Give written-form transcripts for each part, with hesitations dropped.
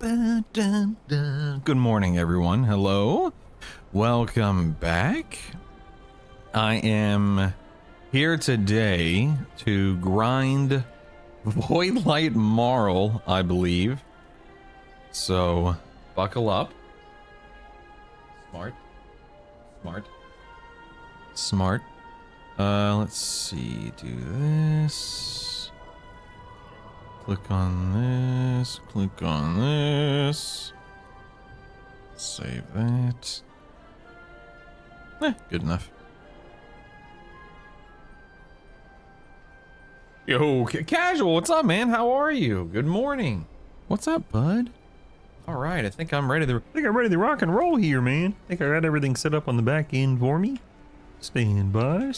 Good morning, everyone. Hello. Welcome back. I am here today to grind Void Light Marl, I believe. So, buckle up. Smart. Let's see. Do this. Click on this. Click on this. Save that. Good enough. Yo, Casual, what's up, man? How are you? Good morning. What's up, bud? All right, I think I'm ready to rock and roll here, man. I think I got everything set up on the back end for me. Stand by.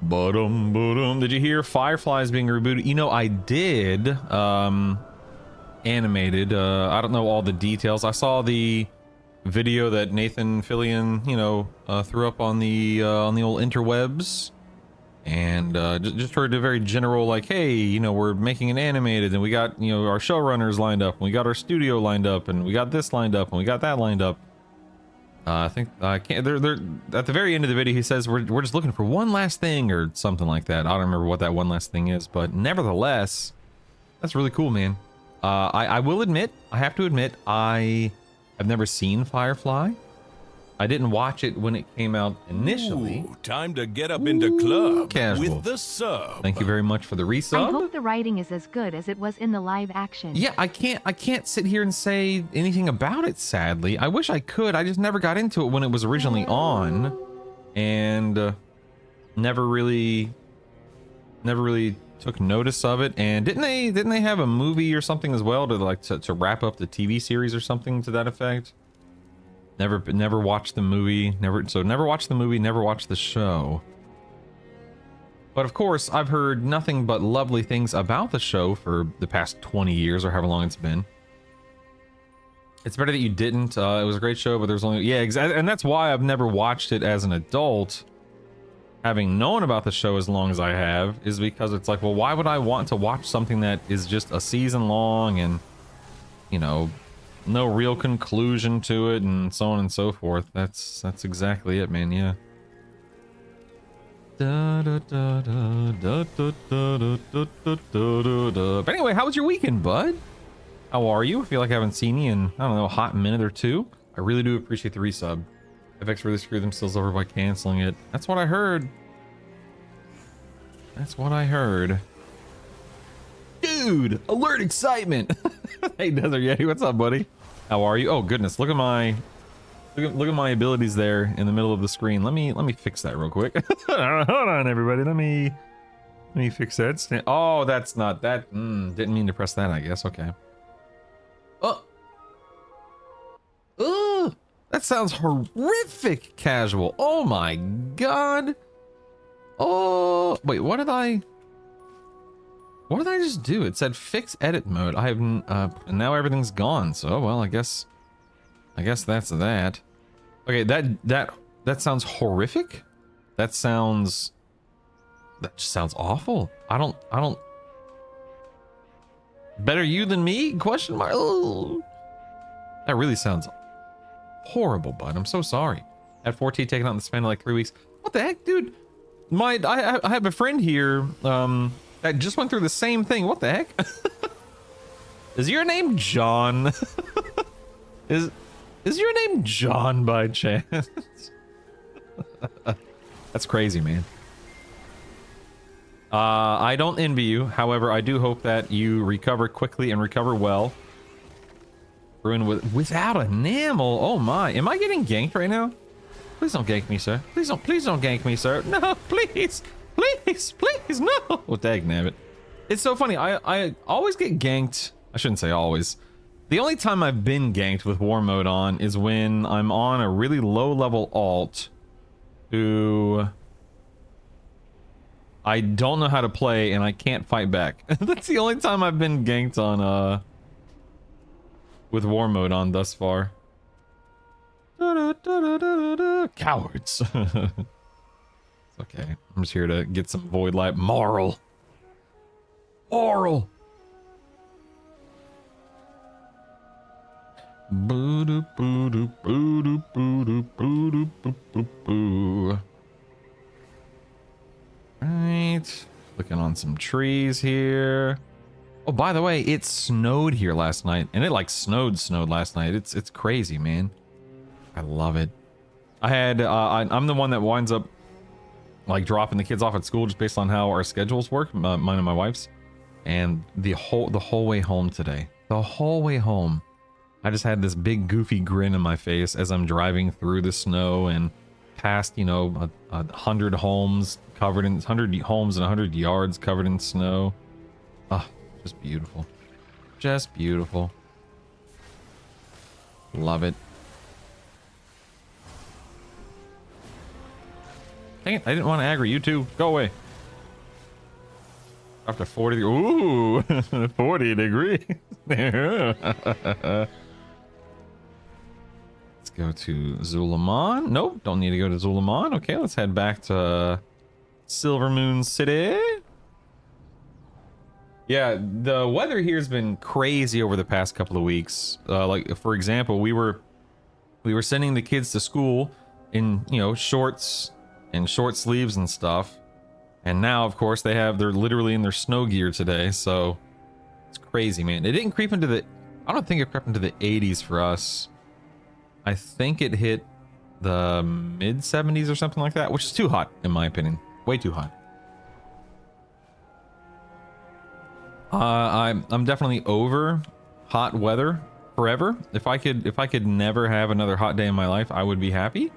Did you hear Firefly's being rebooted? You know, I did. Animated. I don't know all the details. I saw the video that Nathan Fillion, threw up on the old interwebs, and just heard a very general, like, hey, we're making an animated, and we got our showrunners lined up, and we got our studio lined up, and we got this lined up, and we got that lined up. I think I can't. They're at the very end of the video. He says we're just looking for one last thing or something like that. I don't remember what that one last thing is, but nevertheless, that's really cool, man. I will admit, I have to admit, I have never seen Firefly. I didn't watch it when it came out initially. Ooh, time to get up into club Casual. With the sub. Thank you very much for the resub. I hope the writing is as good as it was in the live action. Yeah, I can't sit here and say anything about it, sadly. I wish I could. I just never got into it when it was originally on, and never really took notice of it. And didn't they have a movie or something as well to wrap up the TV series or something to that effect? Never watched the movie. Never watched the movie. Never watched the show. But of course, I've heard nothing but lovely things about the show for the past 20 years or however long it's been. It's better that you didn't. It was a great show, but there's only exactly, and that's why I've never watched it as an adult. Having known about the show as long as I have, is because it's like, well, why would I want to watch something that is just a season long and, no real conclusion to it and so on and so forth. That's exactly it, man. Yeah. But anyway, how was your weekend, bud? How are you? I feel like I haven't seen you in, I don't know, a hot minute or two. I really do appreciate the resub. FX really screwed themselves over by canceling it. That's what I heard. Dude, alert excitement. Hey, Desert Yeti, what's up, buddy? How are you? Oh goodness, look at my abilities there in the middle of the screen. Let me fix that real quick. Hold on, everybody. Let me fix that. Oh, that's not that. Didn't mean to press that, I guess. Okay. Oh, that sounds horrific, Casual. Oh my god. Oh, wait, what did I just do? It said fix edit mode. I have, and now everything's gone. So, well, I guess that's that. Okay, that sounds horrific. That just sounds awful. I don't. Better you than me? Question mark. Oh, that really sounds horrible, bud. I'm so sorry. Had 4T taken out in the span of like 3 weeks. What the heck, dude? I have a friend here, that just went through the same thing. What the heck? Is your name John? Is your name John by chance? That's crazy, man. I don't envy you. However, I do hope that you recover quickly and recover well. Ruined without enamel. Oh my. Am I getting ganked right now? Please don't gank me, sir. Please don't gank me, sir. No, please. Please, no. Oh, dagnabbit. It's so funny. I always get ganked. I shouldn't say always. The only time I've been ganked with war mode on is when I'm on a really low level alt who I don't know how to play and I can't fight back. That's the only time I've been ganked on with war mode on thus far. Cowards. It's okay. I'm just here to get some Void Light Marl. Oral. Boo-doo, boo-doo, boo-doo, boo-doo, boo-doo, boo-doo, boo. Right. Looking on some trees here. Oh, by the way, it snowed here last night, and it like snowed last night. It's crazy, man. I love it. I had I'm the one that winds up like dropping the kids off at school just based on how our schedules work, mine and my wife's. And the whole way home today, the whole way home, I just had this big goofy grin on my face as I'm driving through the snow and past, you know, 100 homes covered in 100 homes and 100 yards covered in snow. Ah, just beautiful. Just beautiful. Love it. Dang it, I didn't want to aggro you two. Go away. After 40, ooh, 40 degrees. Let's go to Zulaman. Nope, don't need to go to Zulaman. Okay, let's head back to Silver Moon City. Yeah, the weather here has been crazy over the past couple of weeks. Like, for example, we were sending the kids to school in, you know, shorts and short sleeves and stuff. And now, of course, they're literally in their snow gear today, so it's crazy, man. It didn't creep into the, I don't think it crept into the 80s for us. I think it hit the mid 70s or something like that, which is too hot, in my opinion. Way too hot. I'm definitely over hot weather forever. If I could never have another hot day in my life, I would be happy.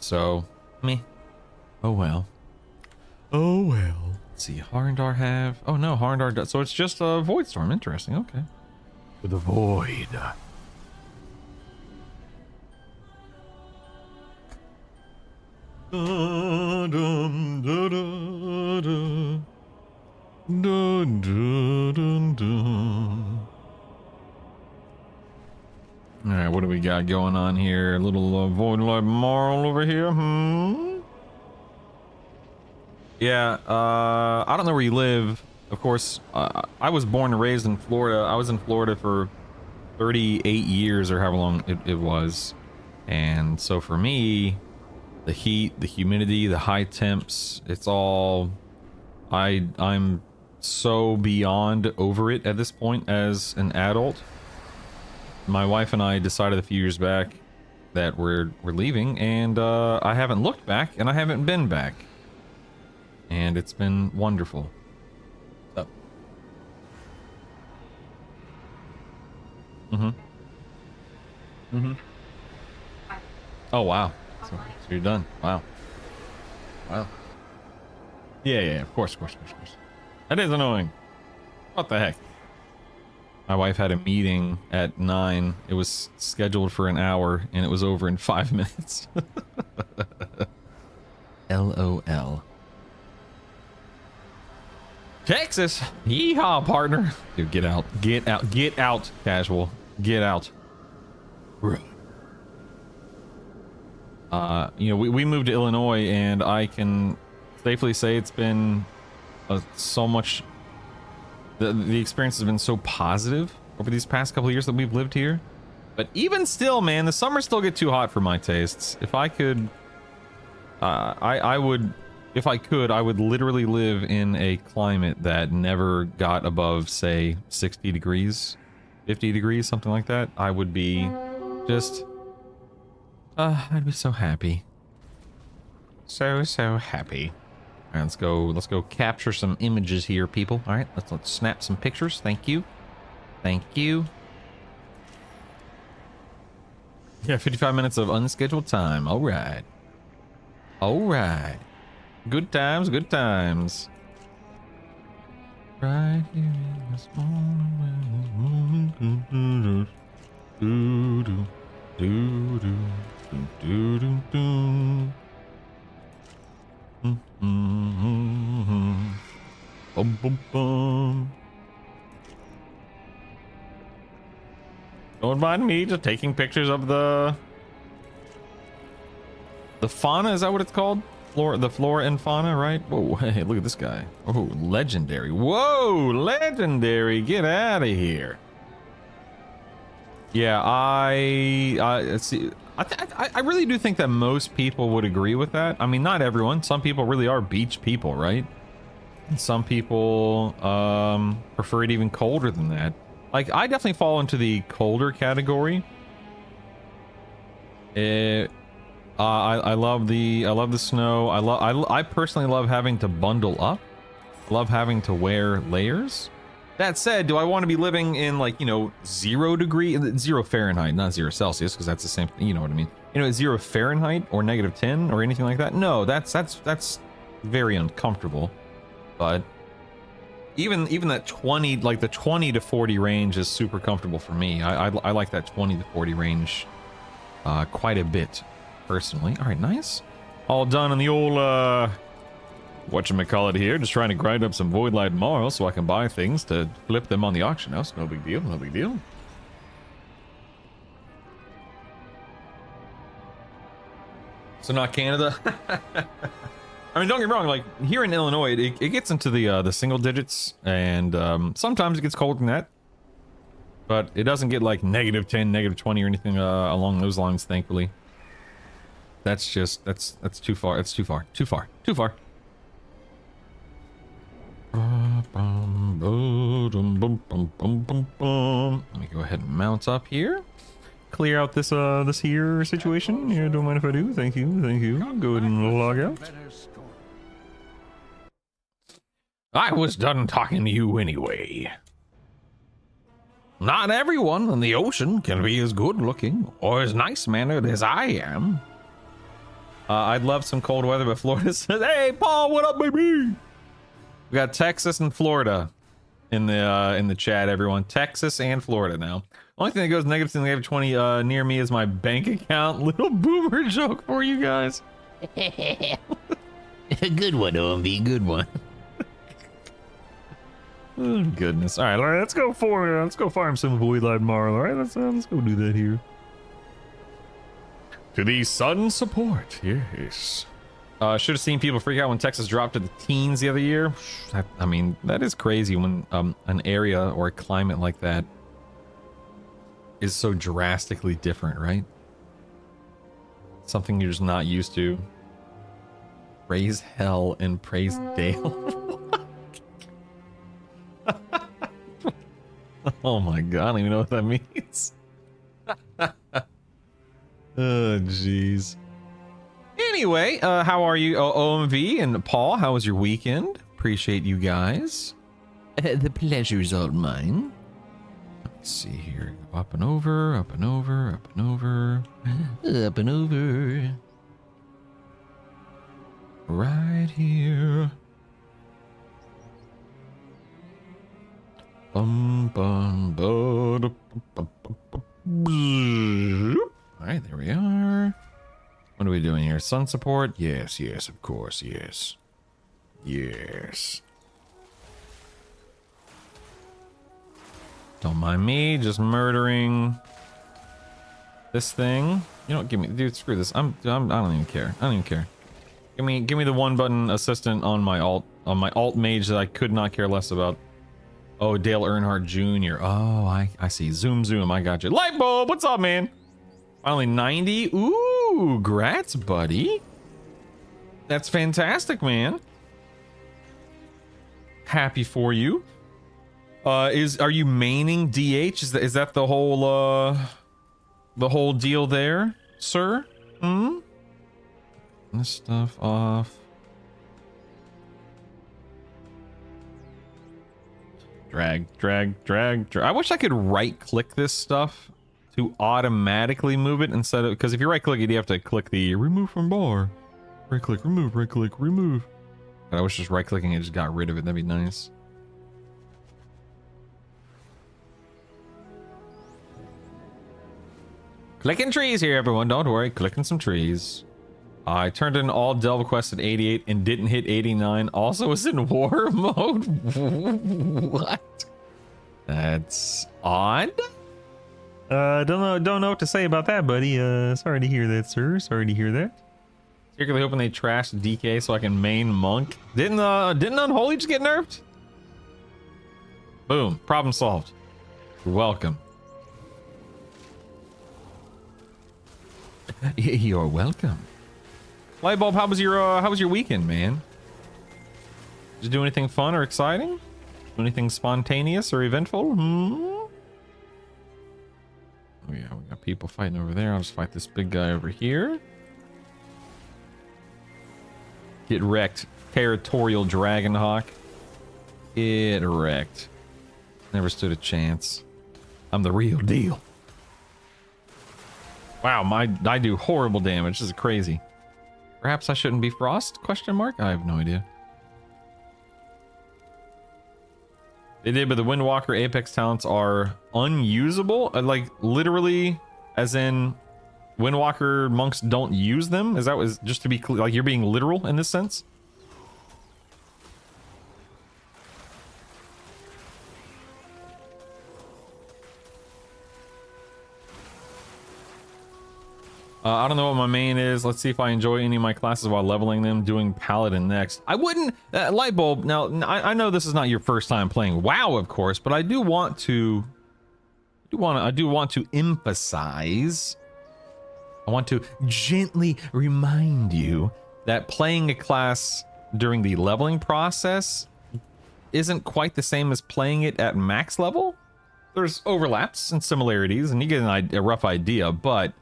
So, meh. Oh well. Oh well. Let's see, Harndar have... Oh no, Harndar does... So it's just a Void Storm. Interesting, okay. To the void. Alright, what do we got going on here? A little Void Light Marl over here, Yeah, I don't know where you live. Of course, I was born and raised in Florida. I was in Florida for 38 years or however long it was. And so for me, the heat, the humidity, the high temps, it's all... I'm so beyond over it at this point as an adult. My wife and I decided a few years back that we're leaving, and I haven't looked back and I haven't been back. And it's been wonderful. So. Oh wow. So you're done. Wow. Wow. Yeah, of course. That is annoying. What the heck? My wife had a meeting at 9. It was scheduled for an hour, and it was over in 5 minutes. LOL. Texas! Yeehaw, partner! Dude, get out. Get out. Get out, casual. Get out. You know, we moved to Illinois, and I can safely say it's been so much... The experience has been so positive over these past couple of years that we've lived here. But even still, man, the summers still get too hot for my tastes. If I could... I would... If I could, I would literally live in a climate that never got above, say, 60 degrees, 50 degrees, something like that. I would be just... I'd be so happy. So happy. All right, let's go capture some images here, people. All right, let's snap some pictures. Thank you. Yeah, 55 minutes of unscheduled time. All right. Good times. Right here in this moment when Bum. Don't mind me just taking pictures of the fauna, is that what it's called? the flora and fauna, right? Whoa, hey, look at this guy. Oh, legendary. Whoa, legendary. Get out of here. Yeah, let's see. I really do think that most people would agree with that. I mean, not everyone. Some people really are beach people, right? And some people prefer it even colder than that. Like, I definitely fall into the colder category. I love the snow. I personally love having to bundle up. Love having to wear layers. That said, do I want to be living in, like, you know, 0 Fahrenheit, not 0 Celsius, because that's the same thing, you know what I mean? You know, 0 Fahrenheit or -10 or anything like that? No, that's very uncomfortable. But even that 20, like the 20 to 40 range is super comfortable for me. I like that 20 to 40 range quite a bit, personally. All right, nice. All done on the old, whatchamacallit here. Just trying to grind up some Void Light Marl so I can buy things to flip them on the auction house. No big deal, no big deal. So not Canada? I mean, don't get me wrong, like, here in Illinois, it gets into the single digits, and sometimes it gets colder than that. But it doesn't get like -10, -20 or anything along those lines, thankfully. That's just, that's too far, it's too far, too far, too far. Let me go ahead and mount up here. Clear out this this here situation. Yeah, don't mind if I do. Thank you, thank you. Go ahead and log out. I was done talking to you anyway. Not everyone in the ocean can be as good looking or as nice mannered as I am. I'd love some cold weather, but Florida says, "Hey, Paul, what up, baby?" We got Texas and Florida in the chat, everyone. Texas and Florida now. Only thing that goes -10 to -20 near me is my bank account. Little boomer joke for you guys. Good one, OMB, good one. Oh goodness! All right, let's go farm some Void Light Marl. All right, let's go do that here. To the sun support, yes. Should have seen people freak out when Texas dropped to the teens the other year. I mean, that is crazy when an area or a climate like that is so drastically different, right? Something you're just not used to. Raise hell and praise Dale. Oh my god, I don't even know what that means. Oh jeez. Anyway, how are you, OMV and Paul? How was your weekend? Appreciate you guys. The pleasure's all mine. Let's see here. Up and over, up and over, up and over. Up and over. Right here. Bum, bum, ba, da, bum, bum, bum, bum. All right, there we are. What are we doing here? Sun support? Yes, yes, of course, yes. Yes. Don't mind me just murdering this thing. You don't give me, dude, screw this. I don't even care. I don't even care. Give me the one button assistant on my alt mage that I could not care less about. Oh, Dale Earnhardt Jr. Oh, I see. Zoom, I got you. Lightbulb, what's up, man? Finally 90. Ooh, grats, buddy. That's fantastic, man. Happy for you. Are you maining DH? Is that the whole deal there, sir? Hmm? This stuff off. Drag. I wish I could right click this stuff to automatically move it instead of, because if you right click it, you have to click the remove from bar. Right click, remove, right click, remove. But I wish just right clicking it just got rid of it. That'd be nice. Clicking trees here, everyone. Don't worry. Clicking some trees. I turned in all Delve quests at 88 and didn't hit 89. Also was in war mode. What? That's odd. Don't know what to say about that, buddy. Sorry to hear that, sir. Sorry to hear that. Particularly hoping they trash DK so I can main monk. Didn't Unholy just get nerfed? Boom, problem solved. You're welcome. You're welcome. Lightbulb, how was your weekend, man? Did you do anything fun or exciting? Do anything spontaneous or eventful? Oh yeah, we got people fighting over there. I'll just fight this big guy over here. Get wrecked. Territorial Dragonhawk. Get wrecked. Never stood a chance. I'm the real deal. Wow, I do horrible damage. This is crazy. Perhaps I shouldn't be Frost? Question mark? I have no idea. They did, but the Windwalker Apex talents are unusable. Like literally, as in Windwalker monks don't use them. Is that was just to be clear? Like you're being literal in this sense? I don't know what my main is. Let's see if I enjoy any of my classes while leveling them. Doing Paladin next. I wouldn't Lightbulb. Now I know this is not your first time playing WoW, of course, but I do want to. I do want to emphasize. I want to gently remind you that playing a class during the leveling process isn't quite the same as playing it at max level. There's overlaps and similarities, and you get a rough idea, but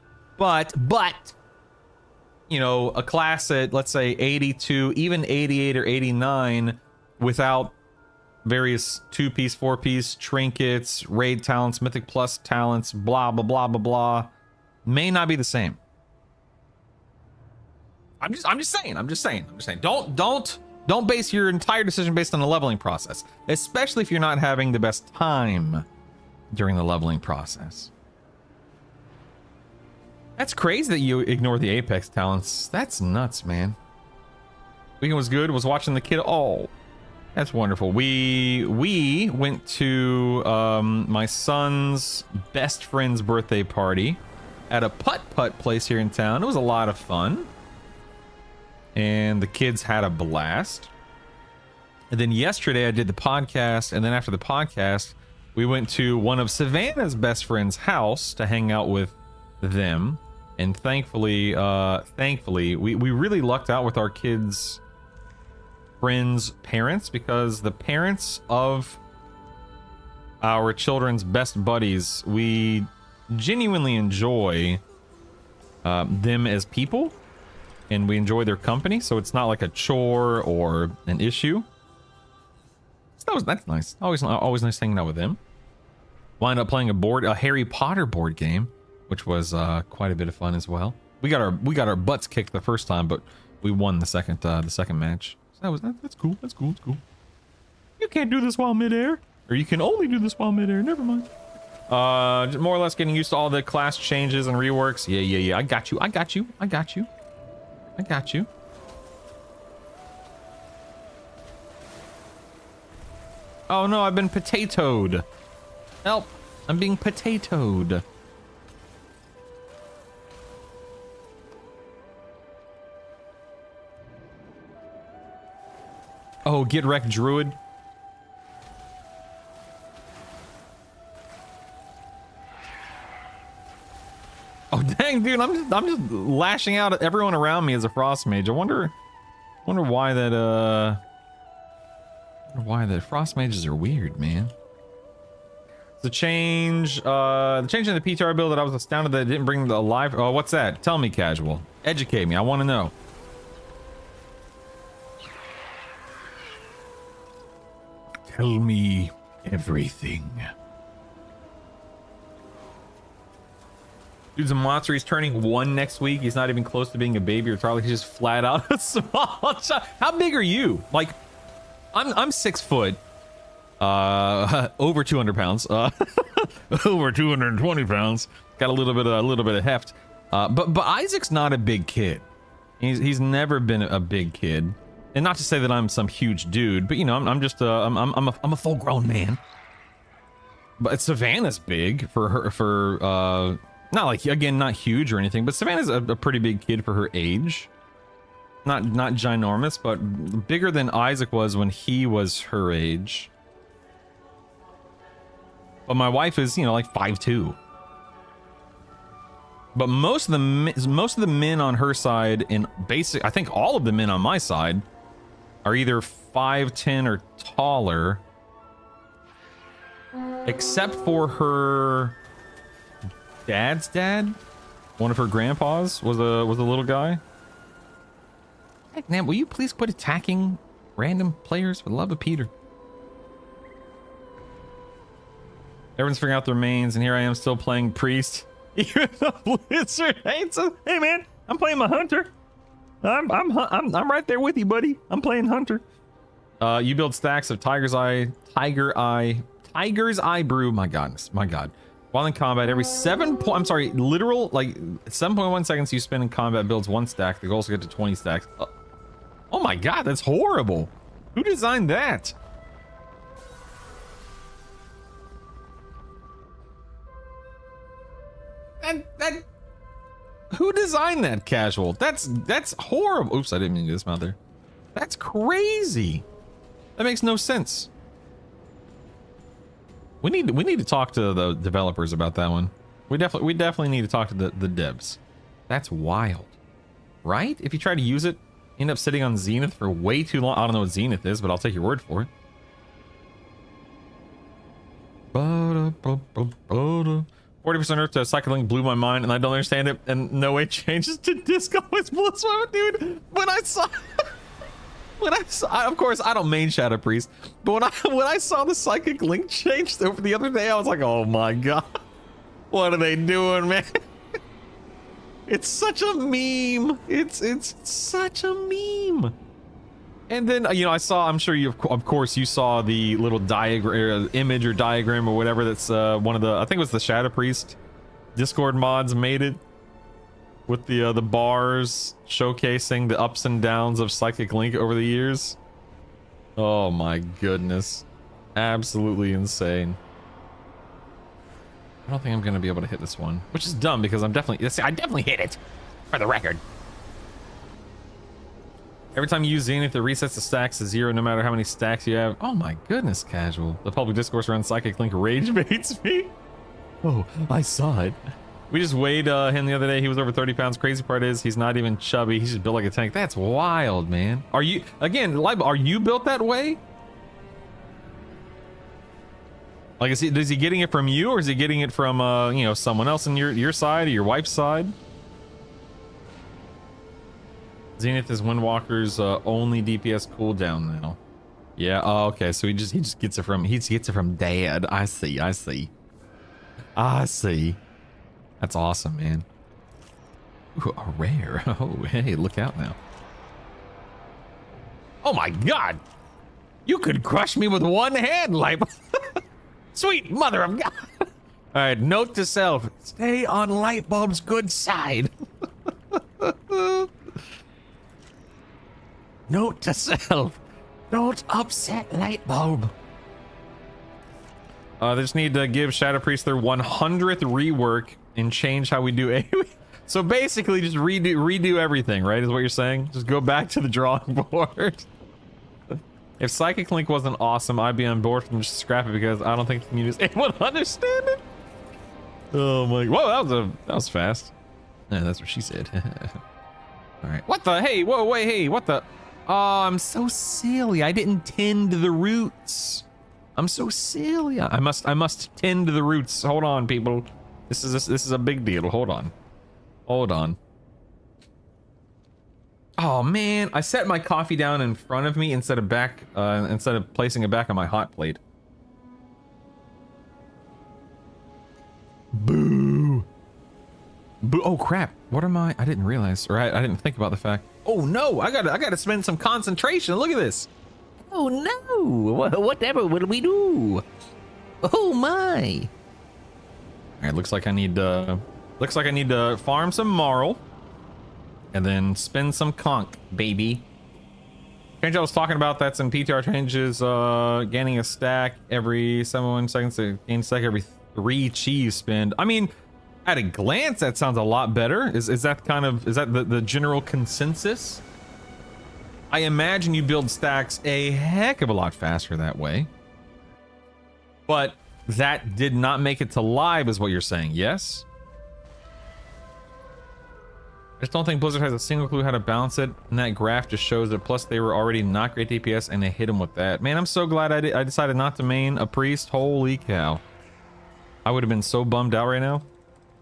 you know, a class at let's say 82, even 88 or 89 without various 2-piece, 4-piece trinkets, raid talents, mythic plus talents, blah blah blah blah blah, may not be the same. I'm just saying. Don't base your entire decision based on the leveling process, especially if you're not having the best time during the leveling process. That's crazy that you ignore the Apex talents. That's nuts, man. Weekend was good. Was watching the kid. Oh, that's wonderful. We went to my son's best friend's birthday party at a putt-putt place here in town. It was a lot of fun. And the kids had a blast. And then yesterday I did the podcast. And then after the podcast, we went to one of Savannah's best friend's house to hang out with them. And thankfully we really lucked out with our kids' friends' parents, because the parents of our children's best buddies, we genuinely enjoy them as people, and we enjoy their company, so it's not like a chore or an issue. So that's nice. Always nice hanging out with them. Wind up playing a Harry Potter board game, which was quite a bit of fun as well. We got our butts kicked the first time, but we won the second match. So that's cool. That's cool. You can't do this while midair, or you can only do this while midair. Never mind. Just more or less getting used to all the class changes and reworks. Yeah. I got you. Oh no, I've been potatoed. Help! I'm being potatoed. Oh, get wrecked, druid. Oh dang, dude! I'm just lashing out at everyone around me as a frost mage. I wonder why that frost mages are weird, man. The change in the PTR build that I was astounded that it didn't bring the live. Oh, what's that? Tell me, casual. Educate me. I want to know. Tell me everything. Dude's a monster. He's turning 1 next week. He's not even close to being a baby or toddler. He's just flat out a small child. How big are you? Like, I'm 6 foot. Over 200 pounds. Over 220 pounds. Got a little bit of heft. But Isaac's not a big kid. He's never been a big kid. And not to say that I'm some huge dude, but you know, I'm just I'm a full grown man. But Savannah's big for her not like, again, not huge or anything, but Savannah's a pretty big kid for her age. not ginormous, but bigger than Isaac was when he was her age. But my wife is, you know, like 5'2". But most of the men on her side, in basic, I think all of the men on my side, are either 5'10" or taller, except for her dad's dad. One of her grandpas was a little guy. Heck, man, will you please quit attacking random players for the love of Peter? Everyone's figuring out their mains, and here I am still playing priest. Even though Blizzard hates us. Hey man, I'm playing my hunter. I'm right there with you, buddy. I'm playing hunter. You build stacks of tiger's eye brew. My goodness, my god. While in combat, every literal, like 7.1 seconds you spend in combat builds 1 stack. The goal is to get to 20 stacks. Oh my god, that's horrible. Who designed that? Who designed that, Casual? That's horrible. Oops, I didn't mean to dismount there. That's crazy. That makes no sense. We need to talk to the developers about that one. We definitely need to talk to the devs. That's wild, right? If you try to use it, end up sitting on Zenith for way too long. I don't know what Zenith is, but I'll take your word for it. 40% Earth to Cycling blew my mind, and I don't understand it. And no way changes to disc always blows my mind, dude. When I saw, of course, I don't main Shadow Priest, but when I saw the Psychic Link change over the other day, I was like, oh my god, what are they doing, man? It's such a meme. It's such a meme. And then, you know, I'm sure you, of course, you saw the little diagram, image or diagram or whatever. That's one of the, I think it was the Shadow Priest Discord mods made it with the bars showcasing the ups and downs of Psychic Link over the years. Oh my goodness, absolutely insane. I don't think I'm gonna be able to hit this one, which is dumb because I definitely hit it, for the record. Every time you use Zenith, it resets the stacks to 0 no matter how many stacks you have. Oh my goodness, Casual. The public discourse around Psychic Link rage baits me. Oh, I saw it. We just weighed him the other day. He was over 30 pounds. Crazy part is he's not even chubby. He's just built like a tank. That's wild, man. Are you, again, are you built that way? Like, is he getting it from you, or is he getting it from, you know, someone else on your side or your wife's side? Zenith is Windwalker's only DPS cooldown now. Yeah. Oh, okay. So he just gets it from Dad. I see. That's awesome, man. Ooh, a rare. Oh, hey, look out now. Oh my God! You could crush me with one hand, Light. Sweet mother of God! All right. Note to self: stay on Lightbulb's good side. Note to self: don't upset Lightbulb. They just need to give Shadow Priest their 100th rework and change how we do AoE. So basically, just redo everything, right? Is what you're saying? Just go back to the drawing board. If Psychic Link wasn't awesome, I'd be on board from just scrap it because I don't think the community is able to understand it. Oh my! Whoa, that was fast. Yeah, that's what she said. All right. What the? Hey, whoa, wait, hey, what the? Oh, I'm so silly. I didn't tend to the roots. I'm so silly. I must tend to the roots. Hold on, people. This is a big deal. Hold on. Oh man, I set my coffee down in front of me instead of placing it back on my hot plate. Boo. Boo. Oh crap. What am I didn't realize, or I didn't think about the fact. Oh no, I gotta spend some concentration. Look at this. Oh no! Whatever will we do? Oh my! All right, looks like I need to farm some marl, and then spend some conch, baby. Change I was talking about, that's in PTR changes. Gaining a stack every 71 seconds to gain a stack every 3 cheese spend. I mean, at a glance, that sounds a lot better. Is that the general consensus? I imagine you build stacks a heck of a lot faster that way. But that did not make it to live is what you're saying, yes? I just don't think Blizzard has a single clue how to balance it, and that graph just shows it. Plus, they were already not great DPS, and they hit him with that. Man, I'm so glad I decided not to main a priest. Holy cow. I would have been so bummed out right now.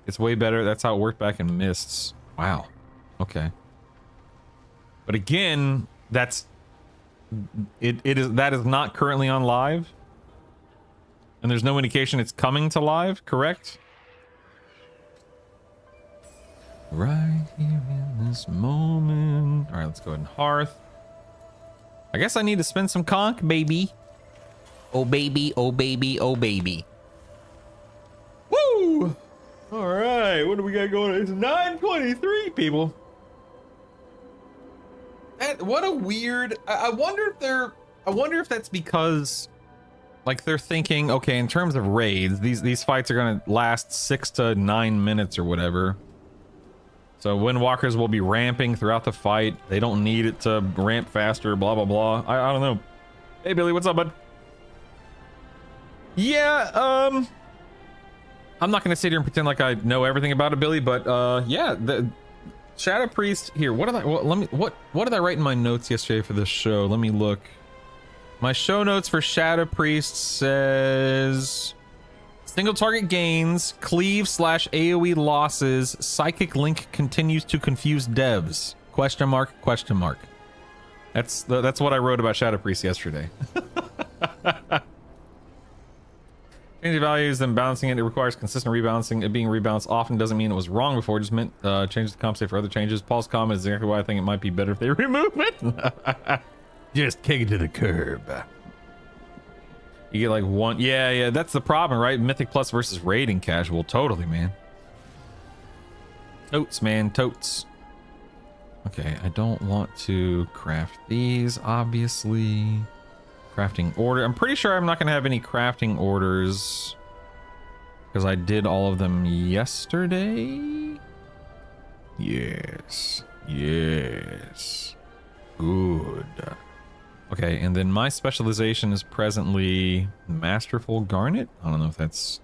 It's way better. That's how it worked back in Mists. Wow. Okay. But again, that is not currently on live. And there's no indication it's coming to live, correct? Right here in this moment. All right, let's go ahead and Hearth. I guess I need to spend some conch, baby. Oh baby, oh baby, oh baby. Woo! All right, what do we got going? It's 9:23, people. What a weird. I wonder if that's because, like, they're thinking, okay, in terms of raids, these fights are gonna last 6 to 9 minutes or whatever. So Windwalkers will be ramping throughout the fight. They don't need it to ramp faster, blah, blah, blah. I don't know. Hey, Billy, what's up, bud? Yeah, I'm not going to sit here and pretend like I know everything about it, Billy, but, yeah, the Shadow Priest here. What did I write in my notes yesterday for this show? Let me look. My show notes for Shadow Priest says... Single target gains, cleave / AoE losses, psychic link continues to confuse devs. Question mark, question mark. That's what I wrote about Shadow Priest yesterday. Changing values, then balancing it. It requires consistent rebalancing. It being rebalanced often doesn't mean it was wrong before. It just meant changes to compensate for other changes. Paul's comment is exactly why I think it might be better if they remove it. Just kick it to the curb. You get like one. Yeah, that's the problem, right? Mythic Plus versus raiding casual. Totally, man. Totes, man, totes. Okay, I don't want to craft these, obviously. Crafting order. I'm pretty sure I'm not going to have any crafting orders because I did all of them yesterday. Yes. Good. Okay, and then my specialization is presently Masterful Garnet. I don't know if that's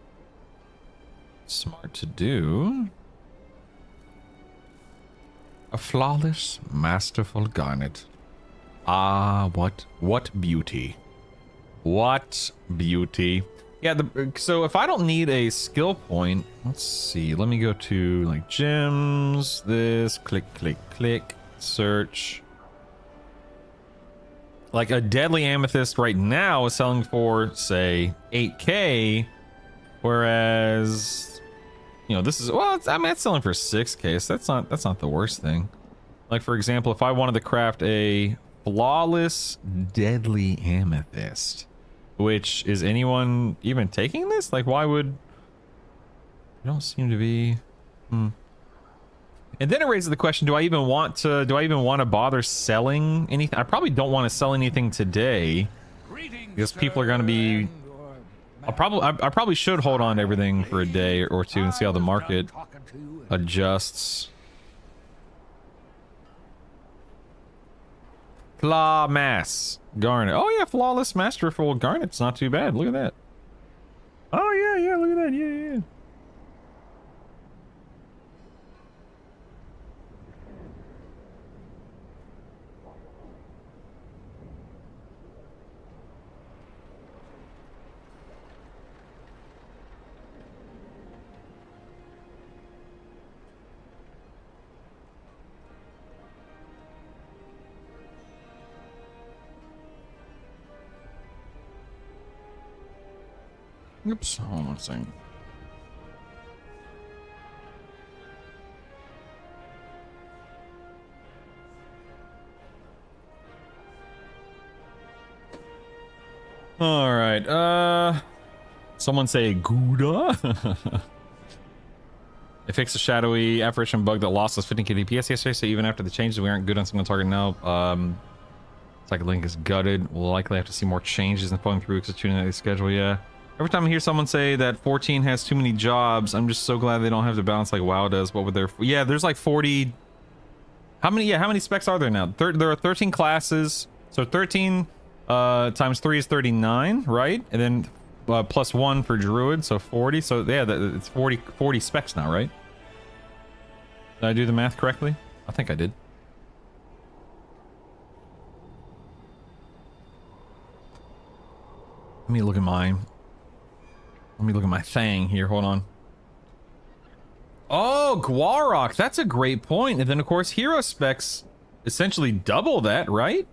smart to do. A flawless, masterful garnet. Ah, what beauty. What beauty. Yeah, so if I don't need a skill point, let's see. Let me go to like gems, this, click, search. Like a deadly amethyst right now is selling for, say, 8k, whereas, you know, this is, well, I mean, it's selling for 6k, so that's not the worst thing. Like, for example, if I wanted to craft a flawless deadly amethyst, which is anyone even taking this? Like, why would, I don't seem to be, And then it raises the question, do I even want to bother selling anything? I probably don't want to sell anything today because people are going to be, I probably should hold on to everything for a day or two and see how the market adjusts. Flaw Mass Garnet. Oh yeah, Flawless Masterful Garnet's not too bad. Look at that. Oh yeah, look at that. Yeah. Oops, hold on a second. All right, someone say Gouda. It fixed a shadowy apparition bug that lost us 15k DPS yesterday, so even after the changes, we aren't good on single target now. Psychic Link is gutted. We'll likely have to see more changes in pulling through because it's tuning the schedule, yeah. Every time I hear someone say that 14 has too many jobs, I'm just so glad they don't have to balance like WoW does. What would their... Yeah, there's like 40... How many? Yeah, how many specs are there now? There are 13 classes. So 13 times 3 is 39, right? And then plus 1 for druid, so 40. So yeah, it's 40 specs now, right? Did I do the math correctly? I think I did. Let me look at mine. Let me look at my thing here. Hold on. Oh, Guarok. That's a great point. And then, of course, hero specs essentially double that, right?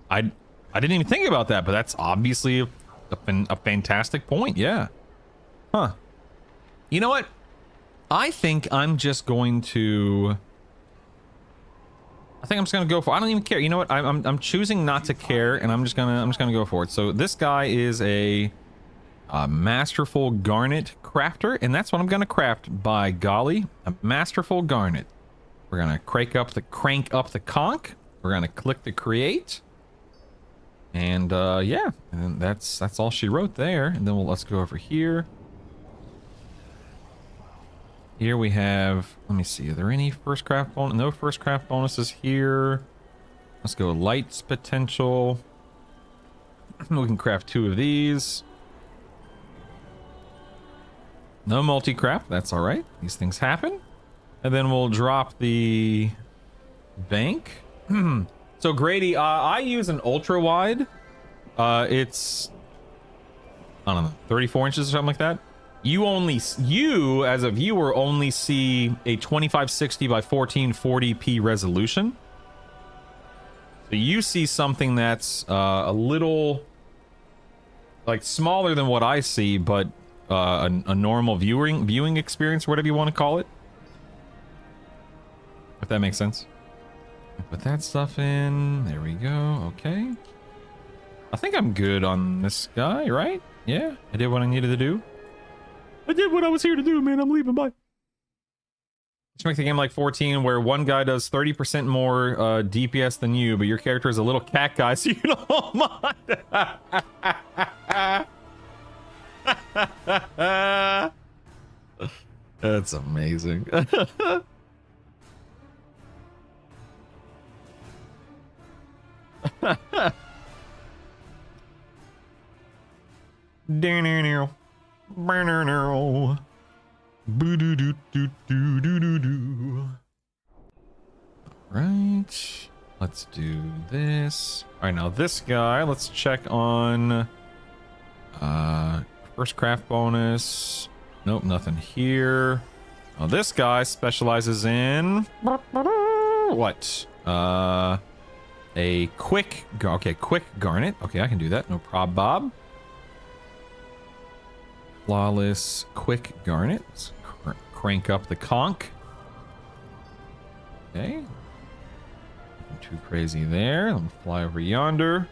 I didn't even think about that, but that's obviously a fantastic point. Yeah. Huh. You know what? I think I'm just going to... I think I'm just gonna go for. I don't even care. You know what? I'm choosing not to care, and I'm just gonna go for it. So this guy is a masterful garnet crafter, and that's what I'm gonna craft. By golly, a masterful garnet. We're gonna crank up the conch. We're gonna click the create, and yeah, and that's all she wrote there. And then let's go over here. Here we have, let me see, are there any first craft bonus? No first craft bonuses here. Let's go lights potential. We can craft 2 of these. No multi-craft, that's all right. These things happen. And then we'll drop the bank. So Grady, I use an ultra wide. It's, I don't know, 34 inches or something like that. You as a viewer only see a 2560 by 1440p resolution. So you see something that's a little like smaller than what I see, but a normal viewing experience, whatever you want to call it. If that makes sense. Put that stuff in. There we go. Okay. I think I'm good on this guy, right? Yeah, I did what I needed to do. I did what I was here to do, man. I'm leaving. Bye. Let's make the game like 14, where one guy does 30% more DPS than you, but your character is a little cat guy, so you don't mind. That's amazing. Right, let's do this. All right, now this guy, let's check on first craft bonus. Nope, nothing here. Now this guy specializes in what? A quick garnet. Okay, I can do that. No prob bob. Flawless quick garnet. Let's crank up the conch. Okay. Nothing too crazy there. Let me fly over yonder.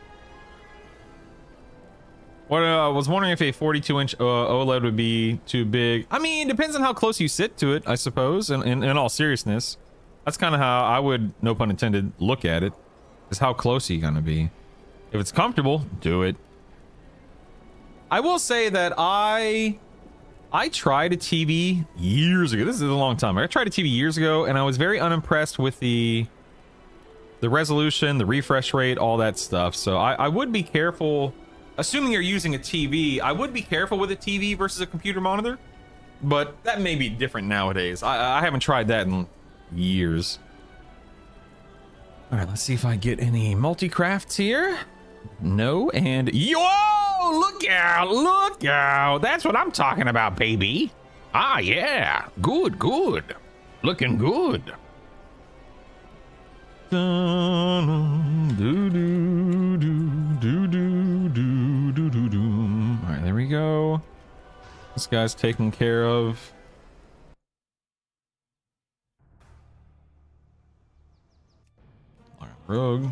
What I was wondering if a 42-inch OLED would be too big. I mean, it depends on how close you sit to it, I suppose. In all seriousness, that's kind of how I would, no pun intended, look at it. Is how close are you gonna be? If it's comfortable, do it. I will say that I tried a TV years ago. This is a long time. I tried a TV years ago, and I was very unimpressed with the resolution, the refresh rate, all that stuff. So I would be careful. Assuming you're using a TV, I would be careful with a TV versus a computer monitor. But that may be different nowadays. I haven't tried that in years. All right, let's see if I get any multi-crafts here. No, and whoa! Look out! Look out! That's what I'm talking about, baby. Ah, yeah. Good, good. Looking good. All right, there we go. This guy's taken care of. All right, rogue.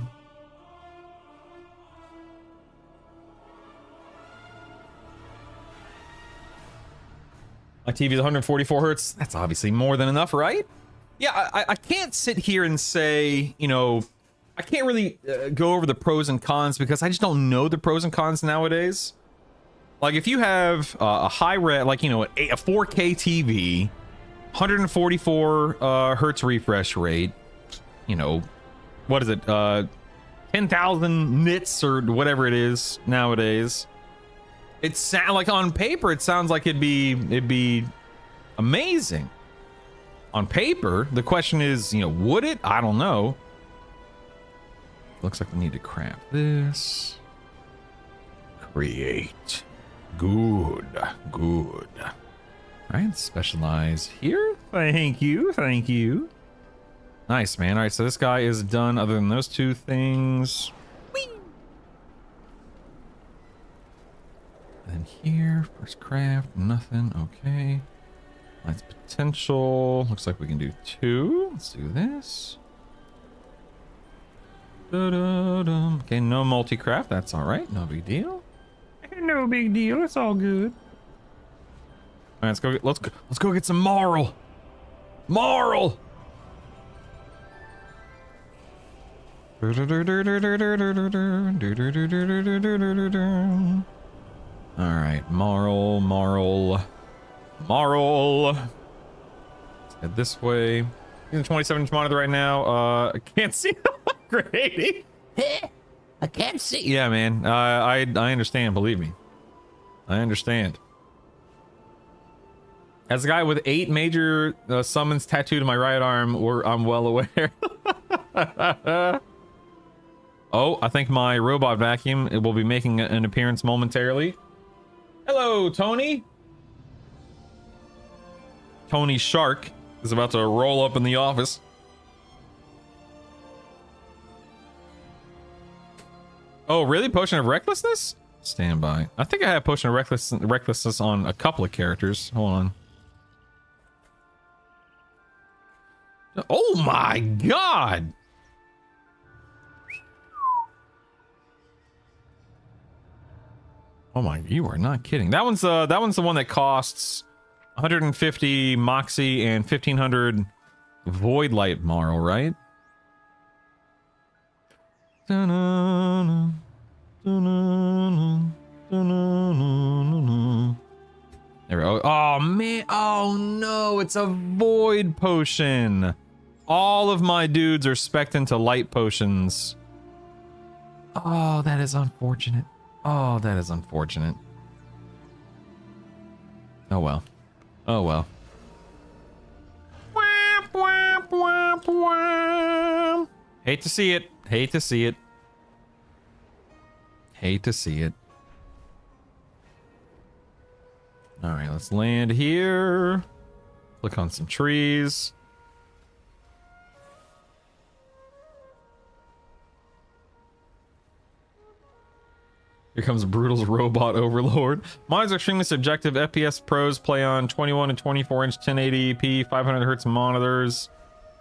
My TV is 144 hertz. That's obviously more than enough, right? Yeah, I can't sit here and say, you know, I can't really go over the pros and cons because I just don't know the pros and cons nowadays. Like if you have a high res, like, you know, a 4K TV 144 hertz refresh rate. You know, what is it? 10,000 nits or whatever it is nowadays. It's like on paper, it sounds like it'd be amazing. On paper, the question is, you know, would it? I don't know. Looks like we need to craft this. Create. Good. Good. All right, specialize here. Thank you. Thank you. Nice, man. All right, so this guy is done other than those two things. Whee! And then here, first craft, nothing. Okay. Lights potential. Looks like we can do 2. Let's do this. Da-da-dum. Okay, no multi-craft. That's all right. No big deal. No big deal. It's all good. All right, let's go. Let's go get some marl. Marl. All right, marl. Let's head this way. Using the 27-inch monitor right now. I can't see the upgrading. I can't see. Yeah, man. I understand. Believe me, I understand. As a guy with 8 major summons tattooed on my right arm, I'm well aware. Oh, I think my robot vacuum will be making an appearance momentarily. Hello, Tony. Tony Shark is about to roll up in the office. Oh, really? Potion of Recklessness? Stand by. I think I have Potion of Recklessness on a couple of characters. Hold on. Oh my god! Oh my, you are not kidding. That one's the one that costs 150 Moxie and 1500 Void Light Marl, right? There we go. Oh man, oh no, it's a void potion. All of my dudes are spec'd into light potions. Oh, that is unfortunate. Oh, that is unfortunate. Oh well. Oh well. Hate to see it. Hate to see it. Hate to see it. All right, let's land here. Click on some trees. Here comes Brutal's robot overlord. Mines are extremely subjective. FPS pros play on 21 and 24-inch 1080p 500 hertz monitors.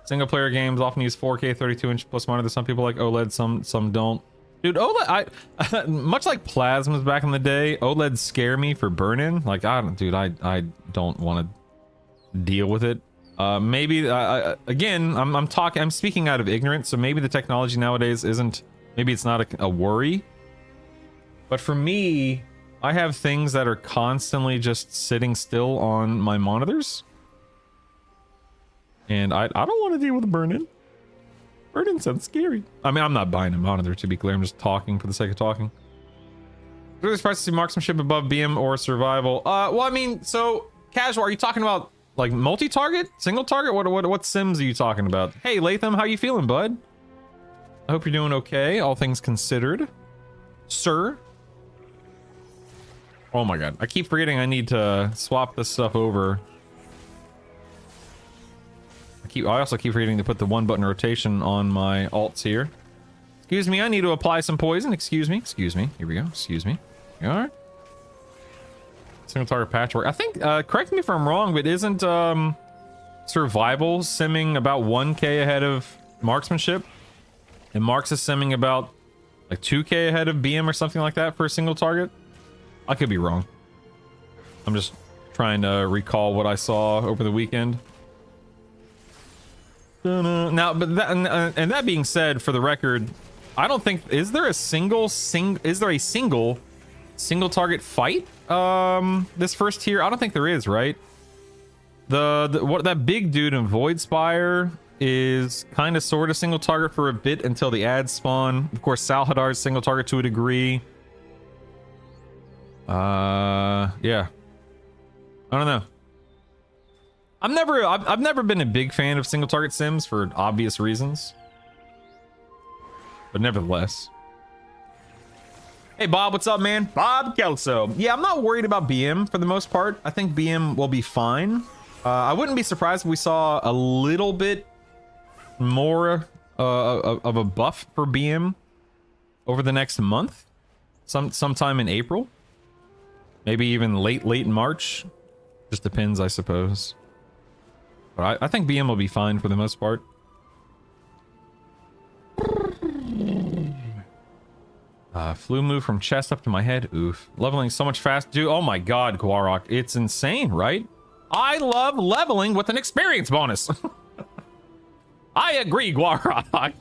Single player games often use 4K 32-inch plus monitors. Some people like OLED, some don't. Dude, OLED, I much like plasmas back in the day, OLEDs scare me for burn-in. Like, I don't want to deal with it. Maybe again, I'm speaking out of ignorance, so maybe the technology nowadays isn't, maybe it's not a worry. But for me, I have things that are constantly just sitting still on my monitors. And I don't want to deal with burn-in. Burn-in sounds scary. I mean, I'm not buying a monitor, to be clear. I'm just talking for the sake of talking. Really surprised to see marksmanship above BM or survival. Well, I mean, so casual, are you talking about like multi-target, single target? What sims are you talking about? Hey, Latham, how you feeling, bud? I hope you're doing okay, all things considered. Sir. Oh my god, I keep forgetting I need to swap this stuff over. I also keep forgetting to put the 1-button rotation on my alts here. Excuse me, I need to apply some poison. Excuse me. Here we go. Excuse me. You alright? Single target patchwork. I think, correct me if I'm wrong, but isn't survival simming about 1k ahead of marksmanship? And Marks is simming about like 2k ahead of BM or something like that for a single target? I could be wrong. I'm just trying to recall what I saw over the weekend. Now, but that, and that being said, for the record, I don't think, is there a single target fight this first tier? I don't think there is, right? What that big dude in Void Spire is kind of sort of single target for a bit until the ads spawn. Of course, Salhadar's single target to a degree. Yeah. I don't know. I've never been a big fan of single target sims for obvious reasons. But nevertheless. Hey Bob, what's up, man? Bob Kelso. Yeah, I'm not worried about BM for the most part. I think BM will be fine. I wouldn't be surprised if we saw a little bit more of a buff for BM over the next month, sometime in April, maybe even late in March. Just depends, I suppose. But I think BM will be fine for the most part. Flu move from chest up to my head. Oof. Leveling so much fast. Dude, oh my god, Guarok. It's insane, right? I love leveling with an experience bonus. I agree, Guarok.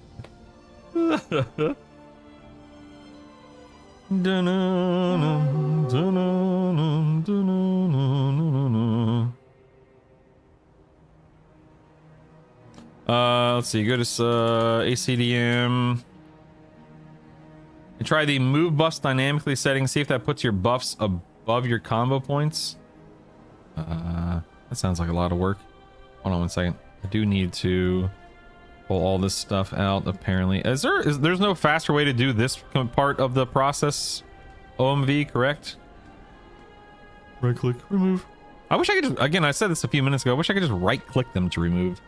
Let's see. Go to ACDM. You try the move buffs dynamically setting. See if that puts your buffs above your combo points. That sounds like a lot of work. Hold on one second. I do need to pull all this stuff out. Apparently, there's no faster way to do this part of the process. OMV, correct? Right click, remove. I wish I could just, again, I said this a few minutes ago. I wish I could just right click them to remove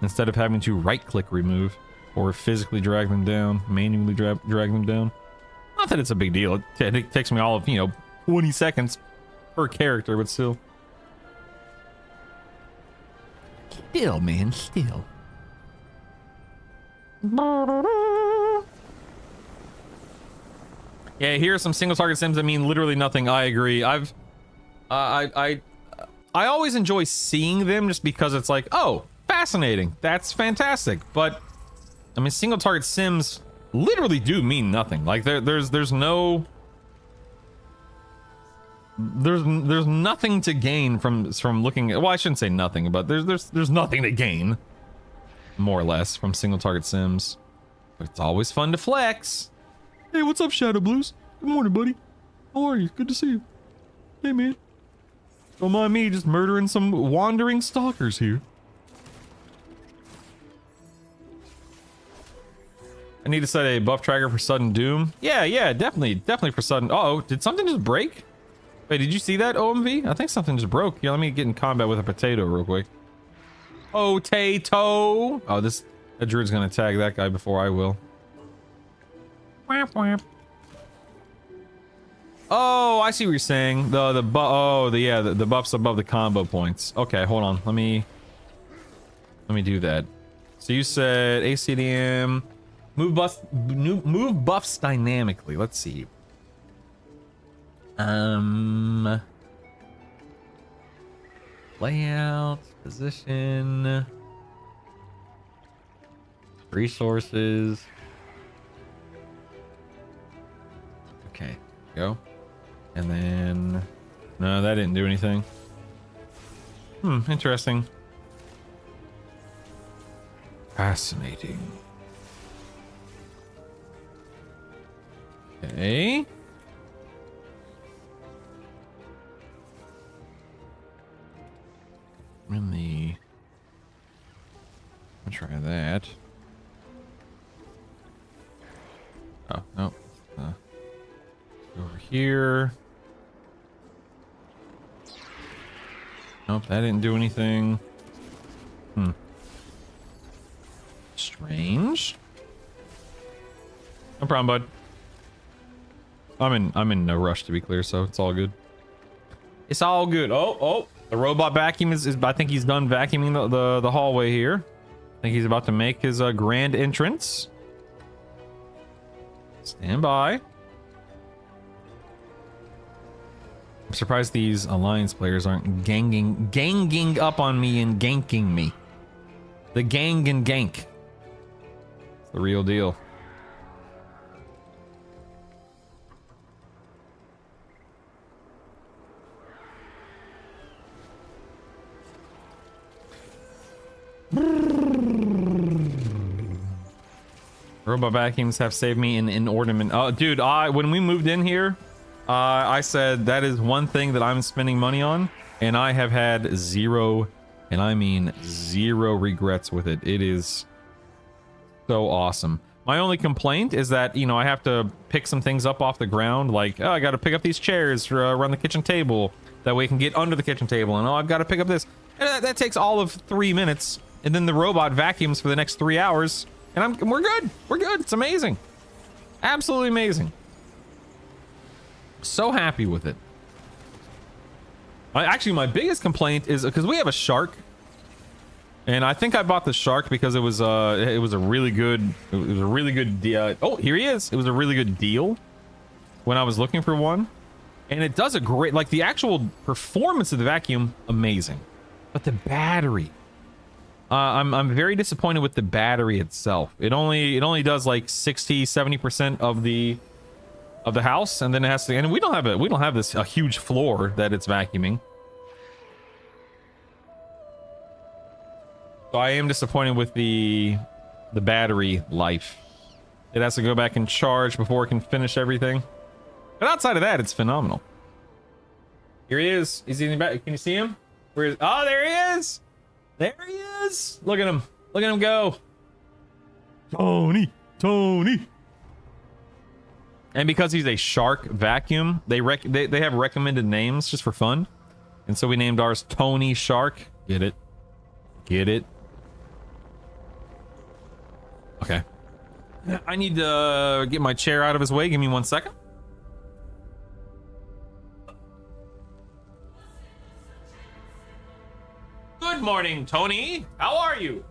instead of having to right click remove or physically drag them down, manually drag them down. Not that it's a big deal. It takes me all of, 20 seconds per character, but still. Still, man, still. Yeah, here are some single target sims that mean literally nothing. I agree. I always enjoy seeing them just because it's like, oh, fascinating. That's fantastic. But I mean, single target sims literally do mean nothing. Like there's nothing to gain from looking at, well, I shouldn't say nothing, but there's nothing to gain, more or less, from single target sims. But it's always fun to flex. Hey, what's up, Shadow Blues? Good morning, buddy. How are you? Good to see you. Hey, man. Don't mind me just murdering some wandering stalkers here. I need to set a buff tracker for sudden doom. Yeah, definitely for sudden. Uh-oh, did something just break? Wait, did you see that, OMV? I think something just broke. Yeah, let me get in combat with a potato real quick. Potato! Oh, that druid's gonna tag that guy before I will. Wham, wham. Oh, I see what you're saying. The buffs above the combo points. Okay, hold on. Let me do that. So you said ACDM move buffs dynamically. Let's see. Layout, position, resources. Okay, go. And then no, that didn't do anything. Interesting. Fascinating. Okay. I'll try that. Oh, no. Over here. Nope, that didn't do anything. Strange. No problem, bud. I'm in no rush, to be clear, so it's all good. It's all good. Oh, the robot vacuum is I think he's done vacuuming the hallway here. I think he's about to make his grand entrance. Stand by. I'm surprised these alliance players aren't ganging up on me and ganking me. The gang and gank. It's the real deal. Robot vacuums have saved me an inordinate. Oh, dude, when we moved in here, I said that is one thing that I'm spending money on, and I have had zero, and I mean zero regrets with it. It is so awesome. My only complaint is that, you know, I have to pick some things up off the ground, like, oh, I got to pick up these chairs around the kitchen table. That way I can get under the kitchen table, and oh, I've got to pick up this. And that takes all of 3 minutes, and then the robot vacuums for the next 3 hours. And we're good. We're good. It's amazing. Absolutely amazing. So happy with it. Actually, my biggest complaint is because we have a shark, and I think I bought the shark because it was a really good deal. Oh, here he is. It was a really good deal when I was looking for one, and it does a great, like, the actual performance of the vacuum, amazing, but the battery. I'm very disappointed with the battery itself. It only does like 60-70% of the house, and then it has to. And we don't have this a huge floor that it's vacuuming. So I am disappointed with the battery life. It has to go back and charge before it can finish everything. But outside of that, it's phenomenal. Here he is. Is he in the back? Can you see him? Where is? Oh, there he is. There he is! Look at him! Look at him go! Tony! Tony! And because he's a shark vacuum, they have recommended names just for fun. And so we named ours Tony Shark. Get it? Get it? Okay. I need to get my chair out of his way. Give me 1 second. Good morning, Tony. How are you?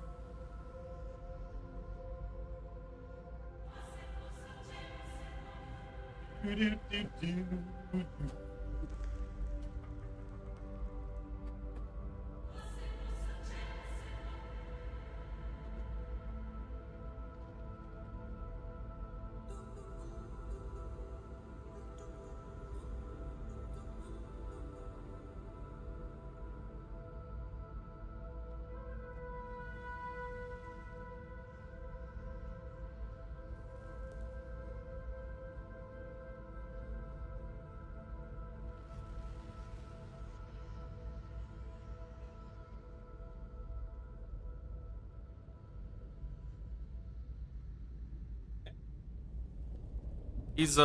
He's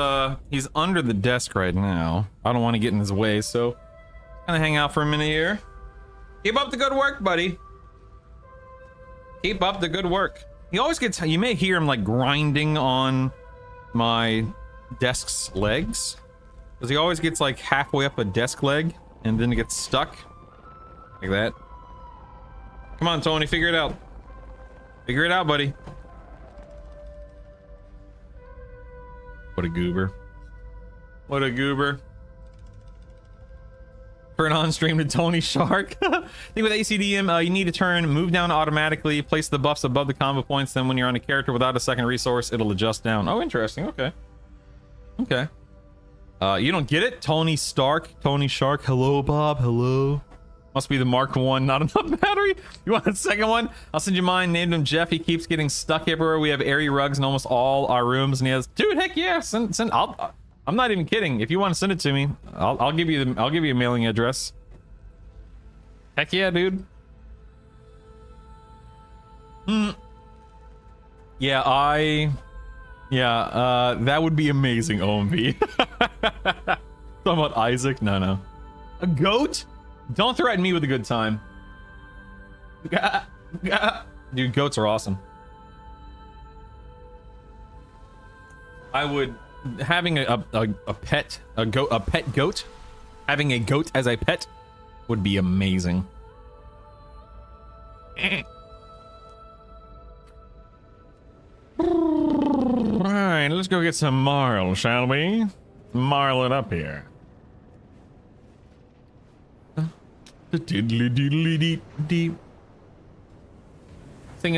under the desk right now. I don't want to get in his way, so gonna hang out for a minute here. Keep up the good work, buddy. Keep up the good work. He always gets, you may hear him like grinding on my desk's legs, because he always gets like halfway up a desk leg and then it gets stuck like that. Come on, Tony, figure it out. Figure it out, buddy. What a goober. What a goober. Turn on stream to Tony Shark. I think with ACDM, you need to turn move down automatically, place the buffs above the combo points, then when you're on a character without a second resource, it'll adjust down. Oh, interesting. Okay. Okay. You don't get it? Tony Stark, Tony Shark. Hello, Bob. Hello. Must be the Mark 1, not enough battery. You want a second one? I'll send you mine. Named him Jeff. He keeps getting stuck everywhere. We have airy rugs in almost all our rooms, and he has, dude, heck yeah, send. I'm not even kidding. If you want to send it to me, I'll give you a mailing address. Heck yeah, dude. Yeah, that would be amazing, OMV. Talking about Isaac? No. A goat? Don't threaten me with a good time. Dude, goats are awesome. I would, having a pet goat, having a goat as a pet would be amazing. Alright, let's go get some marl, shall we? Marl it up here. Thinking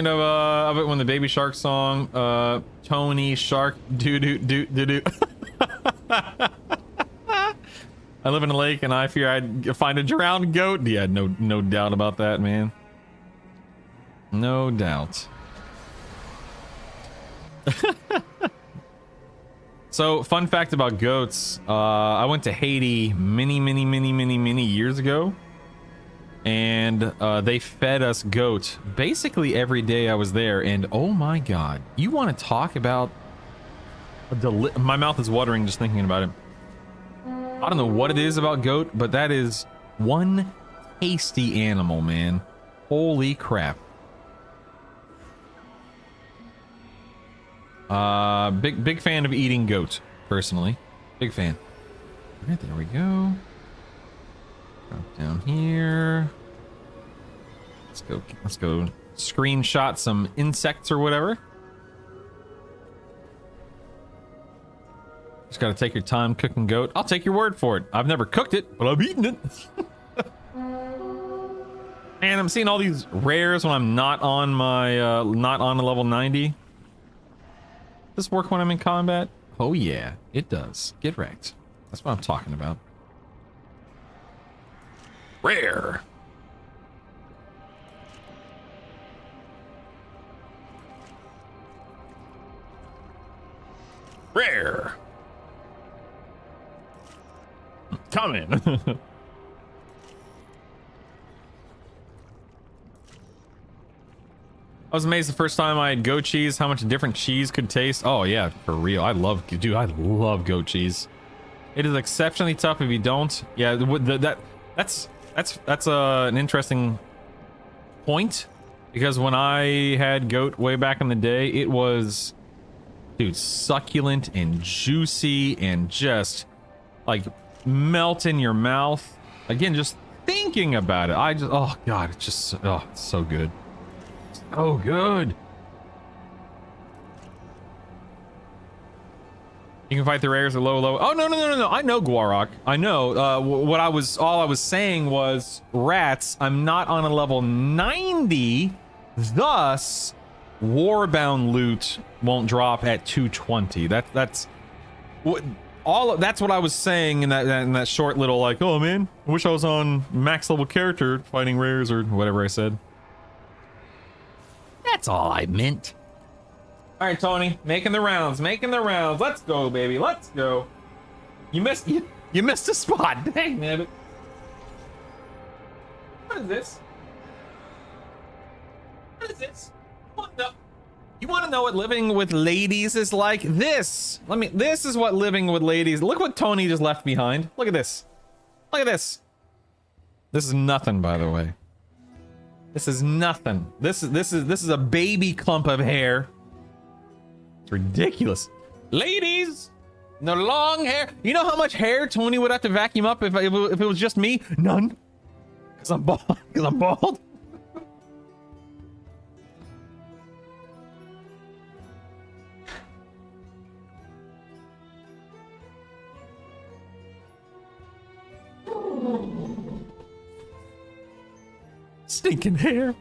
of it when the Baby Shark song, Tony Shark doo doo doo doo doo. I live in a lake and I fear I'd find a drowned goat. Yeah, no doubt about that, man. No doubt. So, fun fact about goats. I went to Haiti many years ago. And they fed us goat basically every day I was there. And oh my God, you want to talk about my mouth is watering just thinking about it. I don't know what it is about goat, but that is one tasty animal, man. Holy crap. Big fan of eating goat, personally. Big fan. All right, there we go. Drop down here. Let's go screenshot some insects or whatever. Just gotta take your time cooking goat. I'll take your word for it. I've never cooked it, but I've eaten it. Man, I'm seeing all these rares when I'm not on my not on a level 90. Does this work when I'm in combat? Oh yeah, it does. Get wrecked. That's what I'm talking about. Rare. Rare. Coming. I was amazed the first time I had goat cheese, how much different cheese could taste. Oh yeah, for real. I love goat cheese. It is exceptionally tough if you don't. Yeah, that's an interesting point, because when I had goat way back in the day, it was, dude, succulent and juicy and just like melt in your mouth. Again, just thinking about it, oh God, it's just, oh, it's so good. Oh, good. You can fight the rares at low. Oh, no. I know Guarok. I know. All I was saying was rats. I'm not on a level 90. Thus, Warbound loot won't drop at 220. That's what I was saying in that short little, like, oh man, I wish I was on max level character fighting rares or whatever I said. That's all I meant. All right, Tony, making the rounds. Let's go, baby. Let's go. You missed a spot. Dang, man. What is this? You want to know what living with ladies is like? This is what living with ladies. Look what Tony just left behind. Look at this. This is nothing, by the way. This is nothing. This is a baby clump of hair. It's ridiculous. Ladies, the long hair. You know how much hair Tony would have to vacuum up if it was just me? None. Because I'm bald. Stinking hair.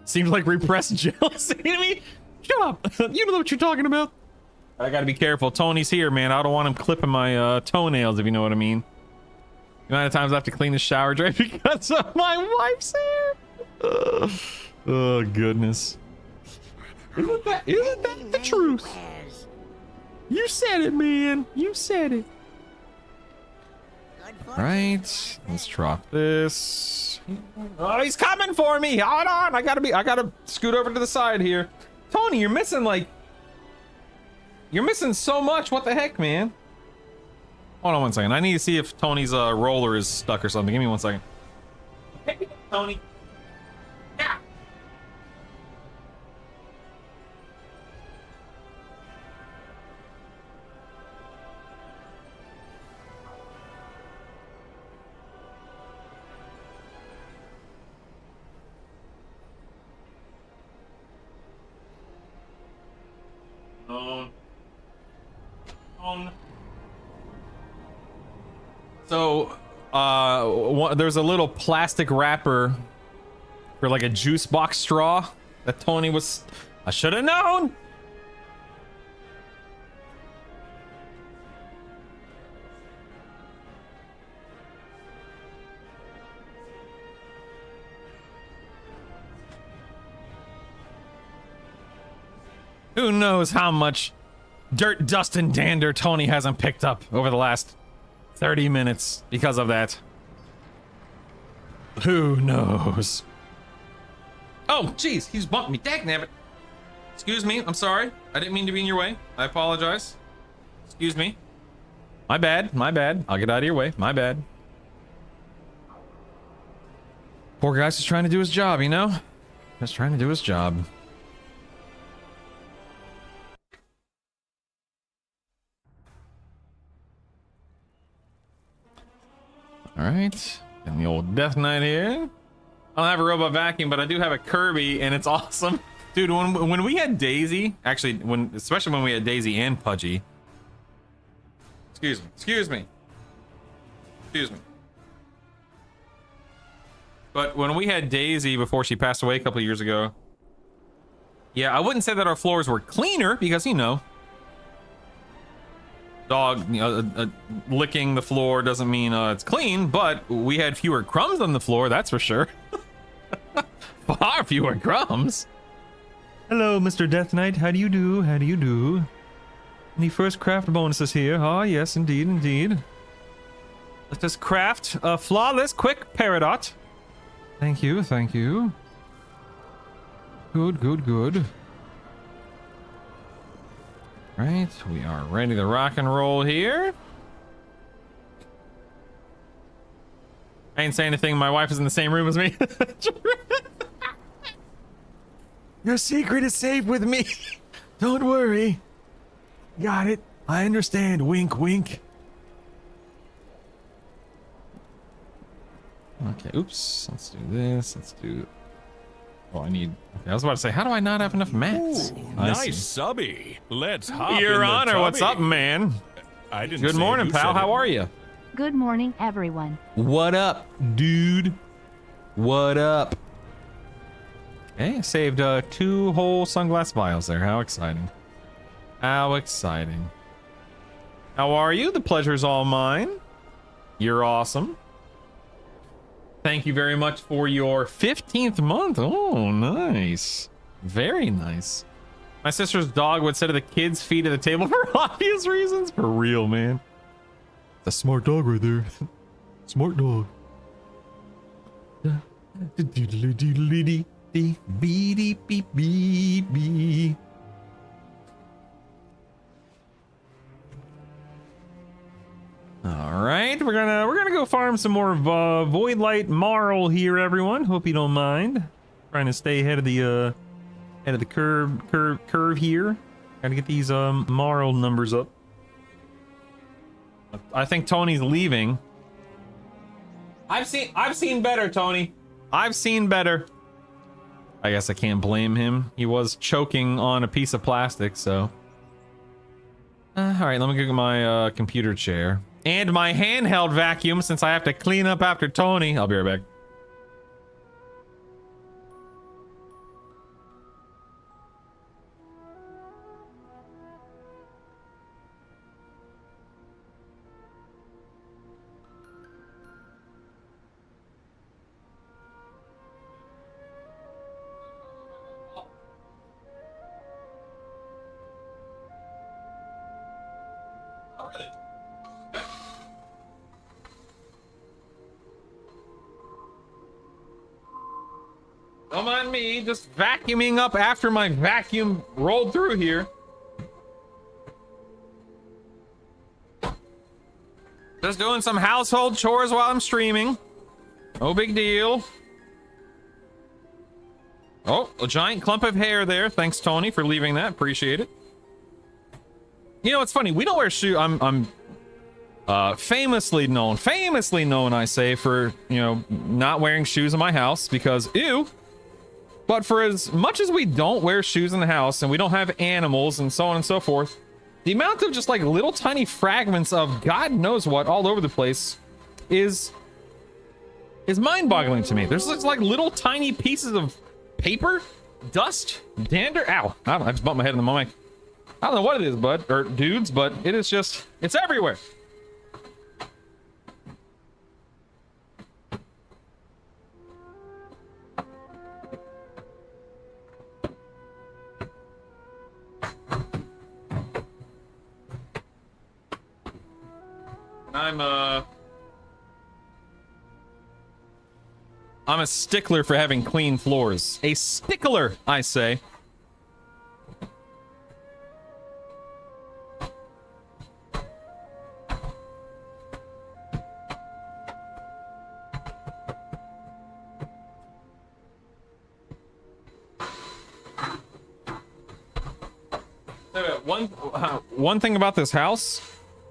Seems like repressed jealousy to me. Shut up. You know what you're talking about. I gotta be careful. Tony's here, man. I don't want him clipping my toenails, if you know what I mean. The amount of times I have to clean the shower drain because of my wife's hair. Oh, goodness. Isn't that the truth? You said it, man. You said it. Right, let's drop this. Oh, he's coming for me. Hold on, I gotta scoot over to the side here. Tony, you're missing so much. What the heck, man? Hold on 1 second. I need to see if Tony's roller is stuck or something. Give me 1 second. Hey, Tony. Yeah. So, there's a little plastic wrapper for like a juice box straw that Tony was. I should have known. Who knows how much dirt, dust, and dander Tony hasn't picked up over the last 30 minutes because of that. Who knows? Oh, jeez, he's bumped me. Dagnabbit. Excuse me, I'm sorry. I didn't mean to be in your way. I apologize. Excuse me. My bad, my bad. I'll get out of your way. My bad. Poor guy's just trying to do his job, you know? Just trying to do his job. All right, and the old Death Knight here. I don't have a robot vacuum, but I do have a Kirby, and it's awesome, dude. When we had Daisy, actually, especially when we had Daisy and Pudgy. Excuse me. But when we had Daisy before she passed away a couple of years ago, yeah, I wouldn't say that our floors were cleaner because, you know, dog, you know, licking the floor doesn't mean it's clean, but we had fewer crumbs on the floor, that's for sure. Far fewer crumbs. Hello, Mr. Death Knight. How do you do? How do you do? Any first craft bonuses here? Ah, yes, indeed, indeed. Let us craft a flawless quick peridot. Thank you, thank you. Good, good, good. Right, we are ready to rock and roll here. I ain't saying anything. My wife is in the same room as me. Your secret is safe with me. Don't worry. Got it. I understand. Wink, wink. Okay, oops. Let's do this. Let's do... Oh, I need... Okay, I was about to say, how do I not have enough mats? Nice subby. Let's hop Your in the Honor, what's up, tubby. man? I didn't Good say morning, you pal. said How it. are you? Good morning, everyone. What up, dude? What up? Okay, saved 2 whole sunglass vials there. How exciting. How exciting. How are you? The pleasure's all mine. You're awesome. Thank you very much for your 15th month. Oh, nice. Very nice. My sister's dog would sit at the kids' feet at the table for obvious reasons. For real, man. It's a smart dog right there. Smart dog. All right, we're gonna go farm some more Void Light Marl here, everyone. Hope you don't mind. Trying to stay ahead of the curve here. Gotta get these Marl numbers up. I think Tony's leaving. I've seen better, Tony. I've seen better. I guess I can't blame him. He was choking on a piece of plastic, so. All right, let me get my computer chair. And my handheld vacuum, since I have to clean up after Tony. I'll be right back. Don't mind me, just vacuuming up after my vacuum rolled through here. Just doing some household chores while I'm streaming. No big deal. Oh, a giant clump of hair there. Thanks, Tony, for leaving that. Appreciate it. You know, it's funny. We don't wear shoes. I'm famously known, I say, for, you know, not wearing shoes in my house because, ew. But for as much as we don't wear shoes in the house and we don't have animals and so on and so forth, the amount of just like little tiny fragments of God knows what all over the place is mind-boggling to me. There's just like little tiny pieces of paper, dust, dander. Ow. I just bumped my head in the mic. I don't know what it is, bud, or dudes, but it is just, it's everywhere. I'm a stickler for having clean floors. A stickler, I say. One thing about this house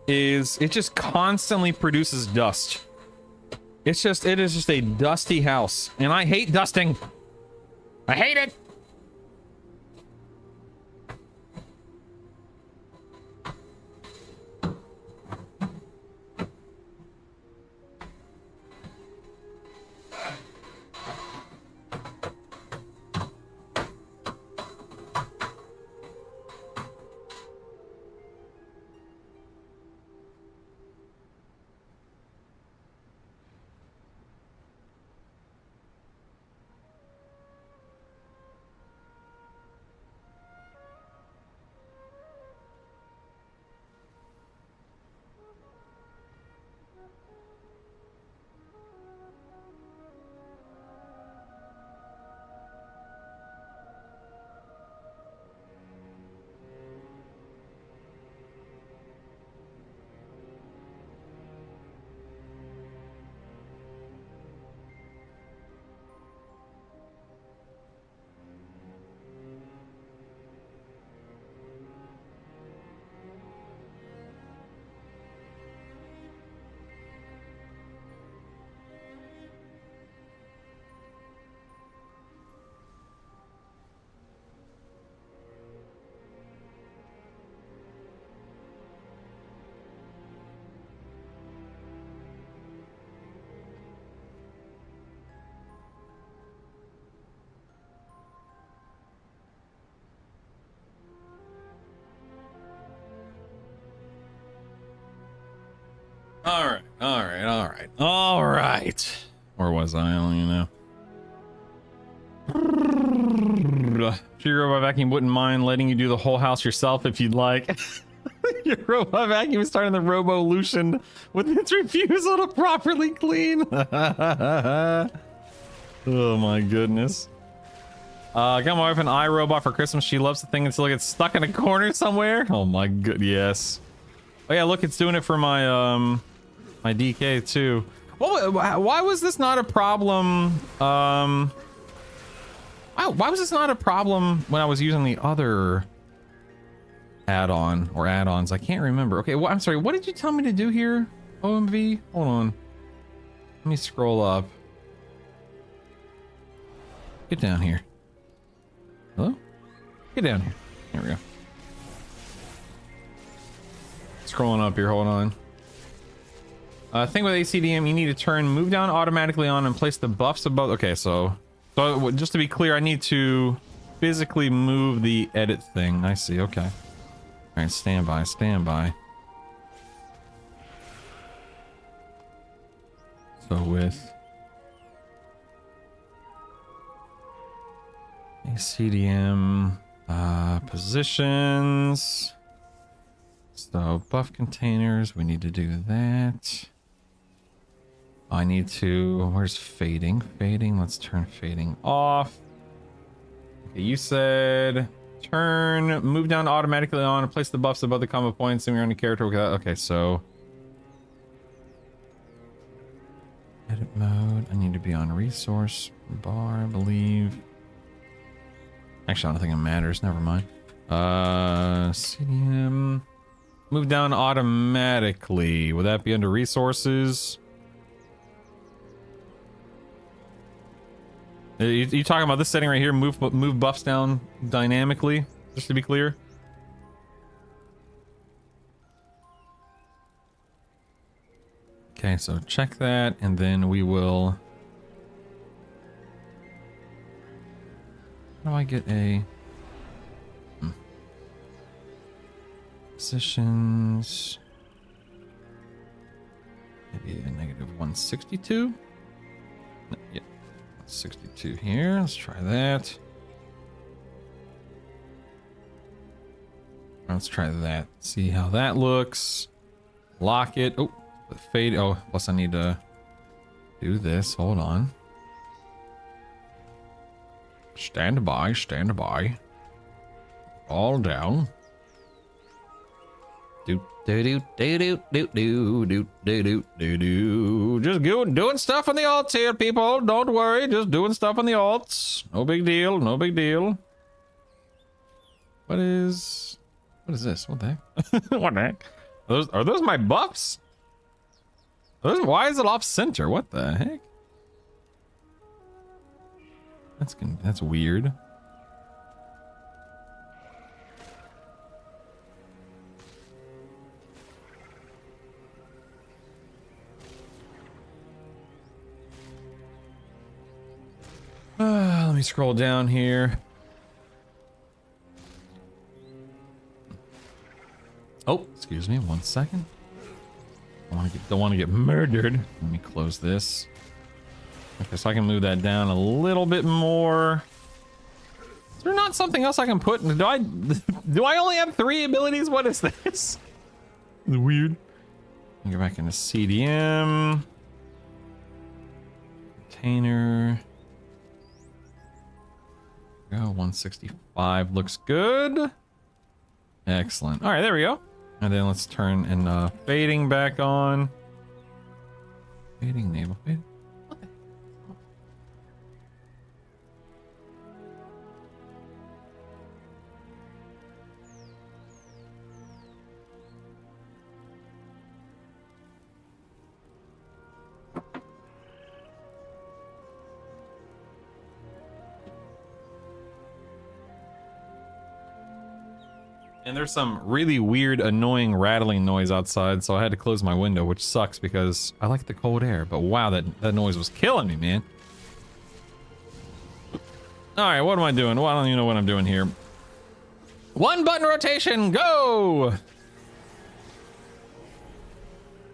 is it just constantly produces dust. It is just a dusty house, and I hate dusting. I hate it. All right. Where was I? I don't even know. Your robot vacuum wouldn't mind letting you do the whole house yourself if you'd like. Your robot vacuum is starting the Robolution with its refusal to properly clean. Oh my goodness. I got my wife an iRobot for Christmas. She loves the thing until it gets stuck in a corner somewhere. Oh my good, yes. Oh yeah, look, it's doing it for my my DK too. Well, why was this not a problem? Why was this not a problem when I was using the other add-on or add-ons? I can't remember. Okay, well, I'm sorry. What did you tell me to do here? OMV? Hold on. Let me scroll up. Get down here. Hello? Get down here. There we go. Scrolling up here. Hold on. Thing with ACDM, you need to turn move down automatically on and place the buffs above. Okay, so just to be clear, I need to physically move the edit thing. I see. Okay. All right, stand by. So with ACDM positions, so buff containers, we need to do that. I need to, where's fading? Let's turn fading off. Okay, you said turn move down automatically on and place the buffs above the combo points and we're on the character. Okay, so edit mode. I need to be on resource bar, I believe. Actually, I don't think it matters. Never mind. CDM move down automatically. Would that be under resources? You talking about this setting right here? Move buffs down dynamically, just to be clear. Okay, so check that, and then we will. How do I get a positions? Maybe a negative 162. No, yeah. 62 here. Let's try that. Let's try that. See how that looks. Lock it. Oh, Fade. Oh, plus I need to do this. Hold on. Stand by, stand by. All down. Do do do do do do do do do do do. Just doing stuff on the alts here, people. Don't worry, just doing stuff on the alts. No big deal, no big deal. What is this? What the heck? What the heck? Are those my buffs? Why is it off center? What the heck? That's weird. Let me scroll down here. Oh, excuse me, 1 second. Don't want to get murdered. Let me close this. Okay, so I can move that down a little bit more. Is there not something else I can put? Do I only have 3 abilities? What is this? It's weird. Go back into CDM. Container. Go, 165 looks good. Excellent. All right, there we go. And then let's turn and fading back on. Fading, naval fade. And there's some really weird, annoying, rattling noise outside, so I had to close my window, which sucks because I like the cold air. But wow, that noise was killing me, man. All right, what am I doing? Well, I don't even know what I'm doing here. 1 button rotation, go!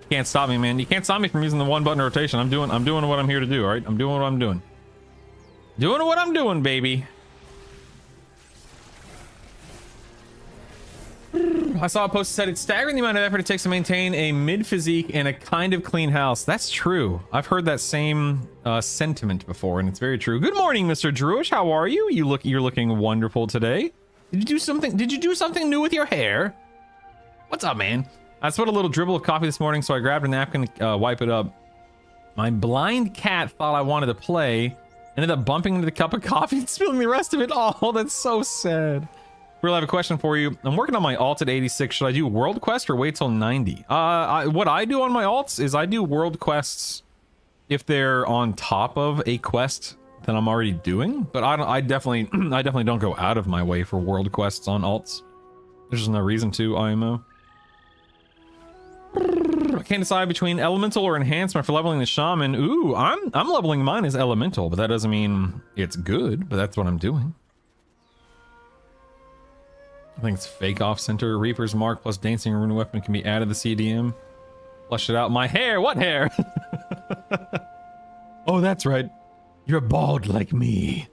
Can't stop me, man. You can't stop me from using the 1 button rotation. I'm doing what I'm here to do, all right? I'm doing what I'm doing. Doing what I'm doing, baby. I saw a post that said it's staggering the amount of effort it takes to maintain a mid physique and a kind of clean house. That's true. I've heard that same sentiment before, and it's very true. Good morning, Mr. Druish. How are you? You're looking wonderful today. Did you do something new with your hair? What's up, man? I spilled a little dribble of coffee this morning, so I grabbed a napkin to wipe it up. My blind cat thought I wanted to play, ended up bumping into the cup of coffee and spilling the rest of it all. That's so sad. Real, I have a question for you. I'm working on my alt at 86. Should I do world quest or wait till 90? What I do on my alts is I do world quests if they're on top of a quest that I'm already doing. But I definitely don't go out of my way for world quests on alts. There's just no reason to, IMO. I can't decide between elemental or enhancement for leveling the shaman. Ooh, I'm leveling mine as elemental, but that doesn't mean it's good. But that's what I'm doing. I think it's fake off center. Reaper's Mark plus Dancing Rune Weapon can be added to CDM. Flush it out. My hair! What hair? Oh, that's right. You're bald like me.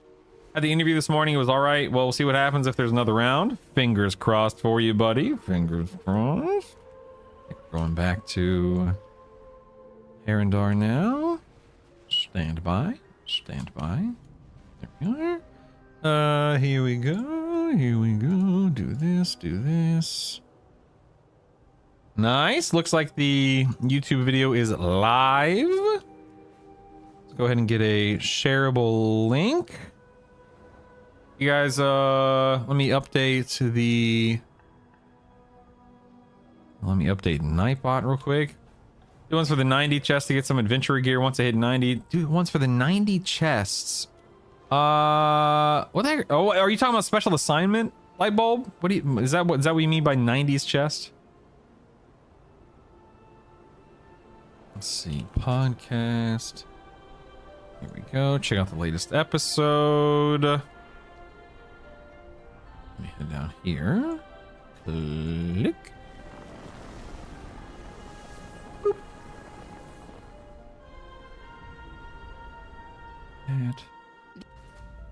Had the interview this morning. It was all right. Well, we'll see what happens if there's another round. Fingers crossed for you, buddy. Fingers crossed. Going back to Arendar now. Stand by. Stand by. There we are. Here we go. Here we go. Do this. Do this. Nice. Looks like the YouTube video is live. Let's go ahead and get a shareable link. You guys, let me update Nightbot real quick. Do ones for the 90 chests to get some adventurer gear once I hit 90. Do ones for the 90 chests. What the heck? Oh, are you talking about special assignment light bulb? What do you, is that what you mean by 90s chest? Let's see, podcast. Here we go. Check out the latest episode. Let me head down here. Click. Boop. And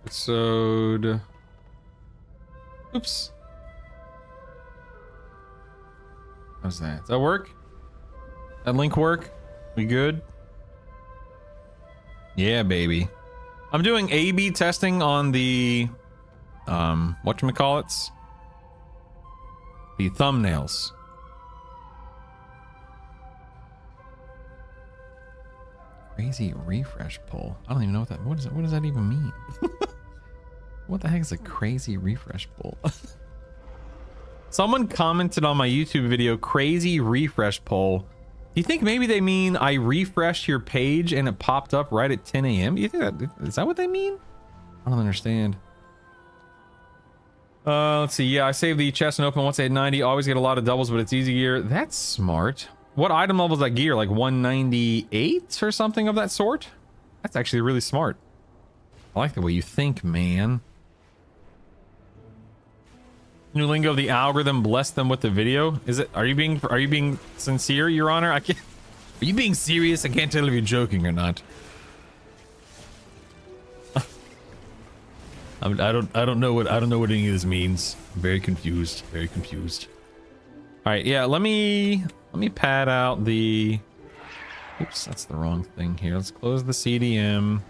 episode. Oops. How's that? Does that work? That link work? We good? Yeah, baby. I'm doing A/B testing on the whatchamacallits? The thumbnails. Crazy refresh poll. I don't even know what does that even mean? What the heck is a crazy refresh poll? Someone commented on my YouTube video, crazy refresh poll. Do you think maybe they mean I refreshed your page and it popped up right at 10 a.m.? Do you think is that what they mean? I don't understand. Let's see. Yeah, I saved the chest and open once I hit 90. Always get a lot of doubles, but it's easy gear. That's smart. What item level is that gear? Like 198 or something of that sort? That's actually really smart. I like the way you think, man. New lingo of the algorithm, bless them with the video. Is it? Are you being sincere, Your Honor? I can't. Are you being serious? I can't tell if you're joking or not. I don't know what any of this means. I'm very confused. Very confused. All right, yeah. Let me pad out the. Oops, that's the wrong thing here. Let's close the CDM.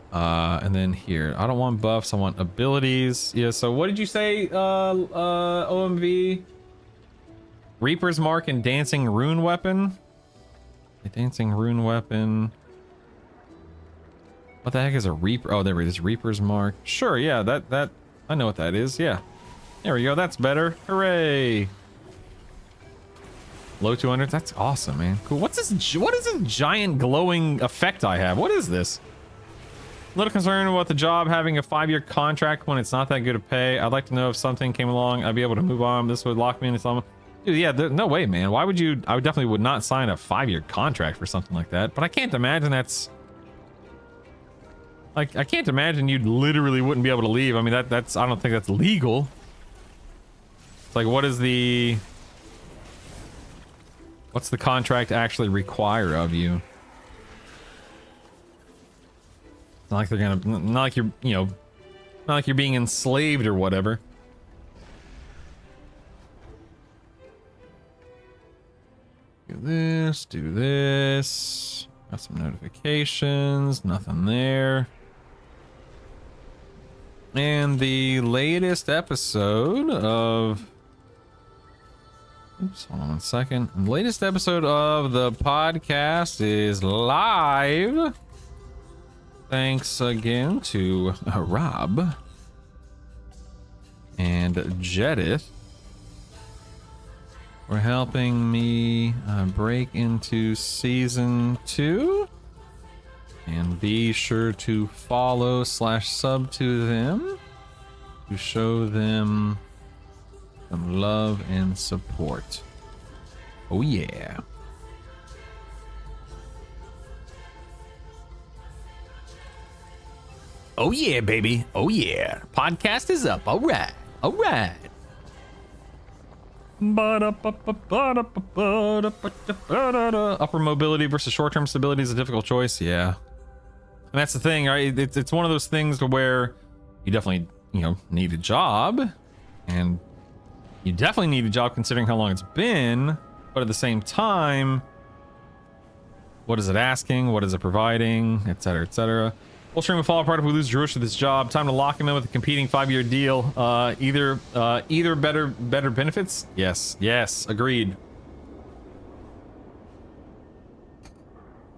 And then here, I don't want buffs. I want abilities. Yeah. So what did you say? OMV. Reaper's Mark and Dancing Rune Weapon. A Dancing Rune Weapon. What the heck is a Reaper? Oh, there it is. Reaper's Mark. Sure, yeah, that I know what that is. Yeah. There we go. That's better. Hooray. Low 200s. That's awesome, man. Cool. What is this giant glowing effect I have? What is this? A little concerned about the job having a 5-year contract when it's not that good of pay. I'd like to know if something came along, I'd be able to move on. This would lock me into some. Dude, yeah, no way, man. Why would you? I definitely would not sign a 5-year contract for something like that. But I can't imagine that's. Like, I can't imagine you literally wouldn't be able to leave. I mean, that's, I don't think that's legal. It's like, what's the contract actually require of you? It's not like they're gonna, not like you're, you know, not like you're being enslaved or whatever. Do this. Got some notifications, nothing there. And the latest episode of... Oops, hold on one second. The latest episode of the podcast is live. Thanks again to Rob and Jedith for helping me break into season 2. And be sure to follow / sub to them to show them some love and support. Oh yeah. Oh yeah, baby. Oh yeah. Podcast is up. All right. All right. Upper mobility versus short-term stability is a difficult choice. Yeah. And that's the thing, right? It's one of those things where you definitely, you know, need a job, and you definitely need a job considering how long it's been, but at the same time, what is it asking? What is it providing? Etc. Etc. Full stream will fall apart if we lose Jerush to this job. Time to lock him in with a competing 5-year deal. Either better benefits. Yes, agreed.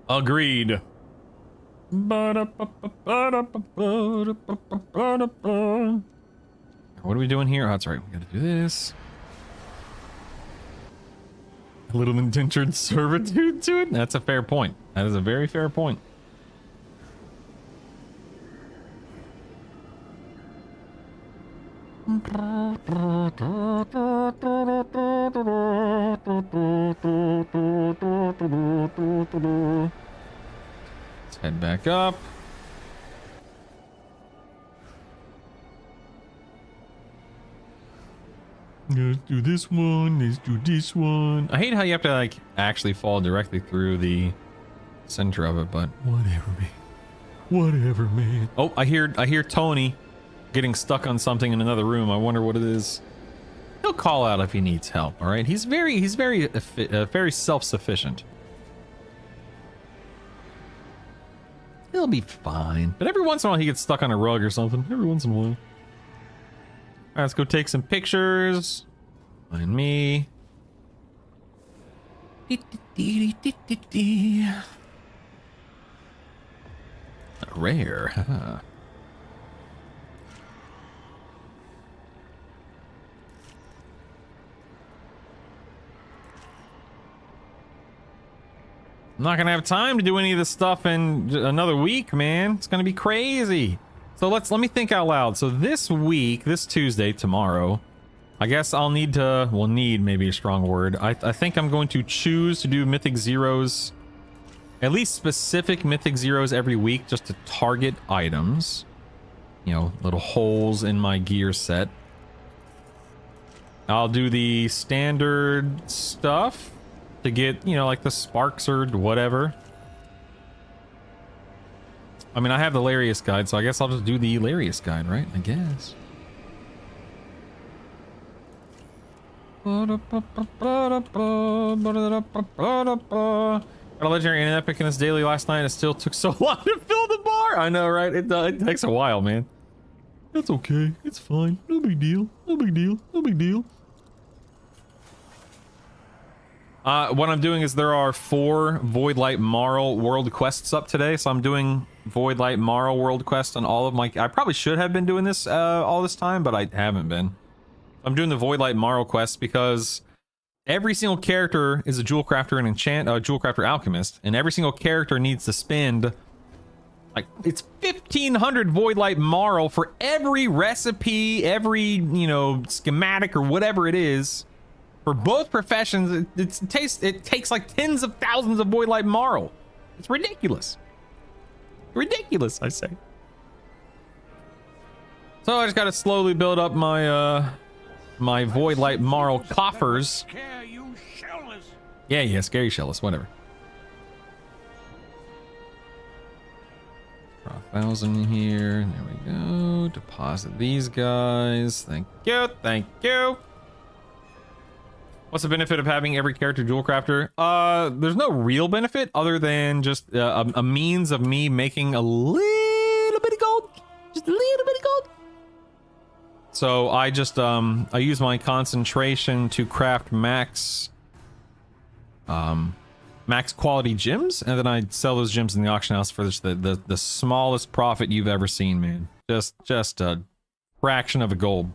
Agreed. What are we doing here? Oh, that's right. We gotta do this. A little indentured servitude to it? That's a fair point. That is a very fair point. Let's head back up. Let's do this one. Let's do this one. I hate how you have to like actually fall directly through the center of it, but whatever, man. Whatever, man. Oh, I hear Tony getting stuck on something in another room. I wonder what it is. He'll call out if he needs help. All right. He's very very self-sufficient. He'll be fine. But every once in a while he gets stuck on a rug or something. Every once in a while. All right, let's go take some pictures. Find me. Rare. Huh. I'm not gonna have time to do any of this stuff in another week, man. It's gonna be crazy. So let me think out loud. So this week, this Tuesday, tomorrow, I guess I'll need to, well, need maybe a strong word. I think I'm going to choose to do Mythic Zeros, at least specific Mythic Zeros every week, just to target items. You know, little holes in my gear set. I'll do the standard stuff to get, you know, like the sparks or whatever. I mean, I have the Larius guide, so I guess I'll just do the Larius guide, right? I guess. Got a legendary and an epic in its daily last night. It still took so long to fill the bar. I know, right? It takes a while, man. That's okay. It's fine. No big deal. No big deal. No big deal. What I'm doing is there are 4 Voidlight Marl world quests up today, so I'm doing Voidlight Marl world quest on all of my... I probably should have been doing this all this time, but I haven't been. I'm doing the Voidlight Marl quest because every single character is a jewel crafter and jewel crafter alchemist, and every single character needs to spend like it's 1,500 Voidlight Marl for every recipe, every, you know, schematic or whatever it is. For both professions, it takes like tens of thousands of Voidlight Marl. It's ridiculous. Ridiculous, I say. So I just gotta slowly build up my my Voidlight Marl coffers. Yeah, scary shellless, whatever. 1,000 here. There we go. Deposit these guys. Thank you. Thank you. What's the benefit of having every character jewel crafter? There's no real benefit other than just a means of me making a little bit of gold. Just a little bit of gold. So I just, I use my concentration to craft max quality gems, and then I sell those gems in the auction house for just the smallest profit you've ever seen, man. Just a fraction of a gold.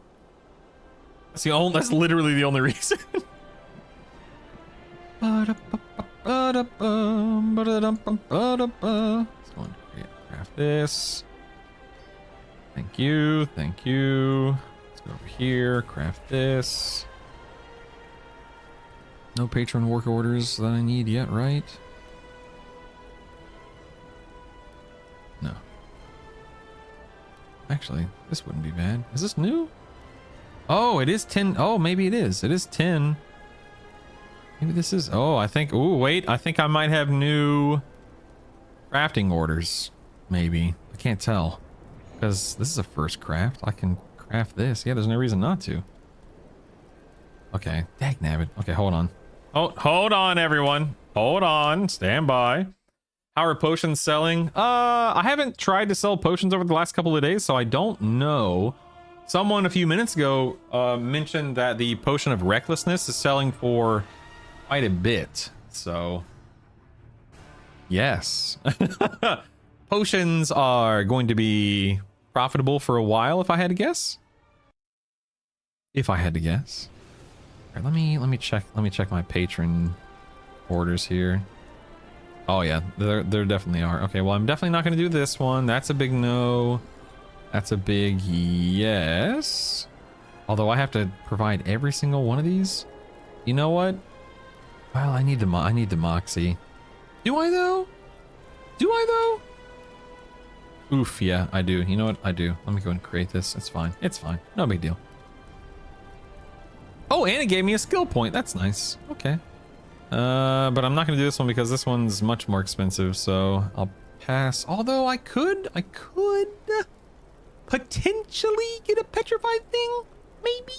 That's literally the only reason. Let's go and craft this. Thank you, thank you. Let's go over here, craft this. No patron work orders that I need yet, right? No. Actually, this wouldn't be bad. Is this new? Oh, it is 10. Oh, maybe it is. It is 10. Maybe this is... Oh, I think... Oh, wait. I think I might have new crafting orders. Maybe. I can't tell. Because this is a first craft. I can craft this. Yeah, there's no reason not to. Okay. Dagnabbit. Okay, hold on. Oh, hold on, everyone. Hold on. Stand by. How are potions selling? I haven't tried to sell potions over the last couple of days, so I don't know. Someone a few minutes ago mentioned that the potion of recklessness is selling for quite a bit. So, yes. Potions are going to be profitable for a while, if I had to guess. If I had to guess. All right, let me check my patron orders here. Oh yeah, there definitely are. Okay, well I'm definitely not going to do this one. That's a big no. That's a big yes. Although I have to provide every single one of these. You know what? Well, I need the Moxie. Do I though? Do I though? Oof, yeah, I do. You know what? I do. Let me go and create this. It's fine. It's fine. No big deal. Oh, and it gave me a skill point. That's nice. Okay. But I'm not going to do this one because this one's much more expensive, so I'll pass. Although I could potentially get a petrified thing, maybe.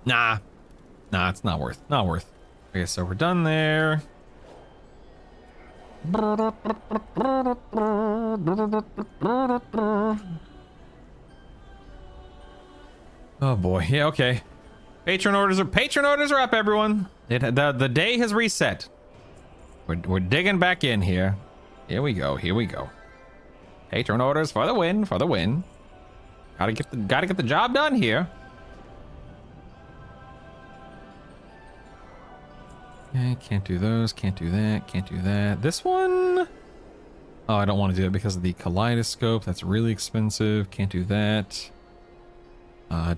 Nah, it's not worth. Not worth. Okay, so we're done there. Oh boy. Yeah. Okay. Patron orders are up, everyone. The day has reset. We're digging back in here. Here we go. Here we go. Patron orders for the win. For the win. Gotta get the job done here. Okay, can't do those. Can't do that. Can't do that. This one. Oh, I don't want to do it because of the kaleidoscope. That's really expensive. Can't do that.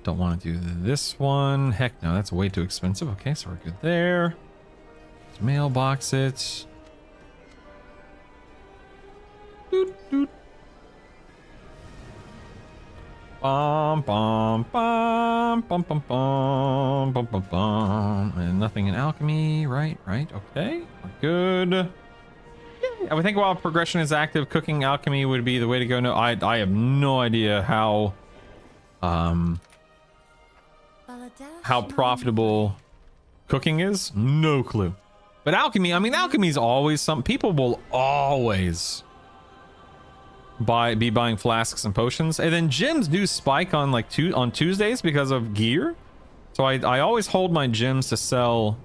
Don't want to do this one. Heck no, that's way too expensive. Okay, so we're good there. Let's mailbox it. Doot, doot. Bum, bum, bum, bum, bum, bum, bum, bum, bum. And nothing in alchemy. Right, okay. We're good. Yeah, I would think while progression is active, cooking alchemy would be the way to go. No, I have no idea how profitable cooking is. No clue. But alchemy, I mean, alchemy is always some people will always be buying flasks and potions, and then gyms do spike on like on Tuesdays because of gear. So I always hold my gyms to sell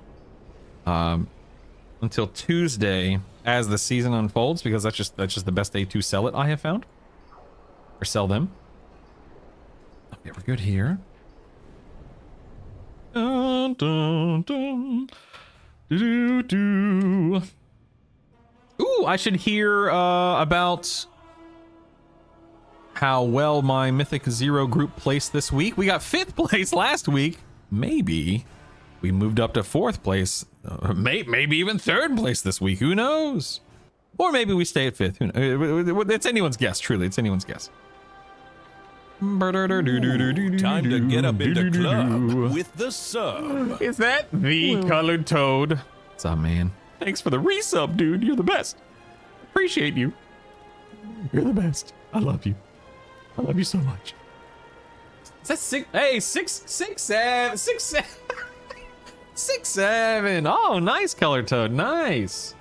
until Tuesday as the season unfolds, because that's just the best day to sell it, I have found, or sell them. Okay, we're good here. Dun, dun, dun. Do, do. Ooh, I should hear about how well my Mythic Zero group placed this week. We got 5th place last week. Maybe we moved up to 4th place. Maybe even 3rd place this week. Who knows? Or maybe we stay at 5th. Who knows? It's anyone's guess, truly. It's anyone's guess. Time to get up into club with the sub. Is that the colored toad? What's up, man? Thanks for the resub, dude. You're the best. Appreciate you. You're the best. I love you. I love you so much. Is that six? Hey, six, seven. 6, 7. Oh, nice, color toad. Nice.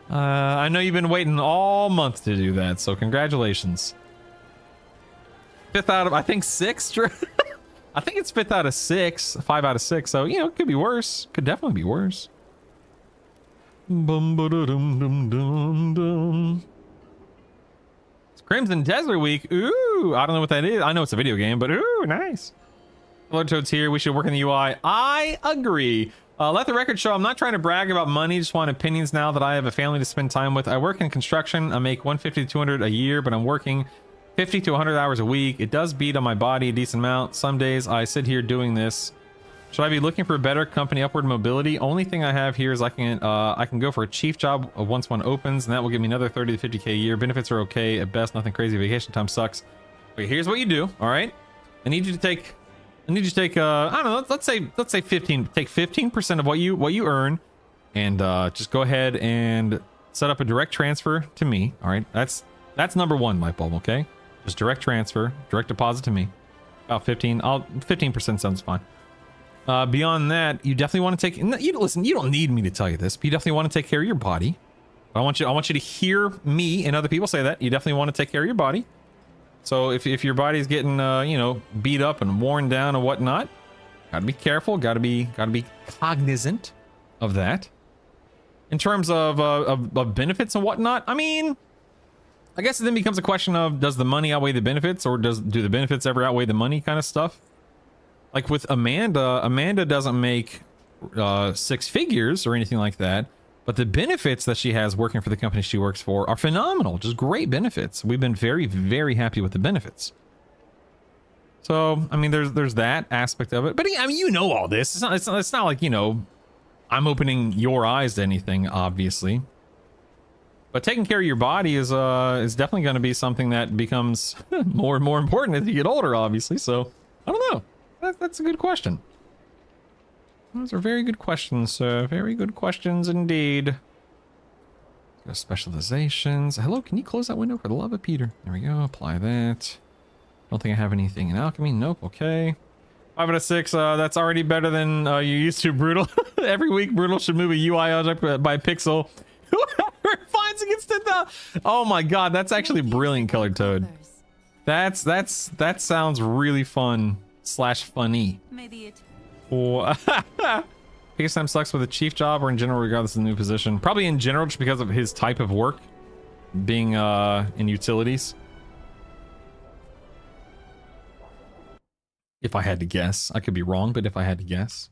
I know you've been waiting all month to do that, so congratulations. 5th out of, I think, 6. I think it's 5th out of 6. 5 out of 6. So, you know, it could be worse. Could definitely be worse. Bum, ba-da-dum, dum, dum, dum. It's Crimson Desert Week. Ooh, I don't know what that is. I know it's a video game, but ooh, nice. Color Toad's here. We should work in the UI. I agree. Let the record show I'm not trying to brag about money. Just want opinions now that I have a family to spend time with. I work in construction. I make 150 to 200 a year, but I'm working 50 to 100 hours a week. It does beat on my body a decent amount. Some days I sit here doing this. Should I be looking for a better company upward mobility? Only thing I have here is I can go for a chief job once one opens, and that will give me another 30 to 50k a year. Benefits are okay at best, nothing crazy. Vacation time sucks. Okay, here's what you do. All right, I need you to take I don't know, let's say 15. Take 15% of what you earn, and just go ahead and set up a direct transfer to me. All right, that's number one, Lightbulb. Okay, just direct transfer, direct deposit to me. About 15% sounds fine. Beyond that, you definitely want to take. Listen, you don't need me to tell you this, but you definitely want to take care of your body. I want you to hear me and other people say that. You definitely want to take care of your body. So if your body's getting beat up and worn down and whatnot, gotta be careful. Gotta be cognizant of that. In terms of benefits and whatnot, I mean, I guess it then becomes a question of, does the money outweigh the benefits, or do the benefits ever outweigh the money kind of stuff? Like with Amanda doesn't make 6 figures or anything like that, but the benefits that she has working for the company she works for are phenomenal. Just great benefits. We've been very, very happy with the benefits. So, I mean, there's that aspect of it. But I mean, you know all this. It's not like, I'm opening your eyes to anything, obviously. But taking care of your body is definitely going to be something that becomes more and more important as you get older, obviously. So, I don't know. That's a good question. Those are very good questions, sir. Very good questions indeed. Go specializations. Hello, can you close that window for the love of Peter? There we go. Apply that. Don't think I have anything in alchemy. Nope. Okay. 5 out of 6. That's already better than you used to, Brutal. Every week, Brutal should move a UI object by pixel. Whoever finds it gets 10,000. Oh my god, that's actually brilliant, Colored Toad. That sounds really fun / funny. Oh. Biggest time sucks with a chief job or in general regardless of the new position. Probably in general just because of his type of work being in utilities. If I had to guess. I could be wrong, but if I had to guess.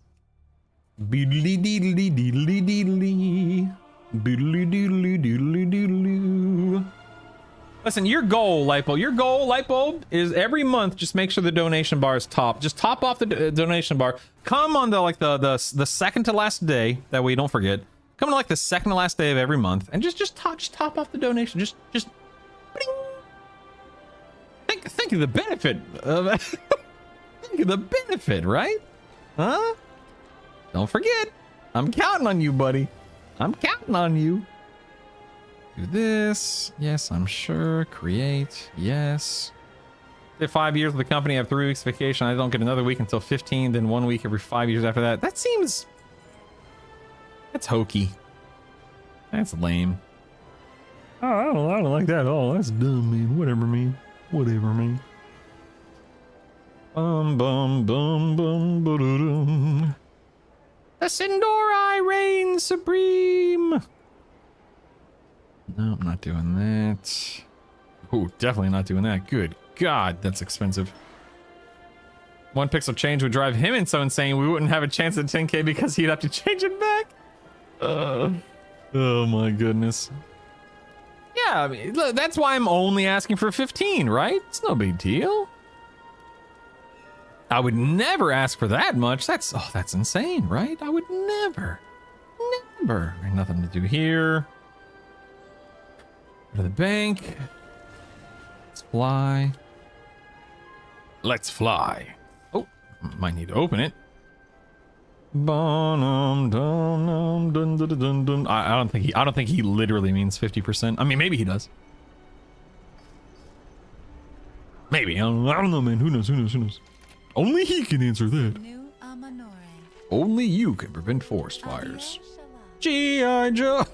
Boodly deedly deedly deedly. Boodly doodly doodly doodly. Listen, your goal, Lightbulb, is every month just make sure the donation bar is top. Just top off the donation bar. Come on the second to last day. That way you don't forget. Come on like the second to last day of every month, and just top off the donation. Just think of the benefit of think of the benefit, right? Huh? Don't forget. I'm counting on you, buddy. I'm counting on you. Do this. Yes, I'm sure. Create. Yes. Did 5 years with the company. I have 3 weeks vacation. I don't get another week until 15. Then 1 week every 5 years after that. That seems... That's hokey. That's lame. Oh, I don't like that at all. That's dumb, man. Whatever, man. Whatever, man. Bum bum bum bum ba-da-dum. The Sindori reign supreme. No, I'm not doing that. Oh, definitely not doing that. Good God, that's expensive. 1 pixel change would drive him so insane we wouldn't have a chance at 10k because he'd have to change it back. Oh my goodness. Yeah, I mean, look, that's why I'm only asking for 15, right? It's no big deal. I would never ask for that much. That's insane, right? I would never. Nothing to do here. Go to the bank. Let's fly. Let's fly. Oh, might need to open it. I don't think he literally means 50%. I mean, maybe he does. Maybe. I don't know, man. Who knows? Only he can answer that. Only you can prevent forest fires. G.I. Joe.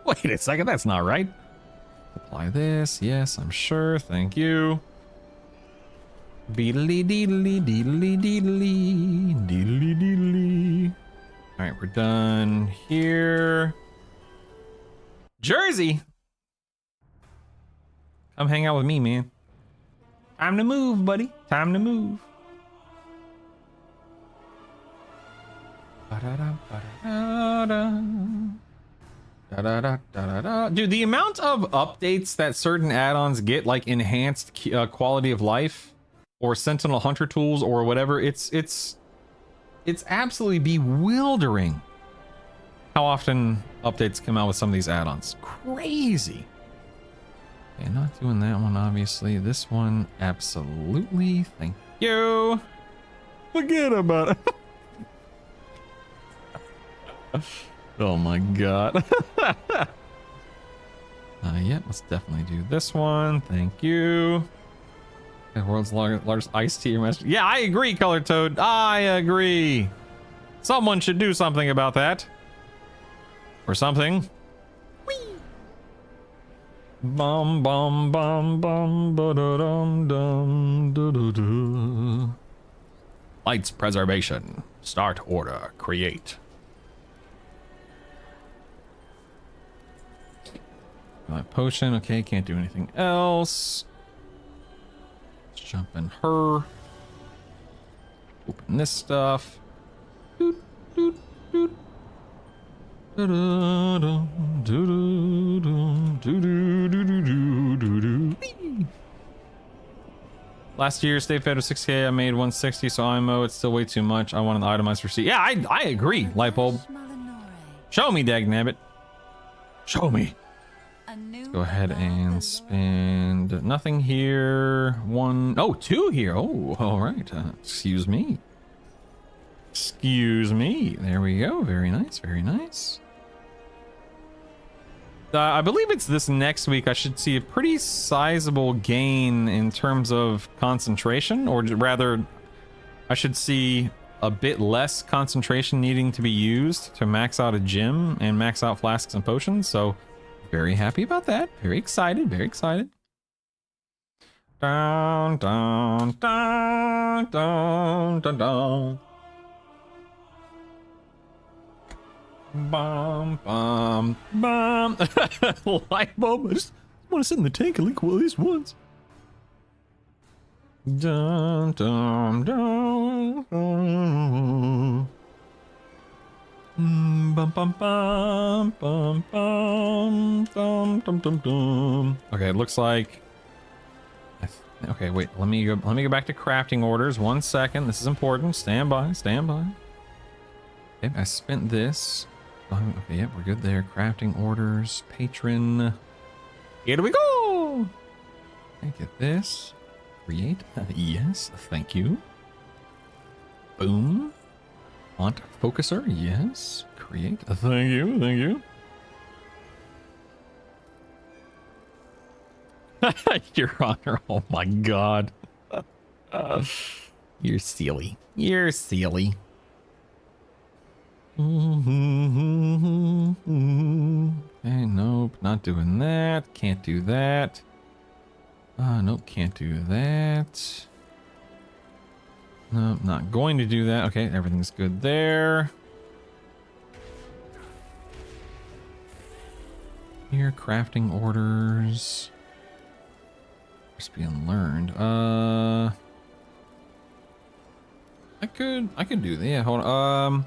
Wait a second, that's not right. Apply this. Yes, I'm sure. Thank you. Beedly deedly deedly deedly deedly deedly. All right, we're done here. Jersey, come hang out with me, man. Time to move, buddy. Time to move. Dude, the amount of updates that certain add-ons get, like enhanced quality of life or Sentinel Hunter tools or whatever, it's absolutely bewildering how often updates come out with some of these add-ons. Crazy. Okay, not doing that one, obviously. This one, absolutely. Thank you. Forget about it. Oh my god. Yeah, let's definitely do this one. Thank you. The world's largest iced tea master. Yeah, I agree, Colored Toad. I agree. Someone should do something about that. Or something. Whee! Bum bum bum bum ba-da-dum dum da-da-da. Lights preservation. Start order. Create. Potion. Okay, can't do anything else. Let's jump in her. Open this stuff. Doot, doot, doot. Last year, state fed was 6k. I made 160, so IMO, it's still way too much. I want an itemized receipt. Yeah, I agree, Lightbulb. Show me, dagnabbit. Show me. Let's go ahead and spend nothing here. 2 here. Oh, all right. Excuse me. Excuse me. There we go. Very nice. Very nice. I believe it's this next week. I should see a pretty sizable gain in terms of concentration, or rather, I should see a bit less concentration needing to be used to max out a gym and max out flasks and potions. So very happy about that. Very excited. Very excited. Down, down, down, down, down, down. Bum, bum, bum. Light bulb. I just want to sit in the tank and leak at least once. Dun, dun, dun, dun. Bum, bum, bum, bum, bum, dum, dum, dum, dum. Okay, it looks like. Okay, wait. Let me go back to crafting orders. 1 second. This is important. Stand by. Stand by. Okay, I spent this. Okay, yep, we're good there. Crafting orders, patron. Here we go. Okay, get this. Create. Yes, thank you. Boom. Font focuser. Yes. Create. Thank you. Thank you. Your Honor. Oh my God. You're silly. You're silly. Okay, nope, not doing that. Can't do that. Nope, can't do that. Nope, not going to do that. Okay, everything's good there. Here, crafting orders. Recipe unlearned. I could do that. Yeah, hold on.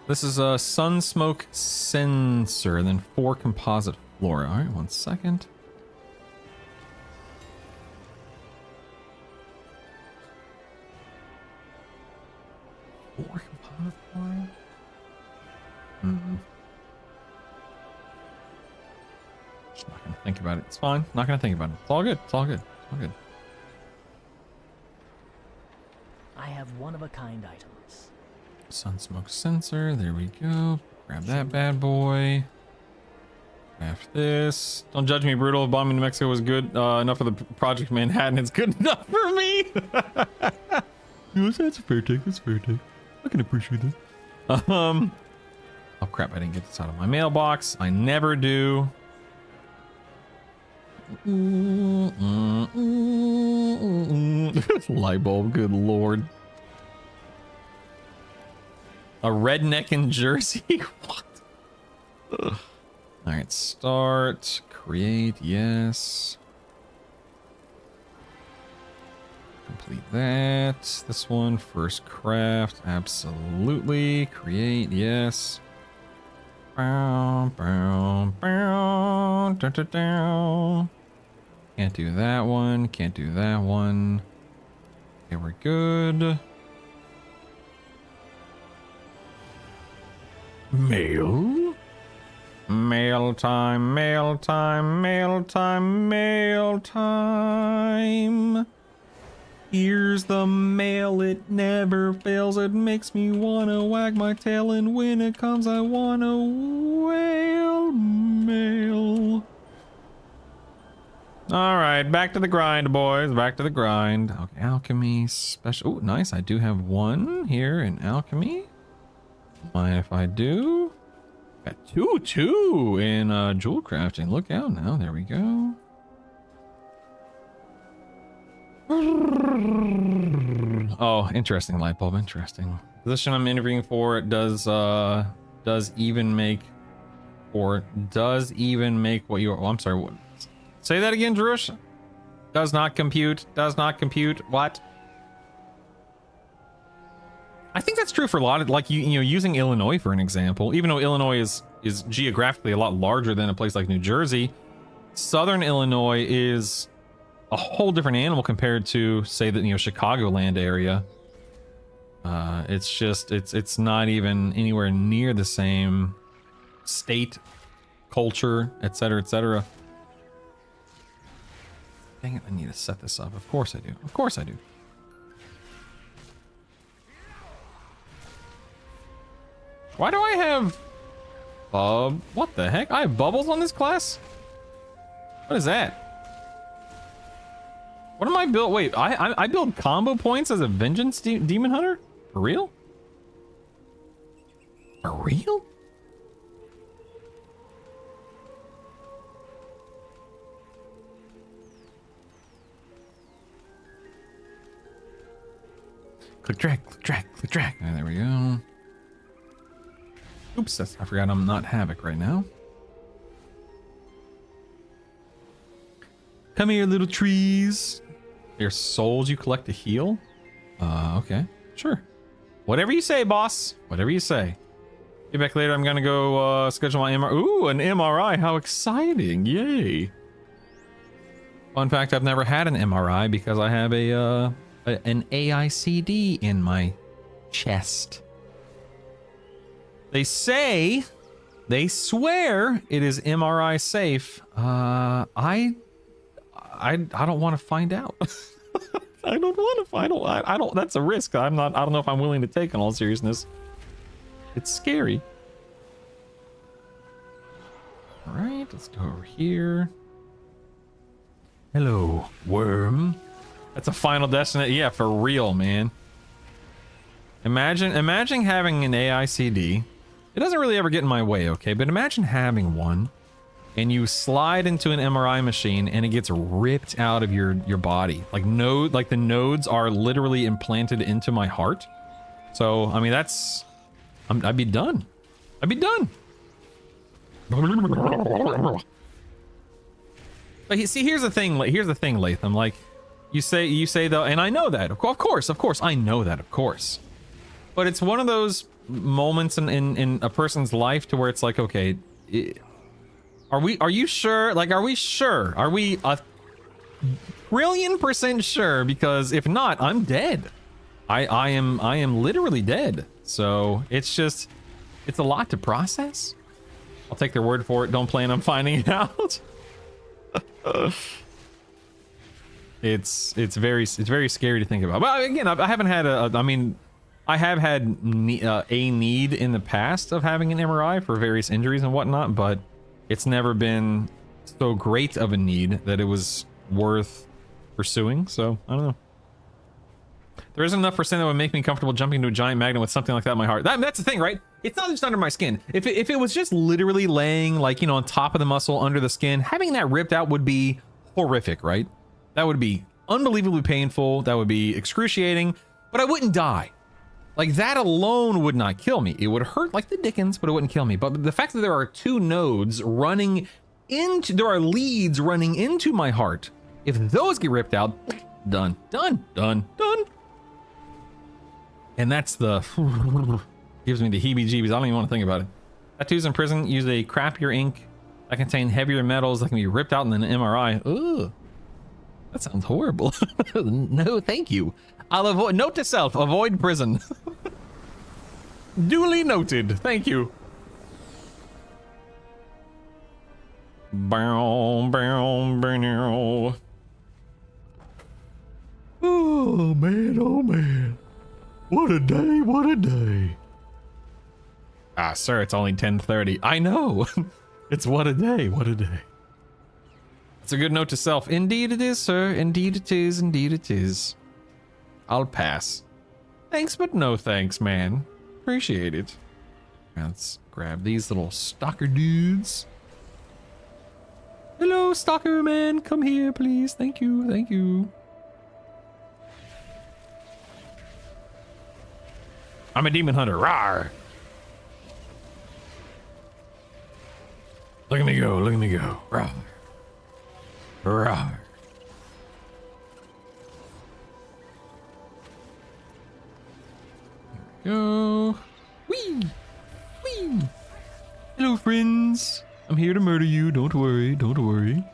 This is a sun smoke sensor, then 4 composite flora. All right, 1 second. Four composite flora? Just not gonna think about it. It's fine. Not gonna think about it. It's all good. It's all good. It's all good. I have one-of-a-kind items. Sun smoke sensor, there we go. Grab that bad boy. Craft this. Don't judge me, brutal. Bombing New Mexico was good enough for the Project Manhattan. It's good enough for me. No, that's a fair take. That's a fair take. I can appreciate that. Oh crap! I didn't get this out of my mailbox. I never do. Light bulb. Good lord. A redneck in Jersey? What? All right, start, create, yes. Complete that. This one, first craft, absolutely. Create, yes. Bow, bow, bow, da, da, da. Can't do that one, can't do that one. Okay, we're good. Mail? Mail time, mail time, mail time, mail time. Here's the mail, it never fails. It makes me wanna wag my tail, and when it comes, I wanna wail. Mail. Alright, back to the grind, boys. Back to the grind. Okay, alchemy special. Oh, nice. I do have one here in alchemy. Mind if I do? Got two in jewel crafting. Look out now. There we go. Oh, interesting light bulb. Interesting. Position I'm interviewing for does even make what you are. Oh, I'm sorry. What? Say that again, Drush. Does not compute. Does not compute. What? I think that's true for a lot of, like, you know, using Illinois for an example. Even though Illinois is geographically a lot larger than a place like New Jersey, Southern Illinois is a whole different animal compared to, say, the, you know, Chicagoland area. It's just it's not even anywhere near the same state, culture, etc., etc. Dang it! I need to set this up. Of course I do. Of course I do. Why do I have... what the heck? I have bubbles on this class? What is that? What am I built? Wait, I build combo points as a vengeance demon hunter? For real? For real? Click drag, click drag, click drag. Right, there we go. Oops, I forgot I'm not Havoc right now. Come here, little trees. Your souls you collect to heal? Okay. Sure. Whatever you say, boss. Whatever you say. Get back later. I'm gonna go schedule my MRI. Ooh, an MRI. How exciting. Yay. Fun fact, I've never had an MRI because I have an AICD in my chest. They swear it is MRI safe. I don't want to find out. I don't want to find out. I don't. That's a risk. I don't know if I'm willing to take in all seriousness. It's scary. All right, let's go over here. Hello, worm. That's a final destination. Yeah, for real, man. Imagine having an AICD. It doesn't really ever get in my way, okay? But imagine having one, and you slide into an MRI machine, and it gets ripped out of your body. Like the nodes are literally implanted into my heart. So I mean, I'd be done. I'd be done. But see, here's the thing. Here's the thing, Latham. Like, you say though, and I know that. Of course, I know that, of course. But it's one of those moments in a person's life to where it's like, okay, are you sure? Like, are we sure? Are we a trillion% sure? Because if not, I'm dead. I am literally dead. So it's a lot to process. I'll take their word for it. Don't plan on finding it out. It's very scary to think about. But again, I haven't had I have had a need in the past of having an MRI for various injuries and whatnot, but it's never been so great of a need that it was worth pursuing. So I don't know. There isn't enough percent that would make me comfortable jumping into a giant magnet with something like that in my heart. That's the thing, right? It's not just under my skin. If it was just literally laying, like, you know, on top of the muscle under the skin, having that ripped out would be horrific, right? That would be unbelievably painful. That would be excruciating, but I wouldn't die. Like, that alone would not kill me. It would hurt like the dickens, but it wouldn't kill me. But the fact that there are two nodes running into, there are leads running into my heart. If those get ripped out, done. And that's the gives me the heebie-jeebies. I don't even want to think about it. Tattoos in prison use a crappier ink that contain heavier metals that can be ripped out in an MRI. Ugh, that sounds horrible. No, thank you. I'll avoid. Note to self: avoid prison. Duly noted. Thank you. Bow, bow, bow. Oh man! Oh man! What a day, what a day. Ah, sir, it's only 10:30. I know. It's what a day, what a day. It's a good note to self. Indeed it is, sir. Indeed it is, indeed it is. I'll pass. Thanks, but no thanks, man. Appreciate it. Let's grab these little stalker dudes. Hello, stalker man. Come here, please. Thank you, thank you. I'm a demon hunter. Rawr. Look at me go. Look at me go. Rawr. Rawr. Here we go. Whee! Whee! Hello, friends. I'm here to murder you. Don't worry. Don't worry.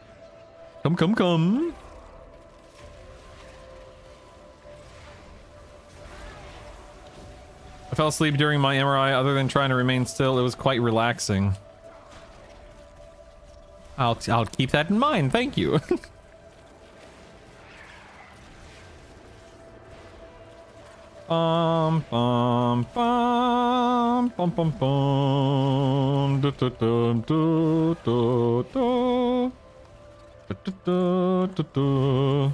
Come, come, come. I fell asleep during my MRI. Other than trying to remain still, it was quite relaxing. I'll keep that in mind. Thank you. Bum bum bum bum bum bum. Du, du, du, du, du, du. Du, du, du, du, du.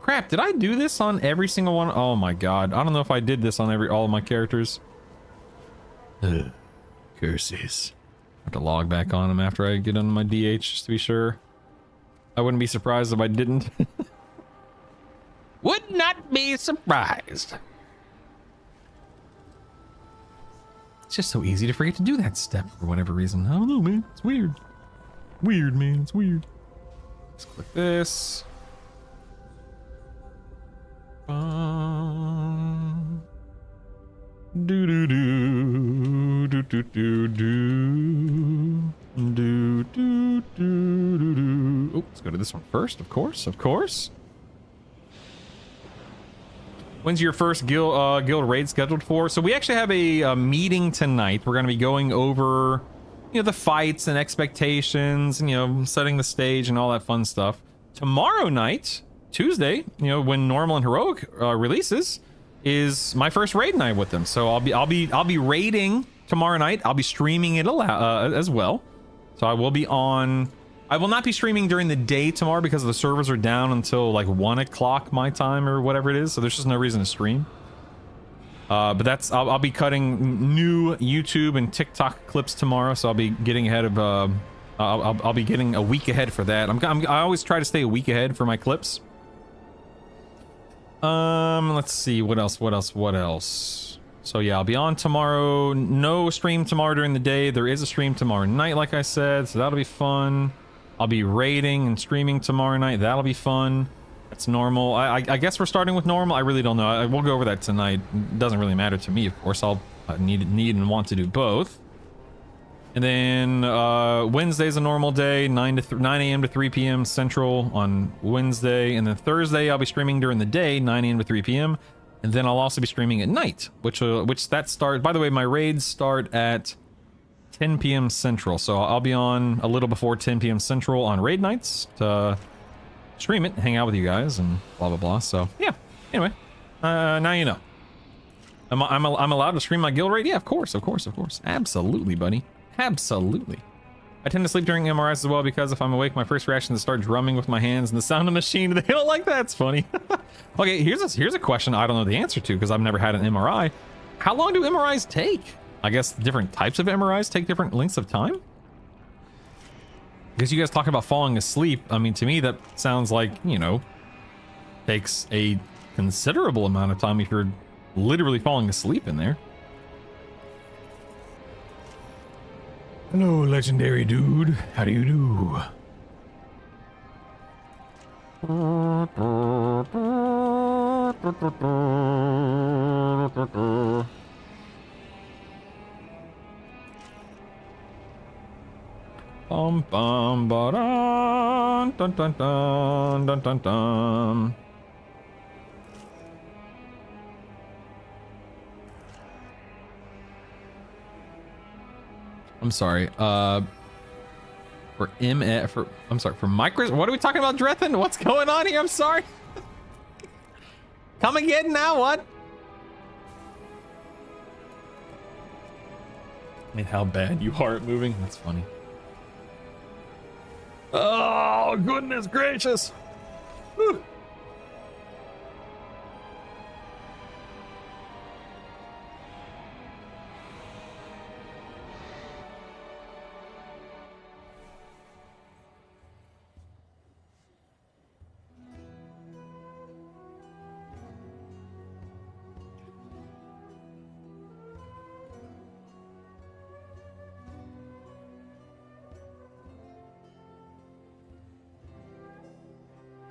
Crap, did I do this on every single one? Oh my god. I don't know if I did this on all of my characters. Curses. I have to log back on them after I get on my DH just to be sure. I wouldn't be surprised if I didn't. Would not be surprised. It's just so easy to forget to do that step for whatever reason. I don't know, man. It's weird. Weird, man. It's weird. Let's click this. Do do do do do do do do do do do. Oh, let's go to this one first. Of course, of course. When's your first guild raid scheduled for? So we actually have a meeting tonight. We're going to be going over, you know, the fights and expectations, and, you know, setting the stage and all that fun stuff. Tomorrow night, Tuesday, you know, when normal and heroic releases, is my first raid night with them. So I'll be raiding tomorrow night. I'll be streaming it as well. So I will be on. I will not be streaming during the day tomorrow because the servers are down until like 1 o'clock my time or whatever it is. So there's just no reason to stream. But that's I'll be cutting new YouTube and TikTok clips tomorrow. So I'll be getting ahead of. I'll be getting a week ahead for that. I always try to stay a week ahead for my clips. Let's see what else. So yeah, I'll be on tomorrow. No stream tomorrow during the day. There is a stream tomorrow night, like I said, so that'll be fun. I'll be raiding and streaming tomorrow night. That'll be fun. That's normal. I guess we're starting with normal. I really don't know. We'll go over that tonight. It doesn't really matter to me, of course. I'll need and want to do both. And then Wednesday's a normal day, 9 a.m. to 3 p.m. Central on Wednesday. And then Thursday, I'll be streaming during the day, 9 a.m. to 3 p.m. And then I'll also be streaming at night, which that starts. By the way, my raids start at 10 p.m. Central. So I'll be on a little before 10 p.m. Central on raid nights to stream it, hang out with you guys, and blah, blah, blah. So yeah, anyway, now you know. I'm allowed to stream my guild raid? Yeah, of course. Absolutely, buddy. Absolutely. I tend to sleep during MRIs as well because if I'm awake, my first reaction is to start drumming with my hands and the sound of the machine. They don't like that. It's funny. Okay, here's a question I don't know the answer to because I've never had an MRI. How long do MRIs take? I guess different types of MRIs take different lengths of time? Because you guys talk about falling asleep. I mean, to me, that sounds like, you know, takes a considerable amount of time if you're literally falling asleep in there. Hello, legendary dude. How do you do? Bum bum ba dun dun dun dun dun dun dun. I'm sorry. For Micros. What are we talking about, Drethen? What's going on here? I'm sorry. Come again now. What? I mean, how bad you are at moving? That's funny. Oh goodness gracious. Whew.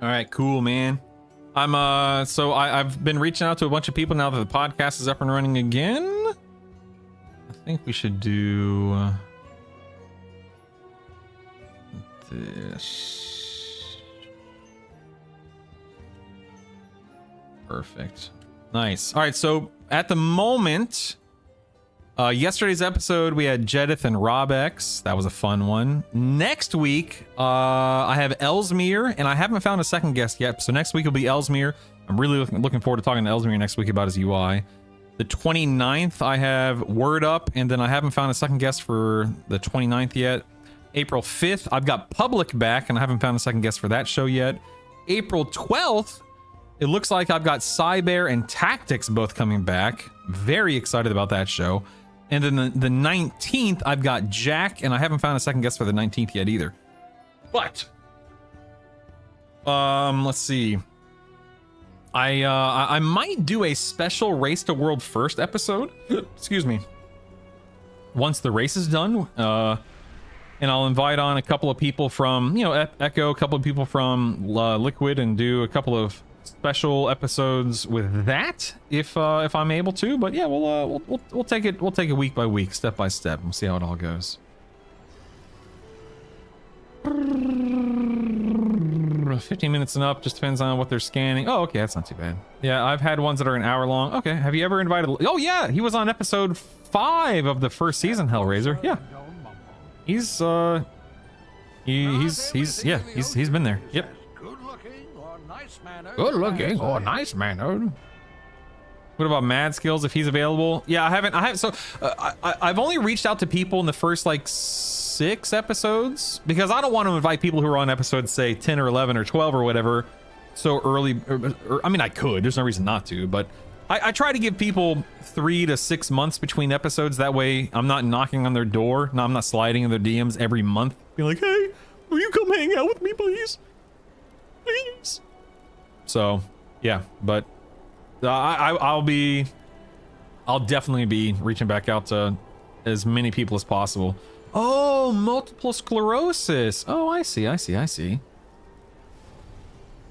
All right, cool, man. I've been reaching out to a bunch of people now that the podcast is up and running again. I think we should do this. Perfect. Nice. All right, so at the moment, yesterday's episode, we had Jedith and RobX. That was a fun one. Next week, I have Ellesmere, and I haven't found a second guest yet. So next week will be Ellesmere. I'm really looking forward to talking to Ellesmere next week about his UI. The 29th, I have Word Up, and then I haven't found a second guest for the 29th yet. April 5th, I've got Public back, and I haven't found a second guest for that show yet. April 12th, It looks like I've got Cyber and Tactics both coming back. Very excited about that show. And then the 19th, I've got Jack, and I haven't found a second guest for the 19th yet either. But let's see. I might do a special Race to World First episode. Excuse me. Once the race is done, and I'll invite on a couple of people from, you know, Echo, a couple of people from Liquid, and do a couple of special episodes with that if I'm able to. But yeah, we'll take it week by week, step by step. We'll see how it all goes. 15 minutes and up, just depends on what they're scanning. Oh, okay, that's not too bad. Yeah, I've had ones that are an hour long. Okay, have you ever invited? Oh yeah, he was on episode 5 of the first season, Hellraiser. Yeah, he's been there. Yep. Good looking or nice mannered. What about Mad Skills if he's available? Yeah, I haven't. So I've only reached out to people in the first like 6 episodes because I don't want to invite people who are on episodes, say 10 or 11 or 12 or whatever, so early. I mean, I could. There's no reason not to, but I try to give people 3 to 6 months between episodes. That way, I'm not knocking on their door. No, I'm not sliding in their DMs every month, being like, "Hey, will you come hang out with me, please? Please." So, yeah, but I'll definitely be reaching back out to as many people as possible. Oh, multiple sclerosis. Oh, I see.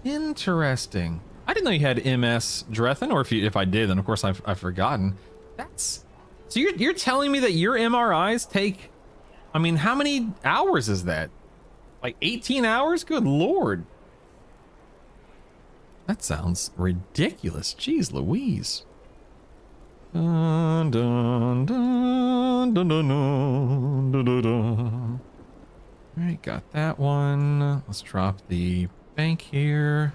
Interesting. I didn't know you had MS, Drethan, or if I did, then of course I've forgotten. That's so you're telling me that your MRIs take, I mean, how many hours is that? Like 18 hours? Good Lord. That sounds ridiculous. Jeez Louise. Dun, dun, dun, dun, dun, dun, dun, dun, dun. All right, got that one. Let's drop the bank here.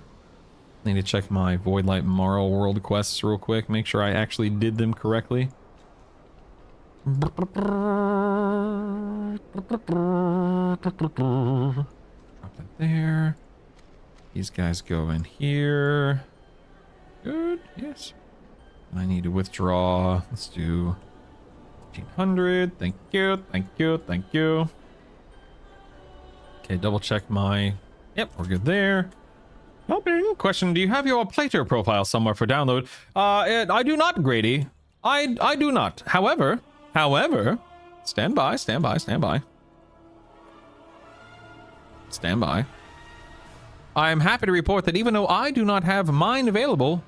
Need to check my Voidlight Marl World quests real quick. Make sure I actually did them correctly. Drop it there. These guys go in here. Good, yes. I need to withdraw. Let's do 1,500. Thank you. Okay, double check my... Yep, we're good there. Helping. Question, do you have your Plater profile somewhere for download? I do not, Grady. I do not. However, stand by. I am happy to report that even though I do not have mine available,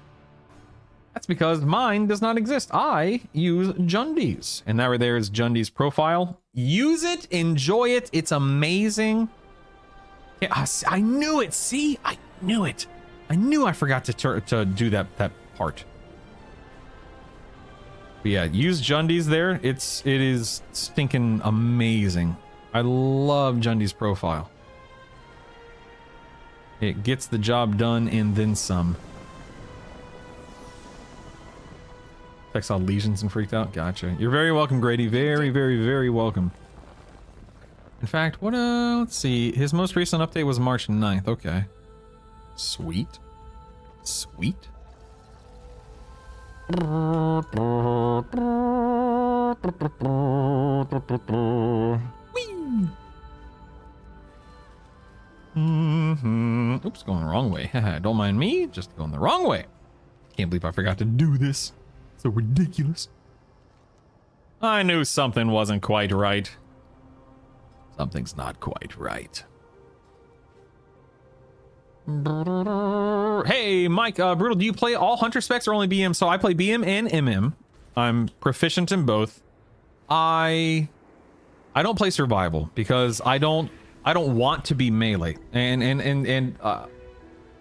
that's because mine does not exist. I use Jundi's. And now there is Jundi's profile. Use it, enjoy it. It's amazing. Yeah, I knew it. See, I knew it. I knew I forgot to do that part. But yeah, use Jundi's there. It is stinking amazing. I love Jundi's profile. It gets the job done and then some. I saw lesions and freaked out. Gotcha. You're very welcome, Grady. Very, very, very welcome. In fact, what let's see. His most recent update was March 9th. Okay. Sweet. Whee! Oops, going the wrong way. Don't mind me, just going the wrong way. Can't believe I forgot to do this. So ridiculous. I knew something wasn't quite right. Something's not quite right. Hey, Mike, Brutal, do you play all Hunter specs or only BM? So I play BM and MM. I'm proficient in both. I don't play survival because I don't want to be melee. And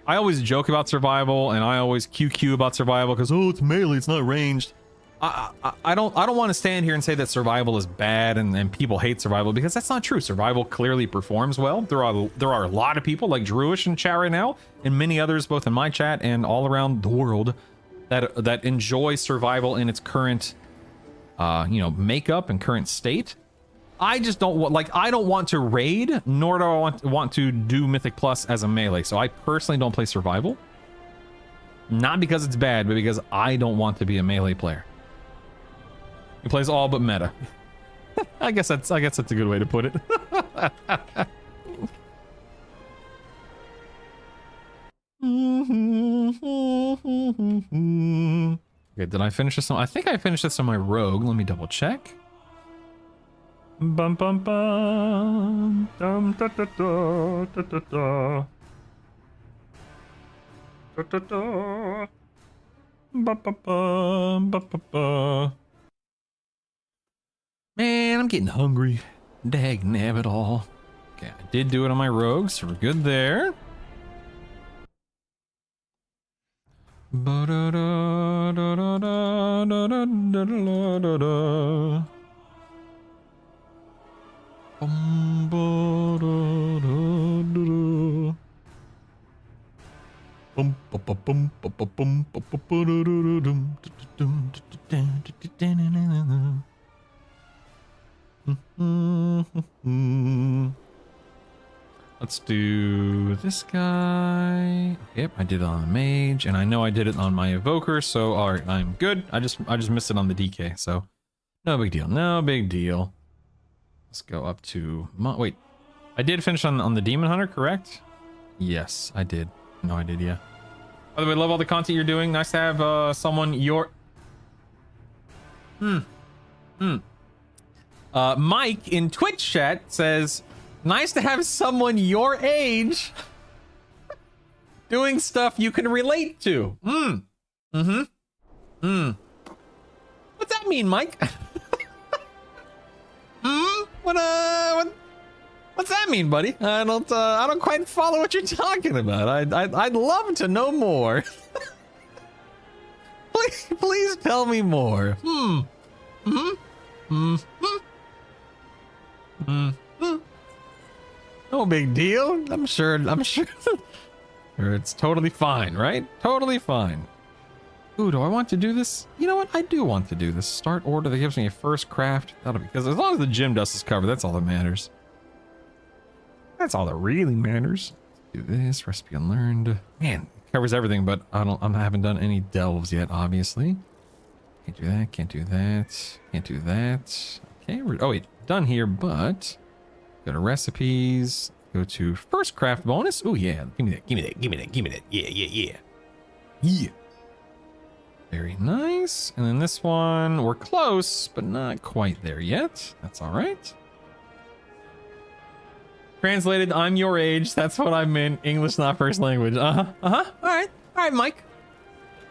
I always joke about survival, and I always QQ about survival because, oh, it's melee, it's not ranged. I don't want to stand here and say that survival is bad and people hate survival, because that's not true. Survival clearly performs well. There are a lot of people like Drewish in chat right now, and many others both in my chat and all around the world that enjoy survival in its current makeup and current state. I just don't want, I don't want to raid, nor do I want to do Mythic Plus as a melee. So I personally don't play survival. Not because it's bad, but because I don't want to be a melee player. He plays all but meta. I guess that's a good way to put it. Okay, did I finish this on? I think I finished this on my rogue. Let me double check. Bum bum bum dum da da da da da da da da da ba ba ba ba ba ba. Man, I'm getting hungry. Dag nabbit all. Okay, I did do it on my rogue, so we're good there. Ba da da da da da da da da da da. Bum ba da da da da. Bum ba ba bum ba ba bum ba ba ba da da da dum dum dum dum. Let's do this guy. Yep, I did it on the mage, and I know I did it on my evoker, so all right, I'm good. I just missed it on the DK, so no big deal. No big deal. Let's go up to wait. I did finish on the demon hunter, correct? Yes, I did. No, I did. Yeah. By the way, love all the content you're doing. Nice to have someone your. Mike in Twitch chat says, nice to have someone your age doing stuff you can relate to. What's that mean, Mike? What's that mean, buddy? I don't quite follow what you're talking about. I'd love to know more. Please tell me more. No big deal. I'm sure it's totally fine, right? Totally fine. Ooh, do I want to do this? You know what? I do want to do this. Start order that gives me a first craft. That'll be, because as long as the gym dust is covered, that's all that matters. That's all that really matters. Do this recipe unlearned. Man, it covers everything, but I haven't done any delves yet, obviously. Can't do that. Can't do that. Can't do that. Okay. Oh wait, done here, but go to recipes. Go to first craft bonus. Oh yeah, give me that. Give me that. Give me that. Give me that. Yeah, yeah, yeah. Yeah. Very nice. And then this one, we're close, but not quite there yet. That's all right. Translated, I'm your age. That's what I meant. English, not first language. All right, Mike.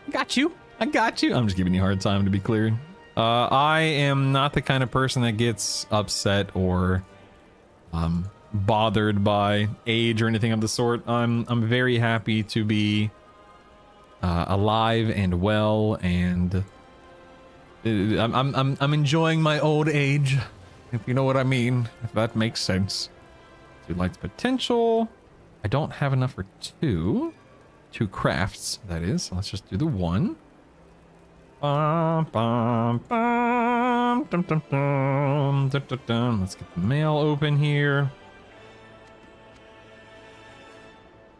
I got you. I'm just giving you a hard time, to be clear. I am not the kind of person that gets upset or bothered by age or anything of the sort. I'm very happy to be alive and well, and I'm enjoying my old age, if you know what I mean, if that makes sense. Dude likes potential. I don't have enough for two crafts, that is. So let's just do the one. Let's get the mail open here.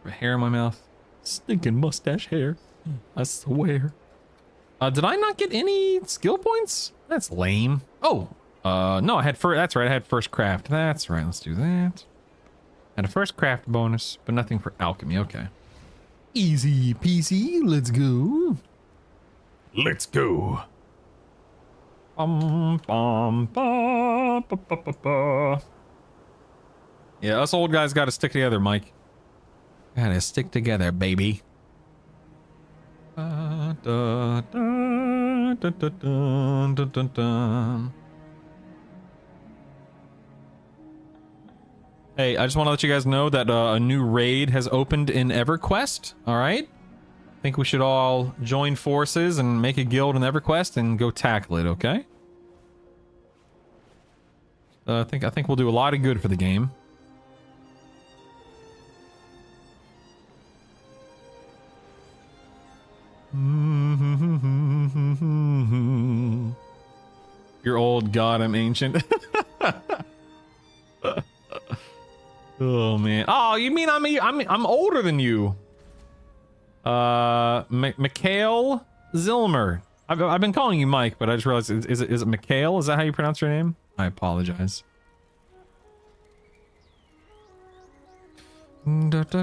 Hair in my mouth. Stinking mustache hair. I swear. Did I not get any skill points? That's lame. Oh, no, I had that's right. I had first craft. That's right. Let's do that. Had a first craft bonus, but nothing for alchemy. Okay. Easy peasy. Let's go. Let's go. Yeah, us old guys got to stick together, Mike. Gotta stick together, baby. Hey, I just want to let you guys know that a new raid has opened in EverQuest. All right, I think we should all join forces and make a guild in EverQuest and go tackle it. Okay. I think we'll do a lot of good for the game. You're old, God, I'm ancient. Oh man. Oh, you mean I'm older than you? Mikhail Zilmer. I've been calling you Mike, but I just realized, is it Mikhail? Is that how you pronounce your name? I apologize. Alright,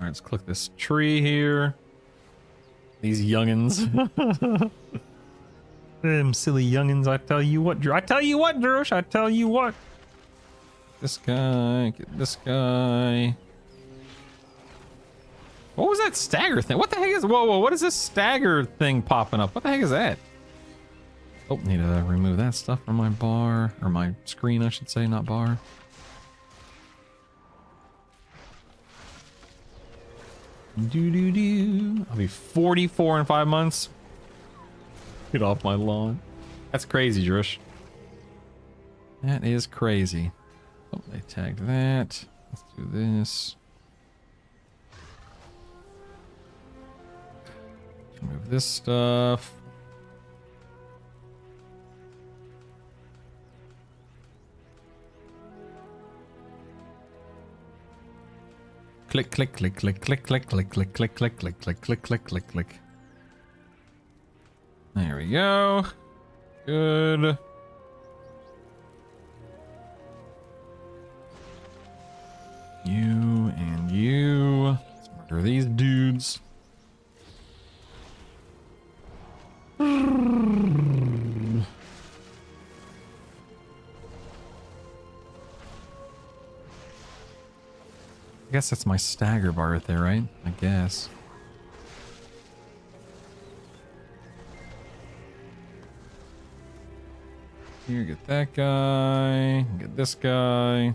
let's click this tree here. These youngins. Them silly youngins, I tell you what, Drew. I tell you what, Drush, I tell you what. This guy, get this guy. What was that stagger thing? What the heck is, whoa, what is this stagger thing popping up? What the heck is that? Oh, need to remove that stuff from my bar, or my screen, I should say, not bar. I'll be 44 in 5 months. Get off my lawn. That's crazy, Drush. That is crazy. Oh, they tagged that. Let's do this. Remove this stuff. Click, click, click, click, click, click, click, click, click, click, click, click, click, click, click, click. There we go. Good. You and you. Let's murder these dudes. I guess that's my stagger bar right there, right? I guess. Here, get that guy. Get this guy.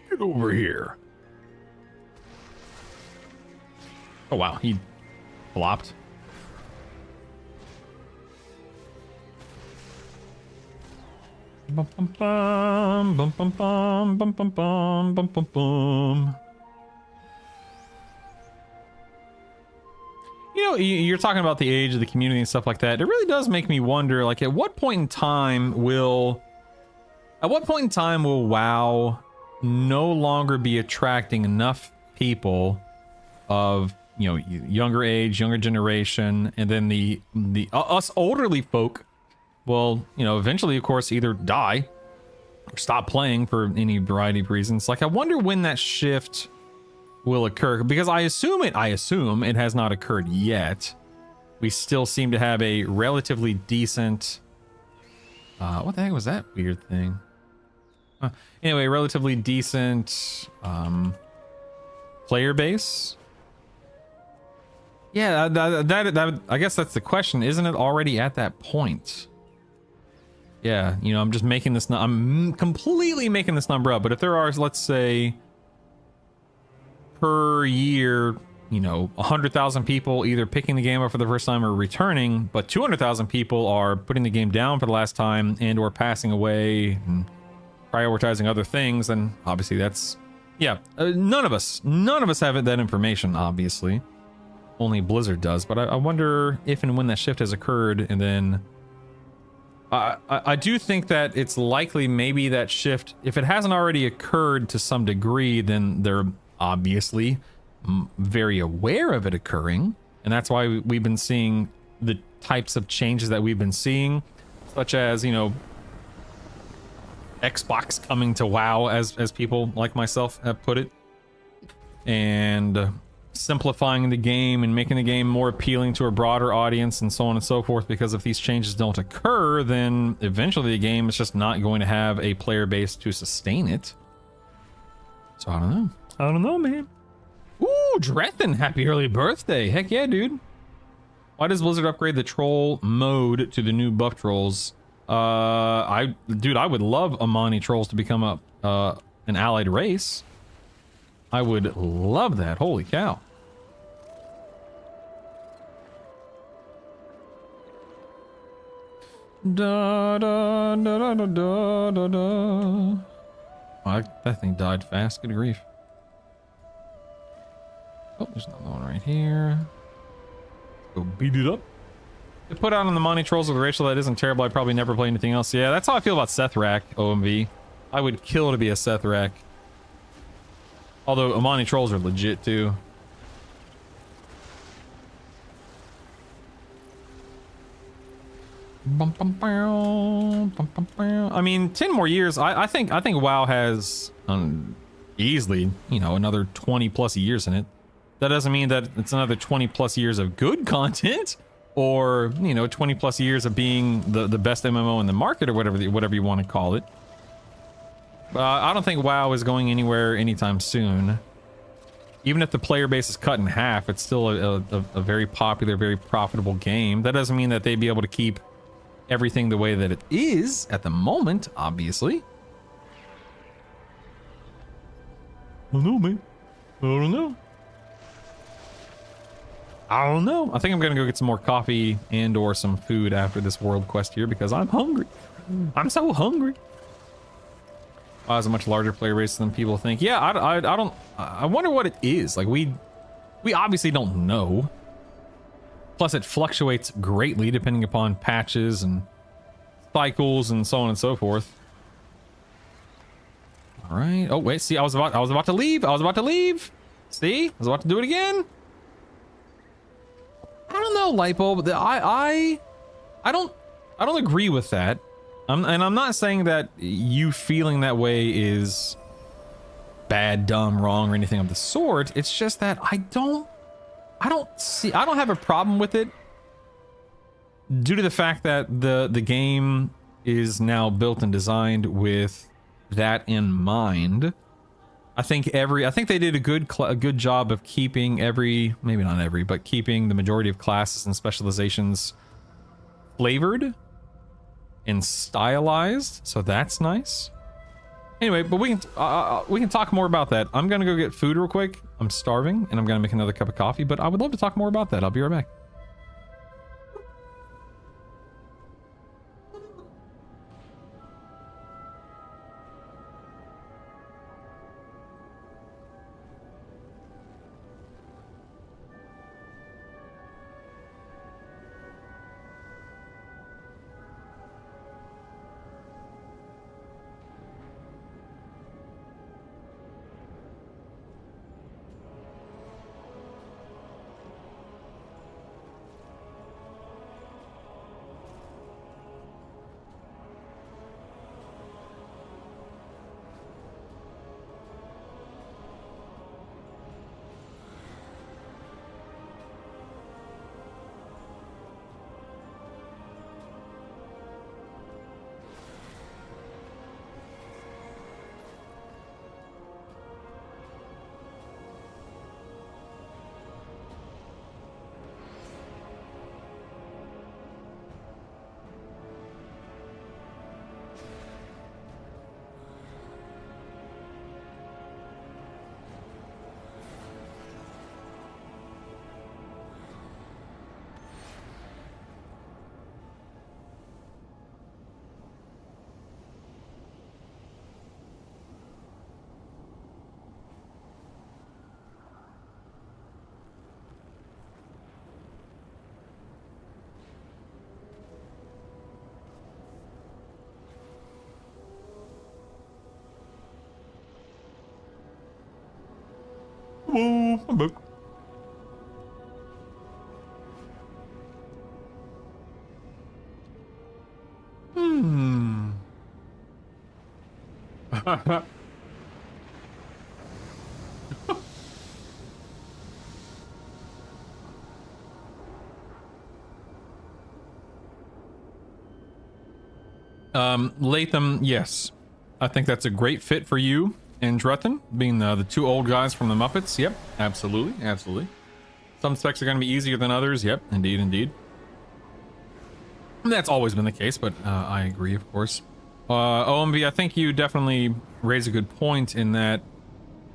Get over here. Oh, wow. He flopped. Bum, bum, bum, bum, bum, bum, bum, bum, bum, bum, bum, bum. You know, you're talking about the age of the community and stuff like that. It really does make me wonder, like, at what point in time will WoW no longer be attracting enough people of, you know, younger age, younger generation, and then the us elderly folk will, you know, eventually, of course, either die or stop playing for any variety of reasons. Like, I wonder when that shift will occur, because I assume it has not occurred yet. We still seem to have a relatively decent what the heck was that weird thing? Anyway, relatively decent player base. Yeah, that I guess that's the question. Isn't it already at that point? Yeah, you know, I'm just making this, I'm completely making this number up, but if there are, let's say, per year, you know, 100,000 people either picking the game up for the first time or returning, but 200,000 people are putting the game down for the last time and or passing away and prioritizing other things, then obviously that's, yeah, none of us have that information, obviously. Only Blizzard does, but I wonder if and when that shift has occurred, and then I do think that it's likely maybe that shift, if it hasn't already occurred to some degree, then they're obviously very aware of it occurring, and that's why we've been seeing the types of changes that we've been seeing, such as, you know, Xbox coming to WoW, as people like myself have put it, and simplifying the game and making the game more appealing to a broader audience and so on and so forth, because if these changes don't occur, then eventually the game is just not going to have a player base to sustain it. So I don't know, man. Ooh, Drethin, happy early birthday. Heck yeah, dude. Why does Blizzard upgrade the troll mode to the new buff trolls? I would love Amani trolls to become an allied race. I would love that. Holy cow. Da da da da da da da. Oh, that thing died fast. Good grief. Oh, there's another one right here. Go beat it up. To put out on the Monty Trolls with Rachel, that isn't terrible. I'd probably never play anything else. Yeah, that's how I feel about Seth Rack, OMV. I would kill to be a Seth Rack. Although Amani trolls are legit too. I mean, 10 more years. I think WoW has easily, you know, another 20 plus years in it. That doesn't mean that it's another 20 plus years of good content, or, you know, 20 plus years of being the best MMO in the market, or whatever you want to call it. I don't think WoW is going anywhere anytime soon. Even if the player base is cut in half, it's still a very popular, very profitable game. That doesn't mean that they'd be able to keep everything the way that it is at the moment, obviously. I don't know, man. I don't know. I don't know. I think I'm gonna go get some more coffee and or some food after this world quest here, because I'm hungry. I'm so hungry. Oh, it's a much larger player base than people think. Yeah, I wonder what it is. Like, we obviously don't know. Plus, it fluctuates greatly depending upon patches and cycles and so on and so forth. All right. Oh wait, see, I was about to leave. I was about to leave. See, I was about to do it again. I don't know, Lightbulb. I don't agree with that. And I'm not saying that you feeling that way is bad, dumb, wrong, or anything of the sort. It's just that I don't have a problem with it due to the fact that the game is now built and designed with that in mind. I think they did a good job of keeping maybe not every, but keeping the majority of classes and specializations flavored and stylized, so that's nice. Anyway, but we can talk more about that. I'm gonna go get food real quick. I'm starving, and I'm gonna make another cup of coffee, but I would love to talk more about that. I'll be right back. Oh, I'm back. Latham, yes. I think that's a great fit for you and Drethan, being the two old guys from the Muppets. Yep, absolutely, absolutely. Some specs are going to be easier than others. Yep, indeed, indeed. And that's always been the case, but I agree, of course. OMV, I think you definitely raise a good point in that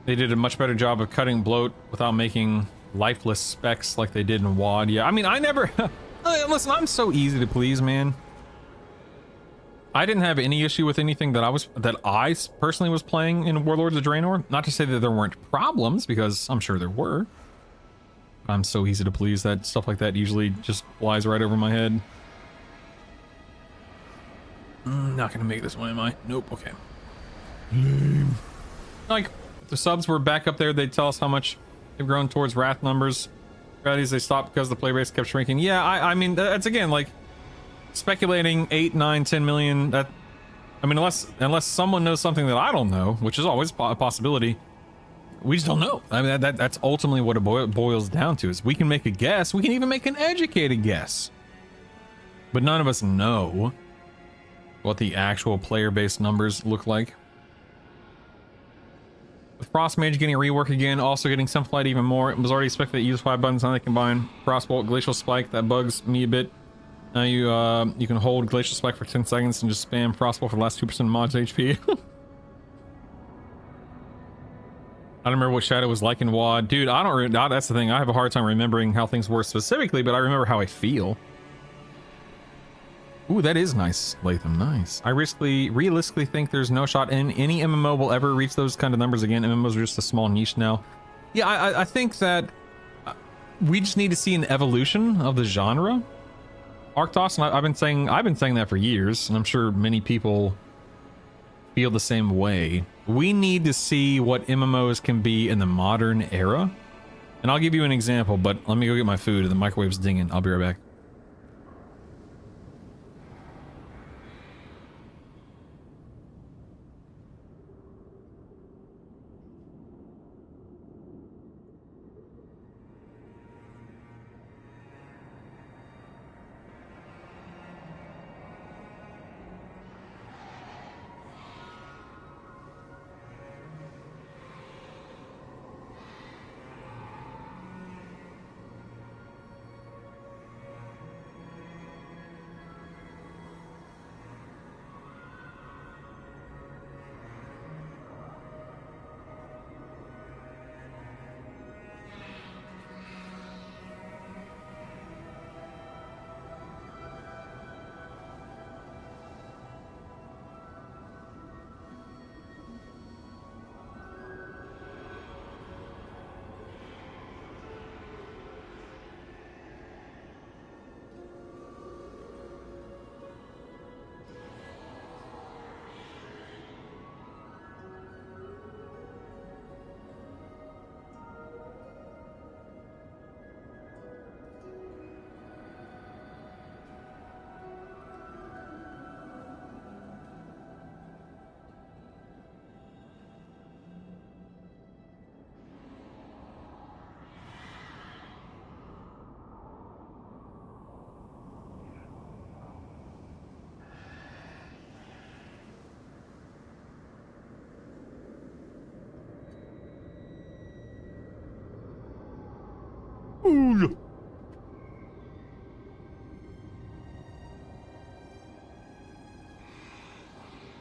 they did a much better job of cutting bloat without making lifeless specs like they did in WoD. Yeah, I mean, I never... Listen, I'm so easy to please, man. I didn't have any issue with anything that I personally was playing in Warlords of Draenor. Not to say that there weren't problems, because I'm sure there were. I'm so easy to please that stuff like that usually just flies right over my head. Not gonna make this one, am I? Nope, okay. Like, the subs were back up there, they'd tell us how much they've grown towards Wrath numbers. Realities they stopped because the play base kept shrinking. Yeah, I mean, that's again, like, speculating 8, 9, 10 million, that, I mean, unless someone knows something that I don't know, which is always a possibility, we just don't know. I mean, that's ultimately what it boils down to, is we can make a guess, we can even make an educated guess, but none of us know what the actual player-based numbers look like. With Frost Mage getting a rework again, also getting simplified even more. It was already expected that use 5 buttons, now they combine Frostbolt, Glacial Spike. That bugs me a bit. Now you can hold Glacial Spike for 10 seconds and just spam Frostbolt for the last 2% of mod's HP. I don't remember what Shadow was like in WoD. Dude, that's the thing. I have a hard time remembering how things were specifically, but I remember how I feel. Ooh, that is nice, Latham. Nice. I realistically think there's no shot in any MMO will ever reach those kind of numbers again. MMOs are just a small niche now. Yeah, I think that we just need to see an evolution of the genre. Arctos, and I've been saying that for years, and I'm sure many people feel the same way. We need to see what MMOs can be in the modern era. And I'll give you an example, but let me go get my food and the microwave's dinging. I'll be right back.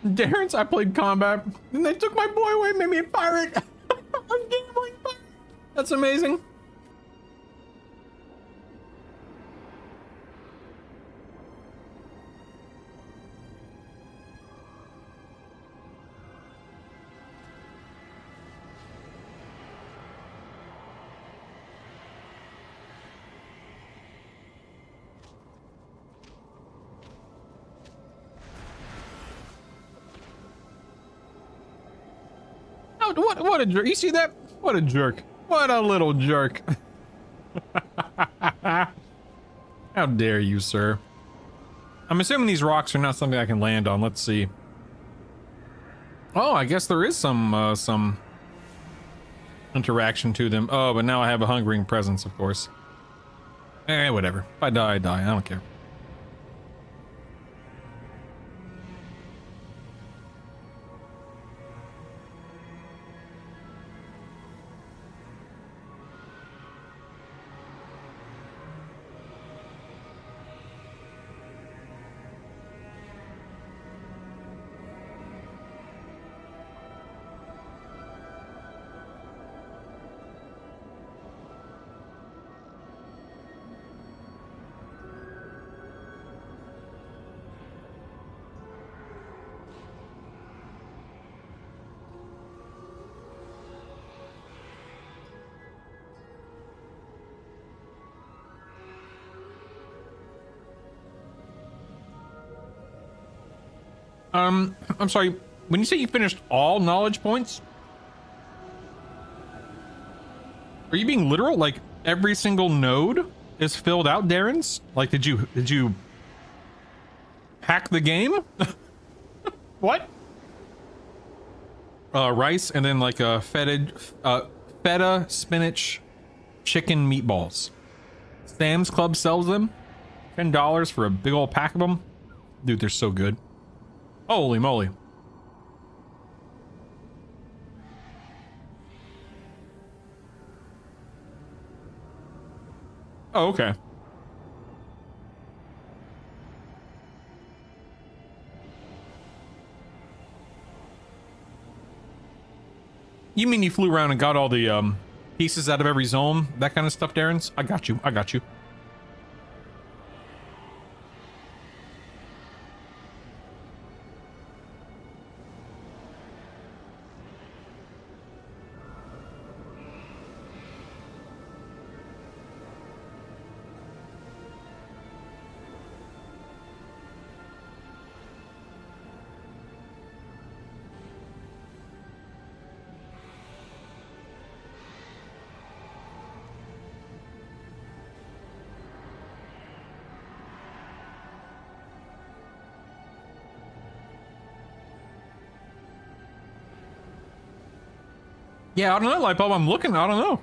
Darren's, I played combat, and they took my boy away, made me a pirate. I'm gambling pirate. That's amazing. What a jerk. You see that? What a jerk. What a little jerk. How dare you, sir? I'm assuming these rocks are not something I can land on. Let's see. Oh, I guess there is some interaction to them. Oh, but now I have a hungering presence, of course. Eh, whatever. If I die, I die. I don't care. I'm sorry, when you say you finished all knowledge points, Are you being literal? Like every single node is filled out, Darren's? Like did you hack the game? What? Rice and then like a feta spinach chicken meatballs. Sam's Club sells them. $10 for a big old pack of them. Dude, they're so good. Holy moly. Oh, okay. You mean you flew around and got all the pieces out of every zone? That kind of stuff, Darren's? I got you. I got you. Yeah, I don't know, Lightbulb. I'm looking. I don't know.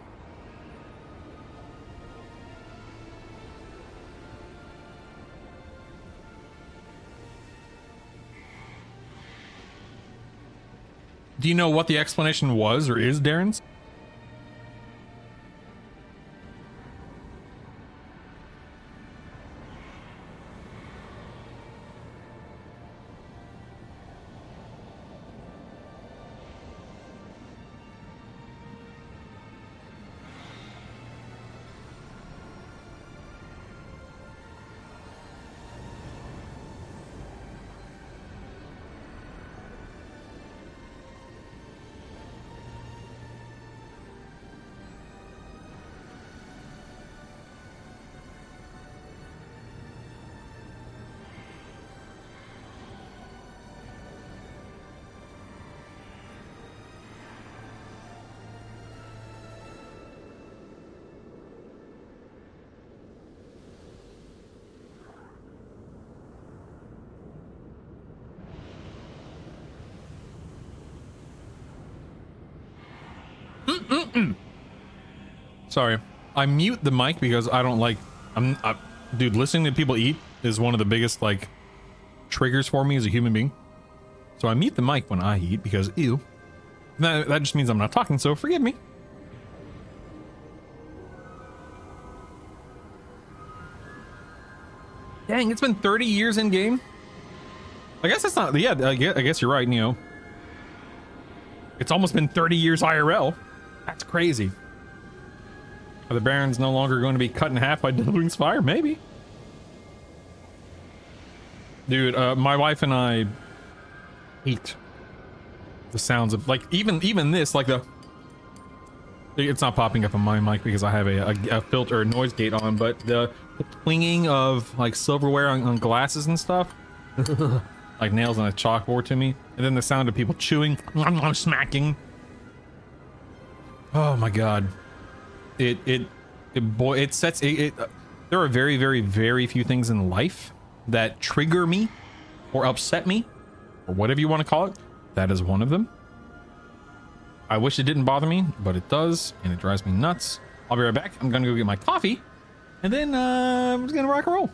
Do you know what the explanation was or is, Darren's? Sorry, I mute the mic because I don't like. Dude, listening to people eat is one of the biggest like triggers for me as a human being. So I mute the mic when I eat because ew. That just means I'm not talking. So forgive me. Dang, it's been 30 years in game. I guess that's not. Yeah, I guess you're right. You know, it's almost been 30 years IRL. That's crazy. Are the Barons no longer going to be cut in half by Deadwing's fire? Maybe. Dude, my wife and I hate the sounds of like even this like the. It's not popping up on my mic because I have a filter or noise gate on, but the clinging of like silverware on glasses and stuff, like nails on a chalkboard to me, and then the sound of people chewing, smacking. Oh my god. It sets it. There are very, very, very few things in life that trigger me or upset me or whatever you want to call it. That is one of them. I wish it didn't bother me, but it does, and it drives me nuts. I'll be right back. I'm gonna go get my coffee, and then I'm just gonna rock and roll.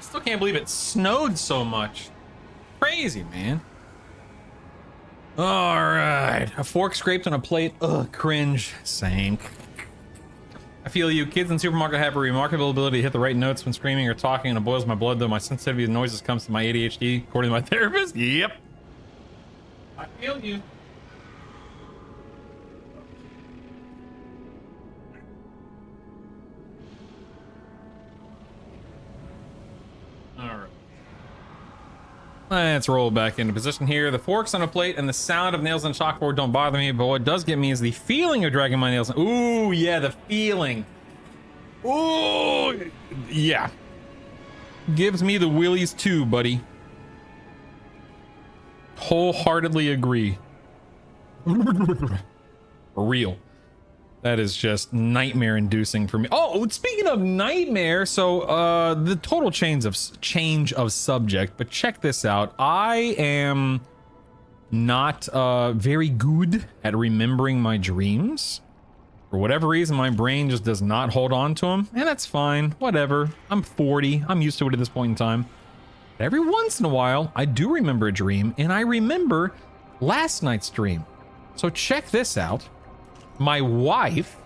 Still can't believe it snowed so much. Crazy, man. All right. A fork scraped on a plate. Ugh, cringe. Same. I feel you. Kids in supermarket have a remarkable ability to hit the right notes when screaming or talking, and it boils my blood, though my sensitivity to noises comes to my ADHD, according to my therapist. Yep. I feel you. All right. Let's roll back into position here. The forks on a plate and the sound of nails on a chalkboard don't bother me, but what does get me is the feeling of dragging my nails. Ooh, yeah, the feeling. Ooh, yeah. Gives me the willies too, buddy. Wholeheartedly agree. For real. That is just nightmare inducing for me. Oh, speaking of nightmare, so the total change of subject, but check this out. I am not very good at remembering my dreams. For whatever reason, my brain just does not hold on to them, and that's fine. Whatever. I'm 40. I'm used to it at this point in time. But every once in a while, I do remember a dream, and I remember last night's dream. So check this out. My wife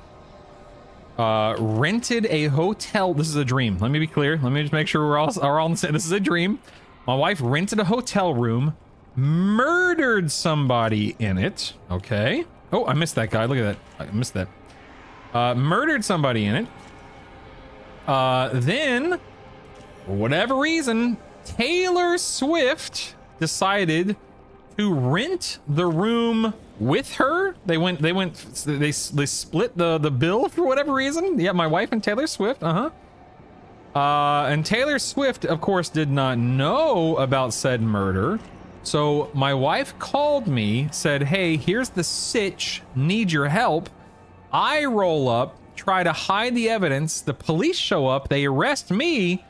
rented a hotel. This is a dream. Let me be clear. Let me just make sure we're all on the same. This is a dream. My wife rented a hotel room, murdered somebody in it. Okay. Oh, I missed that guy. Look at that. I missed that. Murdered somebody in it. Then, for whatever reason, Taylor Swift decided to rent the room with her. They split the bill for whatever reason. Yeah, my wife and Taylor Swift. And Taylor Swift, of course, did not know about said murder. So my wife called me, said, "Hey, here's the sitch. Need your help." I roll up, try to hide the evidence. The police show up. They arrest me.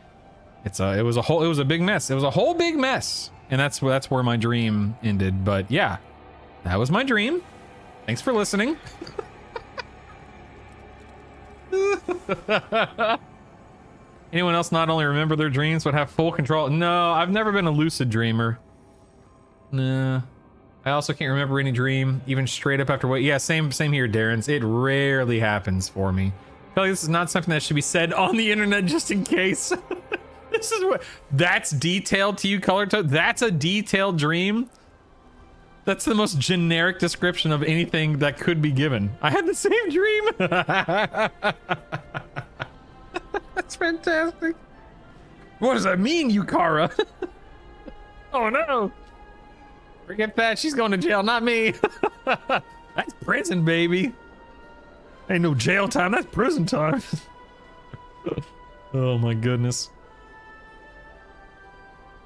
It was a big mess. It was a whole big mess. And that's where my dream ended. But yeah, that was my dream. Thanks for listening. Anyone else not only remember their dreams, but have full control? No, I've never been a lucid dreamer. Nah. I also can't remember any dream, even straight up after what. Yeah, same here, Darren's. It rarely happens for me. I feel like this is not something that should be said on the internet just in case. This is what. That's detailed to you, Color Toad? That's a detailed dream? That's the most generic description of anything that could be given. I had the same dream. That's fantastic. What does that mean, Yukara? Oh no. Forget that. She's going to jail, not me. That's prison, baby. Ain't no jail time. That's prison time. Oh my goodness.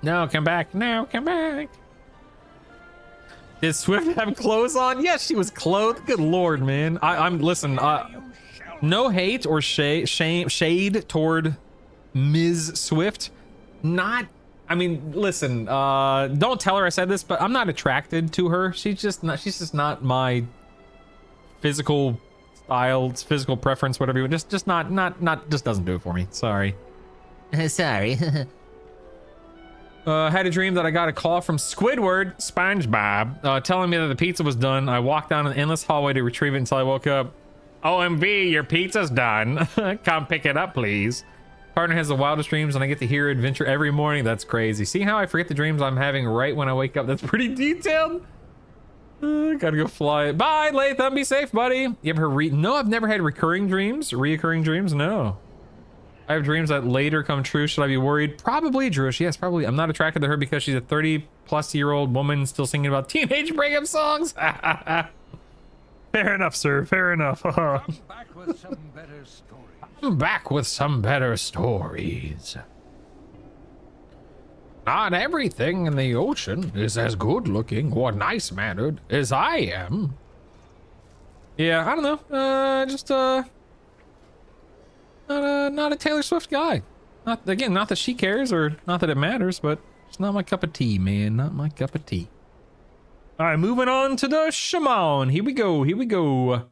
No, come back. No, come back. Did Swift have clothes on? Yes, she was clothed. Good lord, man. Listen, no hate or shade toward Ms. Swift. I mean, listen, don't tell her I said this, but I'm not attracted to her. She's just not my physical style, physical preference, whatever you want. Just doesn't do it for me. Sorry. Sorry. Had a dream that I got a call from Squidward, SpongeBob, telling me that the pizza was done. I walked down an endless hallway to retrieve it until I woke up. OMB, your pizza's done. Come pick it up, please. Partner has the wildest dreams and I get to hear adventure every morning. That's crazy. See how I forget the dreams I'm having right when I wake up? That's pretty detailed. Gotta go fly. Bye, Latham. Be safe, buddy. You ever No, I've never had recurring dreams. Reoccurring dreams? No. I have dreams that later come true. Should I be worried? Probably, Drush. Yes, probably. I'm not attracted to her because she's a 30-plus-year-old woman still singing about teenage breakup songs. Fair enough, sir. Fair enough. I'm back with some better stories. I'm back with some better stories. Not everything in the ocean is as good looking or nice mannered as I am. Yeah, I don't know. Not a Taylor Swift guy. Not that she cares or not that it matters, but it's not my cup of tea, man. Not my cup of tea. All right, moving on to the shaman. Here we go.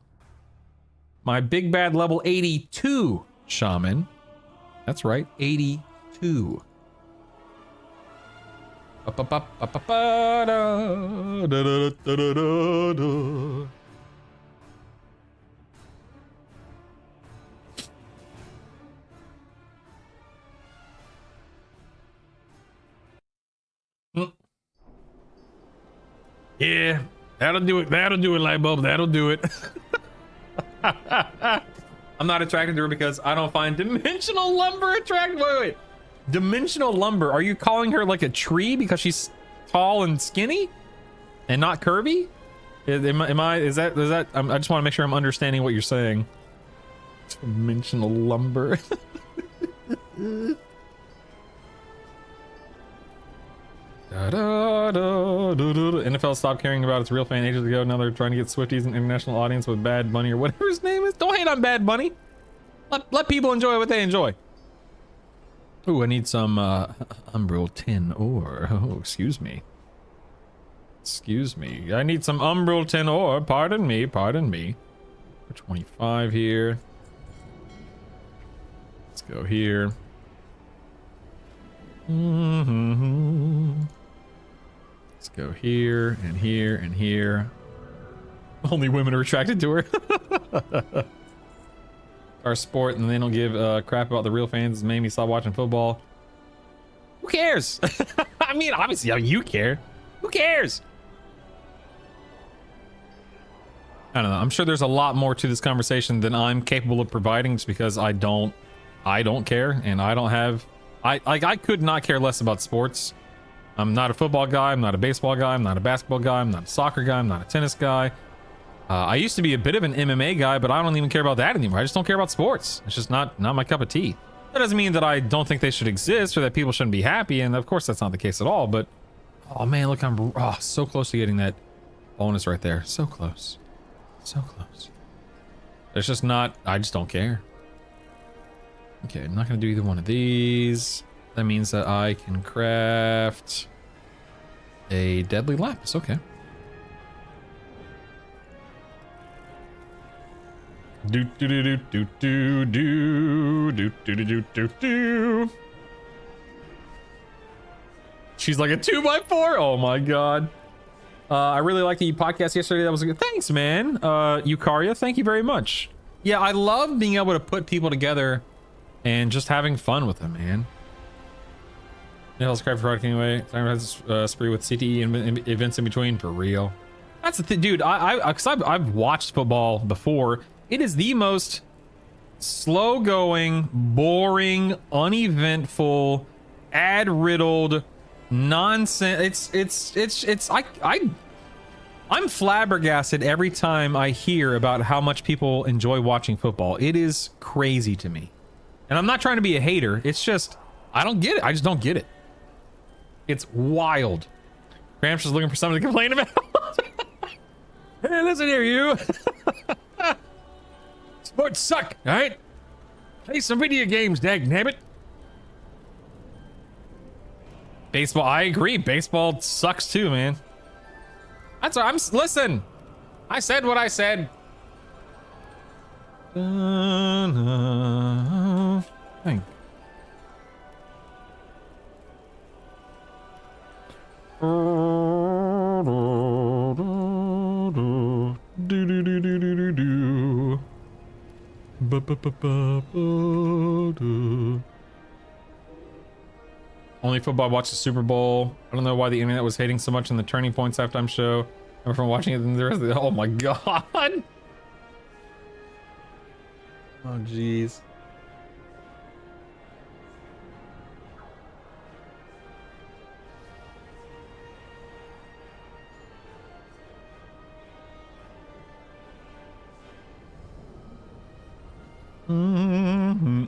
My big bad level 82 shaman. That's right, 82. S2E2. Yeah, that'll do it. That'll do it, light bulb. That'll do it. I'm not attracted to her because I don't find dimensional lumber attractive. Wait. Dimensional lumber. Are you calling her like a tree because she's tall and skinny and not curvy? Is that, I just want to make sure I'm understanding what you're saying. Dimensional lumber. NFL stopped caring about its real fan ages ago. Now they're trying to get Swifties an international audience with Bad Bunny or whatever his name is. Don't hate on Bad Bunny. Let people enjoy what they enjoy. Ooh, I need some umbral tin ore. Oh, excuse me. Excuse me. I need some umbral tin ore. Pardon me. Pardon me. 25 here. Let's go here. Let's go here and here and here. Only women are attracted to her. Our sport, and they don't give a crap about the real fans. Made me stop watching football. Who cares? I mean, obviously, you care. Who cares? I don't know. I'm sure there's a lot more to this conversation than I'm capable of providing, just because I don't care, and I don't have. I could not care less about sports. I'm not a football guy. I'm not a baseball guy. I'm not a basketball guy. I'm not a soccer guy. I'm not a tennis guy. I used to be a bit of an MMA guy, but I don't even care about that anymore. I just don't care about sports. It's just not my cup of tea. That doesn't mean that I don't think they should exist or that people shouldn't be happy, and of course that's not the case at all, but oh man, look, I'm so close to getting that bonus right there. So close. So close. It's just not, I just don't care. Okay, I'm not gonna do either one of these. That means that I can craft a deadly lapis. Okay. Do do do do do do do do do do do do. She's like a 2x4. Oh my god. I really liked the podcast yesterday. That was a good. Thanks, man. Eukaria, thank you very much. Yeah, I love being able to put people together and just having fun with them, man. Yeah, I'll subscribe for product anyway. Time has spree with CTE and events in between, for real. That's the thing, dude. I've watched football before. It is the most slow-going, boring, uneventful, ad-riddled nonsense. I'm flabbergasted every time I hear about how much people enjoy watching football. It is crazy to me. And I'm not trying to be a hater. It's just, I don't get it. I just don't get it. It's wild. Gramps is looking for something to complain about. Hey, listen here, you. Sports suck, all right? Play some video games, dagnabbit. Baseball, I agree. Baseball sucks too, man. That's all. Listen. I said what I said. Thank. Only football watched the Super Bowl. I don't know why the internet was hating so much in the Turning Points halftime show. I'm from watching it and the rest of the. Oh my god. Oh jeez.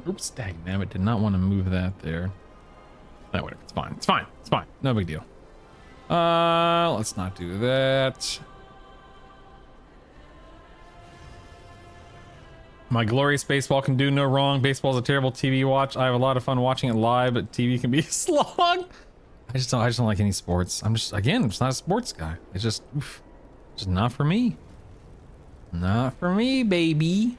Oops, dagnabbit, did not want to move that there. That way, it's fine. It's fine. It's fine. No big deal. Let's not do that. My glorious baseball can do no wrong. Baseball's a terrible TV watch. I have a lot of fun watching it live, but TV can be a slog. I just don't like any sports. I'm just not a sports guy. It's just not for me. Not for me, baby.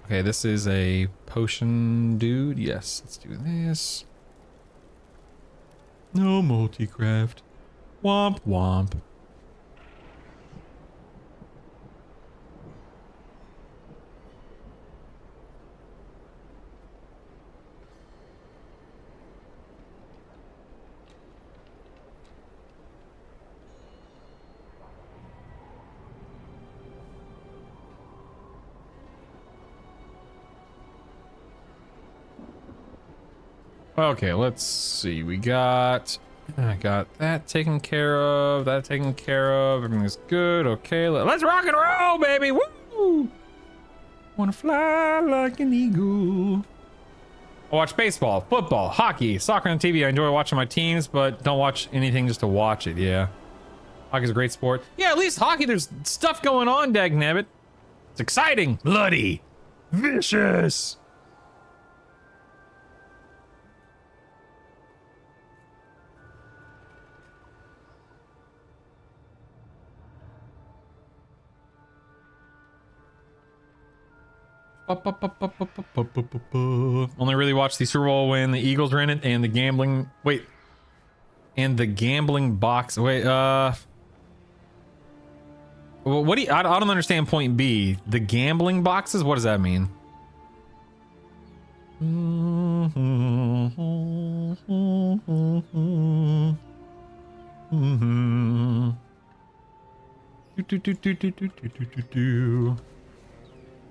Okay, this is a potion dude. Yes, let's do this. No multi-craft. Womp womp. Okay, let's see. I got that taken care of. That taken care of. Everything's good. Okay, let's rock and roll, baby. Woo! Wanna fly like an eagle. I watch baseball, football, hockey, soccer on TV. I enjoy watching my teams, but don't watch anything just to watch it. Yeah, hockey's a great sport. Yeah, at least hockey. There's stuff going on. Dagnabbit. It's exciting, bloody, vicious. Only really watched the Super Bowl when the Eagles were in it and the gambling. Wait. And the gambling box. Wait, well, what do you. I don't understand point B. The gambling boxes? What does that mean?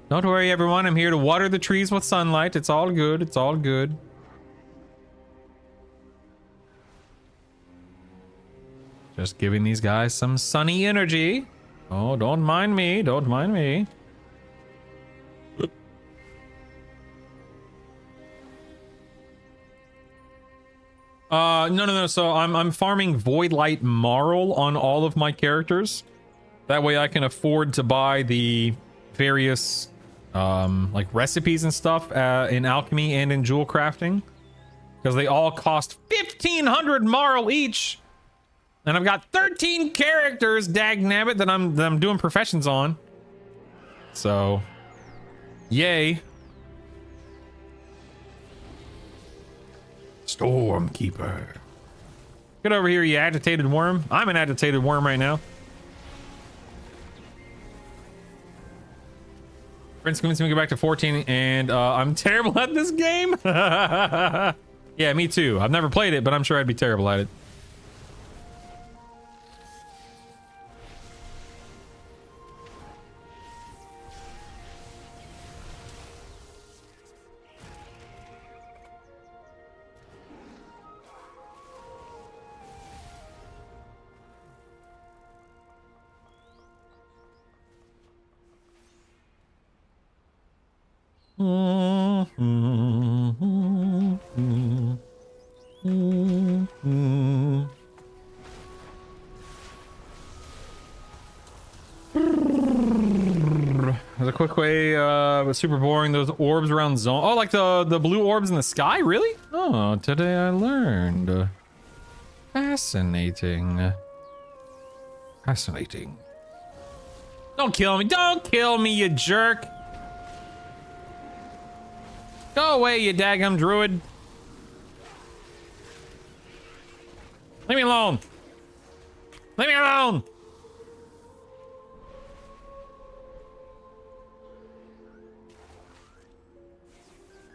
Don't worry, everyone. I'm here to water the trees with sunlight. It's all good. It's all good. Just giving these guys some sunny energy. Oh, don't mind me. Don't mind me. No. So I'm farming Voidlight Marl on all of my characters. That way I can afford to buy the various like recipes and stuff in alchemy and in jewel crafting, because they all cost 1,500 marl each, and I've got 13 characters, dagnabbit, that I'm doing professions on. So, yay. Stormkeeper. Get over here, you agitated worm. I'm an agitated worm right now. Friends convinced me to go back to 14, and I'm terrible at this game. Yeah, me too. I've never played it, but I'm sure I'd be terrible at it. There's a quick way, but super boring. Those orbs around zone. Oh, like the blue orbs in the sky? Really? Oh, today I learned. Fascinating. Fascinating. Don't kill me. Don't kill me, you jerk. Go away, you daggum druid. Leave me alone. Leave me alone.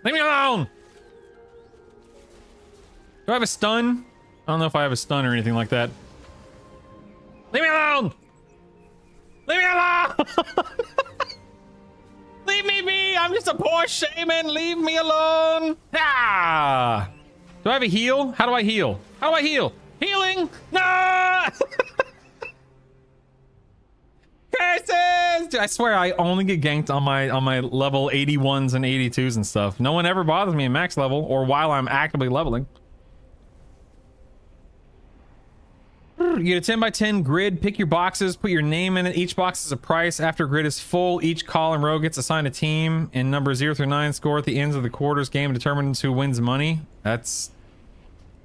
Leave me alone. Do I have a stun? I don't know if I have a stun or anything like that. Leave me alone. Leave me alone. Leave me be! I'm just a poor shaman! Leave me alone! Ah! Do I have a heal? How do I heal? How do I heal? Healing! No! Curses! Dude, I swear I only get ganked on my level 81s and 82s and stuff. No one ever bothers me at max level or while I'm actively leveling. You get a 10 by 10 grid, pick your boxes, put your name in it. Each box is a price. After grid is full, each column row gets assigned a team, and numbers 0 through 9 score at the ends of the quarters. Game determines who wins money. That's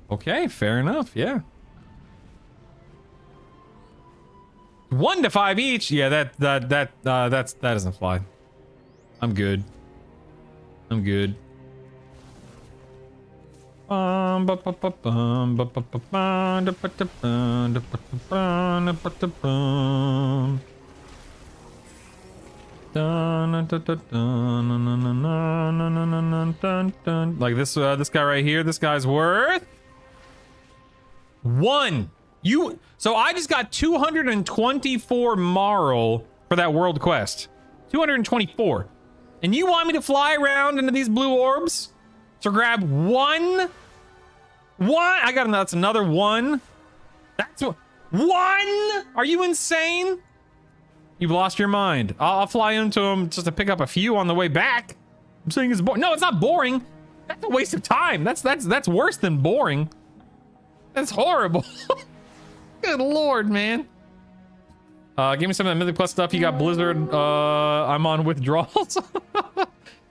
okay, fair enough, yeah. 1 to 5 each. Yeah, that doesn't fly. I'm good. I'm good. Like this guy right here, this guy's worth 1. So I just got 224 marl for that world quest. 224. And you want me to fly around into these blue orbs to grab 1? That's another 1. That's 1. Are you insane? You've lost your mind. I'll fly into him just to pick up a few on the way back. I'm saying it's boring. No, it's not boring. That's a waste of time. That's worse than boring. That's horrible. Good lord, man. Give me some of that Mythic Plus stuff. You got Blizzard. I'm on withdrawals.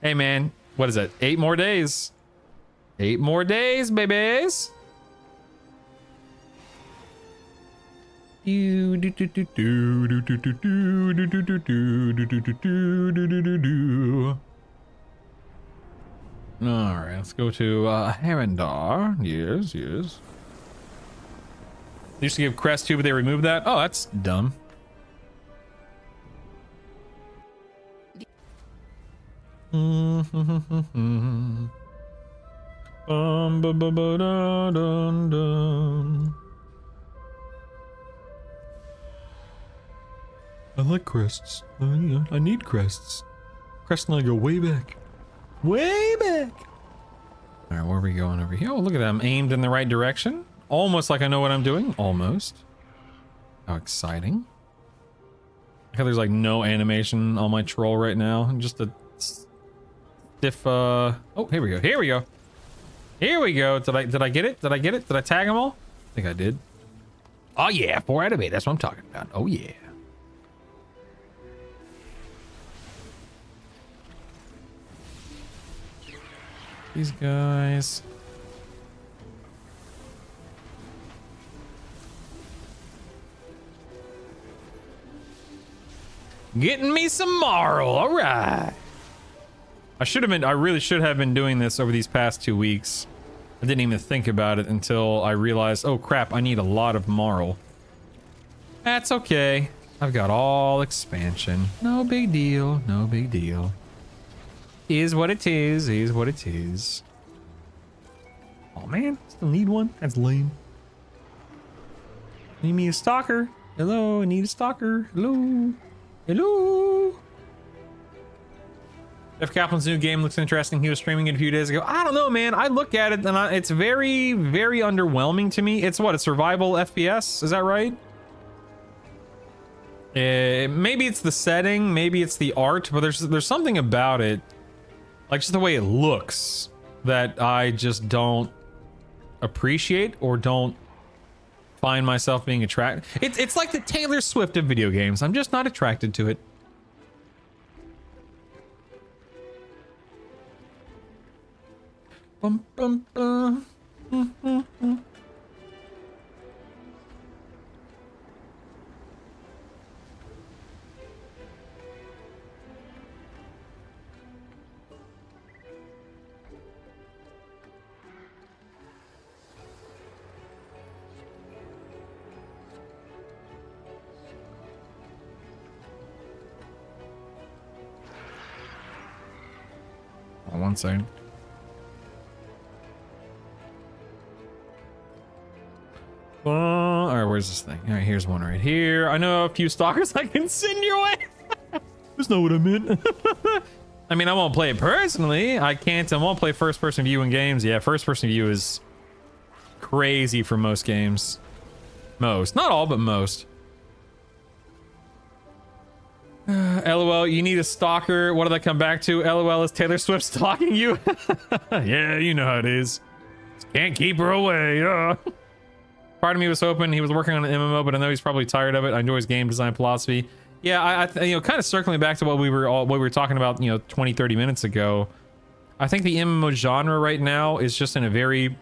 Hey, man. What is it? 8 more days. 8 more days, babies. All right, let's go to Harendar. Yes. They used to give crest too, but they removed that. Oh, that's dumb. I like crests. I need crests. Crests and I go way back. Way back. All right, where are we going over here? Oh, look at that. I'm aimed in the right direction. Almost like I know what I'm doing. Almost. How exciting. I think there's like no animation on my troll right now. Just a stiff, oh, here we go. Here we go. Here we go. Did I get it? Did I get it? Did I tag them all? I think I did. Oh yeah, 4 out of 8. That's what I'm talking about. Oh yeah. These guys. Getting me some marl. All right. I really should have been doing this over these past 2 weeks. I didn't even think about it until I realized, oh crap, I need a lot of marl. That's okay. I've got all expansion. No big deal. No big deal. Is what it is. Is what it is. Oh man, still need one. That's lame. Need me a stalker. Hello, I need a stalker. Hello. Hello. Jeff Kaplan's new game looks interesting. He was streaming it a few days ago. I don't know, man. I look at it and it's very, very underwhelming to me. It's what, a survival FPS? Is that right? Maybe it's the setting, maybe it's the art, but there's something about it, like just the way it looks, that I just don't appreciate or don't find myself being attracted. It's like the Taylor Swift of video games. I'm just not attracted to it. Bum, bum, bum. One second. All right, where's this thing? All right, here's one right here. I know a few stalkers I can send your way. That's not what I meant. I mean, I won't play it personally. I won't play first-person view in games. Yeah, first-person view is crazy for most games. Most. Not all, but most. LOL, you need a stalker. What did I come back to? LOL, is Taylor Swift stalking you? Yeah, you know how it is. Just can't keep her away. Part of me was hoping he was working on an MMO, but I know he's probably tired of it. I enjoy his game design philosophy. Yeah, I kind of circling back to what we were talking about, 20-30 minutes ago. I think the MMO genre right now is just in a very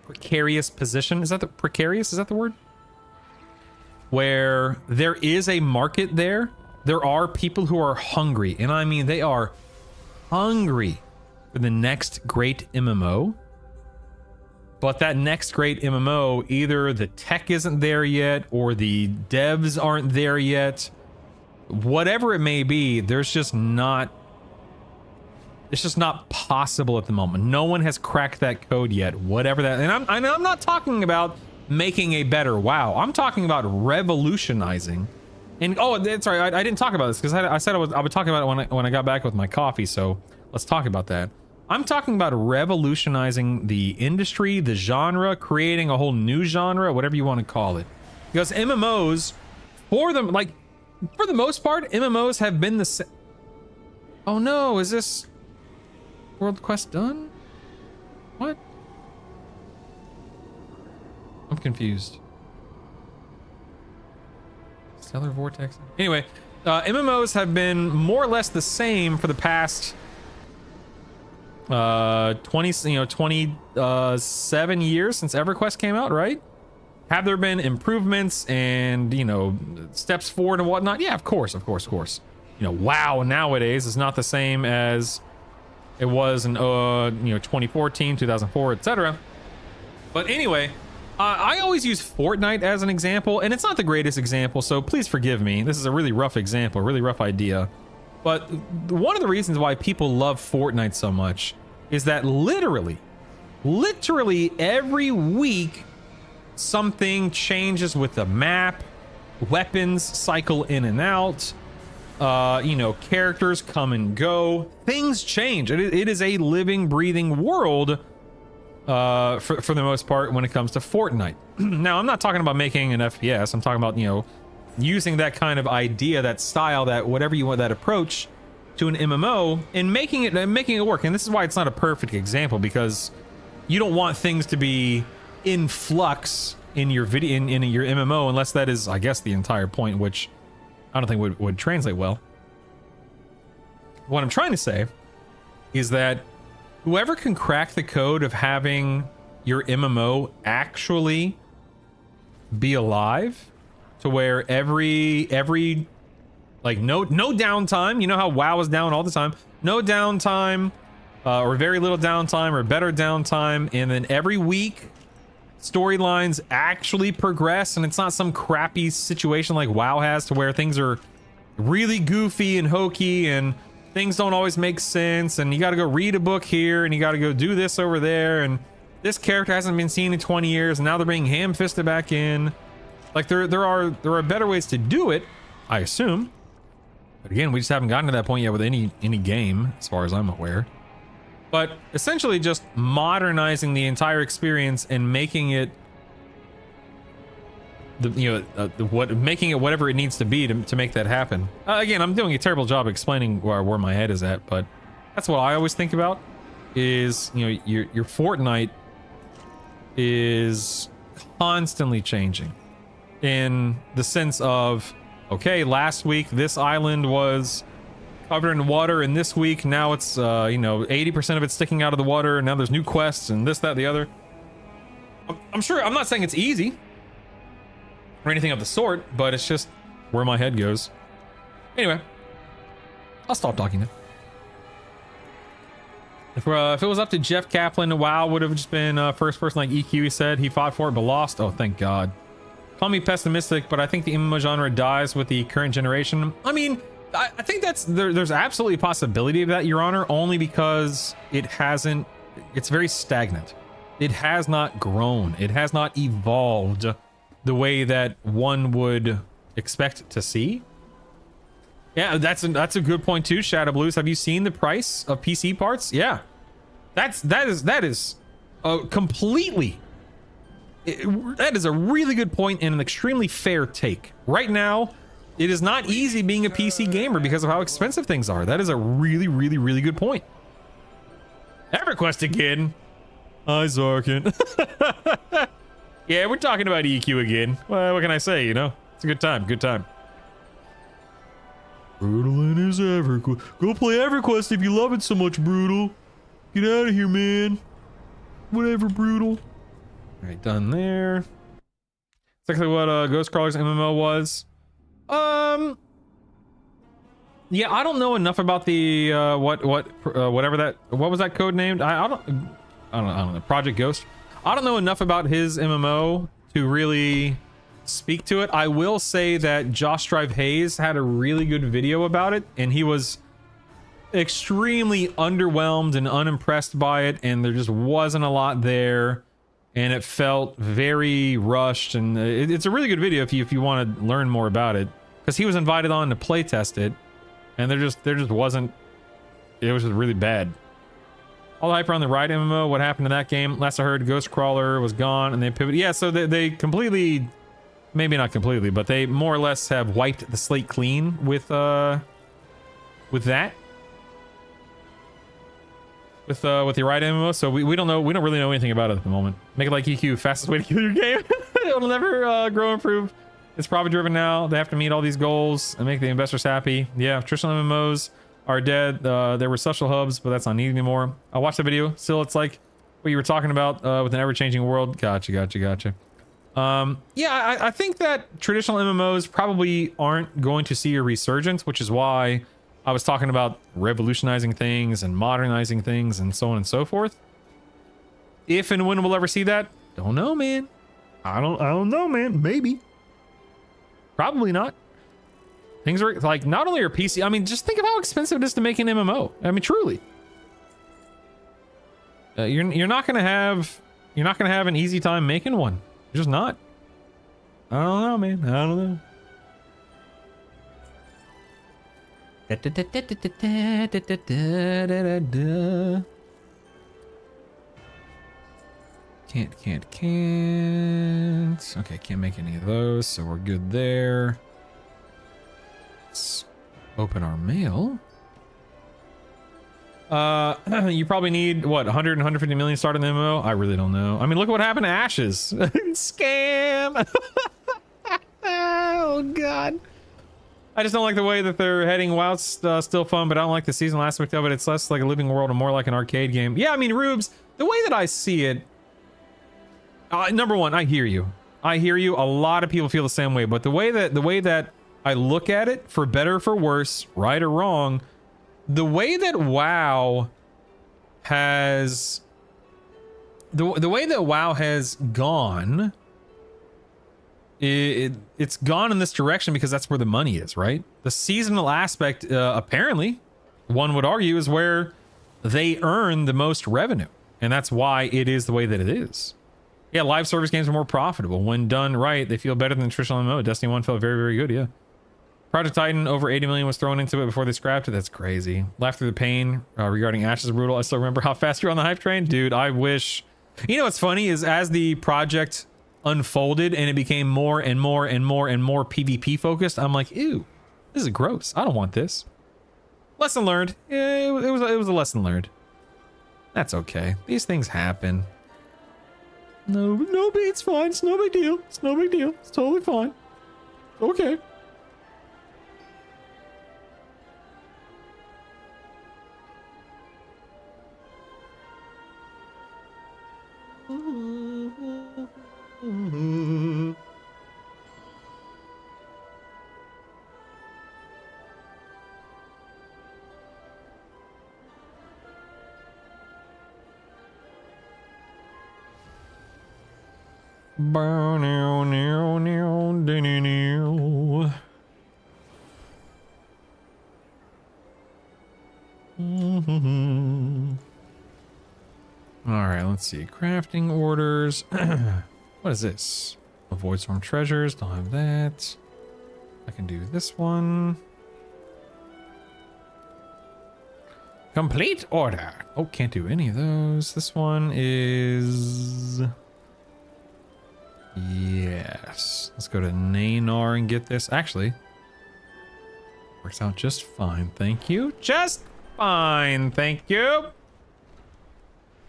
precarious position. Is that the precarious? Is that the word? Where there is a market there. There are people who are hungry, and I mean they are hungry for the next great MMO. But that next great MMO, either the tech isn't there yet or the devs aren't there yet. Whatever it may be, it's just not possible at the moment. No one has cracked that code yet, whatever that. And I'm not talking about making a better WoW. I'm talking about revolutionizing. And oh, that's right. I didn't talk about this because I said I would talk about it when I got back with my coffee. So let's talk about that. I'm talking about revolutionizing the industry, the genre, creating a whole new genre, whatever you want to call it. Because MMOs, for the most part, MMOs have been the same. Oh no, is this World Quest done? What? I'm confused. Stellar Vortex. Anyway, MMOs have been more or less the same for the past 27 years since EverQuest came out, right? Have there been improvements and, steps forward and whatnot? Yeah, of course. WoW nowadays is not the same as it was in 2014, 2004, etc. But anyway, I always use Fortnite as an example, and it's not the greatest example, so please forgive me. This is a really rough example, really rough idea. But one of the reasons why people love Fortnite so much is that literally every week something changes with the map, weapons cycle in and out, characters come and go, things change. It is a living, breathing world for the most part when it comes to Fortnite. Now, I'm not talking about making an FPS. I'm talking about, using that kind of idea, that style, that whatever you want, that approach to an MMO and making it work. And this is why it's not a perfect example, because you don't want things to be in flux in your video, in your MMO, unless that is, I guess, the entire point, which I don't think would translate well. What I'm trying to say is that whoever can crack the code of having your MMO actually be alive to where every like no downtime, you know how WoW is down all the time, no downtime, or very little downtime, or better downtime, and then every week storylines actually progress, and it's not some crappy situation like WoW has to where things are really goofy and hokey and things don't always make sense, and you got to go read a book here and you got to go do this over there, and this character hasn't been seen in 20 years and now they're being ham-fisted back in. Like there are better ways to do it, I assume, but again, we just haven't gotten to that point yet with any game as far as I'm aware. But essentially just modernizing the entire experience and making it making it whatever it needs to be to make that happen. Again, I'm doing a terrible job explaining where my head is at, but that's what I always think about is, your Fortnite is constantly changing in the sense of, okay, last week this island was covered in water, and this week now it's 80% of it's sticking out of the water, and now there's new quests and this, that, the other. I'm sure, I'm not saying it's easy or anything of the sort, but it's just where my head goes. Anyway, I'll stop talking now. If it was up to Jeff Kaplan, WoW would have just been first person like EQ. He said he fought for it but lost. Oh, thank God. Call me pessimistic, but I think the MMO genre dies with the current generation. I mean, I think there's absolutely a possibility of that, Your Honor, only because it's very stagnant. It has not grown. It has not evolved the way that one would expect to see. Yeah, that's a good point too, Shadow Blues. Have you seen the price of PC parts? Yeah, that is completely. That is a really good point and an extremely fair take. Right now, it is not easy being a PC gamer because of how expensive things are. That is a really, really, really good point. EverQuest again. Hi, Zarkin. Yeah, we're talking about EQ again. Well, what can I say, It's a good time, good time. Brutal in his EverQuest. Go play EverQuest if you love it so much, Brutal. Get out of here, man. Whatever, Brutal. All right, done there. Exactly what Ghost Crawler's MMO was. Yeah, I don't know enough about the whatever that, what was that code named? I don't know. Project Ghost. I don't know enough about his MMO to really speak to it. I will say that Josh Drive Hayes had a really good video about it, and he was extremely underwhelmed and unimpressed by it, and there just wasn't a lot there, and it felt very rushed. And it's a really good video if you want to learn more about it, because he was invited on to play test it, and there just wasn't. It was just really bad. All the hype around the Ride MMO, what happened to that game? Last I heard, Ghost Crawler was gone, and they pivoted. Yeah, so they completely, maybe not completely, but they more or less have wiped the slate clean with that. With the Ride MMO, so we don't know. We don't really know anything about it at the moment. Make it like EQ, fastest way to kill your game. It'll never grow, improve. It's profit driven now. They have to meet all these goals and make the investors happy. Yeah, traditional MMOs are dead. There were social hubs, but that's not needed anymore. I watched the video. Still, it's like what you were talking about with an ever-changing world. Gotcha. Yeah, I think that traditional MMOs probably aren't going to see a resurgence, which is why I was talking about revolutionizing things and modernizing things and so on and so forth. If and when we'll ever see that, don't know, man. I don't know, man. Maybe. Probably not. Things are like, not only are PC, I mean, just think of how expensive it is to make an MMO. I mean, truly. You're not gonna have an easy time making one. You're just not. I don't know, man. I don't know. Can't. Okay, can't make any of those, so we're good there. Let's open our mail. You probably need what, 100 150 million start in the MMO? I really don't know. I mean, look at what happened to Ashes. Scam. Oh god. I just don't like the way that they're heading. WoW's still fun, but I don't like the seasonal aspect of it. It's less like a living world and more like an arcade game. Yeah, I mean, Rubes, the way that I see it, number one, I hear you. A lot of people feel the same way, but the way that I look at it, for better or for worse, right or wrong, the way that WoW has gone, it's gone in this direction because that's where the money is, right? The seasonal aspect, apparently, one would argue, is where they earn the most revenue, and that's why it is the way that it is. Yeah, live service games are more profitable. When done right, they feel better than traditional MMO. Destiny 1 felt very, very good, yeah. Project Titan, over 80 million was thrown into it before they scrapped it. That's crazy. Laugh through the pain regarding Ashes Brutal. I still remember how fast you're on the hype train. Dude, I wish... You know what's funny is as the project unfolded and it became more and more PvP focused, I'm like, ew, this is gross. I don't want this. Lesson learned. Yeah, it was a lesson learned. That's okay. These things happen. No, it's fine. It's no big deal. It's no big deal. It's totally fine. Okay. Alright, let's see. Crafting orders. What is this? Avoid storm treasures. Don't have that. I can do this one. Complete order. Oh, can't do any of those. This one is... Yes. Let's go to Nanar and get this. Actually, works out just fine. Thank you. Just fine. Thank you.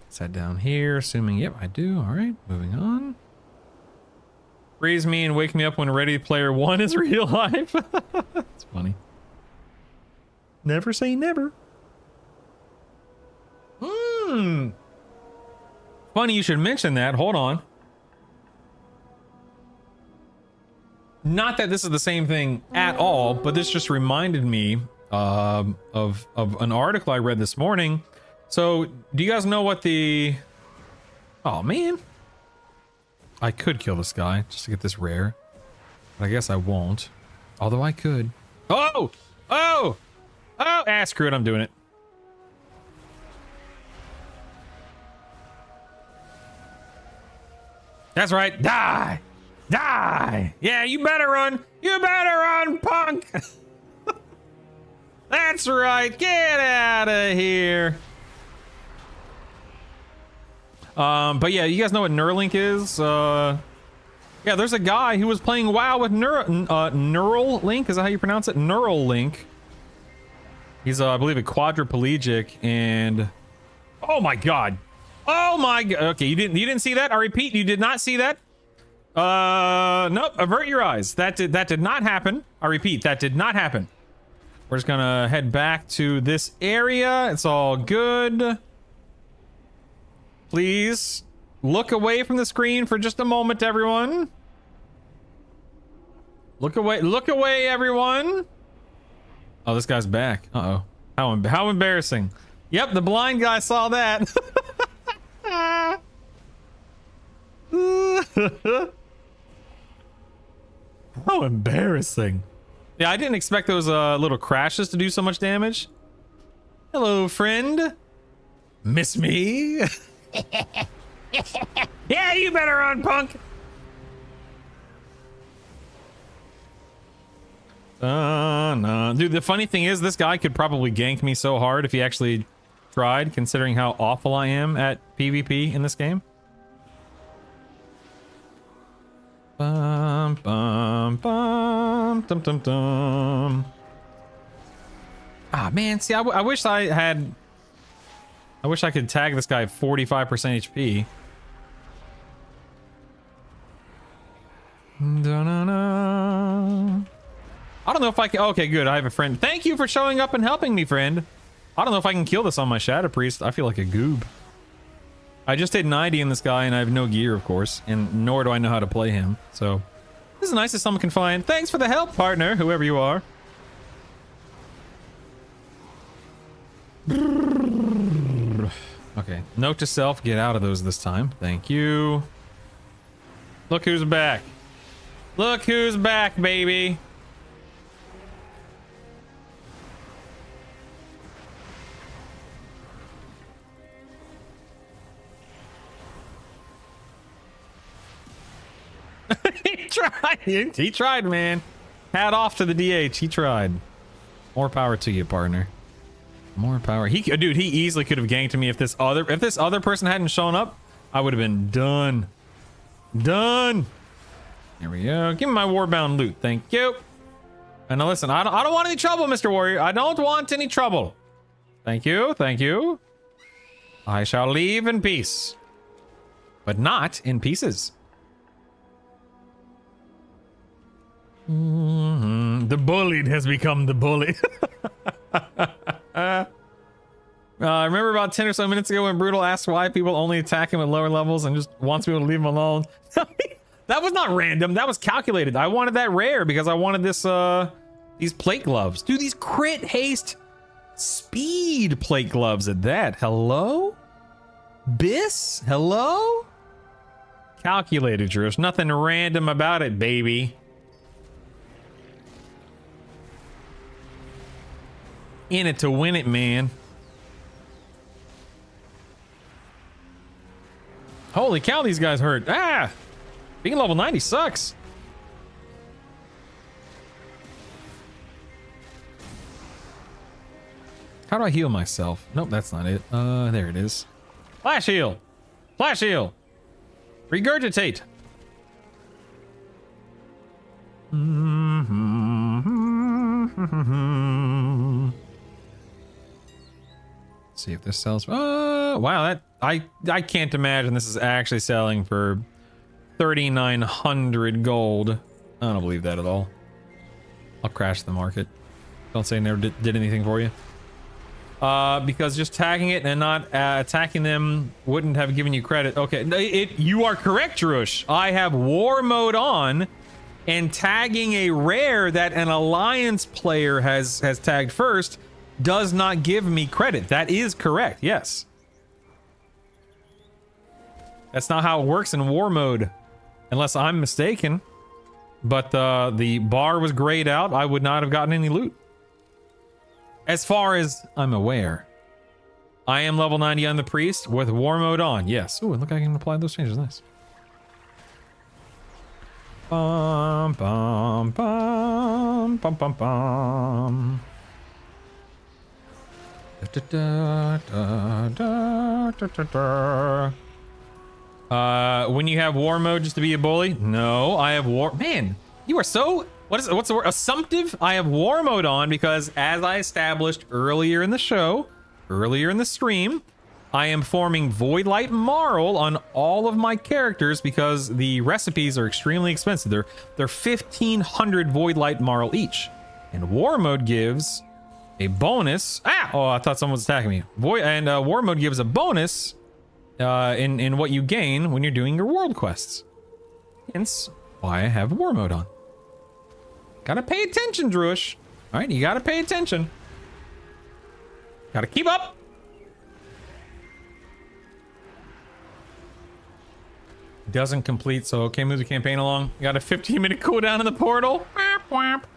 Set down here, assuming, yep, I do. All right, moving on. Freeze me and wake me up when Ready Player One is real life. It's funny. Never say never. Funny you should mention that. Hold on. Not that this is the same thing at all, but this just reminded me of an article I read this morning. So, do you guys know what the... Oh, man. I could kill this guy just to get this rare. But I guess I won't. Although I could. Oh! Oh! Oh! Ah, screw it. I'm doing it. That's right. Die! Die! Yeah, you better run! You better run, punk! That's right. Get out of here. But yeah, you guys know what Neuralink is? Yeah, there's a guy who was playing WoW with Neuralink. Is that how you pronounce it? Neuralink. He's, I believe, a quadriplegic, and oh my god, oh my god. Okay, you didn't see that. I repeat, you did not see that. Nope. Avert your eyes. That did not happen. I repeat, that did not happen. We're just gonna head back to this area. It's all good. Please look away from the screen for just a moment, everyone. Look away, everyone. Oh, this guy's back. Uh-oh. How embarrassing. Yep, the blind guy saw that. How embarrassing. Yeah, I didn't expect those little crashes to do so much damage. Hello, friend. Miss me? Yeah, you better run, punk. No. Dude, the funny thing is, this guy could probably gank me so hard if he actually tried, considering how awful I am at PvP in this game. Bum, bum, bum, dum, dum, dum. Ah, man, see, I wish I wish I could tag this guy at 45% HP. Da-na-na. I don't know if I can. Okay, good. I have a friend. Thank you for showing up and helping me, friend. I don't know if I can kill this on my Shadow Priest. I feel like a goob. I just hit 90 in this guy, and I have no gear, of course, and nor do I know how to play him. So this is nice that someone can find. Thanks for the help, partner, whoever you are. Okay, note to self, get out of those this time. Thank you. Look who's back. Look who's back, baby. He tried. He tried, man. Hat off to the DH. He tried. More power to you, partner. More power. Dude, he easily could have ganked me if this other person hadn't shown up. I would have been done. Done. Here we go. Give me my warbound loot. Thank you. And now listen, I don't want any trouble, Mr. Warrior. I don't want any trouble. Thank you. Thank you. I shall leave in peace. But not in pieces. The bullied has become the bully. I remember about 10 or so minutes ago when Brutal asked why people only attack him at lower levels and just wants people to leave him alone. That was not random. That was calculated. I wanted that rare because I wanted this, these plate gloves. Dude, these crit haste speed plate gloves at that. Hello? Biss? Hello? Calculated, Drew. There's nothing random about it, baby. In it to win it, man. Holy cow, these guys hurt. Ah! Being level 90 sucks. How do I heal myself? Nope, that's not it. There it is. Flash heal. Flash heal. Regurgitate. See if this sells. Wow, that I can't imagine this is actually selling for 3,900 gold. I don't believe that at all. I'll crash the market. Don't say I never did anything for you. Because just tagging it and not attacking them wouldn't have given you credit. Okay, you are correct, Drush. I have war mode on, and tagging a rare that an alliance player has tagged first does not give me credit. That is correct, yes. That's not how it works in war mode. Unless I'm mistaken. But the bar was grayed out. I would not have gotten any loot. As far as I'm aware. I am level 90 on the priest with war mode on. Yes. Ooh, and look, I can apply those changes. Nice. Bum, bum, bum, bum, bum, bum. Da, da, da, da, da, da, da. When you have war mode just to be a bully? No, I have war. Man, you are so. What's the word? Assumptive? I have war mode on because, as I established earlier in the show, earlier in the stream, I am forming Void Light Marl on all of my characters because the recipes are extremely expensive. They're 1,500 Void Light Marl each, and war mode gives a bonus. Oh, I thought someone was attacking me. War mode gives a bonus in what you gain when you're doing your world quests. Hence why I have war mode on. Gotta pay attention, Druish. All right, you gotta pay attention. Gotta keep up. Doesn't complete, so okay, move the campaign along. You got a 15-minute cooldown in the portal. Whap, whap.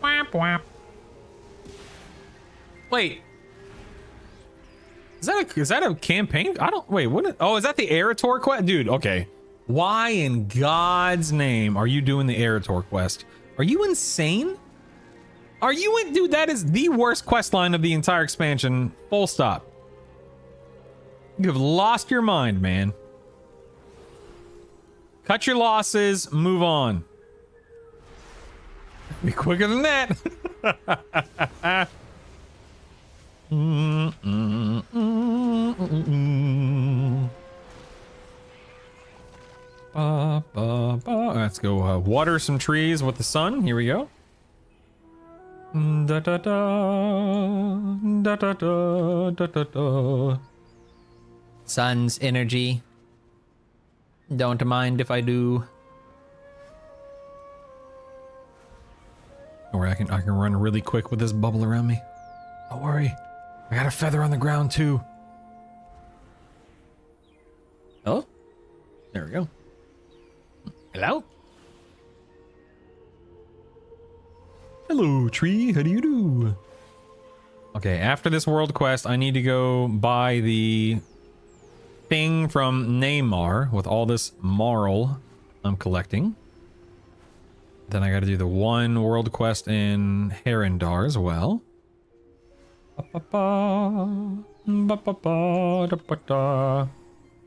Whap, whap. Wait. Is that a campaign? I don't wait, what? Oh, is that the Erator quest? Dude, okay. Why in God's name are you doing the Erator quest? Are you insane? Are you in, dude, that is the worst quest line of the entire expansion. Full stop. You have lost your mind, man. Cut your losses, move on. Be quicker than that. Let's go water some trees with the sun. Here we go. Da da da da da da da da da. Sun's energy. Don't mind if I do. Or I can run really quick with this bubble around me. Don't worry. I got a feather on the ground too. Oh, there we go. Hello? Hello, tree. How do you do? Okay, after this world quest, I need to go buy the thing from Neymar with all this marl I'm collecting. Then I got to do the one world quest in Herendar as well.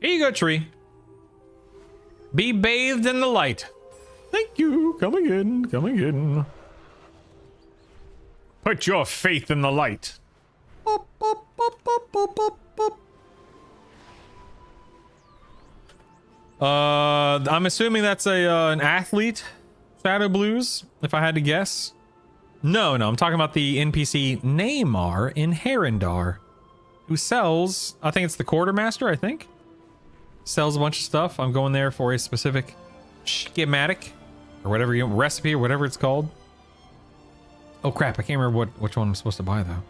Here you go, tree. Be bathed in the light. Thank you. Come again. Come again. Put your faith in the light. I'm assuming that's an athlete, Shadow Blues, if I had to guess. No, I'm talking about the NPC Neymar in Herendar, who sells, I think it's the quartermaster, I think. Sells a bunch of stuff. I'm going there for a specific schematic, or whatever, recipe, or whatever it's called. Oh crap, I can't remember which one I'm supposed to buy though.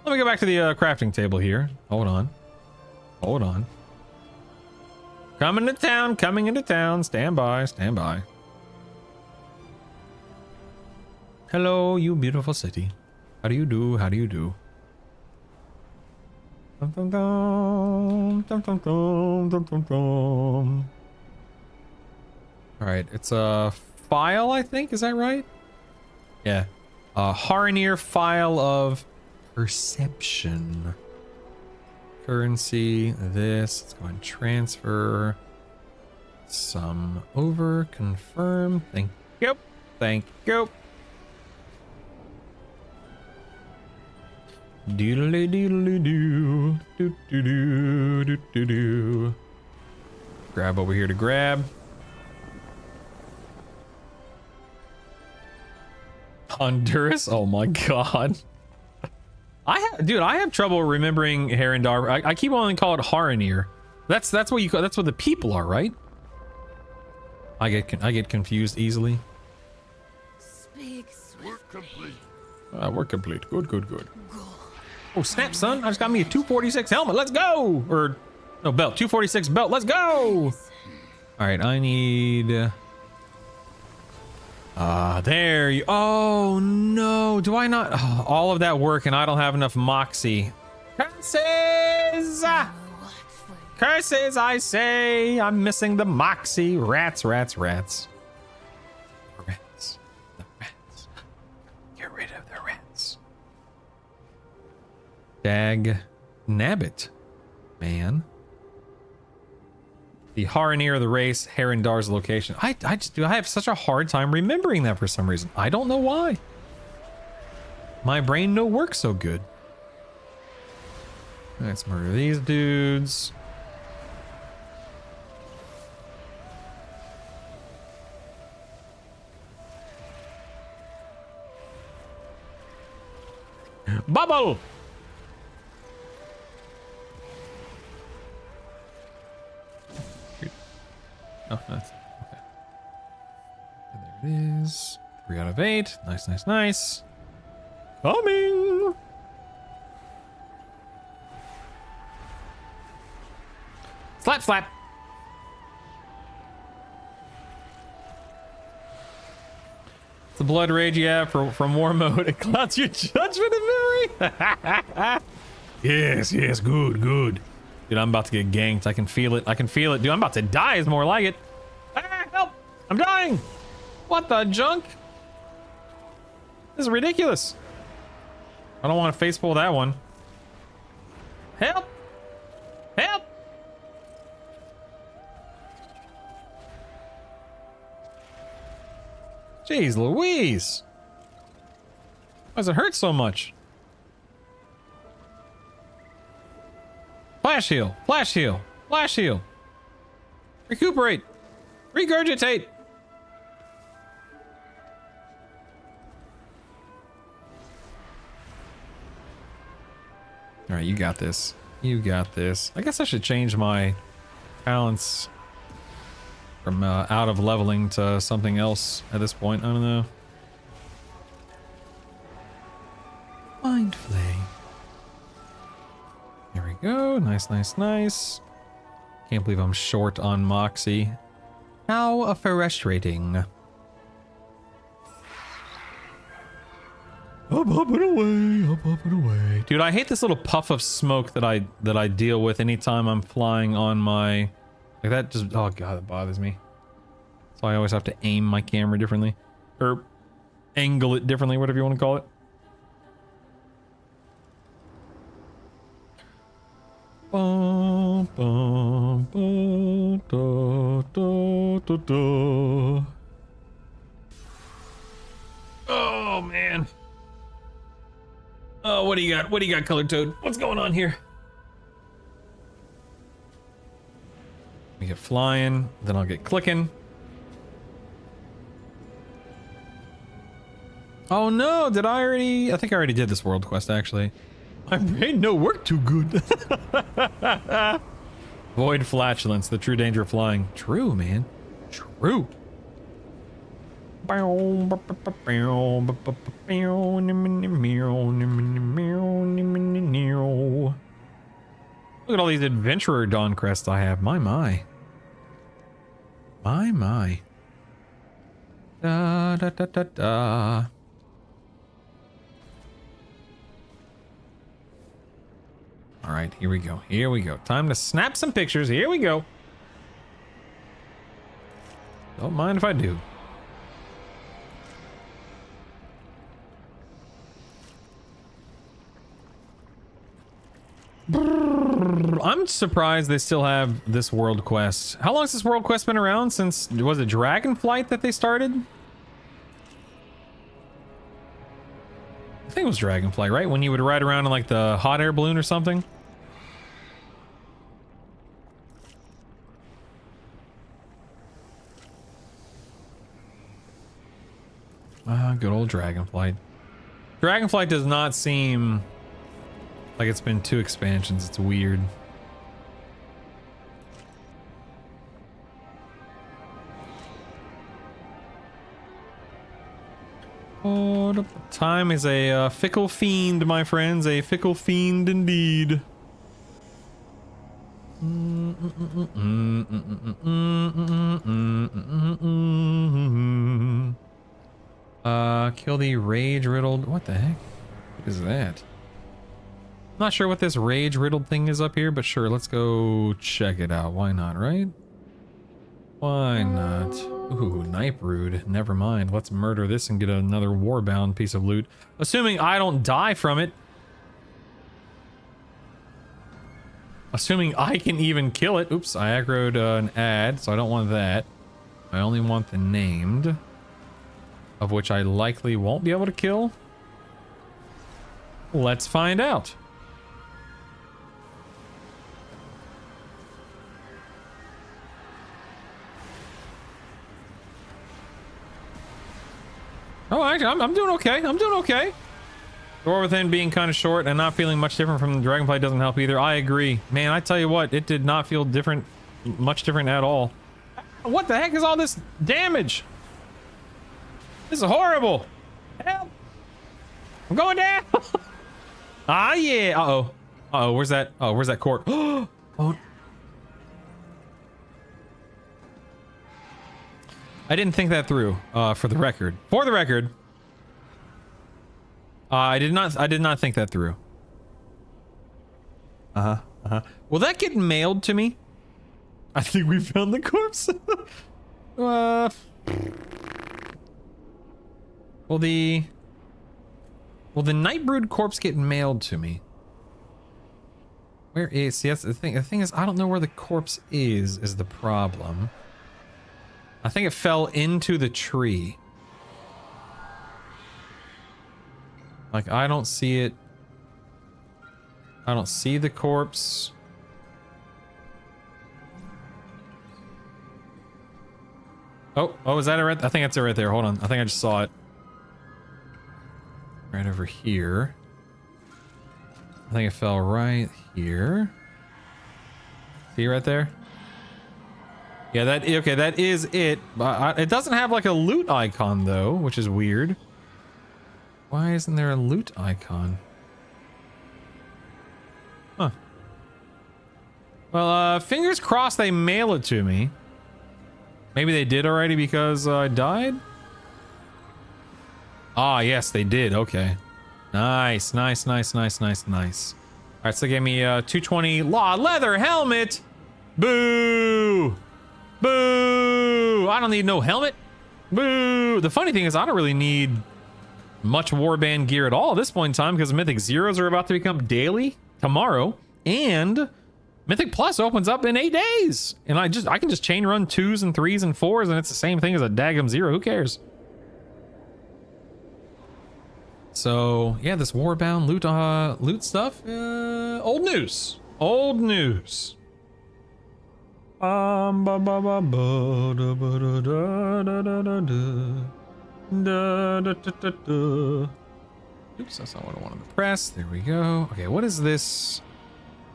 Let me go back to the crafting table here. Hold on. Hold on. Coming into town. Stand by, stand by. Hello, you beautiful city. How do you do? How do you do? Dum, dum, dum, dum, dum, dum, dum, dum, dum. All right, it's a file, I think. Is that right? Yeah. Haranir file of perception. Currency, this. Let's go and transfer some over. Confirm. Thank you. Thank you. Doodly doodly doo. Doo doo doo doo doo doo. Grab over here to grab. Honduras? Oh my god. I have trouble remembering Herendar. I keep wanting to call it Haranir. That's what you call, that's what the people are, right? I get confused easily. Work complete. Work complete. Good, good, good. Oh snap, son! I just got me a 246 helmet. Let's go! Or no, belt. 246 belt. Let's go! All right, I need... there you... Oh, no. Do I not... Oh, all of that work and I don't have enough moxie. Curses! Curses, I say! I'm missing the moxie. Rats, rats, rats. Rats. The rats. Get rid of the rats. Dag nabbit, man. The Haranir of the race, Harendar's location. I have such a hard time remembering that for some reason. I don't know why. My brain no work so good. Let's murder these dudes. Bubble! Oh, that's okay. And there it is. 3 out of 8. Nice, nice, nice. Coming! Slap, slap! It's the blood rage you have from war mode. It clouds your judgment and memory. Yes, yes, good, good. Dude, I'm about to get ganked. I can feel it. I can feel it. Dude, I'm about to die is more like it. Ah, help! I'm dying! What the junk? This is ridiculous. I don't want to face pull that one. Help! Help! Jeez Louise! Why does it hurt so much? Flash heal, flash heal, flash heal. Recuperate, regurgitate. All right, you got this. You got this. I guess I should change my talents from out of leveling to something else at this point. I don't know. Mind flay. There we go. Nice, nice, nice. Can't believe I'm short on Moxie. How frustrating. I'm hopping away. I'm hopping away. Dude, I hate this little puff of smoke that I deal with anytime I'm flying on my... Like that just... Oh god, that bothers me. So I always have to aim my camera differently. Or angle it differently, whatever you want to call it. Bum, bum, bum, da, da, da, da. Oh man. Oh, what do you got? What do you got, Colored Toad? What's going on here? We get flying, then I'll get clicking. Oh no, did I already? I think I already did this world quest actually. My brain no work too good. Void flatulence, the true danger of flying. True, man. True. Look at all these adventurer dawn crests I have. My, my. My, my. Da, da, da, da, da. All right, here we go. Here we go. Time to snap some pictures. Here we go. Don't mind if I do. I'm surprised they still have this world quest. How long has this world quest been around since, was it Dragonflight that they started? I think it was Dragonflight, right? When you would ride around in like the hot air balloon or something? Ah, good old Dragonflight. Dragonflight does not seem like it's been 2 expansions. It's weird. Oh, time is a fickle fiend, my friends. A fickle fiend indeed. Kill the rage riddled. What the heck? What is that? Not sure what this rage riddled thing is up here, but sure, let's go check it out. Why not, right? Why not? Ooh, Night Brood. Never mind. Let's murder this and get another warbound piece of loot. Assuming I don't die from it. Assuming I can even kill it. Oops, I aggroed an ad, so I don't want that. I only want the named, of which I likely won't be able to kill. Let's find out. Oh, actually, I'm doing okay. I'm doing okay. Door within being kind of short and not feeling much different from the Dragonfly doesn't help either. I agree. Man, I tell you what, it did not feel different, much different at all. What the heck is all this damage? This is horrible. Help. I'm going down. Ah, yeah. Uh-oh. Uh-oh, where's that? Oh, where's that cork? Oh. I didn't think that through, for the record. For the record. I did not think that through. Will that get mailed to me? I think we found the corpse. Will the Nightbrood corpse get mailed to me? Where is, see, that's the thing. The thing is, I don't know where the corpse is the problem. I think it fell into the tree. Like, I don't see it. I don't see the corpse. Oh, is that it right? I think that's it right there. Hold on. I think I just saw it. Right over here. I think it fell right here. See right there? Yeah, that is it. It doesn't have like a loot icon though, which is weird. Why isn't there a loot icon? Huh. Well, fingers crossed they mail it to me. Maybe they did already because I died? Ah, yes, they did. Okay. Nice, nice, nice, nice, nice, nice. All right, so they gave me a 220 leather helmet. Boo! Boo! I don't need no helmet. Boo! The funny thing is I don't really need much warband gear at all at this point in time because Mythic Zeros are about to become daily tomorrow, and Mythic Plus opens up in 8 days, and I can just chain run 2s and 3s and 4s, and it's the same thing as a daggum zero. Who cares? So yeah, this warbound loot stuff, old news. Old news. Oops, that's not what I wanted to press. There we go. Okay, what is this?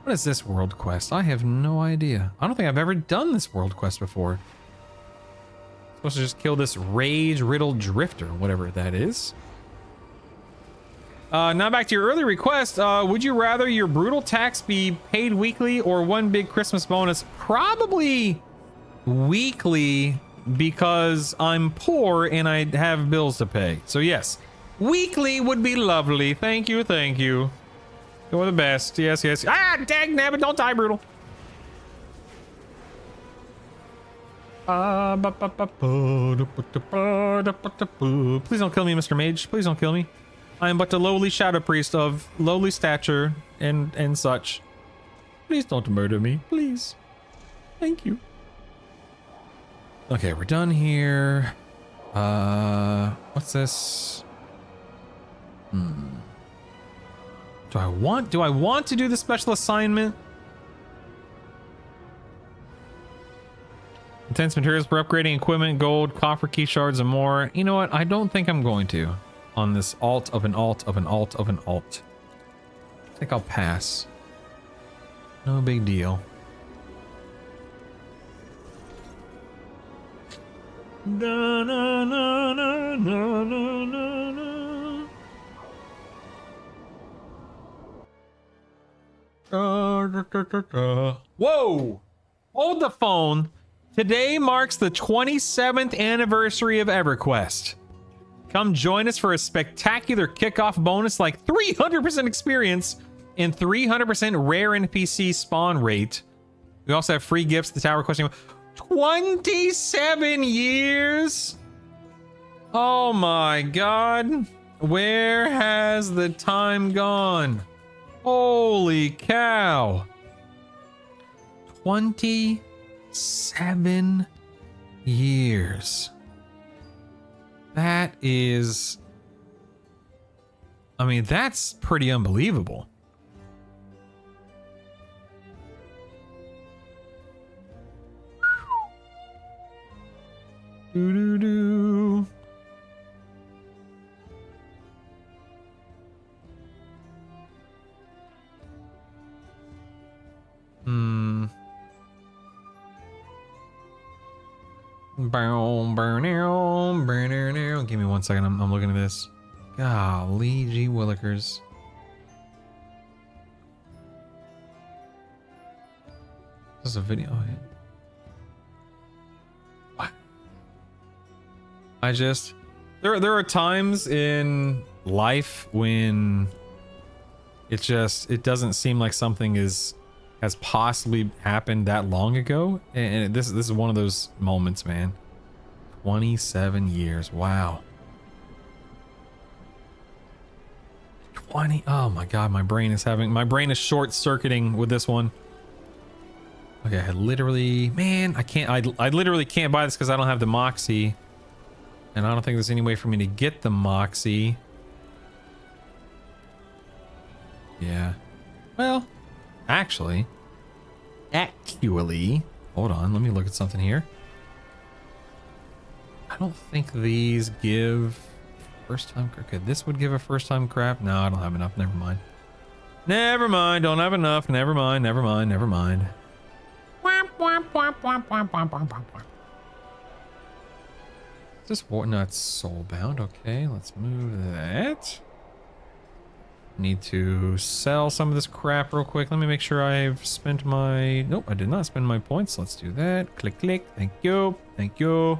What is this world quest? I have no idea. I don't think I've ever done this world quest before. I'm supposed to just kill this rage-riddled drifter, whatever that is. Now back to your early request. Would you rather your brutal tax be paid weekly or one big Christmas bonus? Probably weekly, because I'm poor and I have bills to pay. So yes, weekly would be lovely. Thank you, thank you. You're the best. Yes, yes. Ah, dang nabbit, don't die, brutal. Please don't kill me, Mr. Mage. Please don't kill me. I am but a lowly shadow priest of lowly stature and such. Please don't murder me, please. Thank you. Okay, we're done here. What's this? Do I want to do the special assignment? Intense materials for upgrading equipment, gold, copper key shards, and more. You know what? I don't think I'm going to. On this alt of an alt of an alt of an alt. I think I'll pass. No big deal. Da, na, na, na, na, na, na, na. Da, da, da, da, da. Whoa! Hold the phone. Today marks the 27th anniversary of EverQuest. Come join us for a spectacular kickoff bonus like 300% experience and 300% rare NPC spawn rate. We also have free gifts, the tower question. 27 years? Oh my god. Where has the time gone? Holy cow. 27 years. That is... I mean, that's pretty unbelievable. Doo-doo-doo. Give me 1 second. I'm looking at this. Golly gee willikers. This is a video. Oh, yeah. What? I just there are times in life when it doesn't seem like something has possibly happened that long ago, and this is one of those moments, man. 27 years. Wow. 20. Oh my god, my brain is short circuiting with this one. Okay, I literally, man, I literally can't buy this because I don't have the Moxie, and I don't think there's any way for me to get the Moxie. Yeah. Well, actually, hold on, let me look at something here. I don't think these give first time. Okay, this would give a first time craft. No, I don't have enough. Never mind. Never mind. Don't have enough. Never mind. Never mind. Never mind. Is this not soulbound? Okay, let's move that. Need to sell some of this crap real quick. Let me make sure I've spent my... Nope, I did not spend my points. Let's do that. Click, click. Thank you. Thank you.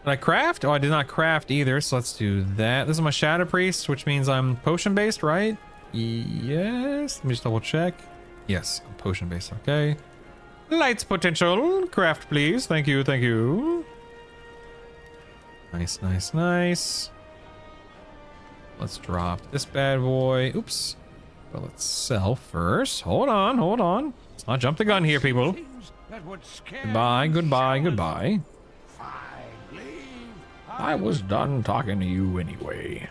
Did I craft? Oh, I did not craft either, so let's do that. This is my Shadow Priest, which means I'm potion based, right? Yes. Let me just double check. Yes, I'm potion based. Okay. Lights potential. Craft, please. Thank you. Thank you. Nice, nice, nice. Let's drop this bad boy. Oops. But let's sell first. Hold on, hold on. Let's not jump the gun here, people. Goodbye, goodbye, goodbye. I was done talking to you anyway.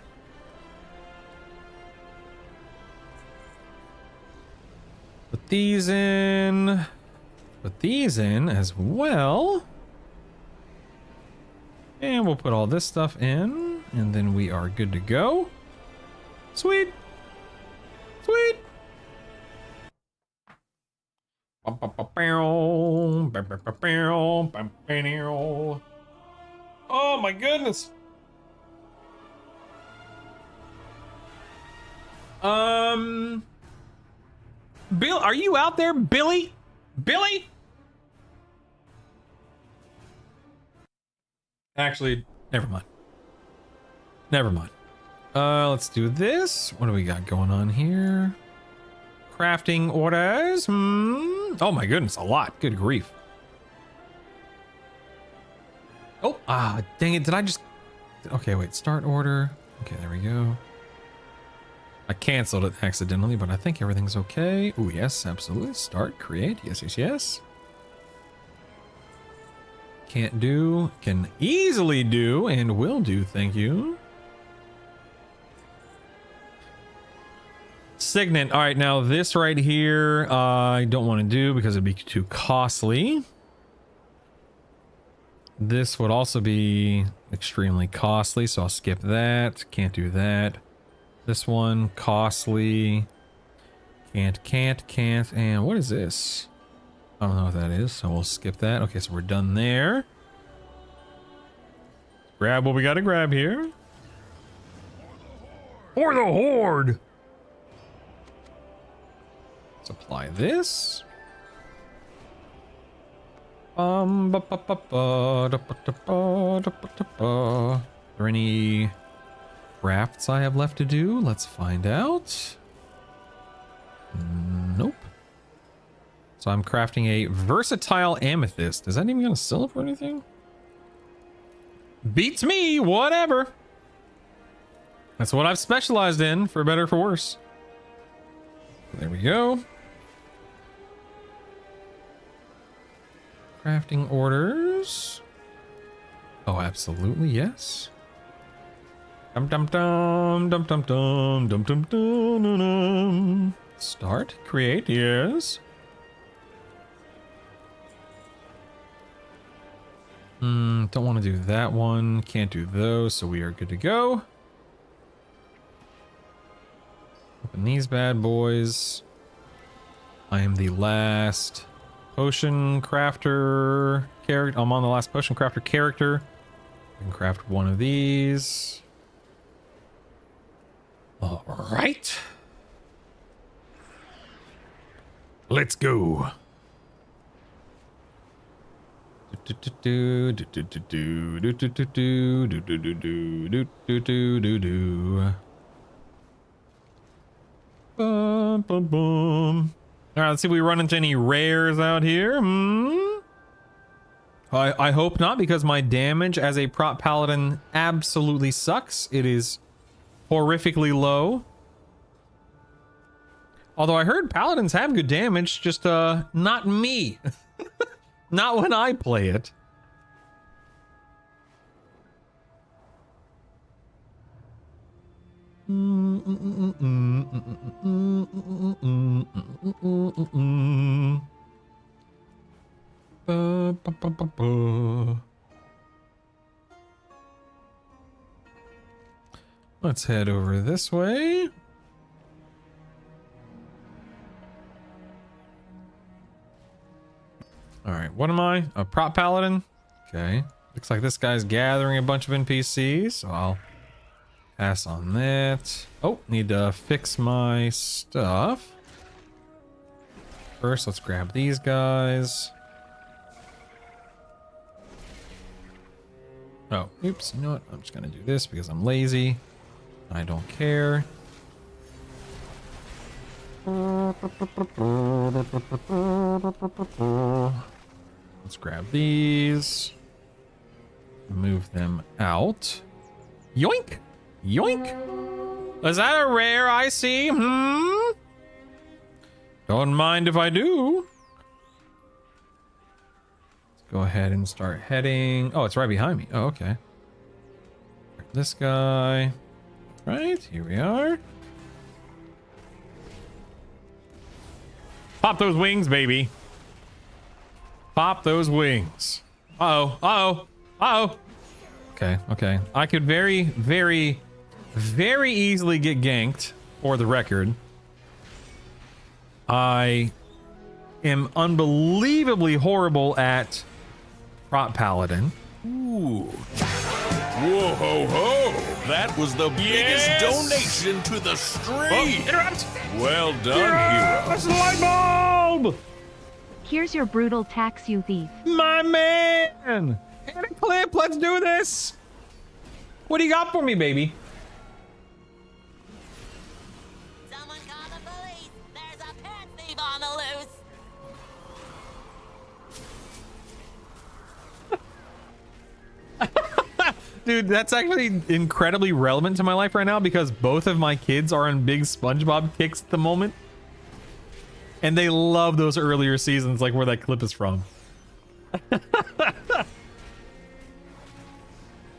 Put these in. Put these in as well. And we'll put all this stuff in. And then we are good to go. Sweet. Sweet. Oh my goodness. Bill, are you out there, Billy? Billy? Actually, never mind. Never mind. Let's do this. What do we got going on here? Crafting orders. Oh my goodness, a lot. Good grief. Oh, dang it. Did I just... Okay, wait. Start order. Okay, there we go. I canceled it accidentally, but I think everything's okay. Oh, yes, absolutely. Start, create. Yes, yes, yes. Can't do. Can easily do and will do. Thank you. Signet. All right, now this right here, I don't want to do because it'd be too costly. This would also be extremely costly, so I'll skip that. Can't do that. This one, costly. Can't. And what is this? I don't know what that is, so we'll skip that. Okay, so we're done there. Grab what we gotta grab here. For the Horde! Let's apply this. Are there any crafts I have left to do? Let's find out. Nope. So I'm crafting a versatile amethyst. Is that even gonna sell it for anything? Beats me, whatever. That's what I've specialized in, for better or for worse. There we go. Crafting orders. Oh, absolutely, yes. Dum dum dum dum dum dum dum dum dum dum. Start, create, yes. Don't want to do that one. Can't do those, so we are good to go. Open these bad boys. I am the last potion crafter character. I'm on the last potion crafter character. I can craft one of these. All right. Let's go. Bum, bum, bum. All right, let's see if we run into any rares out here. I hope not, because my damage as a prop paladin absolutely sucks. It is horrifically low. Although I heard paladins have good damage, just not me. Not when I play it. Let's head over this way. All right, what am I? A prop paladin? Okay. Looks like this guy's gathering a bunch of NPCs, so I'll pass on that. Oh, need to fix my stuff. First, let's grab these guys. Oh, oops, you know what? I'm just gonna do this because I'm lazy. I don't care. Let's grab these. Move them out. Yoink! Yoink! Is that a rare I see? Don't mind if I do. Let's go ahead and start heading. Oh, it's right behind me. Oh, okay. This guy. Right, here we are. Pop those wings, baby. Pop those wings. Uh-oh, uh-oh, uh-oh. Okay, okay. I could very, very, very easily get ganked, for the record. I am unbelievably horrible at prop paladin. Ooh. Whoa ho ho! That was the biggest donation to the stream. Well done, hero. Light bulb! Here's your brutal tax, you thief. My man! Hit a clip, let's do this! What do you got for me, baby? Someone call the police! There's a pet thief on the loose! Dude, that's actually incredibly relevant to my life right now because both of my kids are on big SpongeBob kicks at the moment. And they love those earlier seasons, like where that clip is from.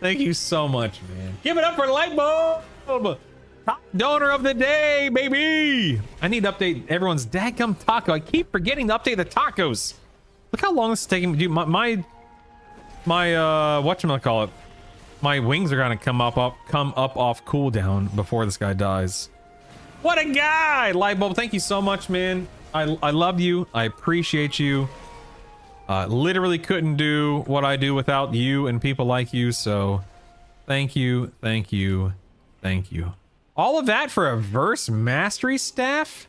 Thank you so much, man. Give it up for Lightbulb! Top donor of the day, baby! I need to update everyone's dadgum taco. I keep forgetting to update the tacos. Look how long this is taking me. Dude, my whatchamacallit? My wings are gonna come up off cooldown before this guy dies. What a guy! Lightbulb, thank you so much, man. I love you. I appreciate you. Literally couldn't do what I do without you and people like you, so thank you, thank you, thank you. All of that for a verse mastery staff?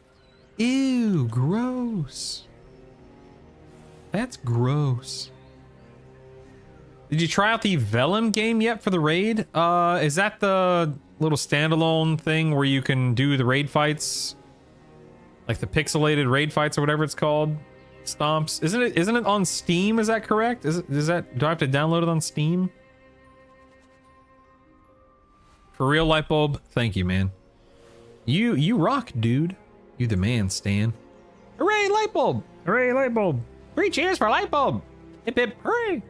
Ew, gross. That's gross. Did you try out the Vellum game yet for the raid? Is that the little standalone thing where you can do the raid fights? Like the pixelated raid fights or whatever it's called? Stomps. Isn't it on Steam? Is that correct? Do I have to download it on Steam? For real, Lightbulb? Thank you, man. You rock, dude. You the man, Stan. Hooray, Lightbulb! Hooray, Lightbulb! 3 cheers for Lightbulb! Hip hip, hooray!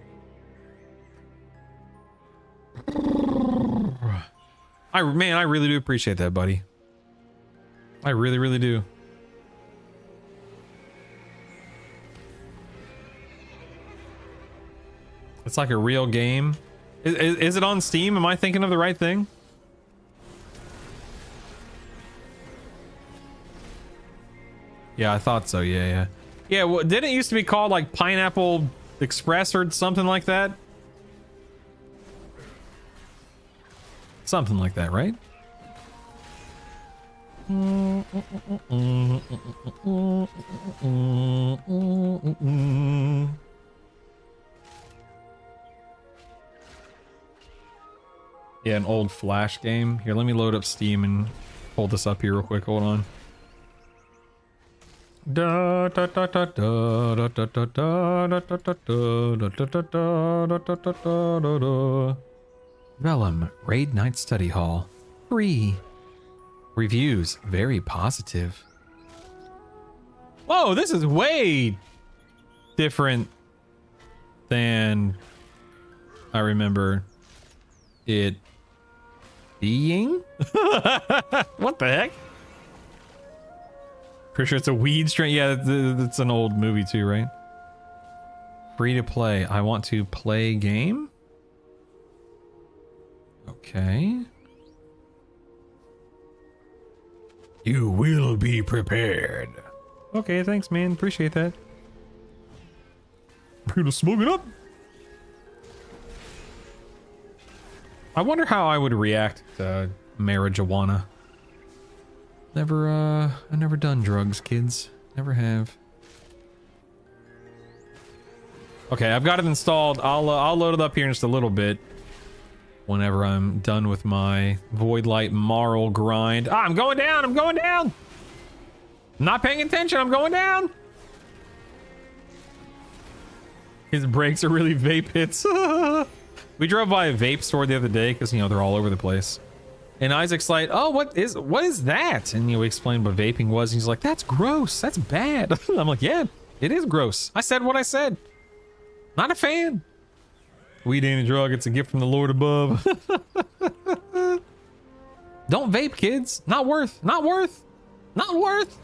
Man, I really do appreciate that, buddy. I really, really do. It's like a real game. Is it on Steam? Am I thinking of the right thing? Yeah, I thought so. Yeah. Well, didn't it used to be called like Pineapple Express or something like that? Something like that, right? Yeah, an old Flash game. Here, let me load up Steam and pull this up here real quick. Hold on. Vellum Raid Night Study Hall. Free. Reviews very positive. Whoa, this is way different than I remember it being. What the heck? Pretty sure it's a weed strain. Yeah, that's an old movie too, right? Free to play. I want to play game. Okay. You will be prepared. Okay, thanks, man. Appreciate that. I'm gonna smoke it up. I wonder how I would react to marijuana. I've never done drugs, kids. Never have. Okay, I've got it installed. I'll load it up here in just a little bit. Whenever I'm done with my Void Light Marl grind. Ah, I'm going down! I'm going down! I'm not paying attention, I'm going down! His brakes are really vape hits. We drove by a vape store the other day because, you know, they're all over the place. And Isaac's like, oh, what is that? And, you know, we explained what vaping was. And he's like, that's gross. That's bad. I'm like, yeah, it is gross. I said what I said. Not a fan. Weed ain't a drug. It's a gift from the Lord above. Don't vape, kids. Not worth. Not worth. Not worth.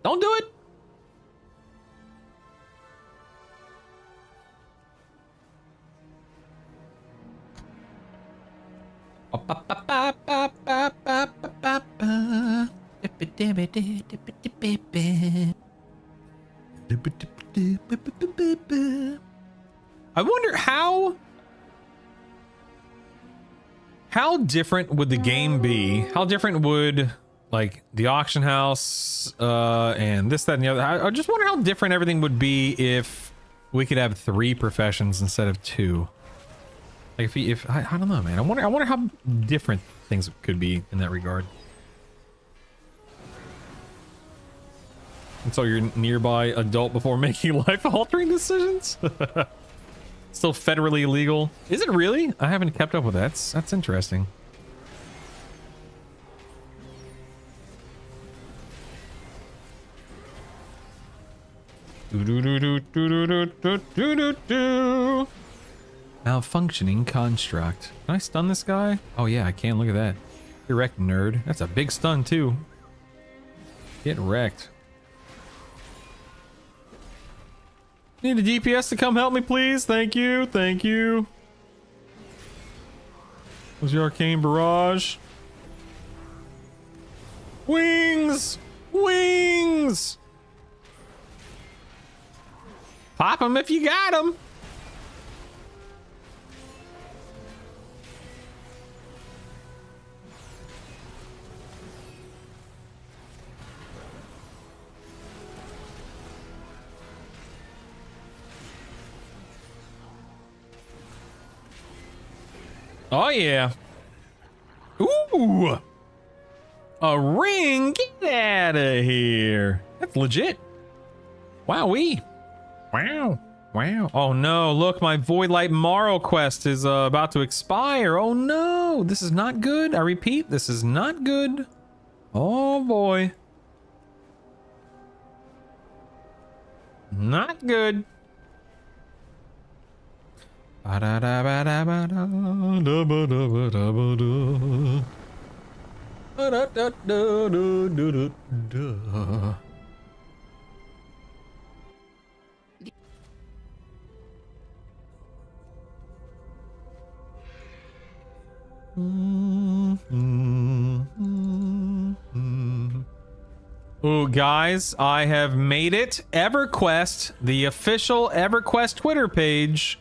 Don't do it. I wonder how different would the game be? How different would like the auction house and this, that, and the other? I just wonder how different everything would be if we could have 3 professions instead of 2. Like if I don't know, man. I wonder how different things could be in that regard. And so you're nearby adult before making life-altering decisions? Still federally illegal. Is it really? I haven't kept up with that. That's interesting. Malfunctioning construct. Can I stun this guy? Oh yeah, I can. Look at that. Get wrecked, nerd. That's a big stun too. Get wrecked. Need a DPS to come help me, please. Thank you. Thank you. Was the arcane barrage? Wings! Wings! Pop them if you got them. Oh yeah. Ooh. A ring? Get out of here. That's legit. Wowee. Wow. Wow. Oh no, look, my Void Light Morrow quest is about to expire. Oh no, this is not good. I repeat, this is not good. Oh boy. Not good. Ooh, guys, I have made it. EverQuest, the official EverQuest Twitter page,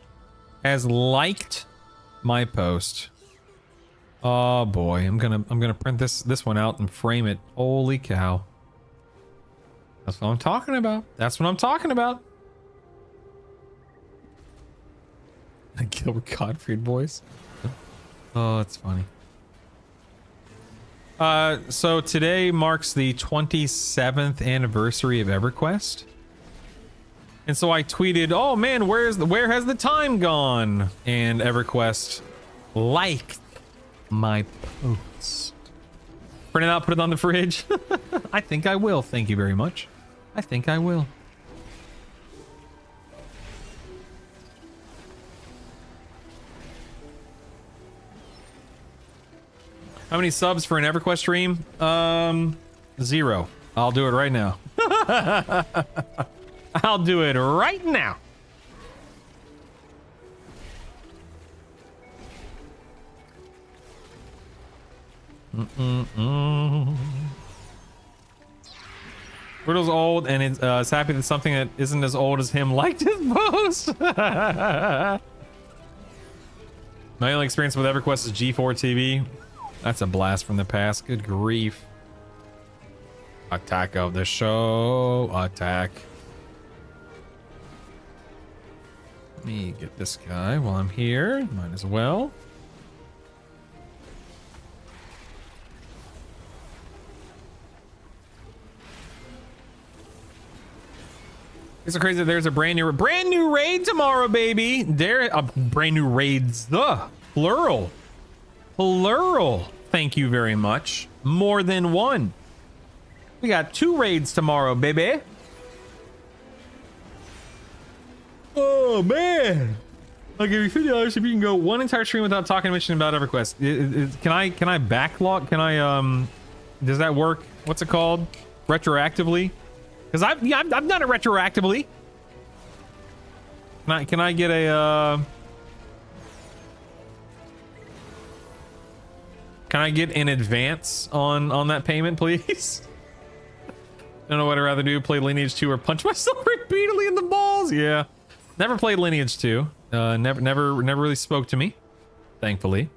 has liked my post. Oh boy, I'm gonna print this one out and frame it. Holy cow. That's what I'm talking about. That's what I'm talking about. The Gilbert Gottfried voice. Oh, it's funny. So today marks the 27th anniversary of EverQuest. And so I tweeted, "Oh man, where has the time gone?" And EverQuest liked my post. Print it out, put it on the fridge. I think I will. Thank you very much. I think I will. How many subs for an EverQuest stream? 0. I'll do it right now. I'll do it right now. Riddle's old and it's happy that something that isn't as old as him liked his post. My only experience with EverQuest is G4 TV. That's a blast from the past. Good grief. Attack of the show. Attack. Let me get this guy while I'm here. Might as well. It's so crazy that there's a brand new raid tomorrow, baby. There, brand new raids. The plural. Plural. Thank you very much. More than one. We got 2 raids tomorrow, baby. Oh man! I'll give you $50 if you can go one entire stream without talking to mention about EverQuest. Can I backlog? Can I does that work? What's it called? Retroactively? Because I've done it retroactively. Can I get a Can I get an advance on that payment, please? I don't know what I'd rather do, play Lineage 2 or punch myself repeatedly in the balls. Yeah. Never played Lineage 2. Never really spoke to me, thankfully.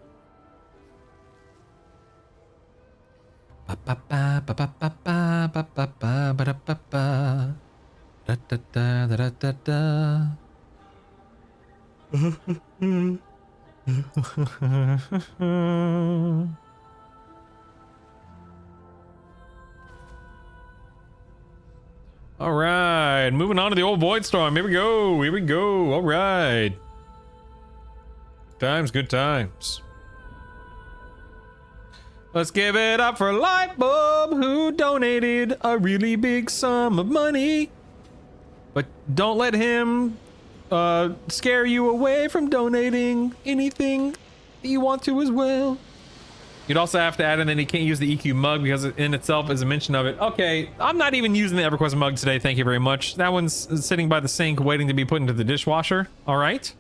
All right, moving on to the old Void Storm. Here we go. Here we go. All right. Times, good times. Let's give it up for Lightbulb, who donated a really big sum of money. But don't let him scare you away from donating anything that you want to as well. You'd also have to add in that he can't use the EQ mug because it in itself is a mention of it. Okay, I'm not even using the EverQuest mug today, thank you very much. That one's sitting by the sink waiting to be put into the dishwasher. All right?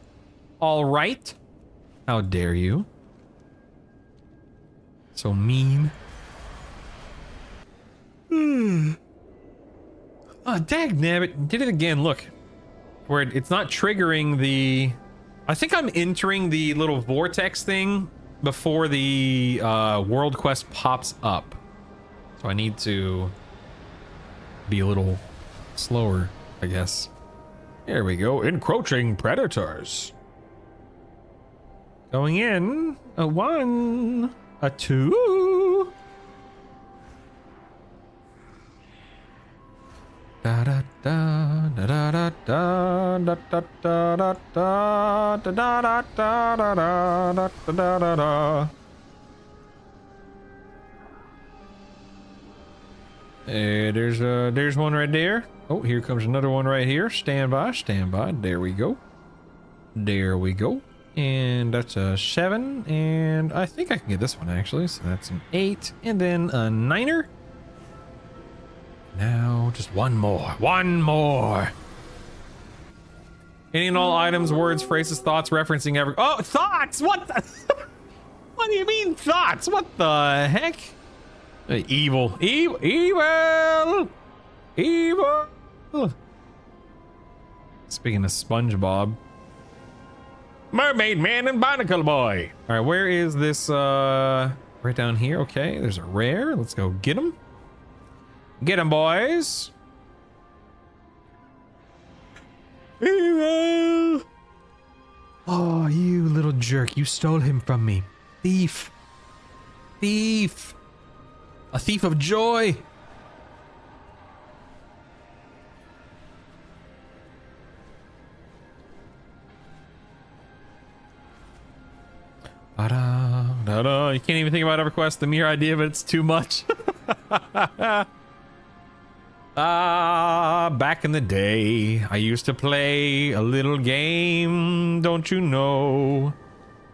All right? How dare you? So mean. Oh, dagnabbit. Did it again, look. Where it's not triggering the... I think I'm entering the little vortex thing before the world quest pops up. So I need to be a little slower, I guess. There we go. Encroaching predators. Going in. A 1. A 2. Da da da da da da da da da da da da da da da da da da da. There's one right there. Oh, here comes another one right here. Stand by, stand by. There we go. There we go. And that's a 7. And I think I can get this one actually. So that's an 8. And then a 9er. Now, just one more. One more. Any and all items, words, phrases, thoughts, referencing every... Oh, thoughts! What the... What do you mean, thoughts? What the heck? Evil. Evil. Evil. Evil. Speaking of SpongeBob. Mermaid Man and Barnacle Boy. All right, where is this? Right down here. Okay, there's a rare. Let's go get him. Get him, boys. Evil. Oh, you little jerk. You stole him from me. Thief. Thief. A thief of joy. Da-da. You can't even think about EverQuest. The mere idea of it's too much. Back in the day, I used to play a little game, don't you know?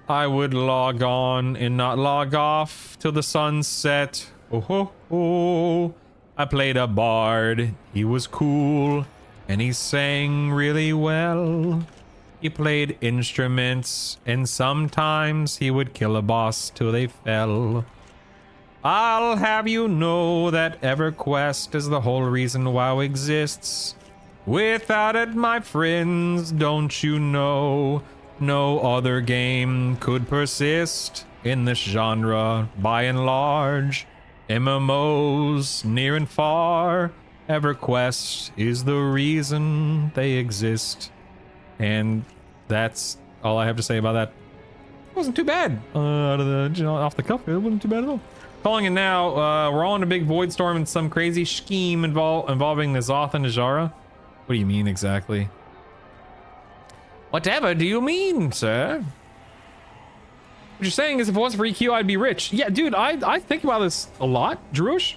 I would log on and not log off till the sun set. Oh ho ho. I played a bard. He was cool and he sang really well. He played instruments and sometimes he would kill a boss till they fell. I'll have you know that EverQuest is the whole reason WoW exists. Without it, my friends, don't you know, no other game could persist in this genre by and large. MMOs near and far, EverQuest is the reason they exist. And that's all I have to say about that. It wasn't too bad. Off the cuff, it wasn't too bad at all. Calling it now, we're all in a big void storm and some crazy scheme involving N'Zoth and Najara. What do you mean exactly? Whatever do you mean, sir? What you're saying is if it wasn't for EQ, I'd be rich. Yeah, dude, I think about this a lot, Druish.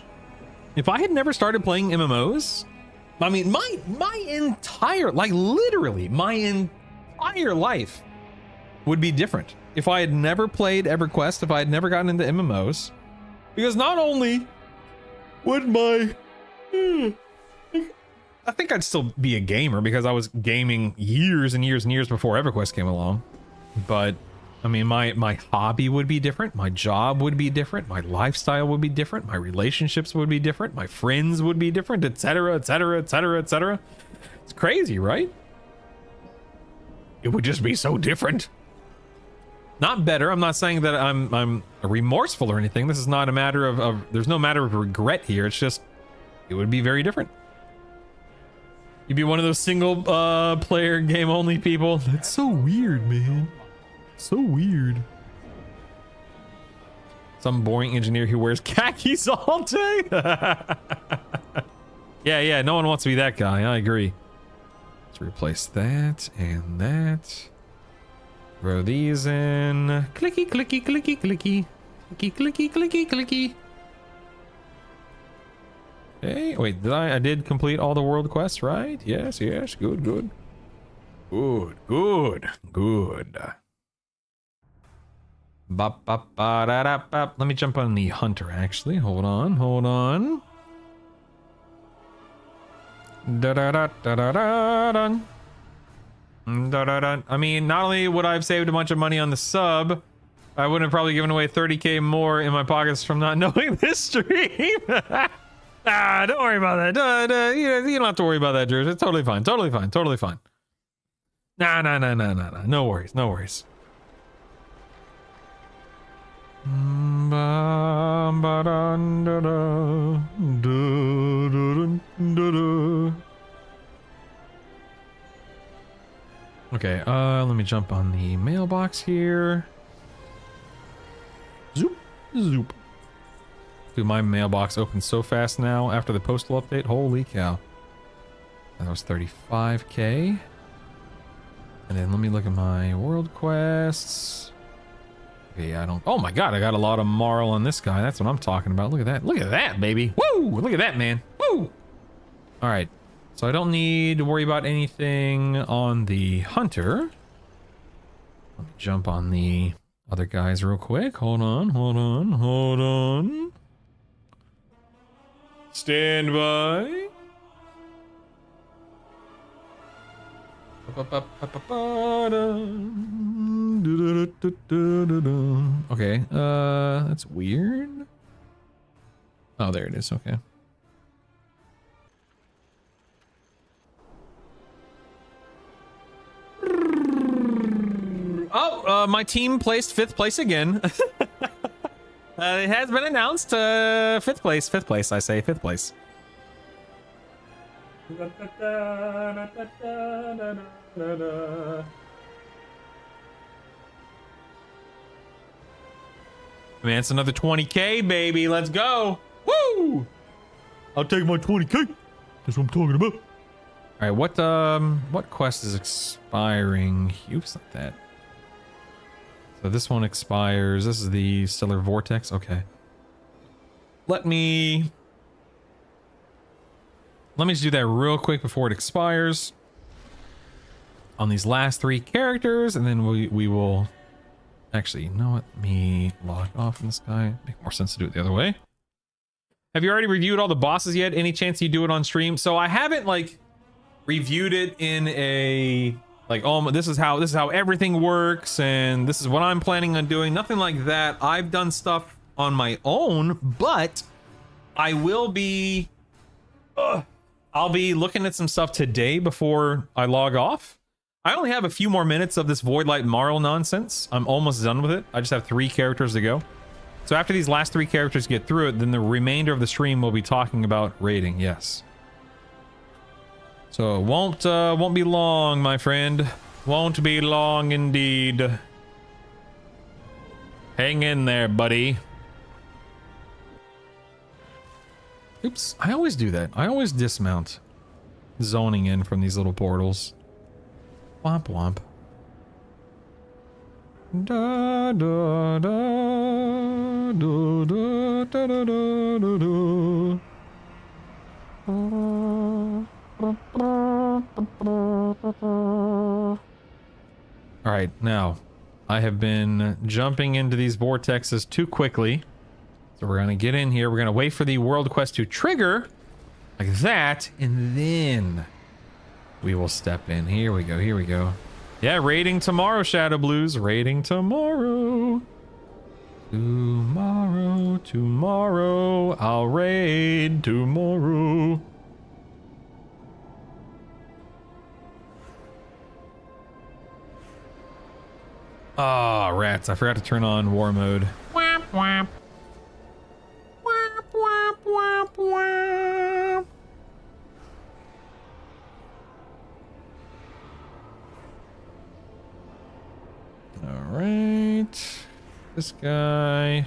If I had never started playing MMOs, I mean, my entire, like literally my entire life would be different. If I had never played EverQuest, if I had never gotten into MMOs, because not only would my, I think I'd still be a gamer because I was gaming years and years and years before EverQuest came along. But I mean, my hobby would be different. My job would be different. My lifestyle would be different. My relationships would be different. My friends would be different, etc., etc., etc., etc. It's crazy, right? It would just be so different. Not better. I'm not saying that I'm remorseful or anything. This is not a matter of there's no matter of regret here. It's just it would be very different. You'd be one of those single player game only people. That's so weird, man. So weird. Some boring engineer who wears khakis all day. Yeah, no one wants to be that guy. I agree. Let's replace that and that. Throw these in. Clicky, clicky, clicky, clicky. Clicky, clicky, clicky, clicky. Hey, wait, I did complete all the world quests, right? Yes, good. Good. Bop, bop, ba, da, da, bop. Let me jump on the hunter, actually. Hold on. Da, da, da, da, da, da, dun. Da, da, da. I mean, not only would I have saved a bunch of money on the sub, I wouldn't have probably given away 30k more in my pockets from not knowing this stream. Don't worry about that. You don't have to worry about that, Drew. It's totally fine. Totally fine. Nah. No worries. Okay, let me jump on the mailbox here. Zoop. Dude, my mailbox opens so fast now after the postal update. Holy cow. That was 35k. And then let me look at my world quests. Okay, I don't... Oh my god, I got a lot of marl on this guy. That's what I'm talking about. Look at that. Look at that, baby. Woo! Look at that, man. Woo! Alright. So I don't need to worry about anything on the hunter. Let me jump on the other guys real quick. Hold on, hold on, hold on. Stand by. Okay, that's weird. Oh, there it is, okay. Oh, my team placed 5th place again. It has been announced, 5th place, I say, 5th place. Man, it's another 20k, baby. Let's go. Woo! I'll take my 20k. That's what I'm talking about. All right, what quest is expiring? Oops, not that. So this one expires. This is the Stellar Vortex. Okay. Let me just do that real quick before it expires on these last 3 characters, and then we will actually, you know what? Let me log off on this guy. Make more sense to do it the other way. Have you already reviewed all the bosses yet? Any chance you do it on stream? So I haven't like reviewed it in a like, oh, this is how everything works, and this is what I'm planning on doing. Nothing like that. I've done stuff on my own, but I will be I'll be looking at some stuff today before I log off. I only have a few more minutes of this Voidlight Marl nonsense. I'm almost done with it. I just have 3 characters to go. So after these last 3 characters get through it, then the remainder of the stream will be talking about raiding. Yes. So it won't be long, my friend. Won't be long indeed. Hang in there, buddy. Oops, I always do that. I always dismount, zoning in from these little portals. Womp womp. Da da da da da da da da da. All right, now I have been jumping into these vortexes too quickly. So we're gonna get in here. We're gonna wait for the world quest to trigger like that, and then we will step in. Here we go. Here we go. Yeah, raiding tomorrow, Shadow Blues. Raiding tomorrow. Tomorrow. I'll raid tomorrow. Ah, rats. I forgot to turn on war mode. Whap, whap. Whap, whap, whap, whap. All right. This guy.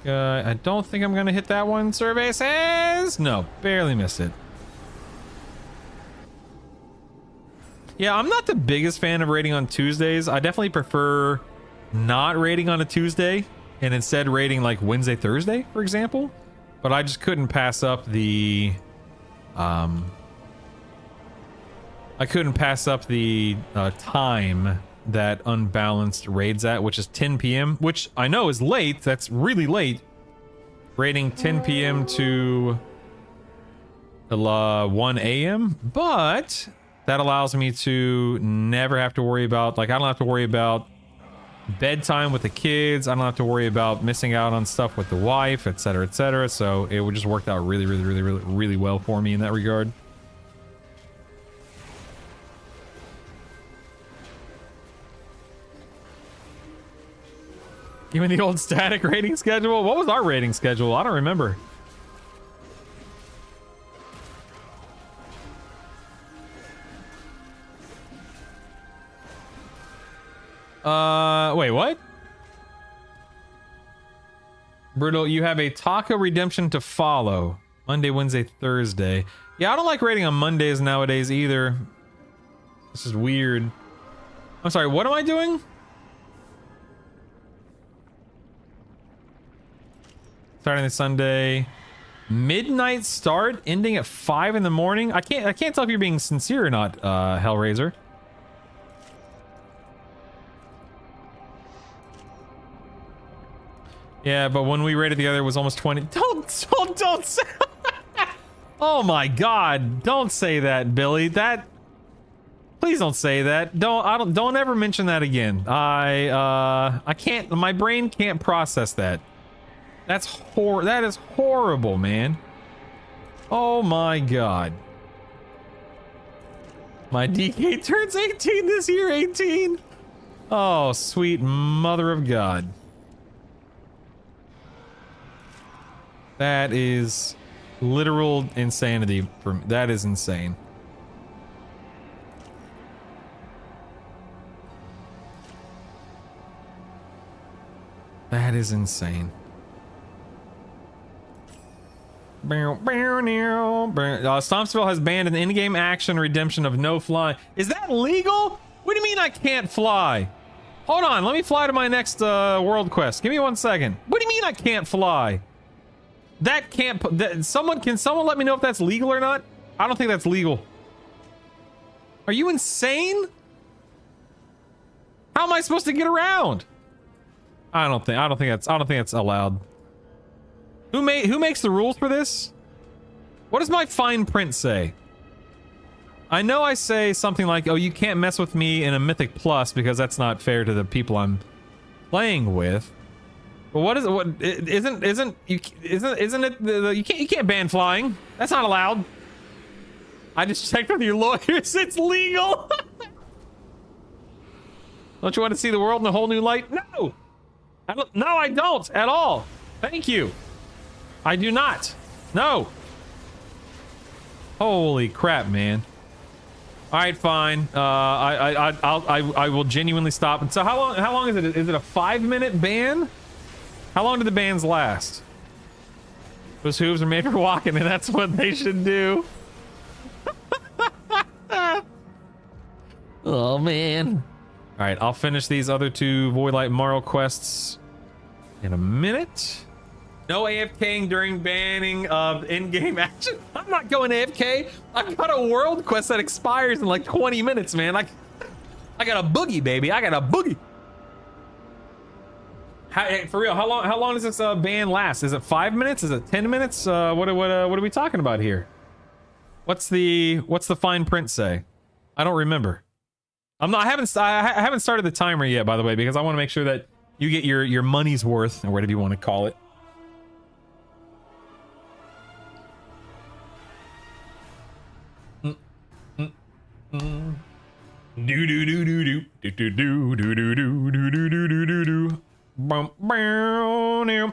I don't think I'm gonna hit that one. Survey says no. Barely missed it. Yeah, I'm not the biggest fan of raiding on Tuesdays. I definitely prefer not raiding on a Tuesday and instead raiding like Wednesday, Thursday, for example. But I just couldn't pass up the time that Unbalanced raids at, which is 10 p.m., which I know is late. That's really late. Raiding 10 p.m. to 1 a.m., but that allows me to never have to worry about, like, I don't have to worry about bedtime with the kids. I don't have to worry about missing out on stuff with the wife, etc., etc. So it would just worked out really well for me in that regard. Even the old static rating schedule? What was our rating schedule? I don't remember. Wait, what? Brutal, you have a taco redemption to follow. Monday, Wednesday, Thursday. Yeah, I don't like rating on Mondays nowadays either. This is weird. I'm sorry, what am I doing? Starting this Sunday. Midnight start, ending at 5 in the morning. I can't tell if you're being sincere or not, Hellraiser. Yeah, but when we rated the other, it was almost 20. Don't say. Oh my God! Don't say that, Billy. Please don't say that. Don't ever mention that again. I can't. My brain can't process that. That is horrible, man. Oh my God. My DK turns 18 this year. 18. Oh, sweet mother of God. That is literal insanity for me. That is insane. That is insane. Stompsville has banned an in-game action redemption of no flying. Is that legal? What do you mean I can't fly? Hold on, let me fly to my next world quest. Give me 1 second. What do you mean I can't fly? That can't. Someone let me know if that's legal or not? I don't think that's legal. Are you insane? How am I supposed to get around? I don't think that's allowed. Who makes the rules for this? What does my fine print say? I know I say something like, "Oh, you can't mess with me in a Mythic Plus because that's not fair to the people I'm playing with." But what is it? What isn't it? You can't ban flying. That's not allowed. I just checked with your lawyers. It's legal. Don't you want to see the world in a whole new light? No. No, I don't at all. Thank you. I do not. No. Holy crap, man. All right, fine. I will genuinely stop. And so how long is it? Is it a 5-minute ban? How long do the bans last? Those hooves are made for walking, and that's what they should do. Oh man. All right, I'll finish these other 2 Voidlight Marl quests in a minute. No AFKing during banning of in-game action. I'm not going AFK. I've got a world quest that expires in like 20 minutes, man. I got a boogie, baby. I got a boogie. For real, how long does this ban last? Is it 5 minutes? Is it 10 minutes? What are we talking about here? What's the fine print say? I don't remember. I haven't started the timer yet, by the way, because I want to make sure that you get your money's worth, or whatever you want to call it.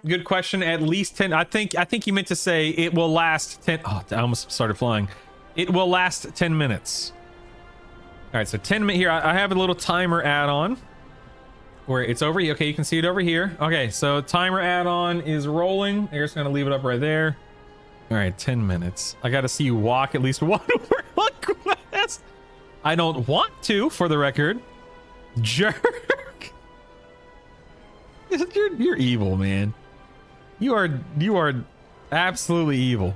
Good question. At least 10. I think you meant to say it will last 10. Oh, I almost started flying. It will last 10 minutes. All right, so 10 minutes here. I have a little timer add-on where it's over here. Okay, you can see it over here. Okay, so timer add-on is rolling. I'm just gonna leave it up right there. All right, 10 minutes. I got to see you walk at least one world quest. I don't want to, for the record. Jerk. You're evil, man. You are absolutely evil.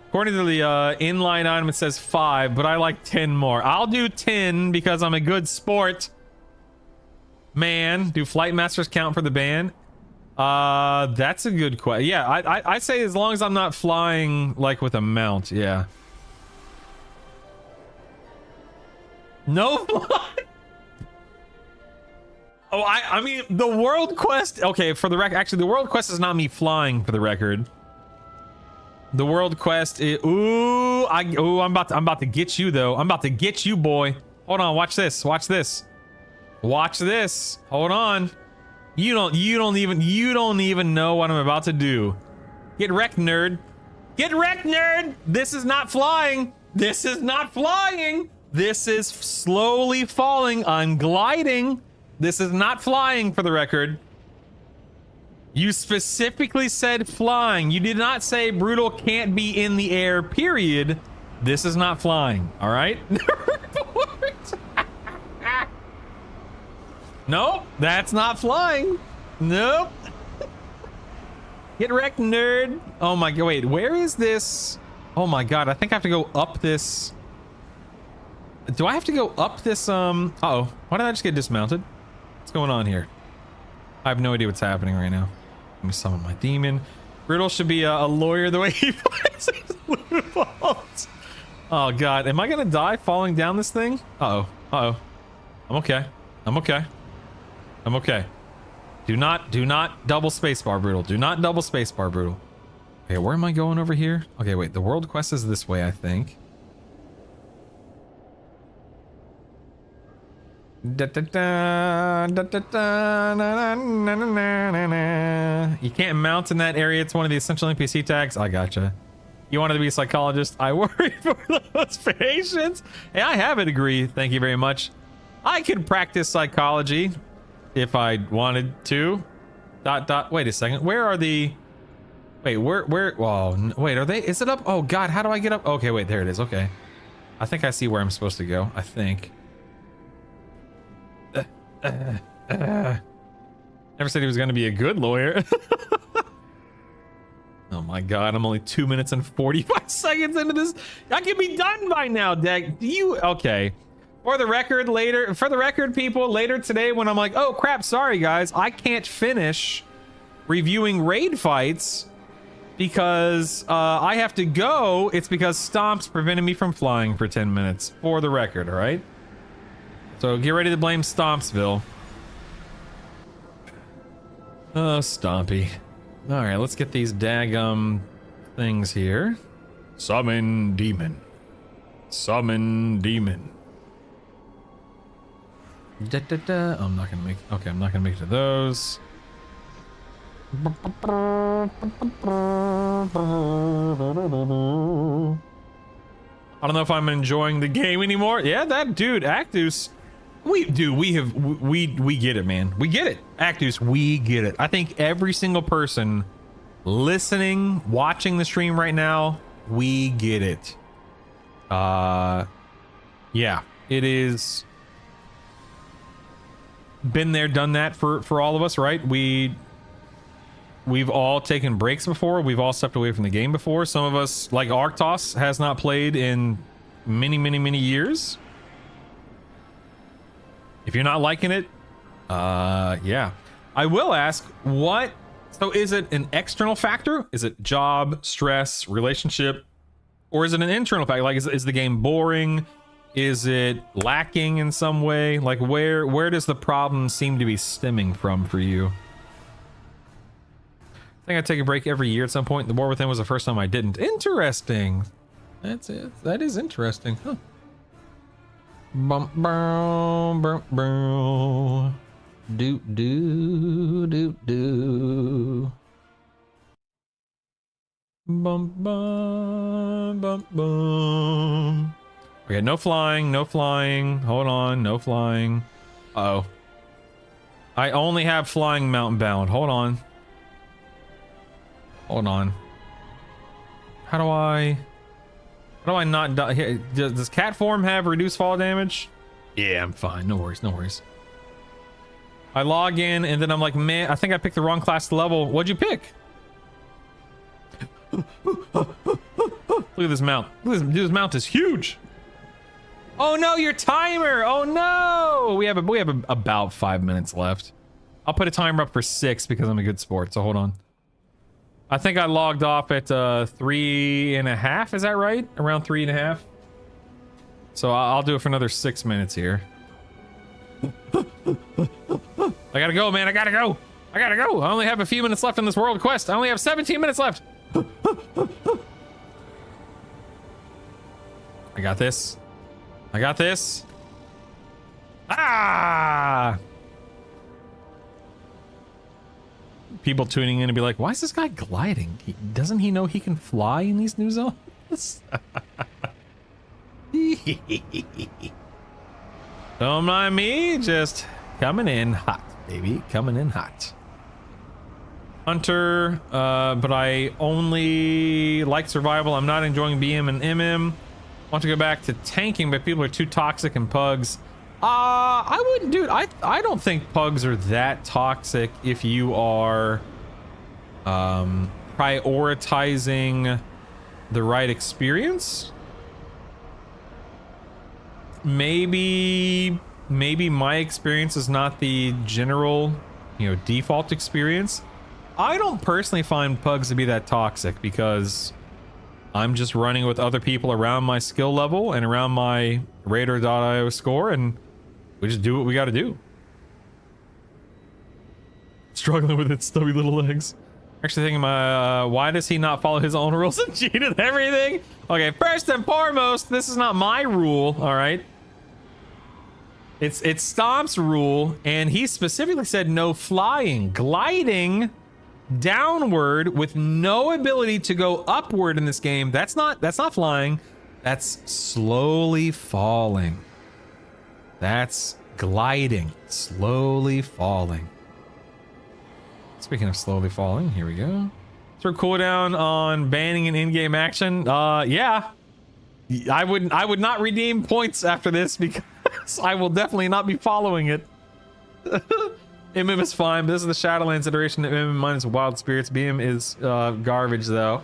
According to the inline item, it says 5, but I like 10 more. I'll do 10 because I'm a good sport. Man, do flight masters count for the ban? That's a good question. Yeah, I say as long as I'm not flying like with a mount. Yeah. No. Oh, I mean the world quest. Okay, for the record, actually, the world quest is not me flying. For the record, the world quest is. I'm about to get you though. I'm about to get you, boy. Hold on. Watch this. Watch this. Watch this. Hold on. You don't even know what I'm about to do. Get wrecked, nerd. Get wrecked, nerd. This is not flying. This is not flying. This is slowly falling. I'm gliding. This is not flying, for the record. You specifically said flying. You did not say Brutal can't be in the air, period. This is not flying, all right? Nope, that's not flying. Nope. Get wrecked, nerd. Oh my god, wait, where is this? Oh my god, I think I have to go up this. Do I have to go up this, uh-oh. Why did I just get dismounted? What's going on here? I have no idea what's happening right now. Let me summon my demon. Brutal should be a lawyer the way he finds his loopholes. Oh god, am I gonna die falling down this thing? Uh-oh, uh-oh. I'm okay. I'm okay. I'm okay. Do not double spacebar, Brutal. Do not double spacebar, Brutal. Okay, where am I going over here? Okay, wait, the world quest is this way, I think. You can't mount in that area. It's one of the essential NPC tags. I gotcha. You wanted to be a psychologist. I worry for those patients. Hey, I have a degree. Thank you very much. I could practice psychology if I wanted to. Wait a second. Where are the... Wait, where... Whoa, wait, are they... Is it up? Oh, God, how do I get up? Okay, wait, there it is. Okay. I think I see where I'm supposed to go. I think. Never said he was going to be a good lawyer. Oh my god, I'm only 2 minutes and 45 seconds into this. I can be done by now, Deck. Do you... Okay. For the record, people, later today when I'm like, oh crap, sorry guys, I can't finish reviewing raid fights because I have to go. It's because Stomp's prevented me from flying for 10 minutes. For the record, all right? So get ready to blame Stompsville. Oh, Stompy. All right, let's get these daggum things here. Summon demon. Summon demon. Da, da, da. Oh, I'm not gonna make. Okay, I'm not gonna make it to those. I don't know if I'm enjoying the game anymore. Yeah, that dude, Actus. We get it, man. We get it. Actus, we get it. I think every single person listening, watching the stream right now, we get it. Yeah, it is been there, done that for all of us, right? We've all taken breaks before. We've all stepped away from the game before. Some of us, like Arctos, has not played in many years. If you're not liking it, yeah. I will ask, what... So is it an external factor? Is it job, stress, relationship? Or is it an internal factor? Like, is the game boring? Is it lacking in some way? Like, where does the problem seem to be stemming from for you? I think I take a break every year at some point. The War Within was the first time I didn't. Interesting. That's it. That is interesting. Huh. Bum, bum, bum, bum. Do. Bum, bum, bum, bum. Okay, no flying, no flying. Hold on, no flying. Uh-oh. I only have flying mountain bound. Hold on. Hold on. How do I not die? Here, does cat form have reduced fall damage? Yeah, I'm fine. No worries, no worries. I log in and then I'm like, man, I think I picked the wrong class level. What'd you pick? Look at this mount. Look at this mount is huge. Oh no, your timer. Oh no. We have about 5 minutes left. I'll put a timer up for 6 because I'm a good sport. So hold on. I think I logged off at 3.5. Is that right? Around 3.5. So I'll do it for another 6 minutes here. I gotta go, man. I gotta go. I only have a few minutes left in this world quest. I only have 17 minutes left. I got this. Ah! People tuning in and be like, why is this guy gliding? Doesn't he know he can fly in these new zones? Don't mind me, just coming in hot, baby. Coming in hot. Hunter, but I only like survival. I'm not enjoying BM and MM. Want to go back to tanking, but people are too toxic and pugs. I wouldn't, dude. I don't think pugs are that toxic if you are prioritizing the right experience. Maybe my experience is not the general, default experience. I don't personally find pugs to be that toxic because I'm just running with other people around my skill level and around my radar.io score, and we just do what we got to do. Struggling with its stubby little legs. Actually thinking, why does he not follow his own rules and cheat at everything? Okay, first and foremost, this is not my rule, all right? It's Stomp's rule, and he specifically said no flying. Gliding downward with no ability to go upward in this game. That's not flying. That's slowly falling. That's gliding, slowly falling. Speaking of slowly falling, here we go. So cooldown on banning an in-game action. Yeah, I would not redeem points after this because I will definitely not be following it. MM is fine, but this is the Shadowlands iteration. MM minus Wild Spirits. BM is garbage though.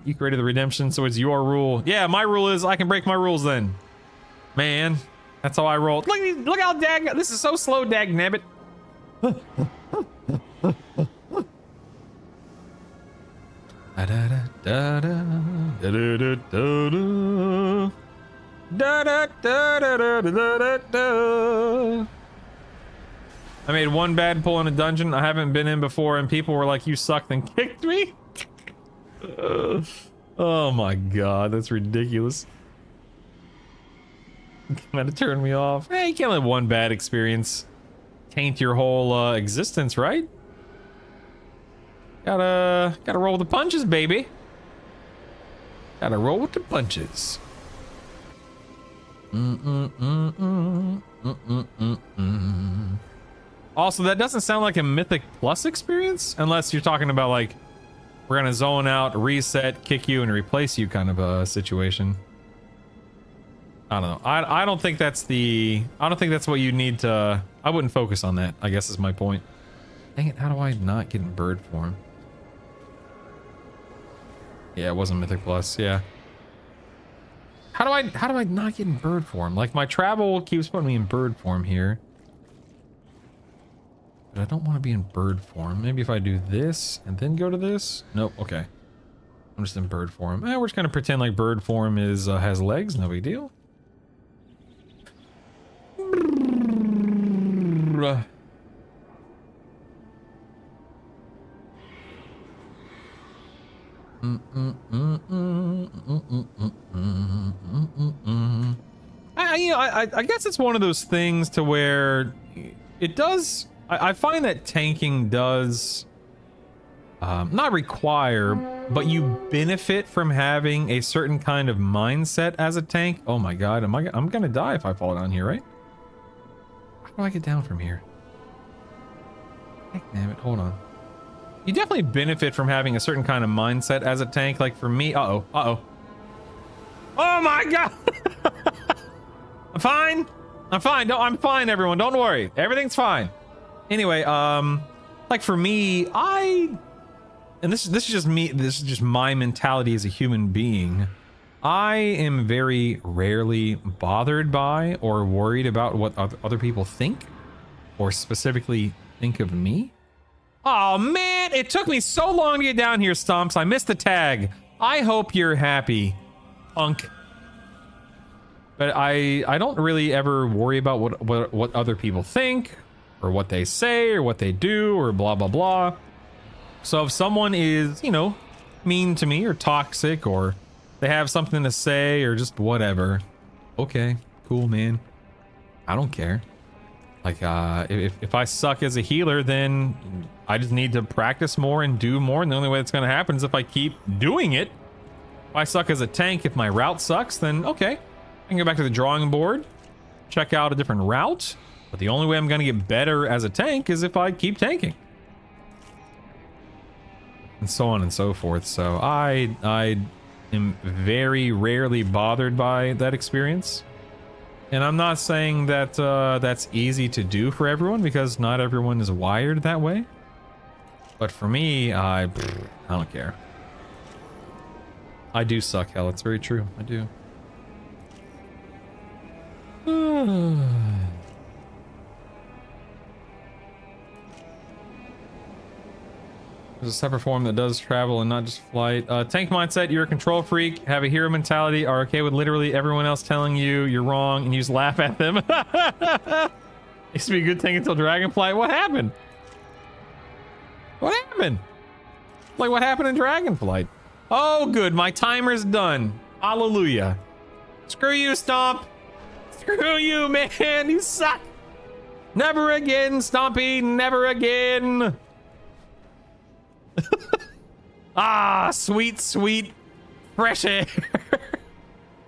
You created the redemption, so it's your rule. Yeah, my rule is I can break my rules then. Man, that's how I roll. Look how this is so slow, dagnabbit. I made one bad pull in a dungeon I haven't been in before, and people were like, "You sucked," and kicked me. Oh my god, that's ridiculous. Kind of turned me off. Hey, you can't let one bad experience taint your whole existence, right? Gotta roll with the punches, baby. Gotta roll with the punches. Also, that doesn't sound like a Mythic Plus experience, unless you're talking about like we're gonna zone out, reset, kick you, and replace you kind of a situation. I don't know. I don't think that's what you need to. I wouldn't focus on that, I guess is my point. Dang it, how do I not get in bird form? Yeah, it wasn't Mythic Plus, yeah. How do I not get in bird form? Like, my travel keeps putting me in bird form here. But I don't want to be in bird form. Maybe if I do this and then go to this? Nope, okay. I'm just in bird form. We're just gonna pretend like bird form is has legs, no big deal. I guess it's one of those things to where it does. I find that tanking does not require, but you benefit from having a certain kind of mindset as a tank. Oh my god, I'm gonna die if I fall down here, right? How do I get down from here? Heck, damn it, hold on. You definitely benefit from having a certain kind of mindset as a tank. Like for me, oh my god. I'm fine. No, I'm fine, everyone. Don't worry. Everything's fine. Anyway, like for me, and this is just me, this is just my mentality as a human being. I am very rarely bothered by or worried about what other people think, or specifically think of me. Oh man, it took me so long to get down here, Stomps. I missed the tag. I hope you're happy, punk. But I don't really ever worry about what other people think, or what they say, or what they do, or blah blah blah. So if someone is, you know, mean to me or toxic, or they have something to say, or just whatever, okay, cool, man. I don't care. Like, if I suck as a healer, then I just need to practice more and do more, and the only way that's gonna happen is if I keep doing it. If I suck as a tank, if my route sucks, then okay, I can go back to the drawing board, check out a different route, But the only way I'm gonna get better as a tank is if I keep tanking. And so on and so forth. So I am very rarely bothered by that experience. And I'm not saying that that's easy to do for everyone, because not everyone is wired that way. But for me, I don't care. I do suck, hell. It's very true. I do. There's a separate form that does travel and not just flight. Tank mindset, you're a control freak, have a hero mentality, are okay with literally everyone else telling you you're wrong, and you just laugh at them. Used to be a good tank until Dragonflight. What happened? What happened? Like, what happened in Dragonflight? Oh, good. My timer's done. Hallelujah. Screw you, Stomp. Screw you, man. You suck. Never again, Stompy. Never again. Ah, sweet, sweet, fresh air.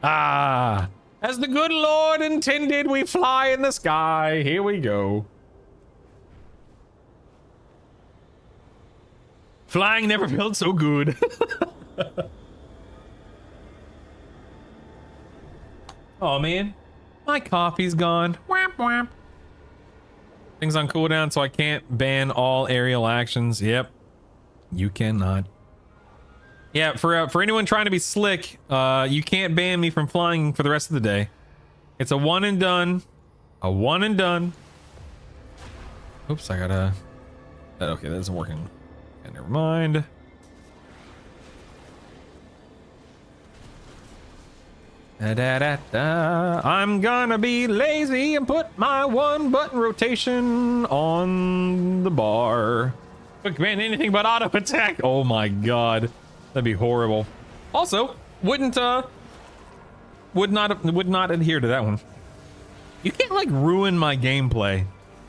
Ah, as the good Lord intended, we fly in the sky. Here we go. Flying never felt so good. Oh man, my coffee's gone. Wham, wham. Things on cooldown, so I can't ban all aerial actions. Yep. You cannot. Yeah, for anyone trying to be slick, you can't ban me from flying for the rest of the day. It's a one and done. A one and done. Oops, I gotta... Okay, that isn't working. Okay, never mind. Da, da, da, da. I'm gonna be lazy and put my one button rotation on the bar. Quick ban anything but auto attack. Oh my god, that'd be horrible. Also, would not adhere to that one. You can't like ruin my gameplay.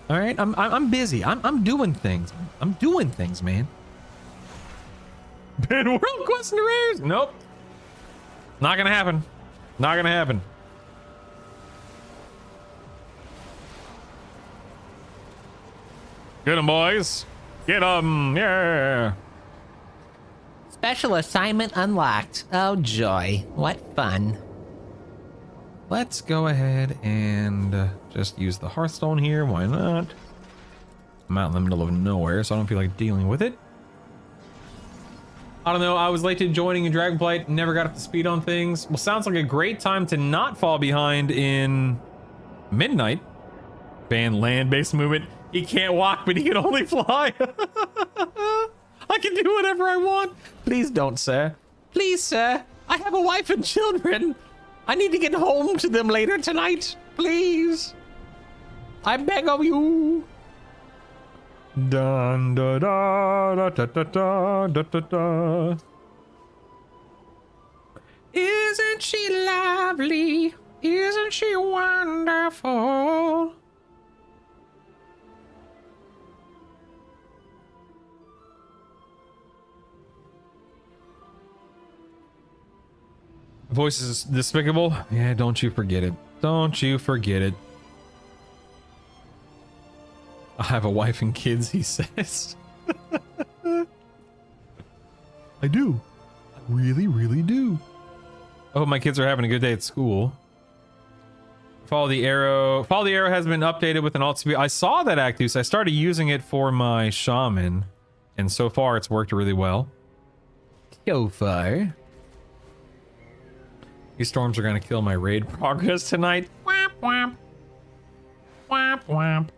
All right, I'm busy. I'm doing things. I'm doing things, man. Ban World Quest and Rares? Nope. Not gonna happen. Not gonna happen. Get 'em, boys. Get 'em. Yeah. Special assignment unlocked. Oh joy, what fun. Let's go ahead and just use the Hearthstone here. Why not? I'm out in the middle of nowhere, so I don't feel like dealing with it. I don't know. I was late to joining in Dragonflight. Never got up to speed on things. Well, sounds like a great time to not fall behind in Midnight. Ban land-based movement. He can't walk, but he can only fly. I can do whatever I want. Please don't, sir. Please, sir. I have a wife and children. I need to get home to them later tonight. Please. I beg of you. Dun, da, da, da, da, da, da, da, da, da. Isn't she lovely? Isn't she wonderful? Voice is despicable. Yeah, don't you forget it. Don't you forget it. I have a wife and kids, he says. I do. I really, really do. I hope my kids are having a good day at school. Follow the arrow. Follow the arrow has been updated with an alt speed. I saw that, Actus. I started using it for my shaman, and so far it's worked really well. So far. These storms are gonna kill my raid progress tonight. Whap, whap. Whap, whap.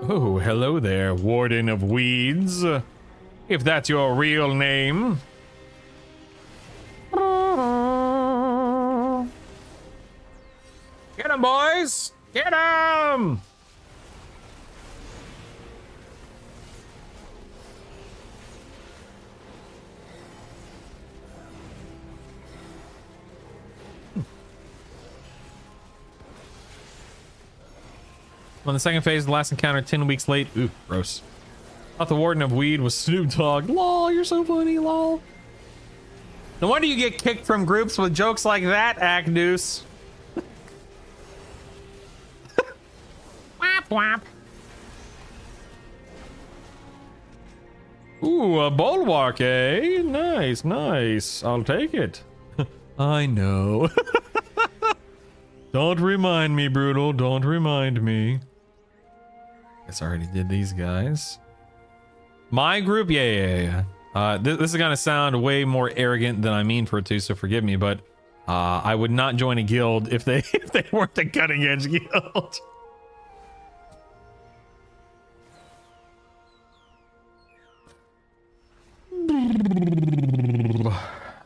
Oh, hello there, Warden of Weeds. If that's your real name. Get 'em, boys! Get 'em! On the second phase, the last encounter 10 weeks late. Ooh, gross. Thought the Warden of Weed was Snoop Dogg. Lol, you're so funny, lol. No wonder you get kicked from groups with jokes like that, Actus. Whap whap. Ooh, a bulwark, eh? Nice, nice. I'll take it. I know. Don't remind me, Brutal. Don't remind me. Guess I already did these guys. My group? Yeah. This is gonna sound way more arrogant than I mean for it to, so forgive me, but I would not join a guild if they weren't a cutting edge guild.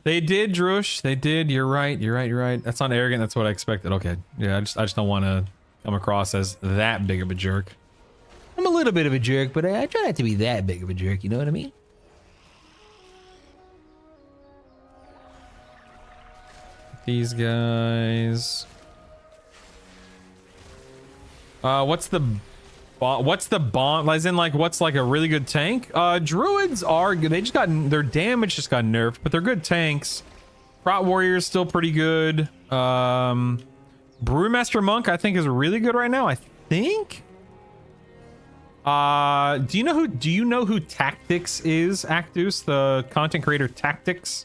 They did, Drush. They did. You're right. That's not arrogant. That's what I expected. Okay. Yeah, I just don't want to come across as that big of a jerk. I'm a little bit of a jerk, but I try not to be that big of a jerk, you know what I mean? These guys. What's the bomb? As in, like, what's like a really good tank? Druids are good. They just got their damage just got nerfed, but they're good tanks. Prot Warrior is still pretty good. Brewmaster Monk I think is really good right now. I think. Do you know who Tactics is, Actus, the content creator Tactics?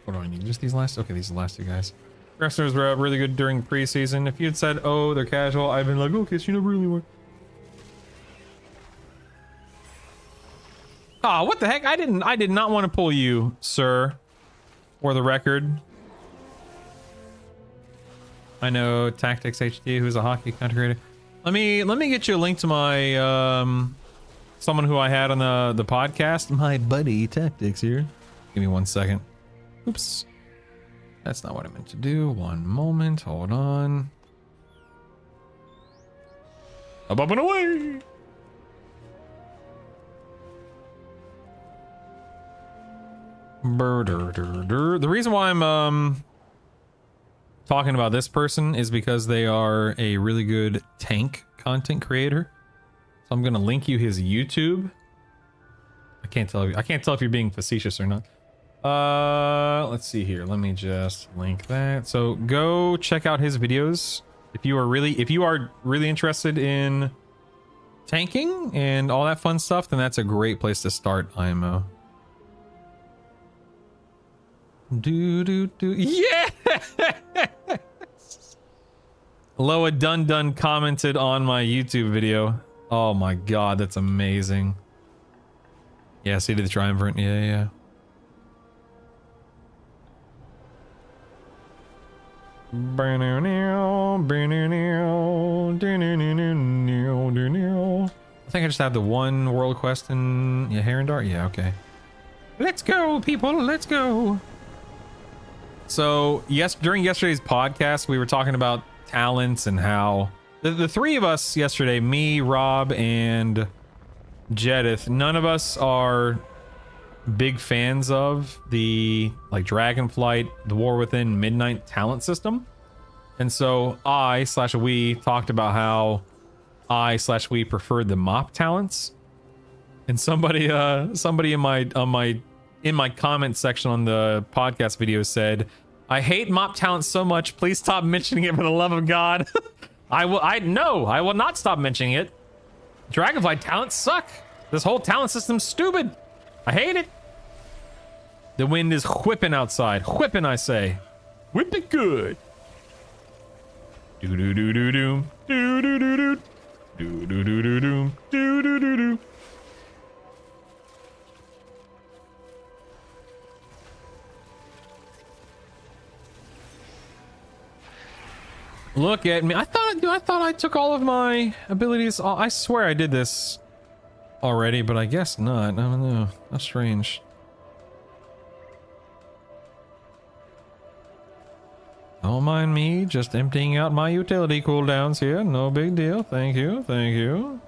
What do I need? Just these last? Okay, these are the last two guys. Wrestlers were really good during preseason. If you had said, oh, they're casual, I've been like, okay, so you know really what? Ah, what the heck? I did not want to pull you, sir. For the record. I know Tactics HD, who's a hockey content creator. Let me get you a link to my someone who I had on the podcast. My buddy Tactics here. Give me 1 second. Oops. That's not what I meant to do. One moment. Hold on. Up and away. The reason why I'm talking about this person is because they are a really good tank content creator. So I'm gonna link you his YouTube. I can't tell if you're being facetious or not. Let's see here. Let me just link that. So go check out his videos if you are really interested in tanking and all that fun stuff. Then that's a great place to start, IMO. Yeah. Loa Dun commented on my YouTube video. Oh my god, that's amazing. Yeah, see the triumvirate. Yeah. I think I just have the one world quest in Herondar. Yeah, okay. Let's go, people. Let's go. So, yes, during yesterday's podcast, we were talking about talents and how the three of us yesterday, me, Rob, and Jedith, none of us are big fans of the like Dragonflight, the War Within, Midnight talent system. And so we talked about how we preferred the mop talents. And somebody in my comment section on the podcast video said, I hate mop talent so much, please stop mentioning it for the love of God. I will not stop mentioning it. Dragonfly talents suck. This whole talent system's stupid. I hate it. The wind is whipping outside. Whipping, I say. Whip it good. Do do do do do do do do do do do do do do do do do do. Look at me. I thought I took all of my abilities. I swear I did this already, but I guess not. I don't know. That's strange. Don't mind me just emptying out my utility cooldowns here. No big deal. Thank you. Thank you.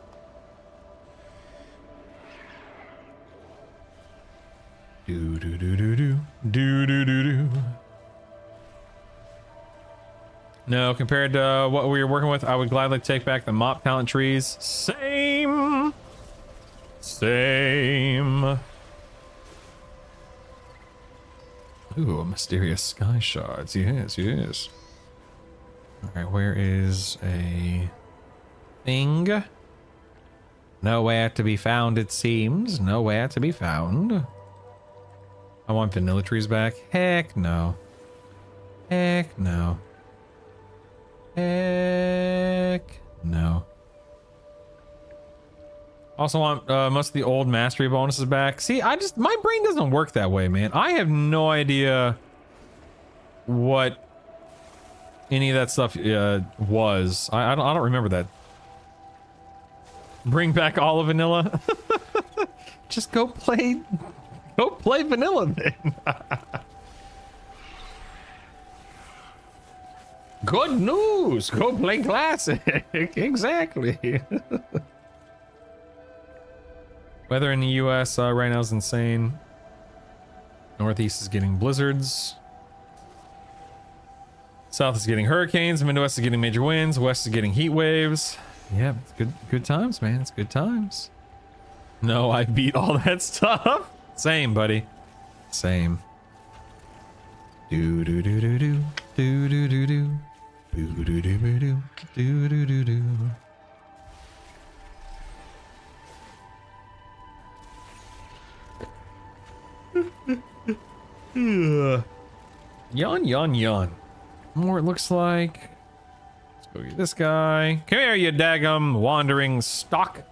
Do do do do do do do do do. No, compared to what we were working with, I would gladly take back the mop talent trees. Same. Ooh, mysterious sky shards. Yes, yes. Alright, where is a thing? Nowhere to be found, it seems. Nowhere to be found. I want vanilla trees back. Heck no. Heck no. Heck no. Also want most of the old mastery bonuses back. See, my brain doesn't work that way, man. I have no idea what any of that stuff was. I don't remember that. Bring back all of vanilla. Just go play vanilla then. Good news. Go play classic. Exactly. Weather in the US right now is insane. Northeast is getting blizzards. South is getting hurricanes. Midwest is getting major winds. West is getting heat waves. Yeah, it's good times, man. It's good times. No, I beat all that stuff. Same, buddy. Same. Do do do do do do do do do do do do do do do do do. Yawn, yawn, yawn. More it looks like. Let's go get this guy. Come here, you daggum wandering stock.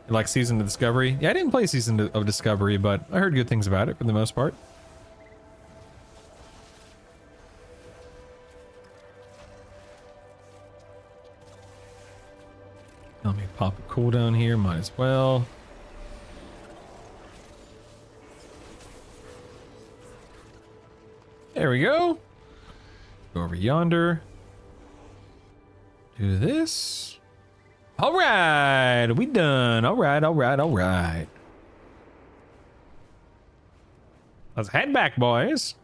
You like Season of Discovery? Yeah, I didn't play Season of Discovery, but I heard good things about it for the most part. Let me pop a cooldown here, might as well. There we go. Go over yonder. Do this. All right, we done. All right, all right, all right. Let's head back, boys.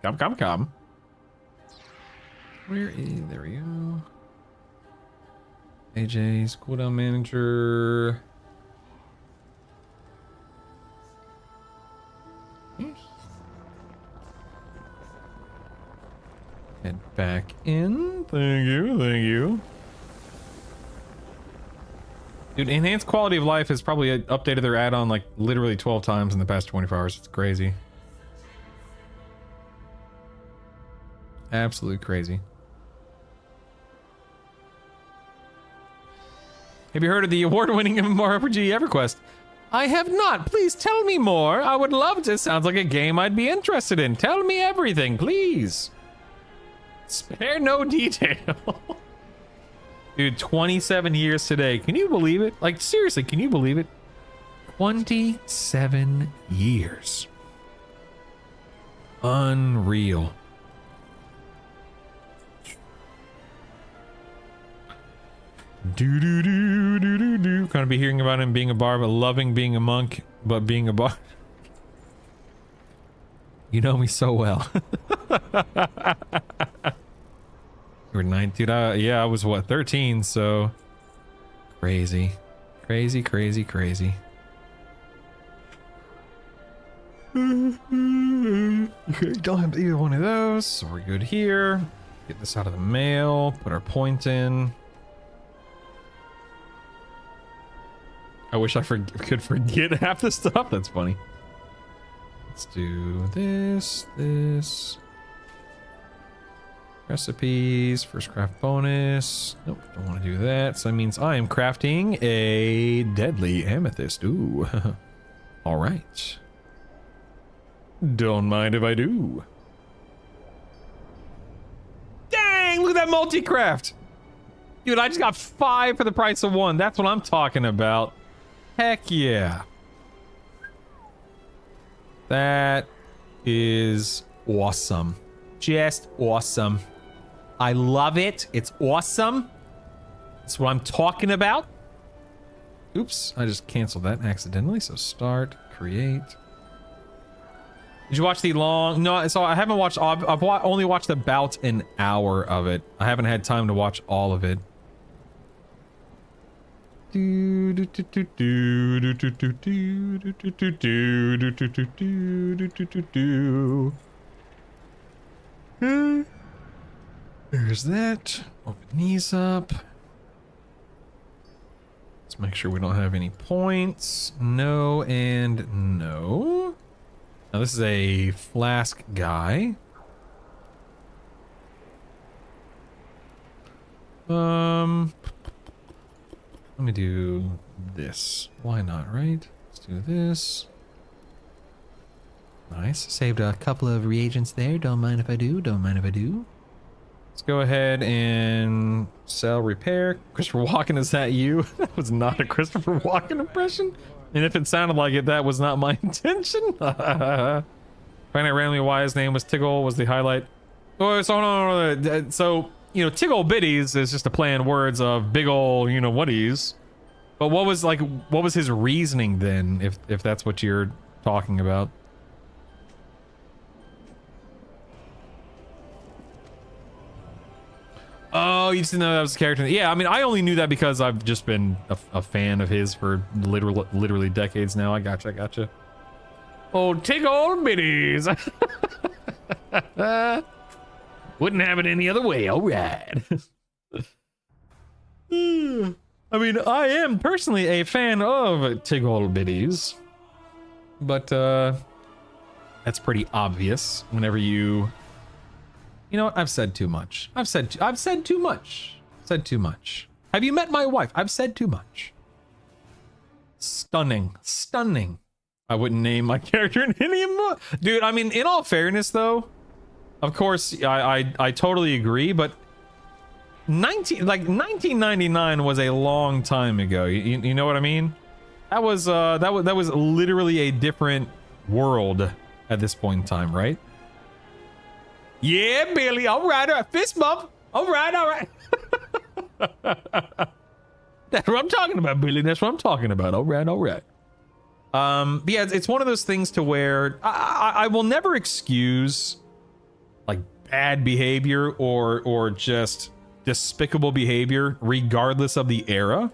Come, come, come. Where is, there we go. AJ's cooldown manager. Head back in. Thank you, thank you. Dude, enhanced quality of life has probably updated their add-on like literally 12 times in the past 24 hours. It's crazy. Absolutely crazy. Have you heard of the award-winning MMORPG EverQuest? I have not. Please tell me more. I would love to. Sounds like a game I'd be interested in. Tell me everything, please. Spare no detail. Dude, 27 years today. Can you believe it? Like, seriously, can you believe it? 27 years. Unreal. Do do do do do do. Kind of be hearing about him being a bard, but loving being a monk, but being a bard. You know me so well. You were 9, dude. Yeah, I was what, 13? So crazy, crazy, crazy, crazy. Okay, don't have either one of those, so we're good here. Get this out of the mail. Put our point in. I wish I could forget half the stuff. That's funny. Let's do this, this. Recipes, first craft bonus. Nope, don't want to do that. So that means I am crafting a deadly amethyst. Ooh. All right. Don't mind if I do. Dang, look at that multi-craft. Dude, I just got 5 for the price of 1. That's what I'm talking about. Heck yeah. That is awesome. Just awesome. I love it. It's awesome. That's what I'm talking about. Oops, I just canceled that accidentally. So start, create. Did you watch the long? No, so I haven't watched. I've only watched about an hour of it. I haven't had time to watch all of it. There's that. Open these up. Let's make sure we don't have any points. No and no. Now this is a flask guy. Let me do this. Why not, right? Let's do this. Nice. Saved a couple of reagents there. Don't mind if I do. Don't mind if I do. Let's go ahead and sell repair. Christopher Walken, is that you? That was not a Christopher Walken impression. And if it sounded like it, that was not my intention. Find out randomly why his name was Tiggle was the highlight. Oh, so no. So, you know, Tiggle Bitties is just a play on words of big ol', you know, whaties. But what was his reasoning then, if that's what you're talking about? Oh, you just didn't know that was the character. Yeah, I mean, I only knew that because I've just been a fan of his for literally decades now. I gotcha. Oh, Tiggle Bitties. Wouldn't have it any other way. All right. I mean, I am personally a fan of Tiggle Bitties, but that's pretty obvious whenever you know what? I've said too much. I've said too much. Said too much. Have you met my wife? I've said too much. Stunning. I wouldn't name my character in any more. Dude, I mean, in all fairness though, of course, I totally agree, but 1999 was a long time ago. You know what I mean? That was literally a different world at this point in time, right? Yeah, Billy. All right. Fist bump. All right. That's what I'm talking about, Billy. That's what I'm talking about. All right. Yeah, it's one of those things to where I will never excuse like bad behavior or just despicable behavior regardless of the era,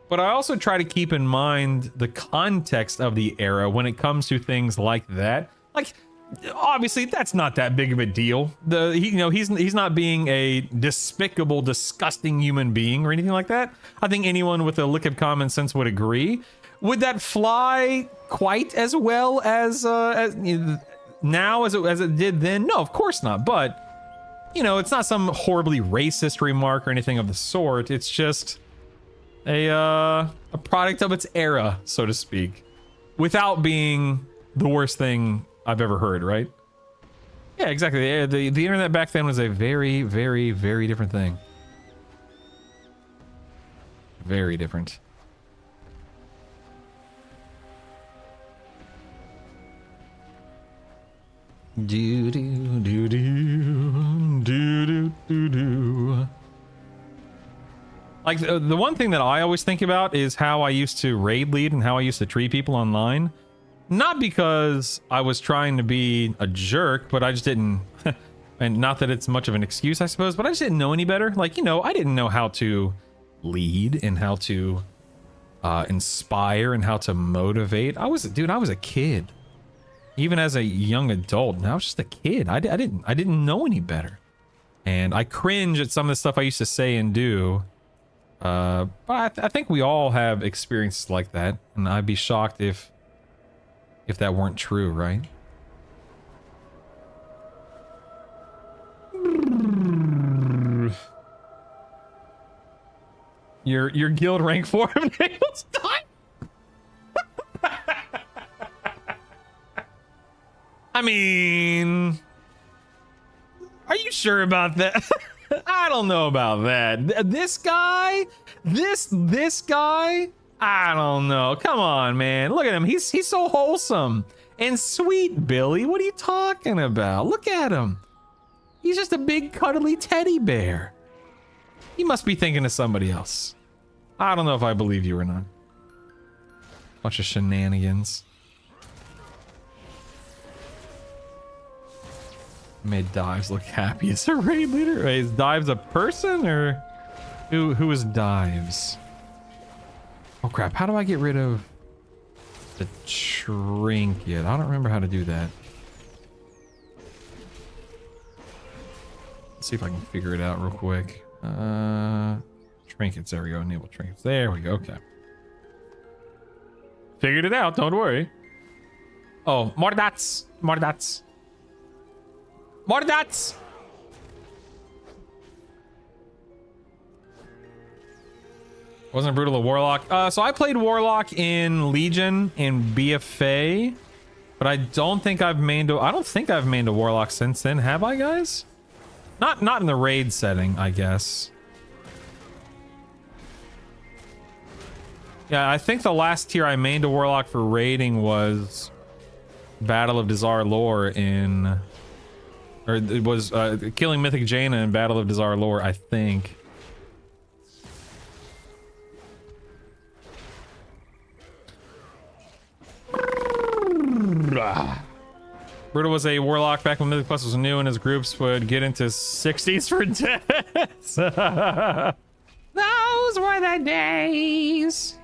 but I also try to keep in mind the context of the era when it comes to things like that. Like, obviously that's not that big of a deal. He's not being a despicable, disgusting human being or anything like that. I think anyone with a lick of common sense would agree. Would that fly quite as well as now as it did then? No, of course not. But you know, it's not some horribly racist remark or anything of the sort. It's just a product of its era, so to speak, without being the worst thing I've ever heard, right? Yeah, exactly. The internet back then was a very, very, very different thing. Very different. Like the one thing that I always think about is how I used to raid lead and how I used to treat people online. Not because I was trying to be a jerk, but I just didn't, and not that it's much of an excuse, I suppose, but I just didn't know any better. Like, you know, I didn't know how to lead and how to inspire and how to motivate. I was a kid. Even as a young adult, and I was just a kid. I didn't know any better, and I cringe at some of the stuff I used to say and do. But I think we all have experiences like that, and I'd be shocked if that weren't true, right? Your guild rank 4 of nails time. I mean, are you sure about that? I don't know about that. This guy, this guy, I don't know. Come on, man. Look at him. He's so wholesome and sweet, Billy. What are you talking about? Look at him. He's just a big cuddly teddy bear. He must be thinking of somebody else. I don't know if I believe you or not. Bunch of shenanigans. Made Dives look happy as a raid leader. Wait, is Dives a person or who is Dives? Oh crap, how do I get rid of the trinket? I don't remember how to do that. Let's see if I can figure it out real quick. Trinkets, there we go. Enable trinkets. There we go. Okay. Figured it out, don't worry. Oh, more dots. More dots. More dots! Wasn't Brutal a Warlock? So I played Warlock in Legion and BFA, but I don't think I've mained a Warlock since then, have I, guys? Not in the raid setting, I guess. Yeah, I think the last tier I mained a Warlock for raiding was Battle of Dazar Lore in... Or it was killing Mythic Jaina in Battle of Dazar Lore, I think. Brutal was a warlock back when Mythic Plus was new and his groups would get into 60s for deaths. Those were the days.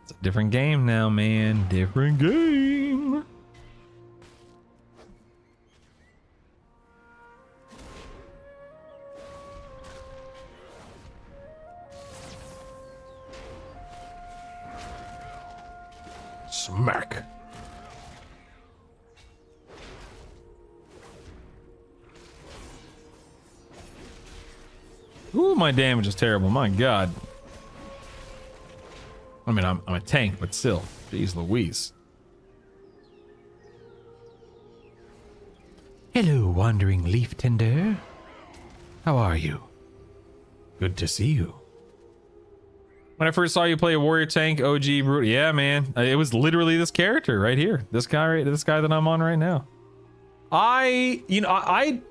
It's a different game now, man. Different game. Smack. Ooh, my damage is terrible. My God. I mean, I'm a tank, but still. Jeez Louise. Hello, wandering leaf tender. How are you? Good to see you. When I first saw you play a warrior tank, OG Brutal, yeah, man, it was literally this character right here. This guy that I'm on right now. I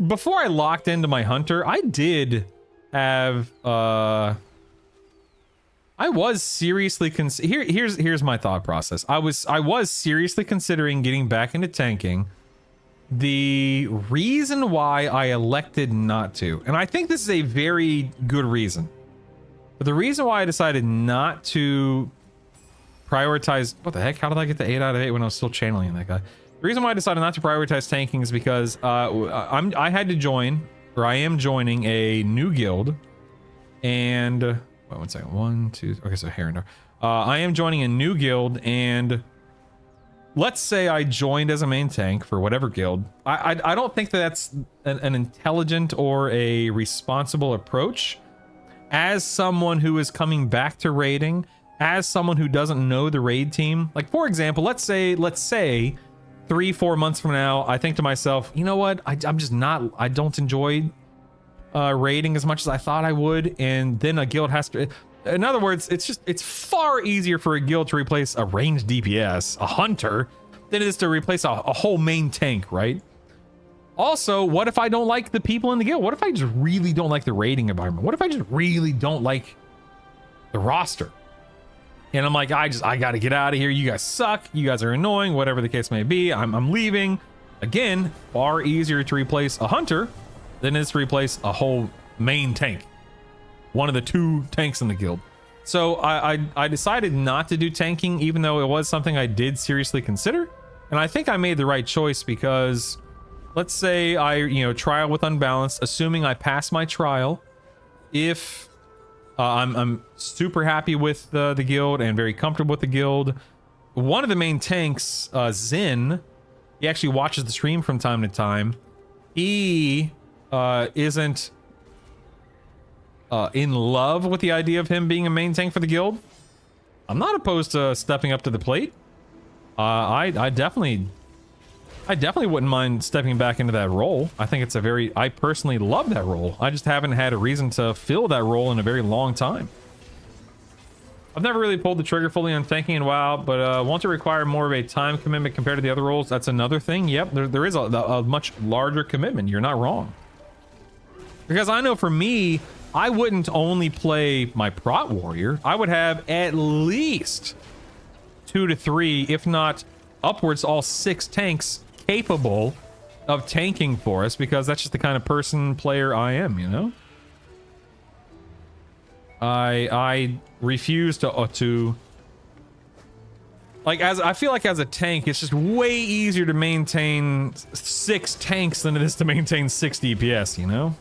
before I locked into my hunter, I did have I was seriously here's my thought process. I was seriously considering getting back into tanking. The reason why I elected not to, and I think this is a very good reason. But the reason why I decided not to prioritize... What the heck? How did I get the 8 out of 8 when I was still channeling that guy? The reason why I decided not to prioritize tanking is because I had to join, or I am joining a new guild. And... Wait, 1 second. 1, 2... Okay, so Herondor. I am joining a new guild, and... Let's say I joined as a main tank for whatever guild. I don't think that's an intelligent or a responsible approach. As someone who is coming back to raiding, as someone who doesn't know the raid team, like for example, let's say 3-4 months from now, I think to myself, you know what? I don't enjoy raiding as much as I thought I would. And then a guild has to, in other words, it's far easier for a guild to replace a ranged DPS, a hunter, than it is to replace a whole main tank, right? Also, what if I don't like the people in the guild? What if I just really don't like the raiding environment? What if I just really don't like the roster? And I'm like, I gotta get out of here. You guys suck. You guys are annoying. Whatever the case may be, I'm leaving. Again, far easier to replace a hunter than it is to replace a whole main tank. One of the 2 tanks in the guild. So I decided not to do tanking, even though it was something I did seriously consider. And I think I made the right choice because... Let's say I, trial with Unbalanced, assuming I pass my trial. If I'm super happy with the guild and very comfortable with the guild. One of the main tanks, Zin, he actually watches the stream from time to time. He isn't in love with the idea of him being a main tank for the guild. I'm not opposed to stepping up to the plate. I definitely wouldn't mind stepping back into that role. I think it's I personally love that role. I just haven't had a reason to fill that role in a very long time. I've never really pulled the trigger fully on tanking in WoW, but won't it require more of a time commitment compared to the other roles? That's another thing. Yep, there is a much larger commitment. You're not wrong. Because I know for me, I wouldn't only play my prot warrior. I would have at least 2 to 3, if not upwards, all 6 tanks capable of tanking for us, because that's just the kind of player I am, you know? I refuse to like, I feel like as a tank, it's just way easier to maintain 6 tanks than it is to maintain 6 DPS, you know?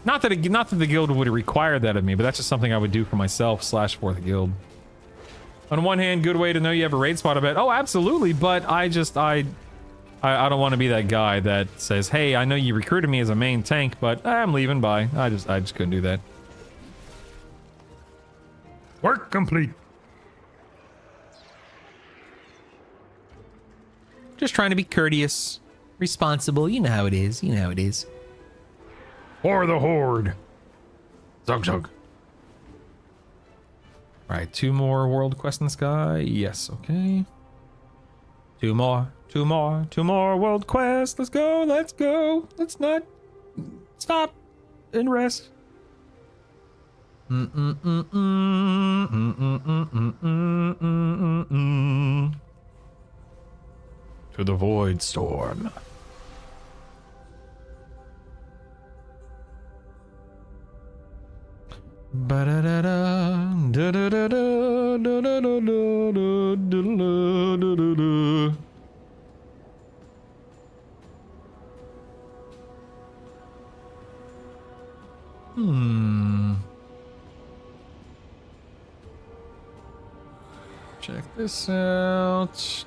Not that the guild would require that of me, but that's just something I would do for myself / 4th guild. On one hand, good way to know you have a raid spot, I bet. Oh, absolutely, but I don't want to be that guy that says, hey, I know you recruited me as a main tank, but I'm leaving, bye. I just couldn't do that. Work complete. Just trying to be courteous, responsible. You know how it is. You know how it is. For the horde. Zug zug. Right, 2 more world quests in the sky. Yes, okay. 2 more world quests. Let's go, let's go. Let's not stop and rest. To the void storm. Check this out.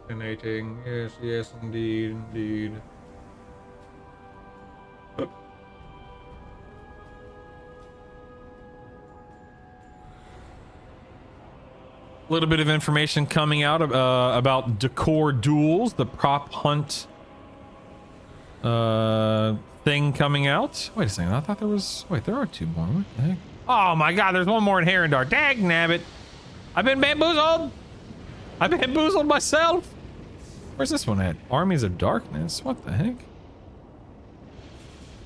Fascinating. Yes, indeed. A little bit of information coming out about Decor Duels, the prop hunt thing coming out. Wait a second, I thought there was... Wait, there are 2 more. What the heck? Oh my god, there's 1 more in Herondar. Dag nabbit. I've been bamboozled. I bamboozled myself. Where's this one at? Armies of Darkness. What the heck?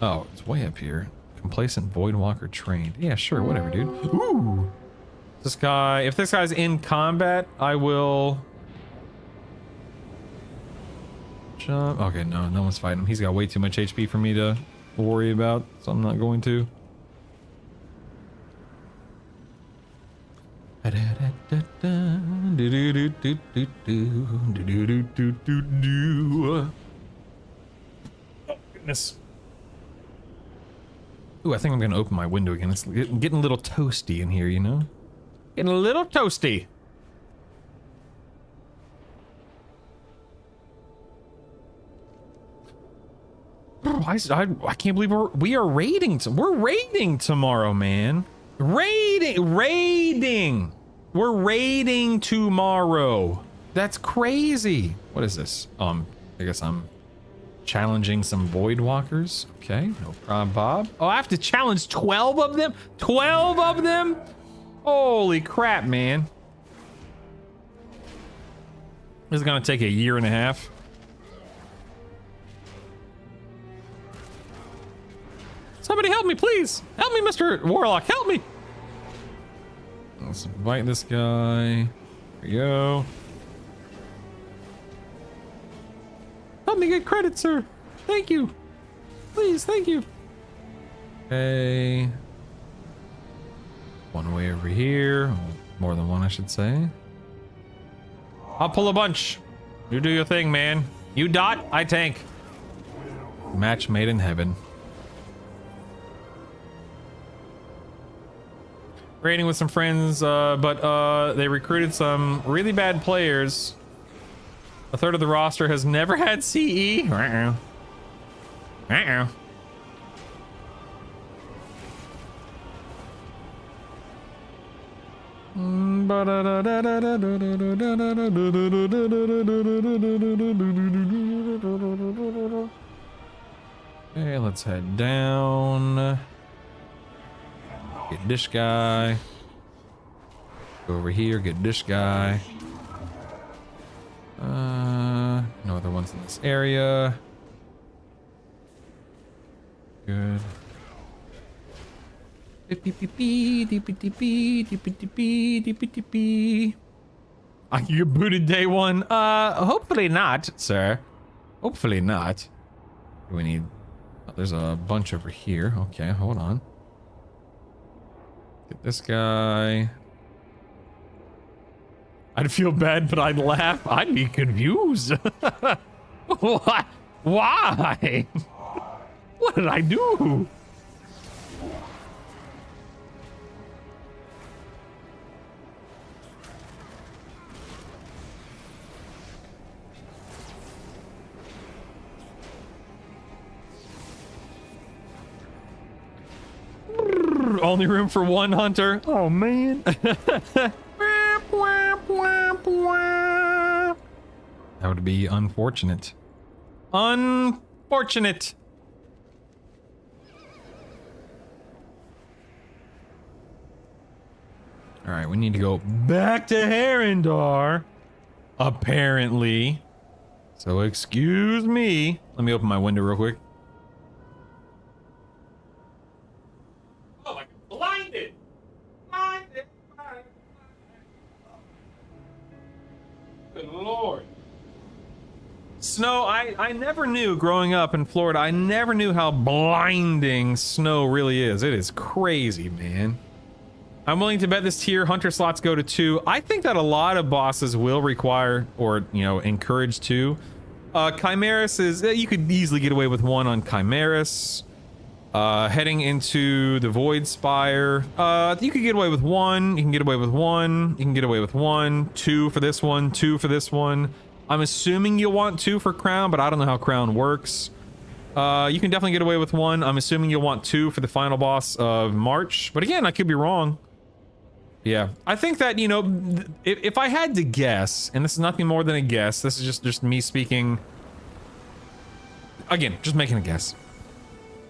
Oh, it's way up here. Complacent Voidwalker trained. Yeah, sure, whatever, dude. Ooh. This guy, if this guy's in combat, I will jump. Okay, no one's fighting him. He's got way too much HP for me to worry about, so I'm not going to. Oh, goodness. Ooh, I think I'm gonna open my window again. It's getting a little toasty in here, you know? Getting a little toasty. I can't believe we are raiding. We're raiding tomorrow, man. Raiding. We're raiding tomorrow. That's crazy. What is this? I guess I'm challenging some Voidwalkers. Okay, no problem, Bob. Oh, I have to challenge 12 of them? 12 of them? Holy crap, man. This is gonna take a 1.5 years. Somebody help me, please. Help me, Mr. Warlock. Help me. Let's invite this guy. Here we go. Help me get credit, sir. Thank you. Please, thank you. Okay. One way over here. More than one, I should say. I'll pull a bunch. You do your thing, man. You dot, I tank. Match made in heaven. Raiding with some friends, but they recruited some really bad players. A third of the roster has never had CE. Okay, let's head down. Get this guy. Go over here, get this guy. No other ones in this area. Good. I can get booted day one. Hopefully not, sir. Hopefully not. We need... Oh, there's a bunch over here. Okay, hold on. Get this guy. I'd feel bad, but I'd laugh. I'd be confused. What? Why? What did I do? Only room for one hunter. Oh man. That would be unfortunate. Unfortunate. All right, we need to go back to Herondar. Apparently. So excuse me. Let me open my window real quick. Oh my God, blinded. Blinded. Good Lord. Snow, I never knew growing up in Florida, I never knew how blinding snow really is. It is crazy, man. I'm willing to bet this tier hunter slots go to 2. I think that a lot of bosses will require or, you know, encourage 2. Chimeras is, you could easily get away with 1 on Chimeras. Heading into the Void Spire, you could get away with 1, you can get away with 1, you can get away with 1, 2 for this one, 2 for this one. I'm assuming you'll want 2 for Crown, but I don't know how Crown works. You can definitely get away with 1. I'm assuming you'll want 2 for the final boss of March, but again, I could be wrong. Yeah, I think that, you know, if I had to guess, and this is nothing more than a guess, this is just me speaking, again, just making a guess.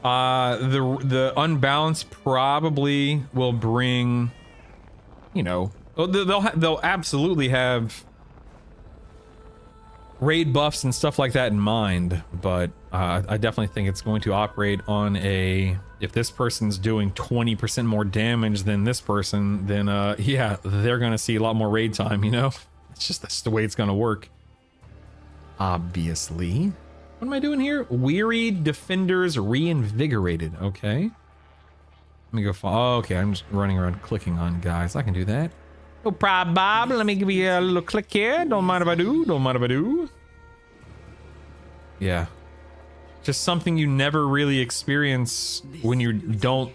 The unbalance probably will bring, you know, they'll absolutely have raid buffs and stuff like that in mind, but I definitely think it's going to operate on a, if this person's doing 20% more damage than this person, then yeah, they're gonna see a lot more raid time, you know? That's the way it's gonna work. Obviously. What am I doing here? Wearied defenders reinvigorated. Okay. Let me go oh, okay, I'm just running around clicking on guys. I can do that. No problem, Bob. Let me give you a little click here. Don't mind if I do. Don't mind if I do. Yeah. Just something you never really experience when you don't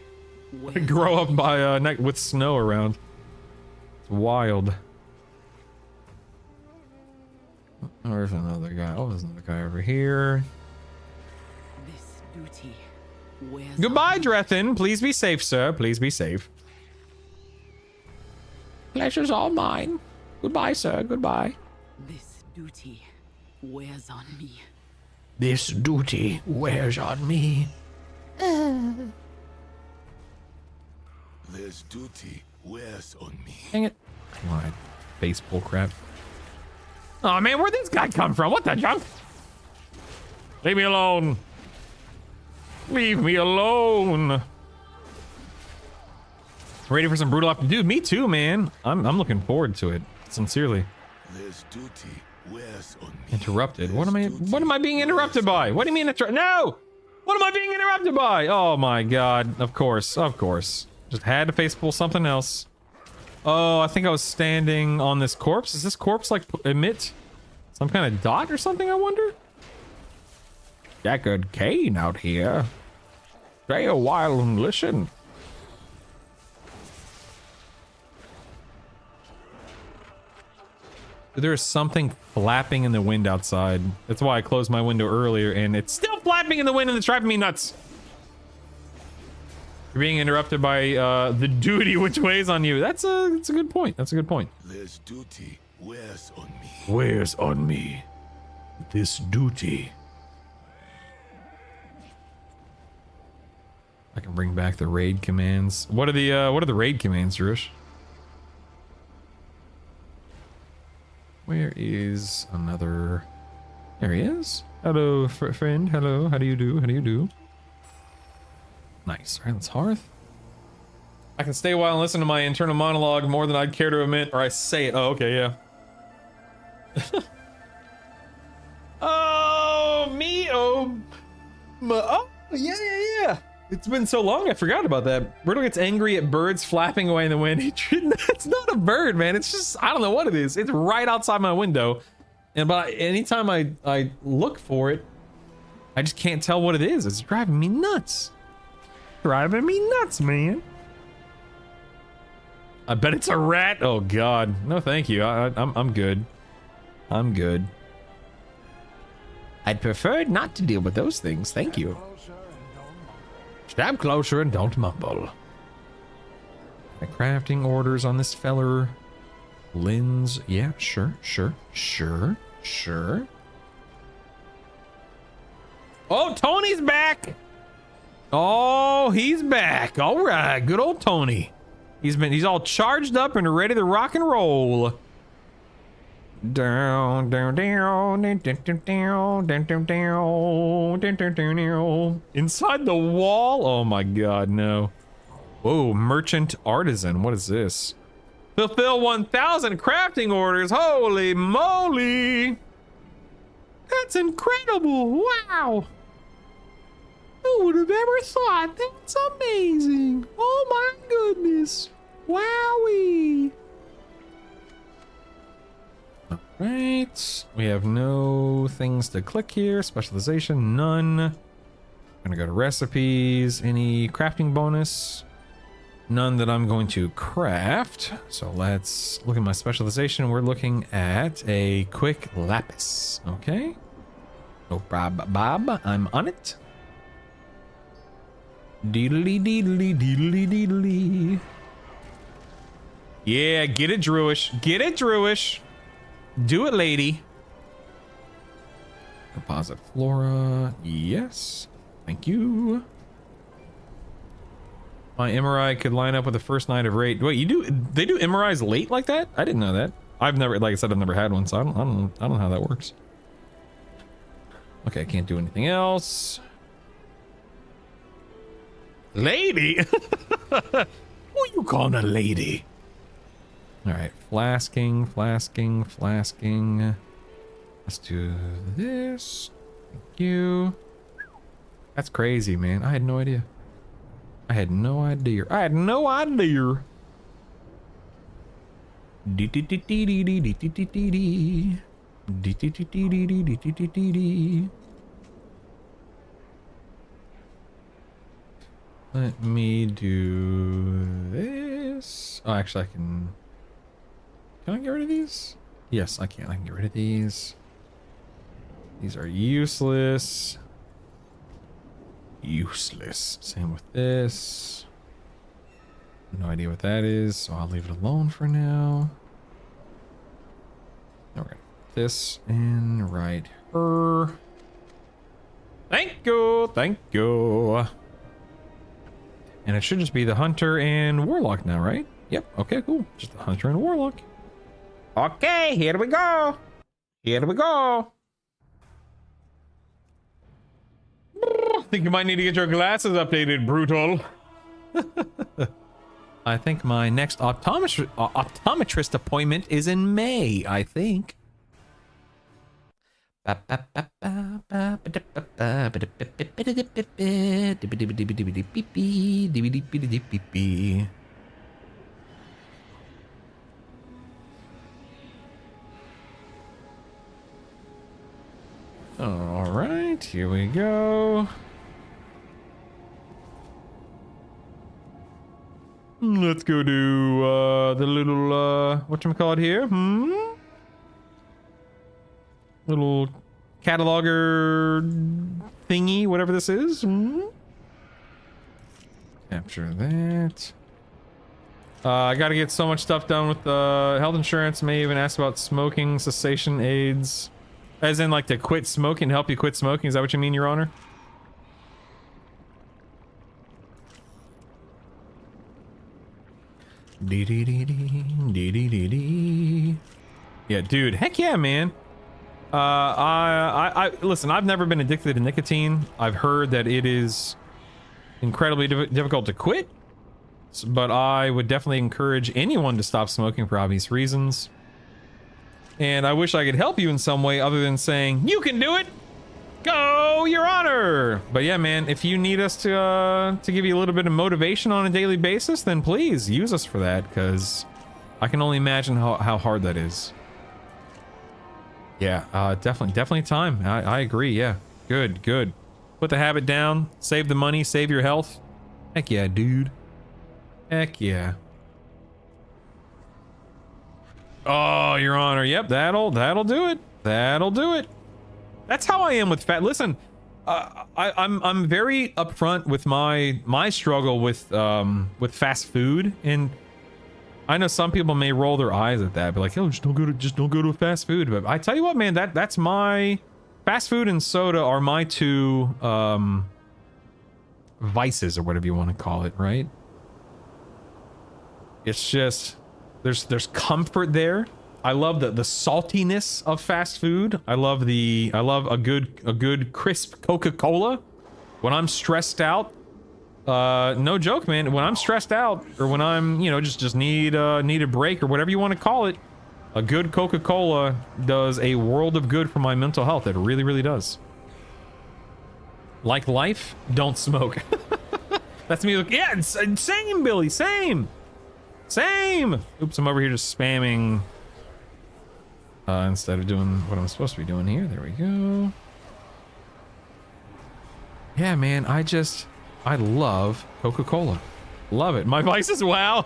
grow up by a night with snow around. It's wild. Oh, there's another guy. Oh, there's another guy over here. This duty wears Goodbye, Drethin. Please be safe, sir. Please be safe. Pleasure's all mine. Goodbye, sir. Goodbye. This duty wears on me. This duty wears on me. This duty wears on me. Dang it. Why? Baseball crap. Oh man, where'd this guy come from? What the junk? Leave me alone. Leave me alone. Ready for some brutal up? Dude, me too, man. I'm looking forward to it. Sincerely. This duty wears on me. Interrupted. What am I being interrupted by? What do you mean no! What am I being interrupted by? Oh my god. Of course. Of course. Just had to face pull something else. Oh, I think I was standing on this corpse. Does this corpse like emit some kind of dot or something, I wonder? Deckard Cain out here. Stay a while and listen. There is something flapping in the wind outside. That's why I closed my window earlier, and it's still flapping in the wind, and it's driving me nuts. You're being interrupted by the duty which weighs on you. That's a good point. That's a good point. This duty wears on me. Wears on me. This duty. I can bring back the raid commands. What are the raid commands, Drush? Where is another? There he is. Hello, friend. Hello. How do you do? How do you do? Nice. All right, let's hearth. I can stay a while and listen to my internal monologue more than I'd care to admit, or I say it. Oh, okay, yeah. Oh, me. Oh, yeah. It's been so long, I forgot about that. Brutal gets angry at birds flapping away in the wind. It's not a bird, man. It's just, I don't know what it is. It's right outside my window. And but anytime I look for it, I just can't tell what it is. It's driving me nuts. Driving me nuts, man. I bet it's a rat. Oh God, no, thank you. I'm good. I'm good. I'd prefer not to deal with those things. Thank you. Stab closer and don't mumble. The crafting orders on this feller. Lynn's. Yeah, sure. Oh, Tony's back. Oh, he's back. All right, good old Tony. He's all charged up and ready to rock and roll. Down. Inside the wall? Oh my God, no. Whoa, merchant artisan. What is this? Fulfill 1,000 crafting orders. Holy moly. That's incredible. Wow. Who would have ever thought? That's amazing. Oh my goodness. Wowie. All right. We have no things to click here. Specialization, none. I'm gonna go to recipes. Any crafting bonus? None that I'm going to craft. So let's look at my specialization. We're looking at a quick lapis. Okay. No prob, Bob. I'm on it. Deedly. Yeah, get it, Druish. Get it, Druish. Do it, lady. Deposit flora. Yes. Thank you. My MRI could line up with the first night of raid. Wait, they do MRIs late like that? I didn't know that. I've never, like I said, I've never had one, so I don't know how that works. Okay, I can't do anything else. Lady? Who you calling a lady? All right, flasking. Let's do this. Thank you. That's crazy, man. I had no idea. I had no idea. Let me do this. Oh, actually, I can. Can I get rid of these? Yes, I can. I can get rid of these. These are useless. Same with this. No idea what that is, so I'll leave it alone for now. Now we're gonna put this in right here. Thank you. And it should just be the hunter and warlock now, right? Yep. Okay, cool. Just the hunter and warlock. Okay, here we go. I think you might need to get your glasses updated, Brutal. I think my next optometrist appointment is in May, I think. All right, here we go. Let's go do the little whatchamacallit here. Little cataloger thingy, whatever this is. Capture that. I gotta get so much stuff done with health insurance. May even ask about smoking cessation aids. As in, like, to quit smoking, help you quit smoking. Is that what you mean, Your Honor? Yeah, dude. Heck yeah, man. I listen, I've never been addicted to nicotine. I've heard that it is incredibly difficult to quit. But I would definitely encourage anyone to stop smoking for obvious reasons. and I wish I could help you in some way other than saying, you can do it! Go, Your Honor! But yeah, man, if you need us to give you a little bit of motivation on a daily basis, then please use us for that, because I can only imagine how hard that is. Yeah, definitely time. I agree, yeah. Good. Put the habit down, save the money, save your health. Heck yeah, dude. Heck yeah. Oh, Your Honor, yep, that'll do it. That'll do it. That's how I am with fat. Listen, I'm very upfront with my struggle with fast food, and I know some people may roll their eyes at that, but like, oh, just don't go to fast food. But I tell you what, man, that's my fast food and soda are my two vices, or whatever you want to call it, right? It's just there's comfort there. I love the saltiness of fast food. I love a good crisp Coca-Cola. When I'm stressed out, no joke, man. When I'm stressed out, or when I'm, you know, just need a break, or whatever you want to call it, a good Coca-Cola does a world of good for my mental health. It really, really does. Like life, don't smoke. That's me. Yeah, same, Billy. Same. Oops, I'm over here just spamming. Instead of doing what I'm supposed to be doing here. There we go. Yeah, man, I love Coca-Cola. Love it. My vices, wow.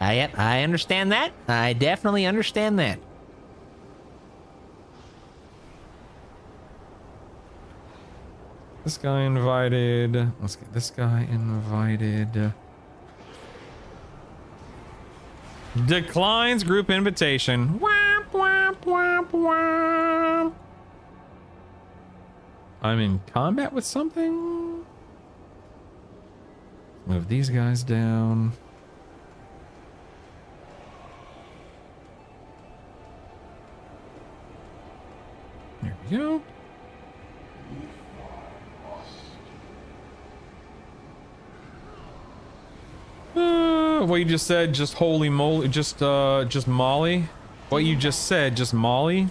I understand that. I definitely understand that. This guy invited. Let's get this guy invited. Declines group invitation. Womp, womp, womp, womp. I'm in combat with something. Move these guys down. There we go. What you just said, just holy moly, just Molly. What you just said, just Molly.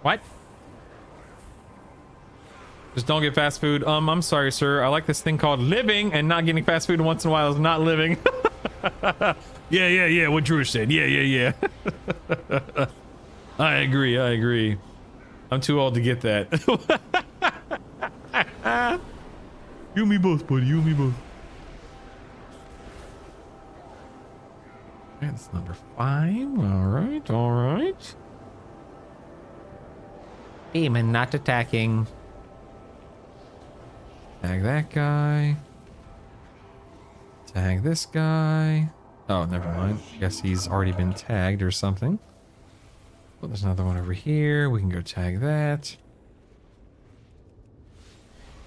What? Just don't get fast food. I'm sorry, sir. I like this thing called living, and not getting fast food once in a while is not living. Yeah. What Drew said. Yeah. I agree. I'm too old to get that. You and me both, buddy. You and me both. That's number 5. All right. Demon not attacking. Tag that guy. Tag this guy. Oh, never mind. Guess he's already been tagged or something. Well, there's another one over here. We can go tag that.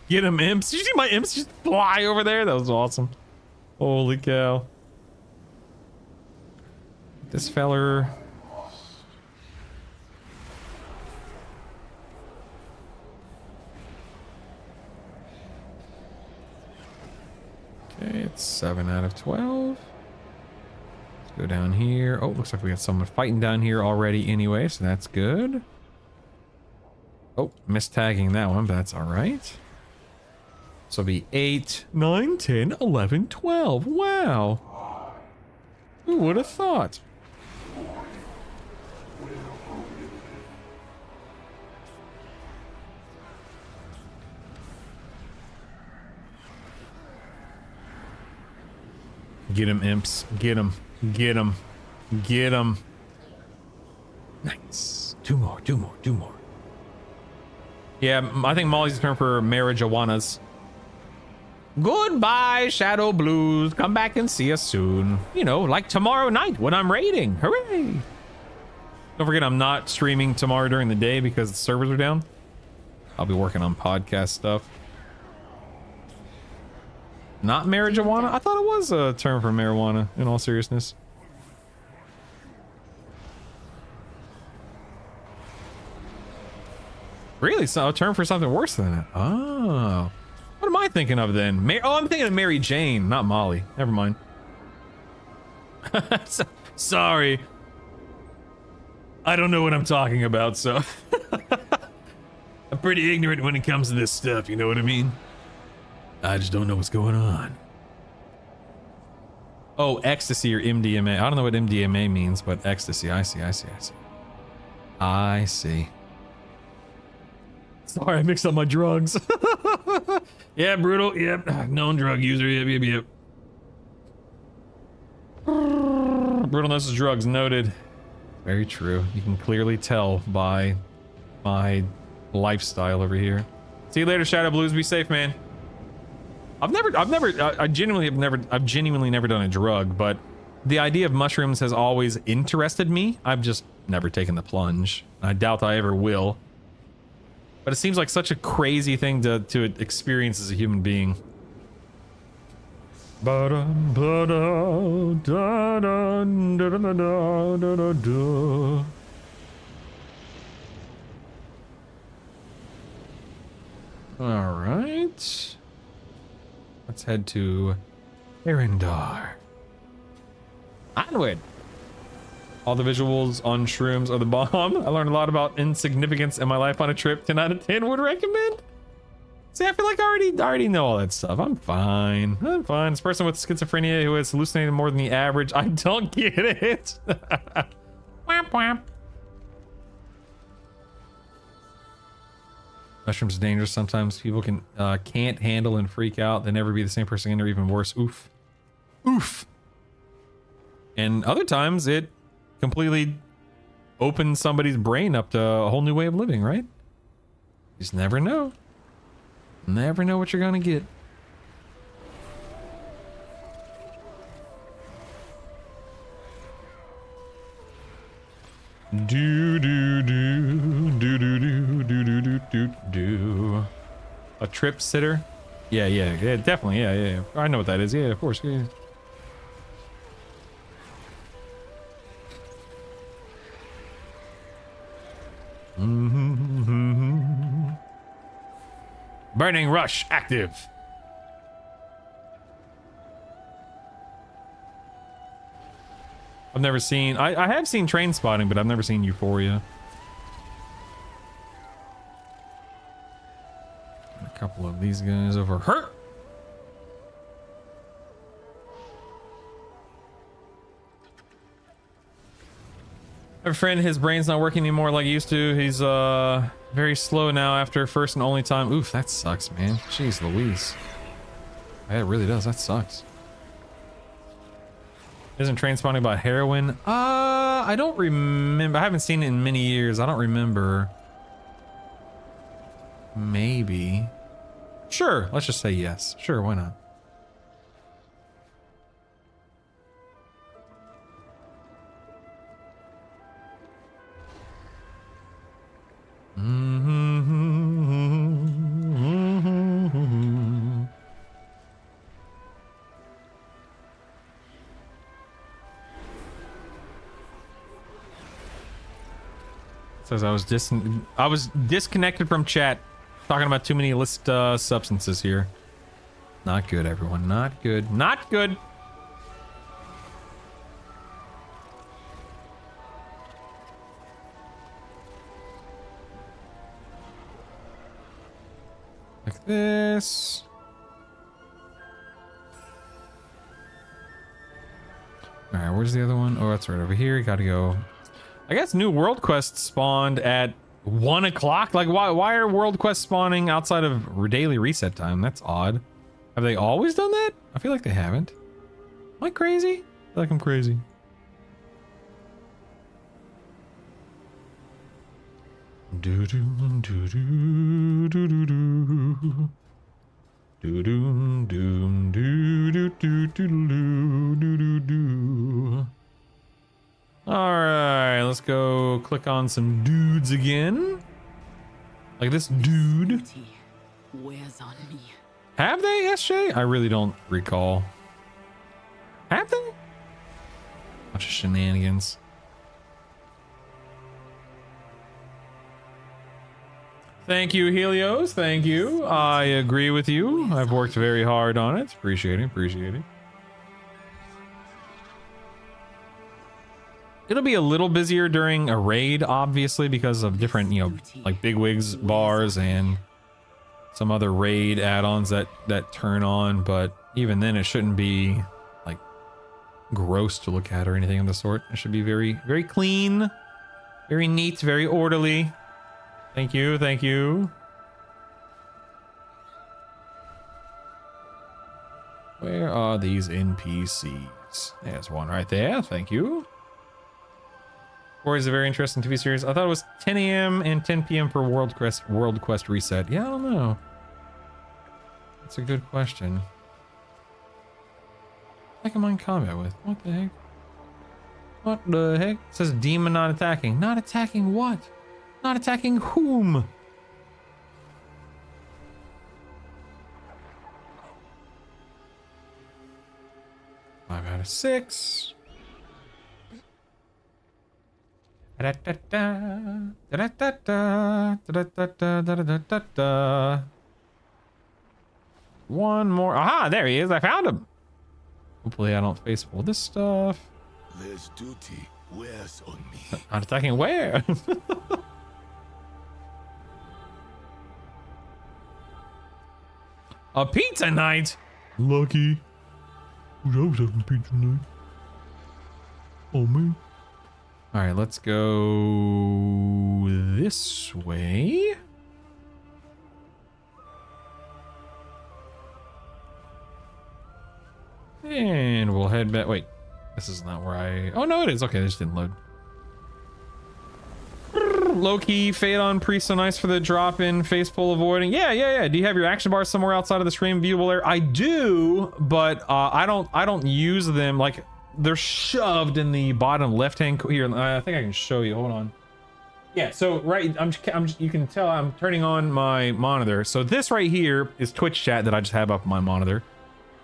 Get him, imps. Did you see my imps just fly over there? That was awesome. Holy cow. This feller. Okay, it's 7 out of 12. Let's go down here. Oh, looks like we got someone fighting down here already anyway, so that's good. Oh, missed tagging that one, but that's all right. So it'll be 8, 9, 10, 11, 12. Wow. Who would have thought? Get him, imps. Get him. Nice. Two more. Yeah, I think Molly's the term for marijuanas. Goodbye, Shadow Blues. Come back and see us soon. You know, like tomorrow night when I'm raiding. Hooray! Don't forget, I'm not streaming tomorrow during the day because the servers are down. I'll be working on podcast stuff. Not marijuana? I thought it was a term for marijuana, in all seriousness. Really? So a term for something worse than that? Oh. What am I thinking of then? I'm thinking of Mary Jane, not Molly. Never mind. Sorry. I don't know what I'm talking about, so I'm pretty ignorant when it comes to this stuff, you know what I mean? I just don't know what's going on. Oh, ecstasy or MDMA. I don't know what MDMA means, but ecstasy. I see. I see. Sorry, I mixed up my drugs. Yeah, brutal. Yep. Known drug user. Yep. Brutalness is drugs. Noted. Very true. You can clearly tell by my lifestyle over here. See you later, Shadow Blues. Be safe, man. I've genuinely never done a drug, but the idea of mushrooms has always interested me. I've just never taken the plunge. I doubt I ever will. But it seems like such a crazy thing to experience as a human being. All right. Let's head to Arendar. Onward. All the visuals on shrooms are the bomb. I learned a lot about insignificance in my life on a trip. 10 out of 10 would recommend. See, I feel like I already know all that stuff. I'm fine. This person with schizophrenia who has hallucinated more than the average. I don't get it. Wham, wham. Mushrooms are dangerous. Sometimes people can't handle and freak out. They never be the same person again, or even worse. Oof. And other times it completely opens somebody's brain up to a whole new way of living, right? You just never know. Never know what you're gonna get. Do. A trip sitter? Yeah, definitely. Yeah. I know what that is. Yeah, of course. Yeah. Burning Rush active. I've never seen. I have seen Train Spotting, but I've never seen Euphoria. A couple of these guys over here. I have a friend, his brain's not working anymore like it used to. He's very slow now after first and only time. Oof, that sucks, man. Jeez Louise. Yeah, it really does. That sucks. Isn't Train Spotting about heroin? I don't remember. I haven't seen it in many years. I don't remember. Maybe. Sure, let's just say yes. Sure, why not? Says I was disconnected from chat, talking about too many illicit substances here. Not good, everyone. Not good. Not good. Like this. All right, where's the other one? Oh, that's right over here. Gotta go. I guess new world quests spawned at 1 o'clock. Like, why are world quests spawning outside of daily reset time? That's odd. Have they always done that? I feel like they haven't. Am I crazy? I feel like I'm crazy. Do do do do do do do. Do do do do do do do do do. All right, let's go click on some dudes again. Like this dude. Duty wears on me. Have they, SJ? I really don't recall. Have they? Bunch of shenanigans. Thank you, Helios. Thank you. I agree with you. I've worked very hard on it. Appreciate it. Appreciate it. It'll be a little busier during a raid, obviously, because of different, you know, like bigwigs bars and some other raid add-ons that turn on, but even then it shouldn't be like gross to look at or anything of the sort. It should be very, very clean, very neat, very orderly. Thank you, thank you. Where are these NPCs? There's one right there, thank you. Or is a very interesting TV series. I thought it was 10 a.m. and 10 p.m. for World Quest reset. Yeah, I don't know. That's a good question. What am I in combat with? What the heck? What the heck? It says demon not attacking. Not attacking what? Not attacking whom? Five out of 6. One more. Aha, there he is. I found him. Hopefully I don't face pull this stuff. This duty wears on me. Not attacking where? A pizza night? Lucky. I was having pizza night. Oh, man. All right, let's go this way. And we'll head back. Wait, this is not where I... Oh, no, it is. Okay, this didn't load. Low-key, Phaedon Priest, so nice for the drop-in face pull avoiding. Yeah. Do you have your action bars somewhere outside of the screen viewable there? I do, but I don't use them. Like, they're shoved in the bottom left-hand here. I think I can show you. Hold on. Yeah, so right, you can tell I'm turning on my monitor. So this right here is Twitch chat that I just have up on my monitor.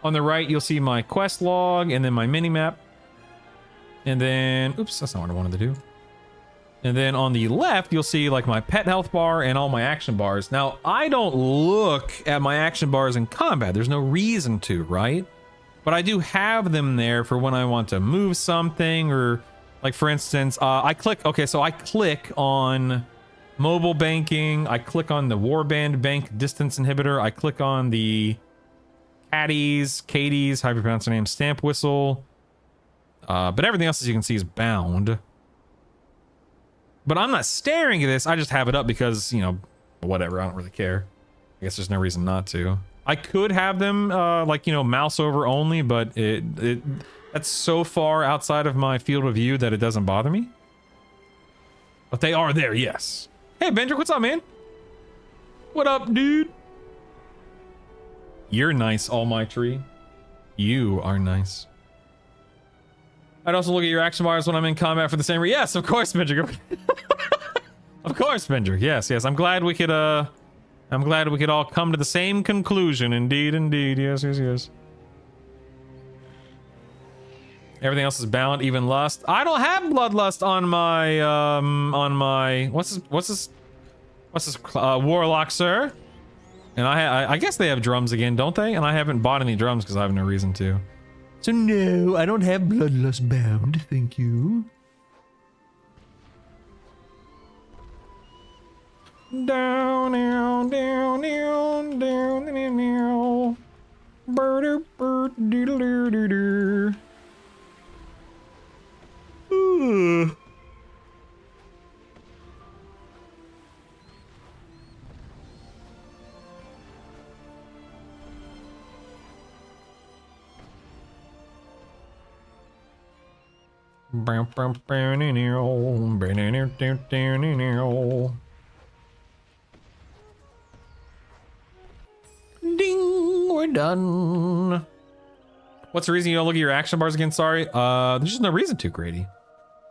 On the right, you'll see my quest log and then my mini map. And then, oops, that's not what I wanted to do. And then on the left, you'll see like my pet health bar and all my action bars. Now, I don't look at my action bars in combat. There's no reason to, right? But I do have them there for when I want to move something, or like for instance, I click on mobile banking. I click on the warband bank distance inhibitor. I click on the Katie's, however you pronounce her name, stamp whistle. But everything else, as you can see, is bound. But I'm not staring at this. I just have it up because, you know, whatever. I don't really care. I guess there's no reason not to. I could have them, like, you know, mouse over only, but that's so far outside of my field of view that it doesn't bother me. But they are there, yes. Hey, Bendrick, what's up, man? What up, dude? You're nice, All My Tree. You are nice. I'd also look at your action bars when I'm in combat for the same reason. Yes, of course, Bendrick. Of course, Bendrick. Yes. I'm glad we could all come to the same conclusion. Indeed. Yes. Everything else is bound, even lust. I don't have bloodlust on my what's this warlock, sir? And I guess they have drums again, don't they? And I haven't bought any drums because I have no reason to. So no, I don't have bloodlust bound, thank you. Down. Ding, we're done. What's the reason you don't look at your action bars again? Sorry. There's just no reason to, Grady.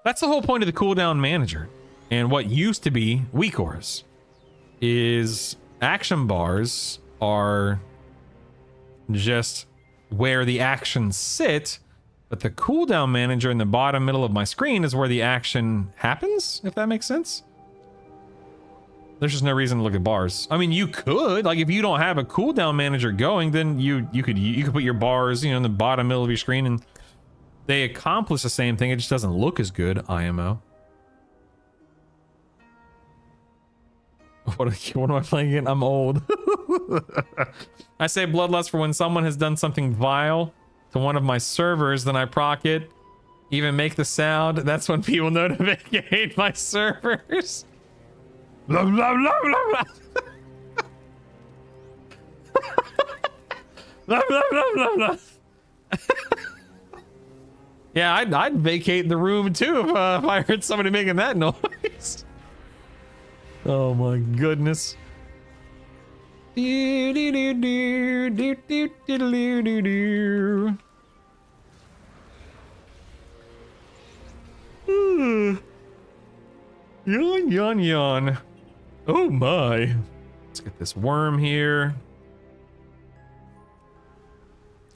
That's the whole point of the cooldown manager. And what used to be WeCores is action bars are just where the actions sit, but the cooldown manager in the bottom middle of my screen is where the action happens, if that makes sense. There's just no reason to look at bars. I mean, you could, like, if you don't have a cooldown manager going, then you could put your bars, you know, in the bottom middle of your screen, and they accomplish the same thing. It just doesn't look as good. IMO. What am I playing again? I'm old. I say bloodlust for when someone has done something vile to one of my servers, then I proc it. Even make the sound. That's when people know to vacate my servers. Blah, blah, blah, blah, blah. Blah, blah, blah, blah, blah. Yeah, I'd vacate the room too if I heard somebody making that noise. Oh my goodness. Do, do, do, do, do, do, do, do, do. Yawn, yawn, yawn. Oh my. Let's get this worm here.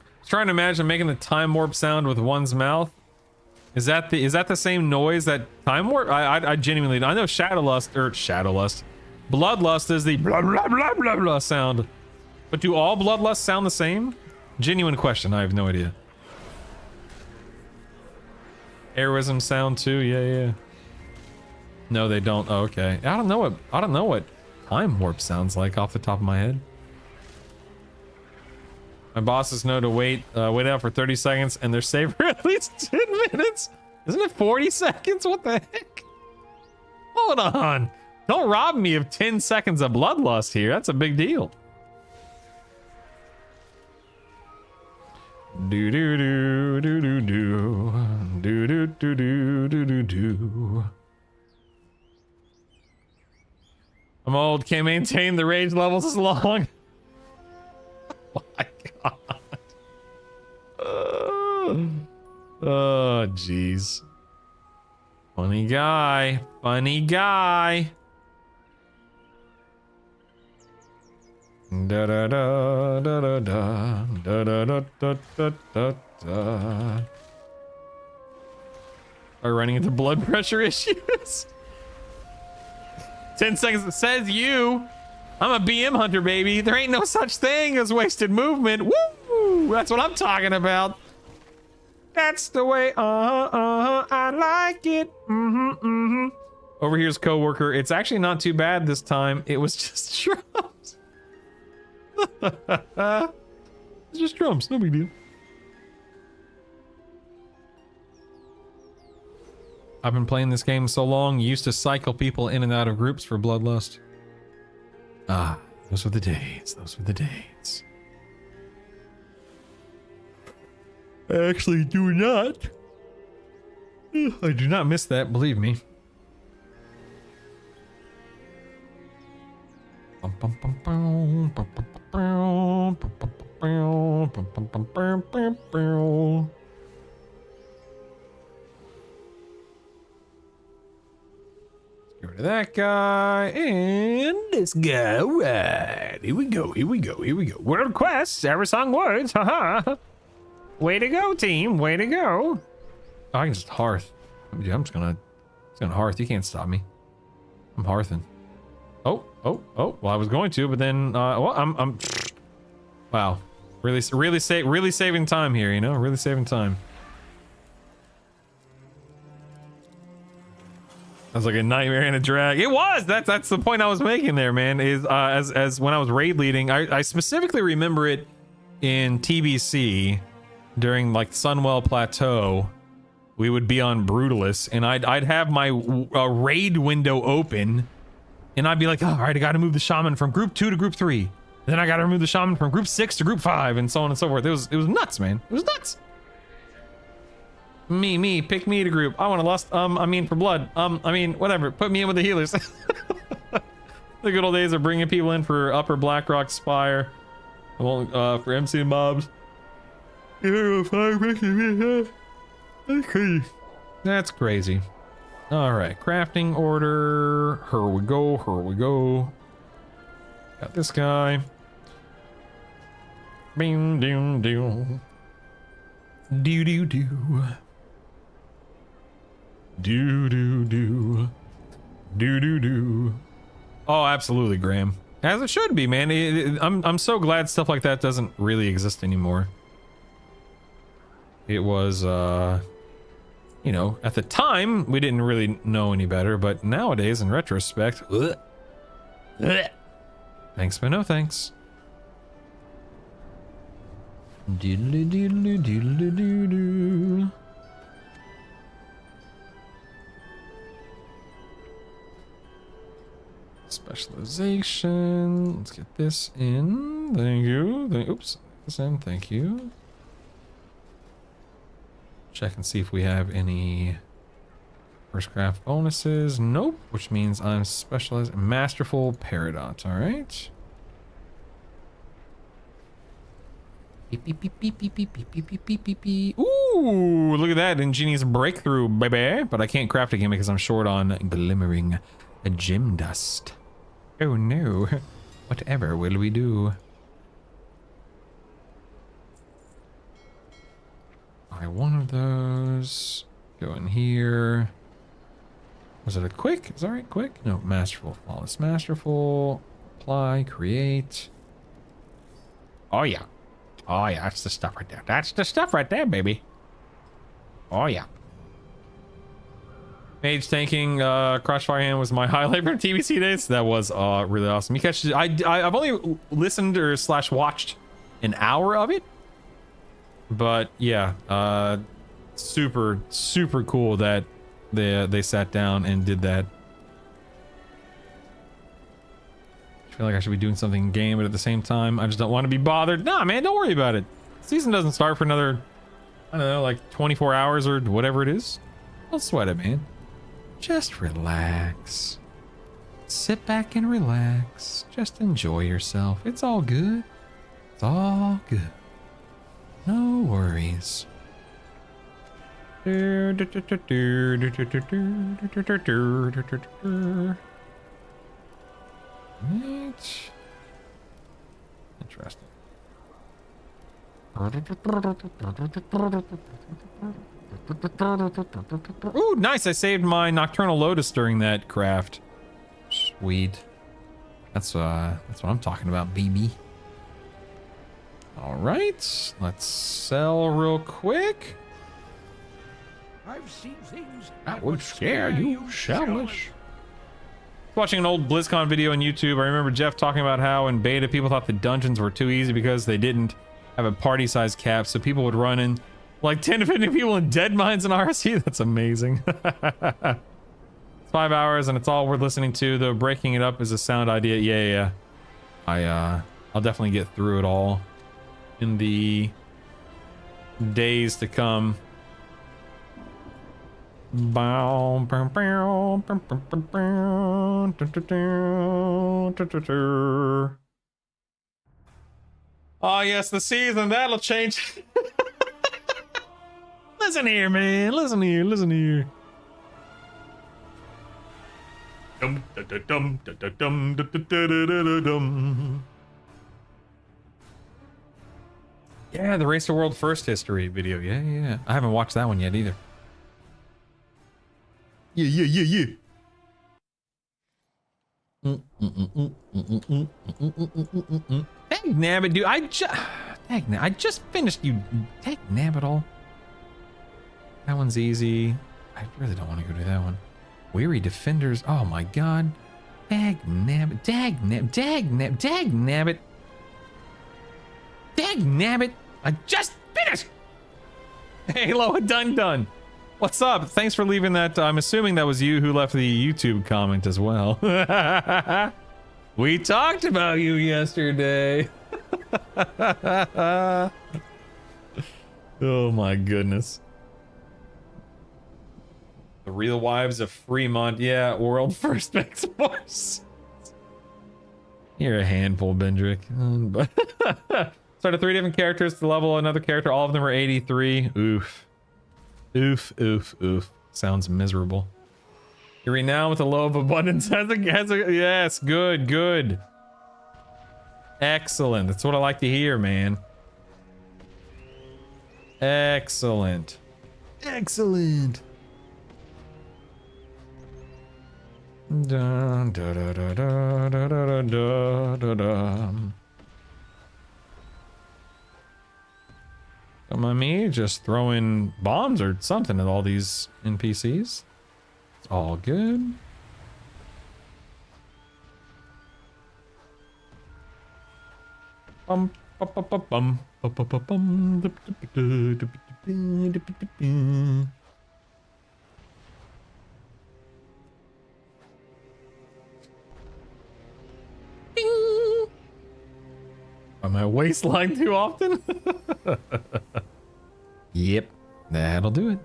I was trying to imagine making the time warp sound with one's mouth. Is that the same noise that time warp? I genuinely, I know Shadowlust. Bloodlust is the blah blah blah blah blah sound. But do all bloodlust sound the same? Genuine question, I have no idea. Heroism sound too, yeah. No, they don't. Oh, okay. I don't know what time warp sounds like off the top of my head. My bosses know to wait out for 30 seconds and they're safe for at least 10 minutes. Isn't it 40 seconds? What the heck? Hold on. Don't rob me of 10 seconds of bloodlust here. That's a big deal. Do do do do do do do do do do do do do. I'm old, can't maintain the rage levels as long. Oh my god. Oh jeez. Funny guy. Funny guy. Da da da da da da da da da da da da da. Are running into blood pressure issues? 10 seconds. It says you. I'm a BM hunter, baby. There ain't no such thing as wasted movement. Woo! That's what I'm talking about. That's the way. I like it. Over here's coworker. It's actually not too bad this time. It was just drums. It's just drums. No big deal. I've been playing this game so long, used to cycle people in and out of groups for bloodlust. Ah, those were the days. Those were the days. I actually do not. I do not miss that, believe me. Get rid of that guy and this guy. All right, here we go. World quests, every song words. Haha. Way to go, team. Way to go. Oh, I can just hearth. Yeah, I'm just gonna hearth. You can't stop me. I'm hearthing. Oh. Well, I was going to, but then well, I'm. Wow. Really saving time here. You know, really saving time. That was like a nightmare and a drag. It was. That's the point I was making there, man. Is as when I was raid leading, I specifically remember it in TBC during like Sunwell Plateau. We would be on Brutalist, and I'd have my raid window open, and I'd be like, oh, all right, I got to move the shaman from group 2 to group 3. Then I got to remove the shaman from group 6 to group 5, and so on and so forth. It was nuts, man. It was nuts. Me, pick me to group. I want to lust. I mean for blood. I mean whatever. Put me in with the healers. The good old days of bringing people in for Upper Blackrock Spire. Well, for MC mobs. That's crazy. That's crazy. All right, crafting order. Here we go. Got this guy. Bing, doom, doom. Do do do. Do do do. Do do do. Oh, absolutely, Graham. As it should be, man. I'm so glad stuff like that doesn't really exist anymore. It was, you know, at the time, we didn't really know any better, but nowadays, in retrospect, thanks, but no thanks. Doodly doodly doodly doodoo. Specialization. Let's get this in. Thank you. Oops. This in. Thank you. Check and see if we have any first craft bonuses. Nope. Which means I'm specialized. Masterful Paradox. All right. Beep, beep, beep, beep, beep, beep, beep, beep, beep, beep, beep, beep. Ooh, look at that. Ingenious breakthrough, baby. But I can't craft again because I'm short on glimmering gem dust. Oh no. Whatever will we do? Buy one of those. Go in here. Was it a quick? Is that right? Quick? No, masterful. Flawless masterful. Apply, create. Oh yeah. Oh yeah, that's the stuff right there. That's the stuff right there, baby. Oh yeah. Mage tanking Crossfire Hand was my highlight from TBC days. That was really awesome. You catch I've only listened or / watched an hour of it. But yeah, super cool that they sat down and did that. I feel like I should be doing something in game, but at the same time, I just don't want to be bothered. Nah, man, don't worry about it. Season doesn't start for another, I don't know, like 24 hours or whatever it is. Don't sweat it, man. Just relax. Sit back and relax. Just enjoy yourself. It's all good. It's all good. No worries. Right. Interesting. Ooh, nice. I saved my Nocturnal Lotus during that craft. Sweet. That's what I'm talking about, BB. All right. Let's sell real quick. I've seen things That would scare you, shellish. Watching an old BlizzCon video on YouTube, I remember Jeff talking about how in beta people thought the dungeons were too easy because they didn't have a party size cap, so people would run in like 10 to 15 people in dead mines in RSC. That's amazing. It's 5 hours and it's all worth listening to, though breaking it up is a sound idea. Yeah. I'll definitely get through it all in the days to come. Oh yes, the season, that'll change. Listen here, man. Listen here. Yeah, the Race to World First History video. Yeah. I haven't watched that one yet either. Yeah. Dang nabbit, dude. I just finished you. Dang nabbit all. That one's easy. I really don't want to go do that one. Weary Defenders. Oh my god. Dag nabbit. I just finished. Halo done. What's up? Thanks for leaving that. I'm assuming that was you who left the YouTube comment as well. We talked about you yesterday. Oh my goodness. The Real Wives of Fremont. Yeah, world first makes more sense. You're a handful, Bendrick. Started 3 different characters to level another character. All of them are 83. Oof. Sounds miserable. You're renowned with a low of abundance. Yes, good. Excellent. That's what I like to hear, man. Excellent. Dun, da, da, da, da, da, da, da, da, da. Don't mind me just throwing bombs or something at all these NPCs. It's all good. Bum, bum, bum, bum, bum, bum, bum, bum, bum. On my waistline too often? Yep, that'll do it.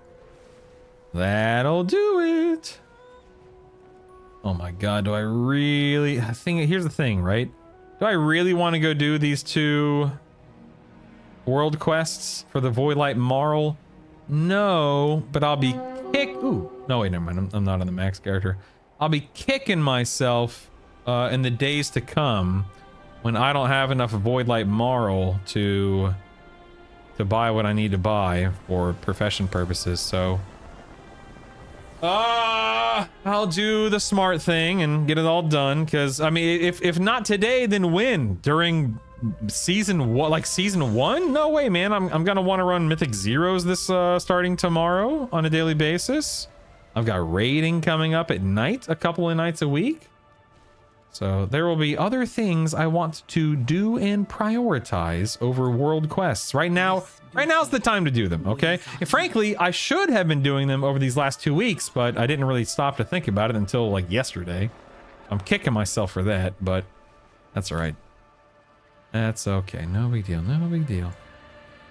That'll do it. Oh my god, do I really... Here's the thing, right? Do I really want to go do these 2 world quests for the Voidlight Marl? No, but I'll be Ooh, no, wait, never mind. I'm not on the max character. I'll be kicking myself in the days to come when I don't have enough Voidlight Marl to buy what I need to buy for profession purposes. So I'll do the smart thing and get it all done, because I mean, if not today, then when? During season what, like season 1? No way, man. I'm gonna want to run Mythic Zeros this starting tomorrow on a daily basis. I've got raiding coming up at night, a couple of nights a week. So there will be other things I want to do and prioritize over world quests. Right now's the time to do them, okay? And frankly, I should have been doing them over these last 2 weeks, but I didn't really stop to think about it until like yesterday. I'm kicking myself for that, but that's all right. That's okay. No big deal. No big deal.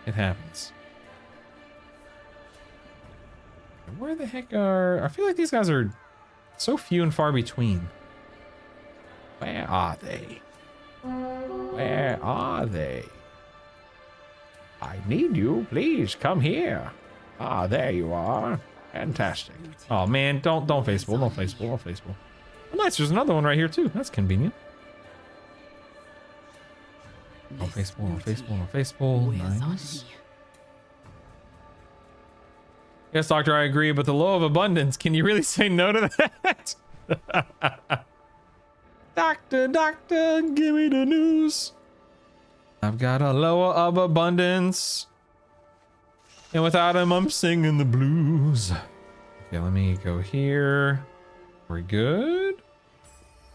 It happens. Where the heck are... I feel like these guys are so few and far between. Where are they? Where are they? I need you. Please come here. Ah, there you are. Fantastic. Oh man, don't Facebook. Don't Facebook. Don't Facebook. Oh, nice. There's another one right here too. That's convenient. Don't Facebook. Don't Facebook. Don't Facebook. Nice. Yes, Doctor, I agree, but the law of abundance, can you really say no to that? Doctor, give me the news. I've got a law of abundance, and without him, I'm singing the blues. Okay, let me go here. We're good.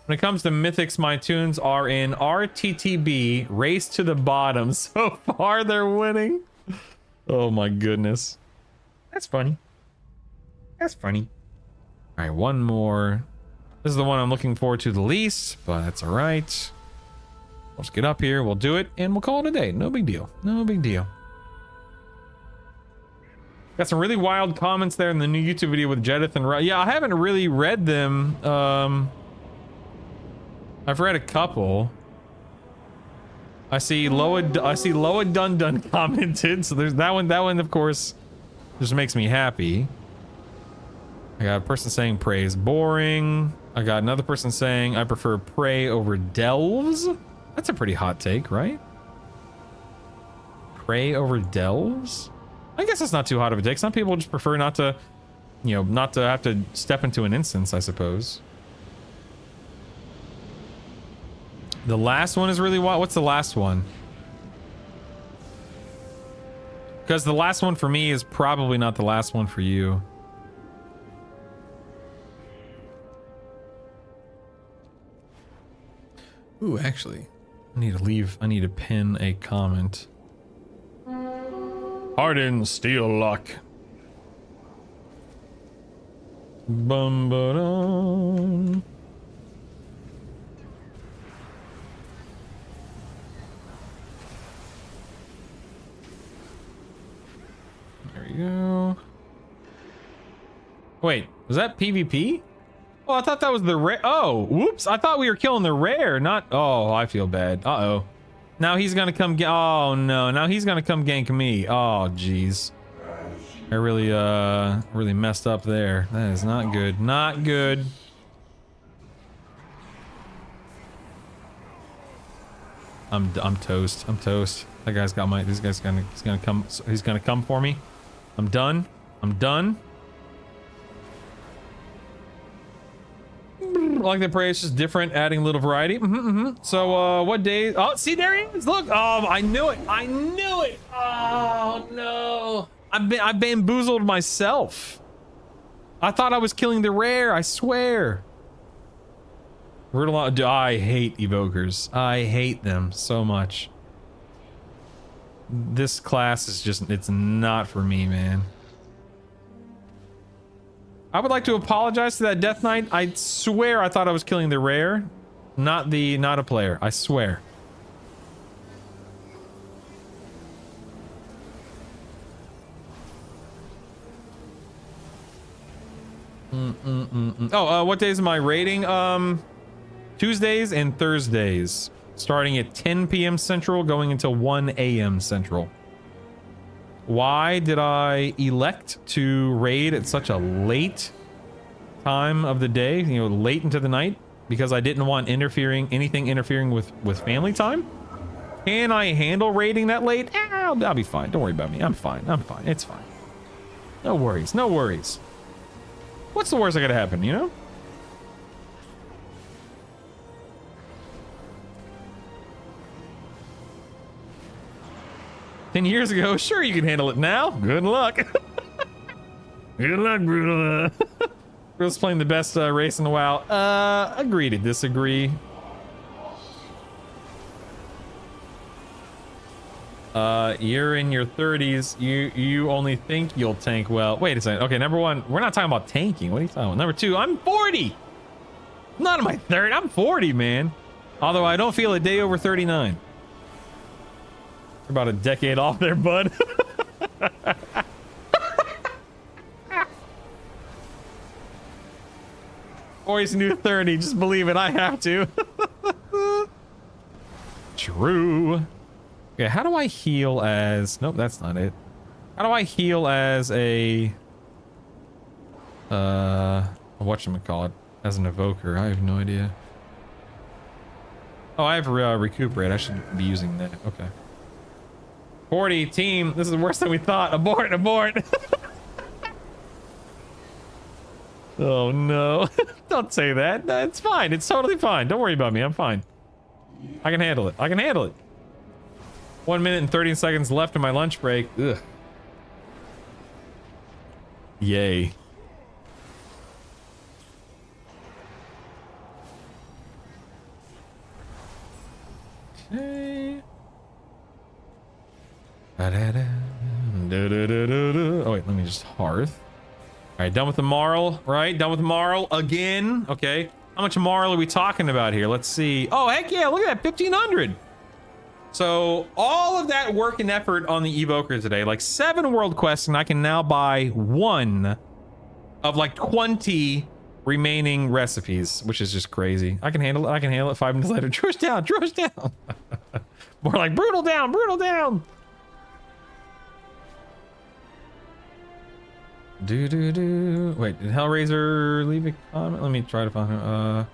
When it comes to mythics, my tunes are in RTTB, race to the bottom. So far, they're winning. Oh my goodness. That's funny. That's funny. All right, one more. This is the one I'm looking forward to the least, but that's all right. Let's get up here. We'll do it, and we'll call it a day. No big deal. No big deal. Got some really wild comments there in the new YouTube video with Jedith and yeah, I haven't really read them. I've read a couple. I see Loa Dun Dun commented, so there's that one. That one, of course, just makes me happy. I got a person saying prey is boring. I got another person saying I prefer prey over delves. That's a pretty hot take, right? Prey over delves? I guess that's not too hot of a take. Some people just prefer not to, you know, not to have to step into an instance, I suppose. The last one is really wild. What's the last one? Because the last one for me is probably not the last one for you. Ooh, actually, I need to pin a comment. Harden Steel Lock. Bum ba dum. There we go. Wait, was that PvP? Oh, I thought that was the rare. Oh, whoops. I thought we were killing the rare, not... Oh, I feel bad. Uh-oh. Now he's gonna come get... Oh, no. Now he's gonna come gank me. Oh, jeez. I really messed up there. That is not good. Not good. I'm toast. I'm toast. That guy's got my... This guy's gonna... He's gonna come for me. I'm done. I'm done. like the praise, just different, adding a little variety. So, what day? Oh, see, there he is. Look. I knew it. I knew it. Oh no. I bamboozled myself. I thought I was killing the rare. I swear. I hate evokers. I hate them so much. This class is just, it's not for me, man. I would like to apologize to that Death Knight. I swear I thought I was killing the rare, not a player. I swear. Oh, what days am I raiding? Tuesdays and Thursdays, starting at 10 p.m. Central, going until 1 a.m. Central. Why did I elect to raid at such a late time of the day, you know, late into the night? Because I didn't want anything interfering with family time. Can I handle raiding that late? I'll be fine. Don't worry about me. I'm fine. It's fine. No worries. No worries. What's the worst that could happen, you know? 10 years ago, sure, you can handle it now. Good luck. Good luck, Brutal. Brutal's playing the best race in the WoW. Agree to disagree. You're in your 30s. You only think you'll tank well. Wait a second. Okay, number one, we're not talking about tanking. What are you talking about? Number two, I'm 40. Not in my third. I'm 40, man. Although I don't feel a day over 39. We're about a decade off there, bud. Boys new 30. Just believe it. I have to. True. Okay, how do I heal as... Nope, that's not it. How do I heal as a... whatchamacallit? As an evoker? I have no idea. Oh, I have recuperate. I should be using that. Okay. 40 team. This is worse than we thought. Abort, abort. Oh no. Don't say that. It's fine. It's totally fine. Don't worry about me. I'm fine. I can handle it. I can handle it. 1 minute and 30 seconds left in my lunch break. Ugh. Yay. Okay. Oh wait, let me just hearth. All right, done with the marl, right? Done with the marl again. Okay, how much marl are we talking about here? Let's see. Oh heck yeah, look at that, 1500. So all of that work and effort on the evoker today, like 7 world quests, and I can now buy 1 of like 20 remaining recipes, which is just crazy. I can handle it. I can handle it. 5 minutes later, Drush down, Drush down. More like brutal down, brutal down. Wait, did Hellraiser leave a comment? Let me try to find him.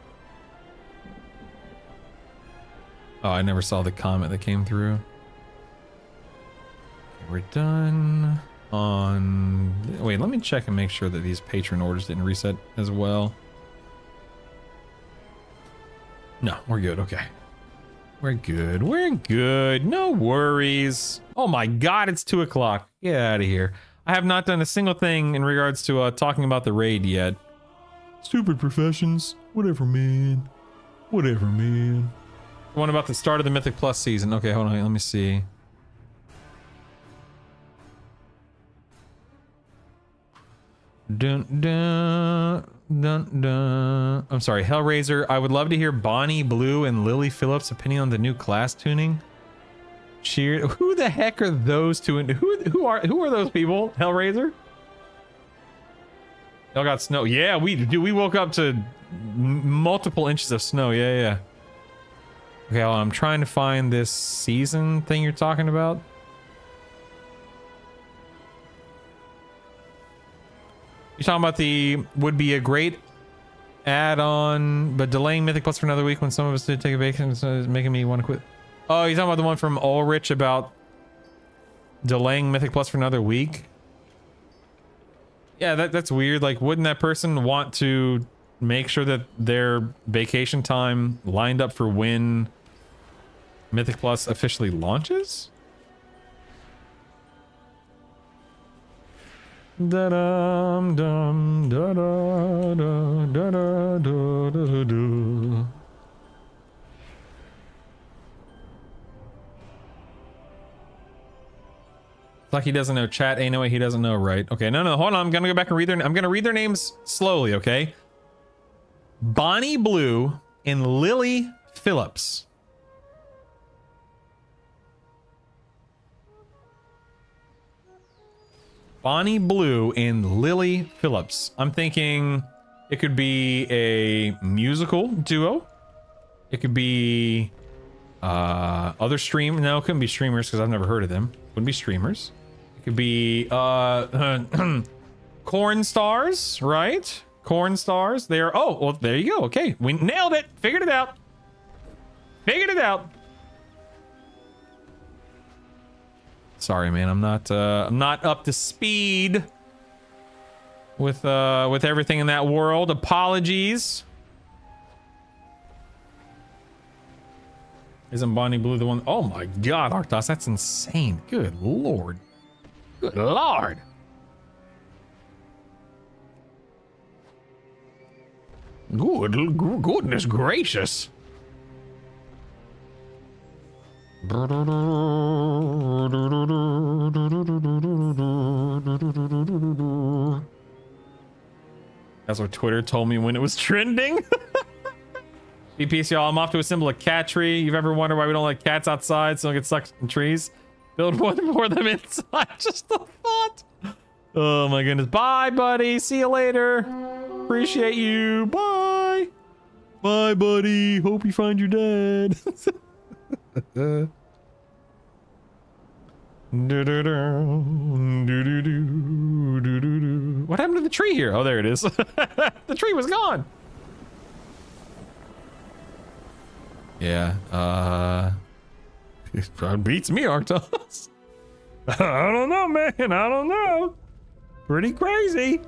Oh, I never saw the comment that came through. Okay, we're done on... Wait, let me check and make sure that these patron orders didn't reset as well. No, we're good. Okay. We're good. We're good. No worries. Oh my god, it's 2 o'clock. Get out of here. I have not done a single thing in regards to talking about the raid yet. Stupid professions. Whatever, man. Whatever, man. One about the start of the Mythic Plus season. Okay, hold on. Let me see. Dun, dun, dun, dun. I'm sorry, Hellraiser. I would love to hear Bonnie Blue and Lily Phillips' opinion on the new class tuning. Cheer. Who the heck are those two? And who are those people? Hellraiser? Y'all got snow. Yeah, we do. We woke up to multiple inches of snow. Yeah, yeah. Okay, well, I'm trying to find this season thing you're talking about. You're talking about the would be a great add-on, but delaying Mythic Plus for another week when some of us did take a vacation is making me want to quit. Oh, you're talking about the one from Ulrich about delaying Mythic Plus for another week? Yeah, that's weird. Like, wouldn't that person want to make sure that their vacation time lined up for when Mythic Plus officially launches? Da-dum, dum, da-da, da, da-da, da, da, da. Like he doesn't know chat. Ain't no way he doesn't know, right? Okay, no, hold on. I'm gonna go back and read I'm gonna read their names slowly, okay? Bonnie Blue and Lily Phillips. Bonnie Blue and Lily Phillips. I'm thinking it could be a musical duo. It could be other stream. No, it couldn't be streamers because I've never heard of them. Wouldn't be streamers. It could be corn stars, right? Corn stars. They are. Oh, well, there you go. Okay, we nailed it. Figured it out. Figured it out. Sorry, man. I'm not up to speed with everything in that world. Apologies. Isn't Bonnie Blue the one? Oh my God, Arctos, that's insane. Good Lord. Good Lord. Goodness gracious. That's what Twitter told me when it was trending. BPC, y'all, I'm off to assemble a cat tree. You've ever wondered why we don't let cats outside so they don't get stuck in trees? Build one for them inside. Just a thought. Oh my goodness. Bye, buddy. See you later. Appreciate you. Bye. Bye, buddy. Hope you find your dad. What happened to the tree here? Oh, there it is. The tree was gone. Yeah, it beats me, Arctos. I don't know, man. I don't know. Pretty crazy.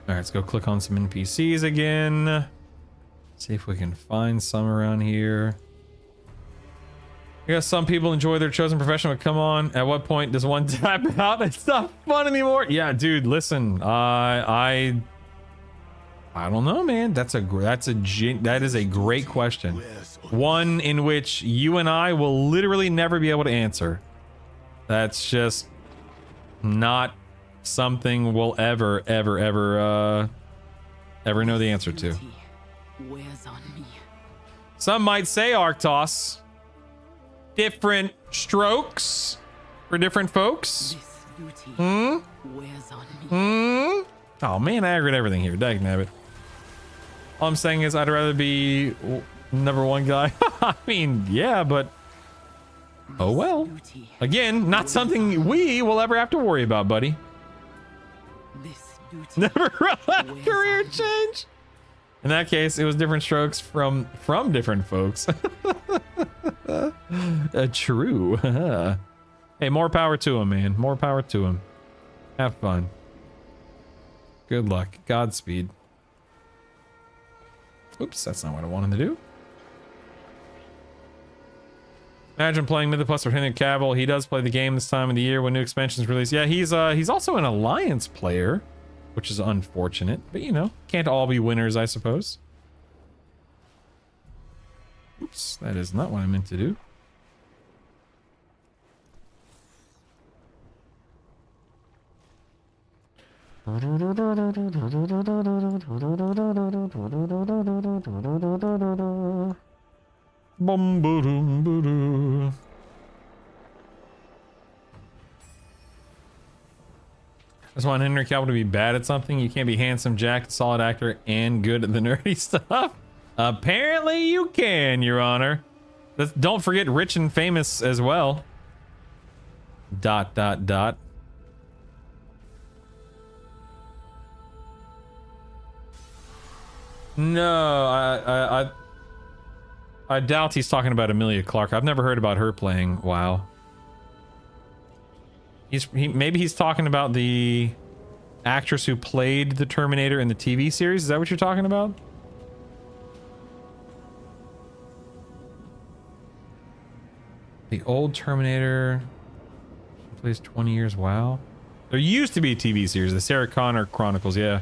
Alright, let's go click on some NPCs again. See if we can find some around here. I guess some people enjoy their chosen profession, but come on, at what point does one tap out? It's not fun anymore. Yeah, dude, listen, I don't know, man. That is a great question. One in which you and I will literally never be able to answer. That's just not something we'll ever know the answer to. Wears on me. Some might say, Arctos, different strokes for different folks. This duty wears on me. Oh man, I agreed everything here. Dagnabbit. All I'm saying is I'd rather be number one guy. I mean, yeah, but oh well. Again, not something we will ever have to worry about, buddy. This duty Never a career change. In that case, it was different strokes from different folks. True. Hey, more power to him, man. More power to him. Have fun. Good luck. Godspeed. Oops, that's not what I wanted to do. Imagine playing Mythic Plus Lieutenant Cavill. He does play the game this time of the year when new expansions release. Yeah, he's also an Alliance player, which is unfortunate. But you know, can't all be winners, I suppose. Oops, that is not what I meant to do. Bum boom boom. Just want Henry Cavill to be bad at something. You can't be handsome, jacked, solid actor, and good at the nerdy stuff. Apparently you can, Your Honor. Don't forget rich and famous as well. ... No, I doubt he's talking about Emilia Clarke. I've never heard about her playing WoW. Maybe he's talking about the actress who played the Terminator in the TV series. Is that what you're talking about? The old Terminator plays 20 years. WoW. There used to be a TV series, the Sarah Connor Chronicles. Yeah.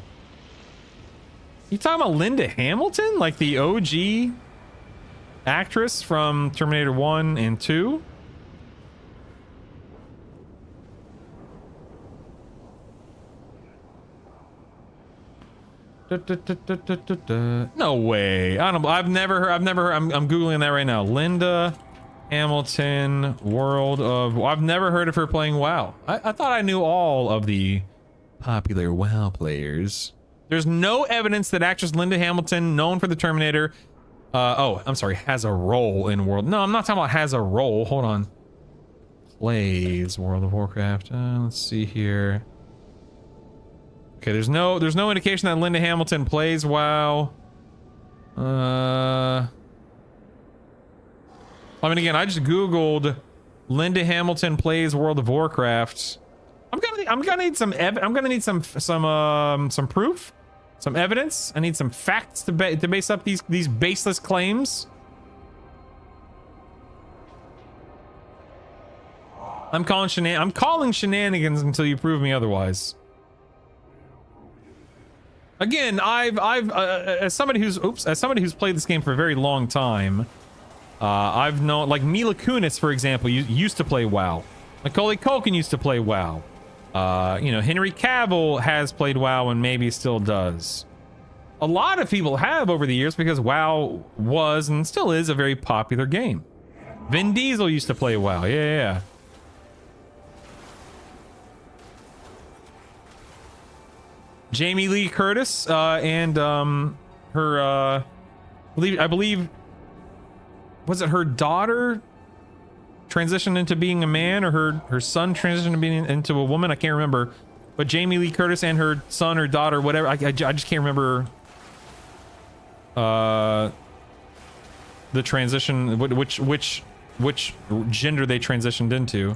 You talking about Linda Hamilton, like the OG actress from Terminator 1 and 2? No way. I don't. I've never heard. I'm googling that right now. Linda Hamilton, World of. I've never heard of her playing WoW. I thought I knew all of the popular WoW players. There's no evidence that actress Linda Hamilton, known for the Terminator, oh, I'm sorry, has a role in World. No, I'm not talking about has a role. Hold on. Plays World of Warcraft. Let's see here. Okay, there's no indication that Linda Hamilton plays WoW. I mean, again, I just googled Linda Hamilton plays World of Warcraft. I'm gonna need some proof, some evidence. I need some facts to base up these baseless claims. I'm calling shenanigans until you prove me otherwise. Again, as somebody who's played this game for a very long time, I've known, like, Mila Kunis, for example, used to play WoW. Macaulay Culkin used to play WoW. You know, Henry Cavill has played WoW and maybe still does. A lot of people have over the years because WoW was and still is a very popular game. Vin Diesel used to play WoW. Yeah. Jamie Lee Curtis and her I believe was it her daughter transitioned into being a man, or her son transitioned to being into a woman? I can't remember. But Jamie Lee Curtis and her son or daughter, whatever, I just can't remember the transition, which gender they transitioned into.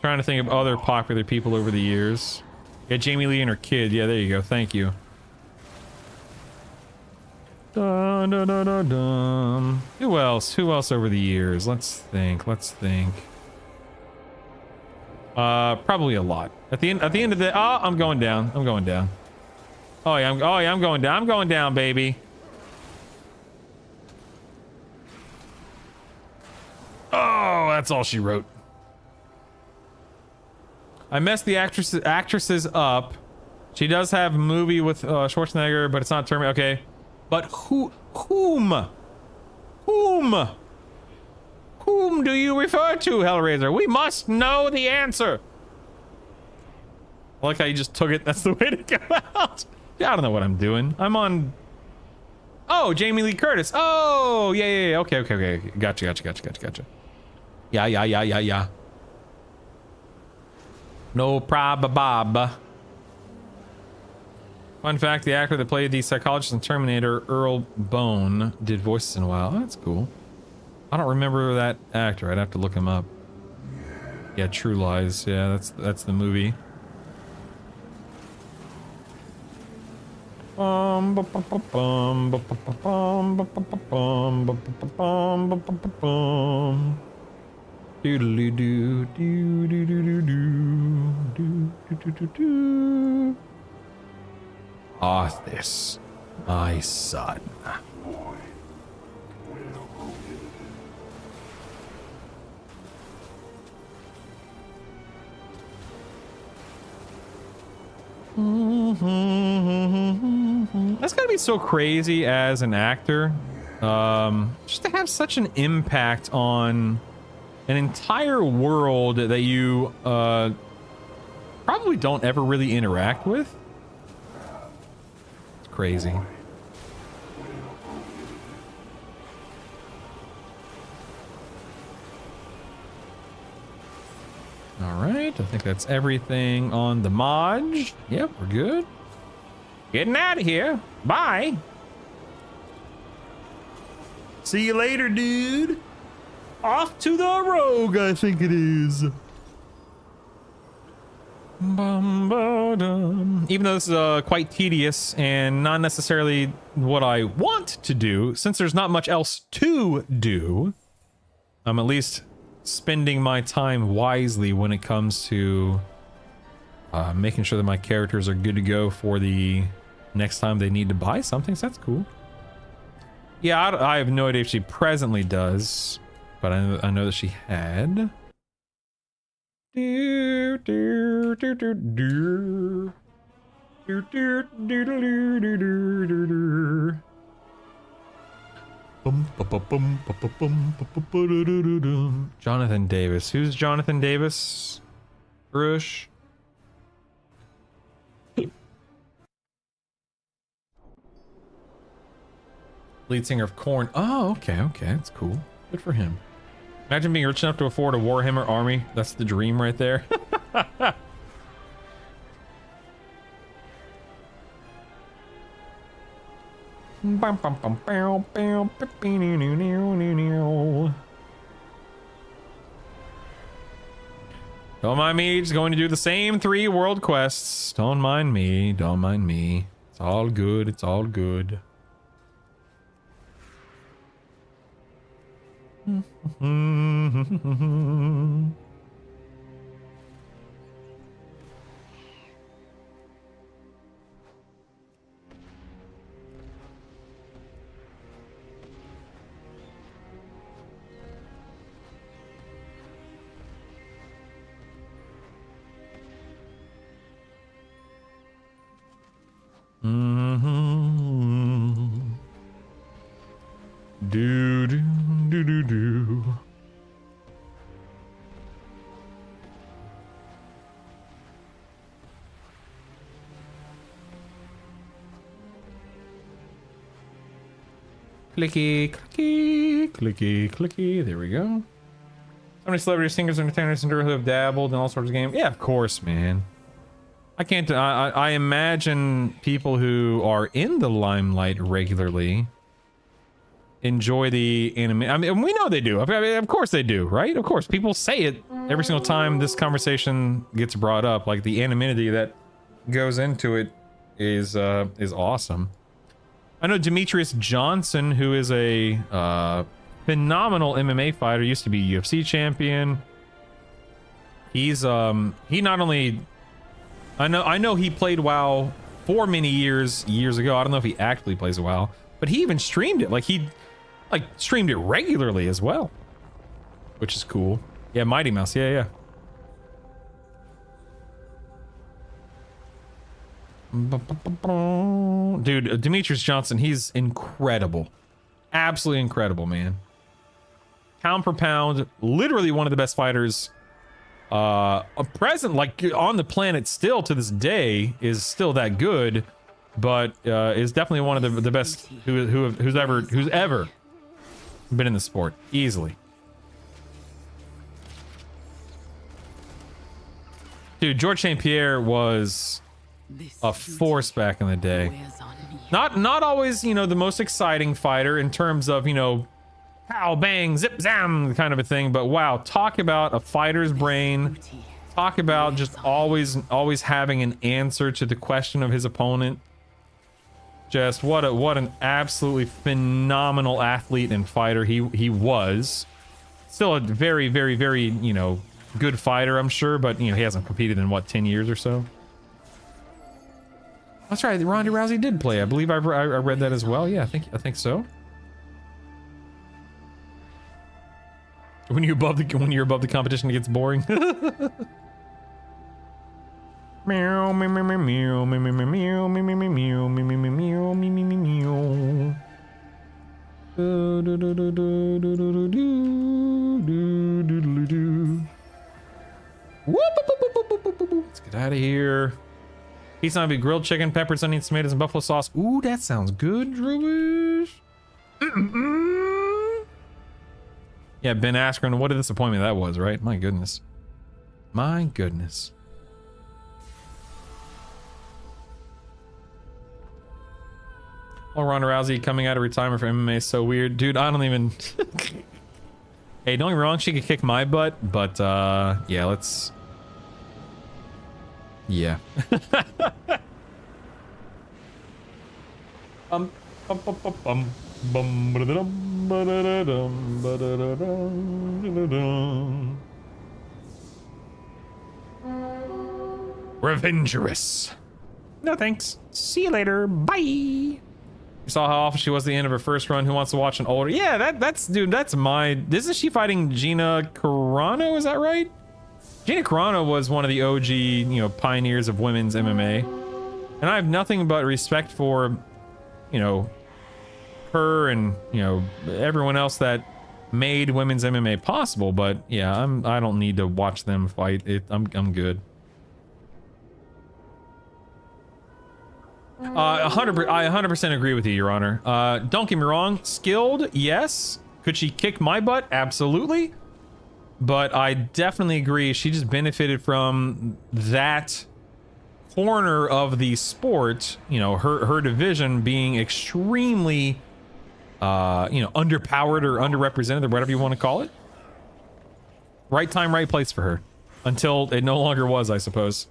Trying to think of other popular people over the years. Yeah, Jamie Lee and her kid. Yeah, there you go. Thank you. Dun, dun, dun, dun, dun. Who else over the years? Let's think. Probably a lot. At the end of the, oh, I'm going down. Oh yeah, I'm going down. I'm going down, baby. Oh, that's all she wrote. I messed the actresses up. She does have a movie with Schwarzenegger, but it's not Terminator. Okay. But whom do you refer to, Hellraiser? We must know the answer. I like how you just took it. That's the way to go out. Yeah, I don't know what I'm doing. I'm on. Oh, Jamie Lee Curtis. Oh, yeah. Okay. Gotcha. Yeah. No prob, Bob. Fun fact, the actor that played the psychologist in Terminator, Earl Bone, did voices in a while. Oh, that's cool. I don't remember that actor. I'd have to look him up. Yeah, True Lies. Yeah, that's the movie. Arthas, my son. That's gotta be so crazy as an actor, just to have such an impact on an entire world that you probably don't ever really interact with. It's crazy. All right, I think that's everything on the Maj. Yep, we're good. Getting out of here. Bye. See you later, dude. Off to the Rogue, I think it is. Even though this is quite tedious and not necessarily what I want to do, since there's not much else to do, I'm at least spending my time wisely when it comes to making sure that my characters are good to go for the next time they need to buy something, so that's cool. Yeah, I have no idea if she presently does, but I know that she had. Jonathan Davis. Who's Jonathan Davis? Rush. Lead singer of Korn. Oh, okay, that's cool. Good for him. Imagine being rich enough to afford a Warhammer army. That's the dream right there. Don't mind me, just going to do the same 3 world quests. Don't mind me, don't mind me. It's all good, it's all good. Do do do do do. Clicky, clicky, clicky, clicky. There we go. So many celebrity singers, entertainers, and who have dabbled in all sorts of games. Yeah, of course, man. I can't. I imagine people who are in the limelight regularly enjoy the anime. I mean, we know they do. I mean, of course they do, right? Of course, people say it every single time this conversation gets brought up. Like the anonymity that goes into it is awesome. I know Demetrius Johnson, who is a phenomenal MMA fighter, used to be UFC champion. He's he not only I know he played WoW for many years ago. I don't know if he actually plays WoW, but he even streamed it. Like he streamed it regularly as well, which is cool. Yeah, Mighty Mouse. Yeah. Dude, Demetrius Johnson, he's incredible. Absolutely incredible, man. Pound for pound, literally one of the best fighters present, like on the planet still to this day, is still that good, but is definitely one of the best who's ever been in the sport, easily. Dude, George St. Pierre was a force back in the day. Not always, you know, the most exciting fighter in terms of, you know, pow, bang, zip, zam kind of a thing, but wow, talk about a fighter's brain. Talk about just always having an answer to the question of his opponent. Just what an absolutely phenomenal athlete and fighter he was. Still a very, very, very, you know, good fighter, I'm sure, but you know, he hasn't competed in what, 10 years or so. That's right, Ronda Rousey did play. I believe I read that as well. Yeah, I think so. When you're above the competition, it gets boring. Meow, meow, meow, meow, meow, meow, meow, meow, meow, meow, meow, meow, meow, meow, meow. Let's get out of here. Pizza would be grilled chicken, peppers, onions, tomatoes, and buffalo sauce. Ooh, that sounds good, Drewish. Yeah, Ben Askren, what a disappointment that was, right? My goodness. My goodness. Oh, Ronda Rousey coming out of retirement for MMA is so weird. Dude, I don't even... Hey, don't get me wrong, she could kick my butt, but, yeah, let's... Yeah. Revengerous. No thanks. See you later. Bye. You saw how awful she was at the end of her first run. Who wants to watch an older? Yeah, that's dude. That's my. Isn't she fighting Gina Carano? Is that right? Gina Carano was one of the OG, pioneers of women's MMA, and I have nothing but respect for, her and everyone else that made women's MMA possible. But yeah, I don't need to watch them fight. I'm good. 100% agree with you, Your Honor. Don't get me wrong, skilled, yes. Could she kick my butt? Absolutely. But I definitely agree, she just benefited from that corner of the sport, her division being extremely, underpowered or underrepresented or whatever you want to call it. Right time, right place for her. Until it no longer was, I suppose.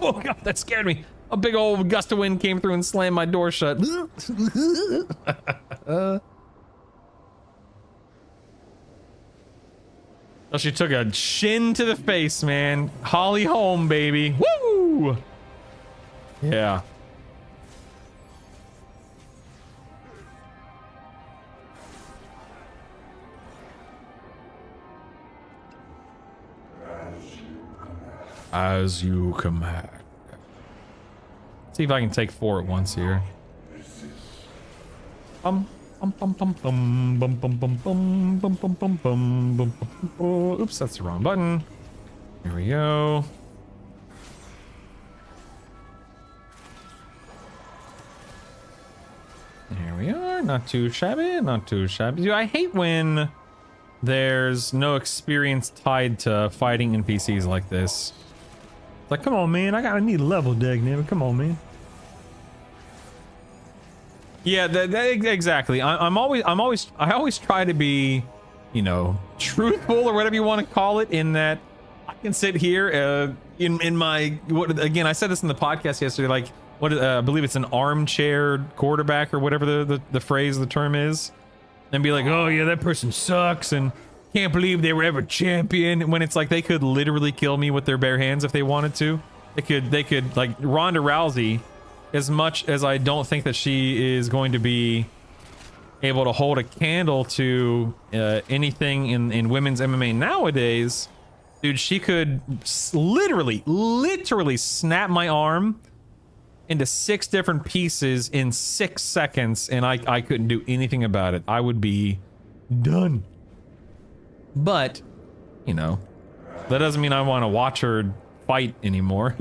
Oh god, that scared me. A big old gust of wind came through and slammed my door shut. Oh, she took a shin to the face, man. Holly Holm, baby. Woo! Yeah. As you command. See if I can take 4 at once here. Oops, that's the wrong button. Here we go. Here we are. Not too shabby. Not too shabby. Dude, I hate when there's no experience tied to fighting NPCs like this. Like, come on, man! I need a level deck, man. Come on, man. Yeah, exactly. I always try to be, truthful or whatever you want to call it. In that, I can sit here, in my again. I said this in the podcast yesterday. Like, I believe it's an armchair quarterback or whatever the phrase, the term is, and be like, oh yeah, that person sucks and can't believe they were ever champion, when it's like they could literally kill me with their bare hands if they wanted to. They could like Ronda Rousey, as much as I don't think that she is going to be able to hold a candle to anything in women's MMA nowadays, dude, she could literally snap my arm into 6 different pieces in 6 seconds, and I couldn't do anything about it. I would be done. But, that doesn't mean I want to watch her fight anymore.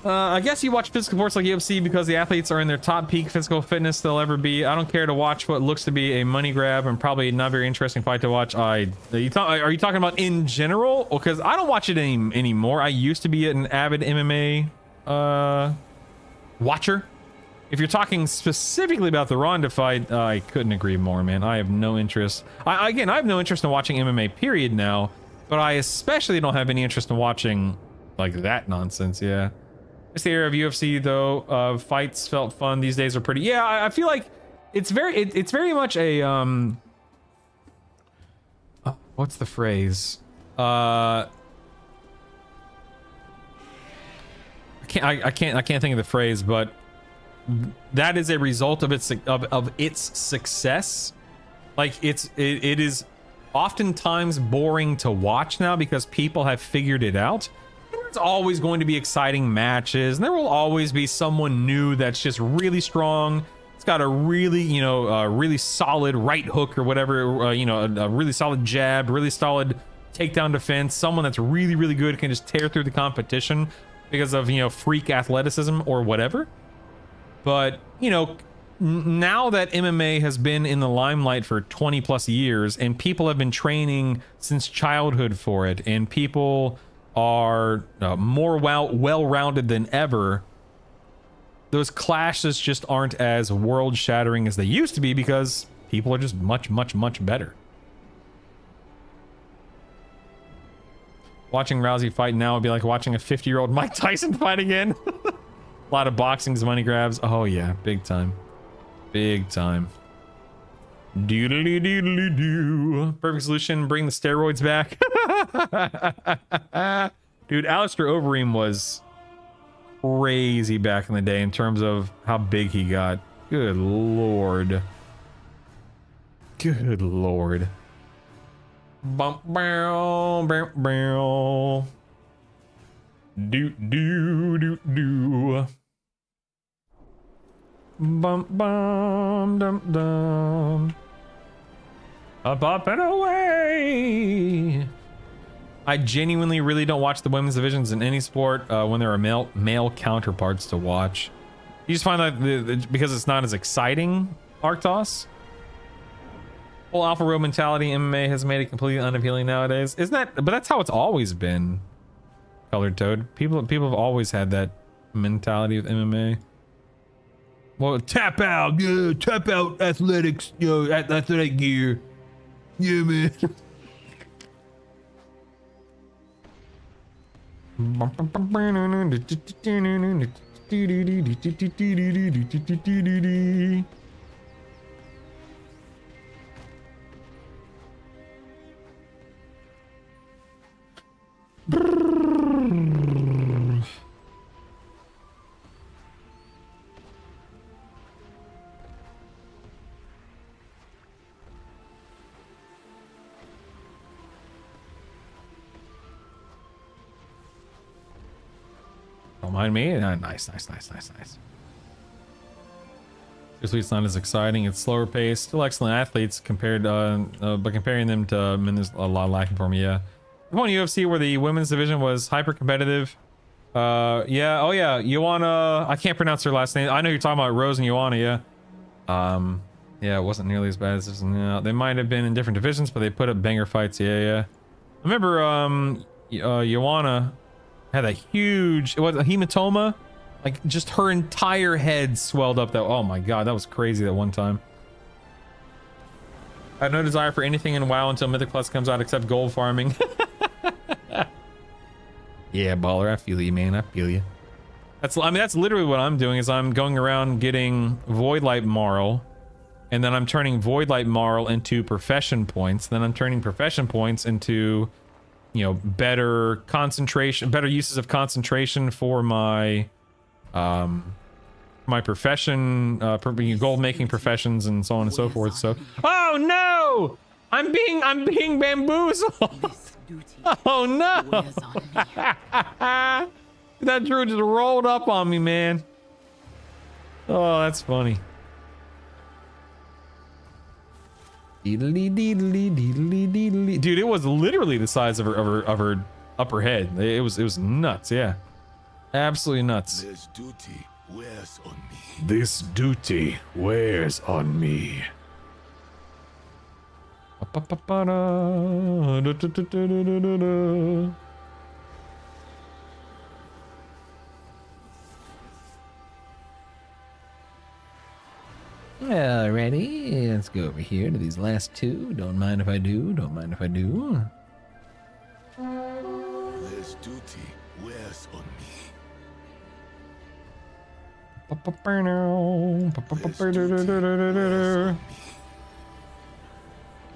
I guess you watch physical sports like UFC because the athletes are in their top peak physical fitness they'll ever be. I don't care to watch what looks to be a money grab and probably not very interesting fight to watch. Are you talking about in general? Because I don't watch it anymore. I used to be an avid MMA watcher. If you're talking specifically about the Ronda fight, I couldn't agree more, man. I have no interest. I have no interest in watching MMA, period, now. But I especially don't have any interest in watching, like, that nonsense, yeah. It's the era of UFC, though. Fights felt fun. These days are pretty... Yeah, I feel like it's very much a, what's the phrase? I can't think of the phrase, but that is a result of its success. Like it is oftentimes boring to watch now because people have figured it out. And there's always going to be exciting matches, and there will always be someone new that's just really strong. It's got a really, really solid right hook or whatever, a really solid jab, really solid takedown defense. Someone that's really, really good can just tear through the competition because of, freak athleticism or whatever. But, now that MMA has been in the limelight for 20 plus years and people have been training since childhood for it, and people are more well-rounded than ever, those clashes just aren't as world-shattering as they used to be because people are just much, much, much better. Watching Rousey fight now would be like watching a 50-year-old Mike Tyson fight again. A lot of boxing's money grabs. Oh yeah, big time. Big time. Doodly doodly doo. Perfect solution, bring the steroids back. Dude, Alistair Overeem was crazy back in the day in terms of how big he got. Good lord. Good lord. Bump bow, bow, bow. Do do do do. Bum bum dum dum. Up and away. I genuinely really don't watch the women's divisions in any sport when there are male counterparts to watch. You just find that because it's not as exciting, Arctos. Whole alpha row mentality in MMA has made it completely unappealing nowadays. Isn't that? But that's how it's always been. Colored Toad. People have always had that mentality with MMA. Well, tap out athletics, athletic gear. Yeah, man. Don't mind me. Nice. Seriously, it's not as exciting. It's slower paced. Still excellent athletes compared, but comparing them to men, there's a lot lacking for me. Yeah. On UFC where the women's division was hyper competitive. Yeah. Oh yeah. Ioana. I can't pronounce her last name. I know you're talking about Rose and Ioana. Yeah. Yeah. It wasn't nearly as bad as this. No, they might have been in different divisions, but they put up banger fights. Yeah. I remember Ioana had a huge, it was a hematoma, like just her entire head swelled up. That, oh my god, that was crazy that one time. I have no desire for anything in WoW until Mythic Plus comes out except gold farming. Yeah, baller, I feel you, man. I feel you. That's literally what I'm doing. Is I'm going around getting Voidlight Marl, and then I'm turning Voidlight Marl into profession points. Then I'm turning profession points into, better concentration, better uses of concentration for my my profession, gold making professions and so on and so forth. So, oh no, I'm being bamboozled. Oh no. That Drew just rolled up on me, man. Oh, that's funny. Dude, it was literally the size of her upper head. It was nuts. Yeah, absolutely nuts. This duty wears on me. This duty wears on me. Alrighty, let's go over here to these last two. Don't mind if I do. This duty wears on me.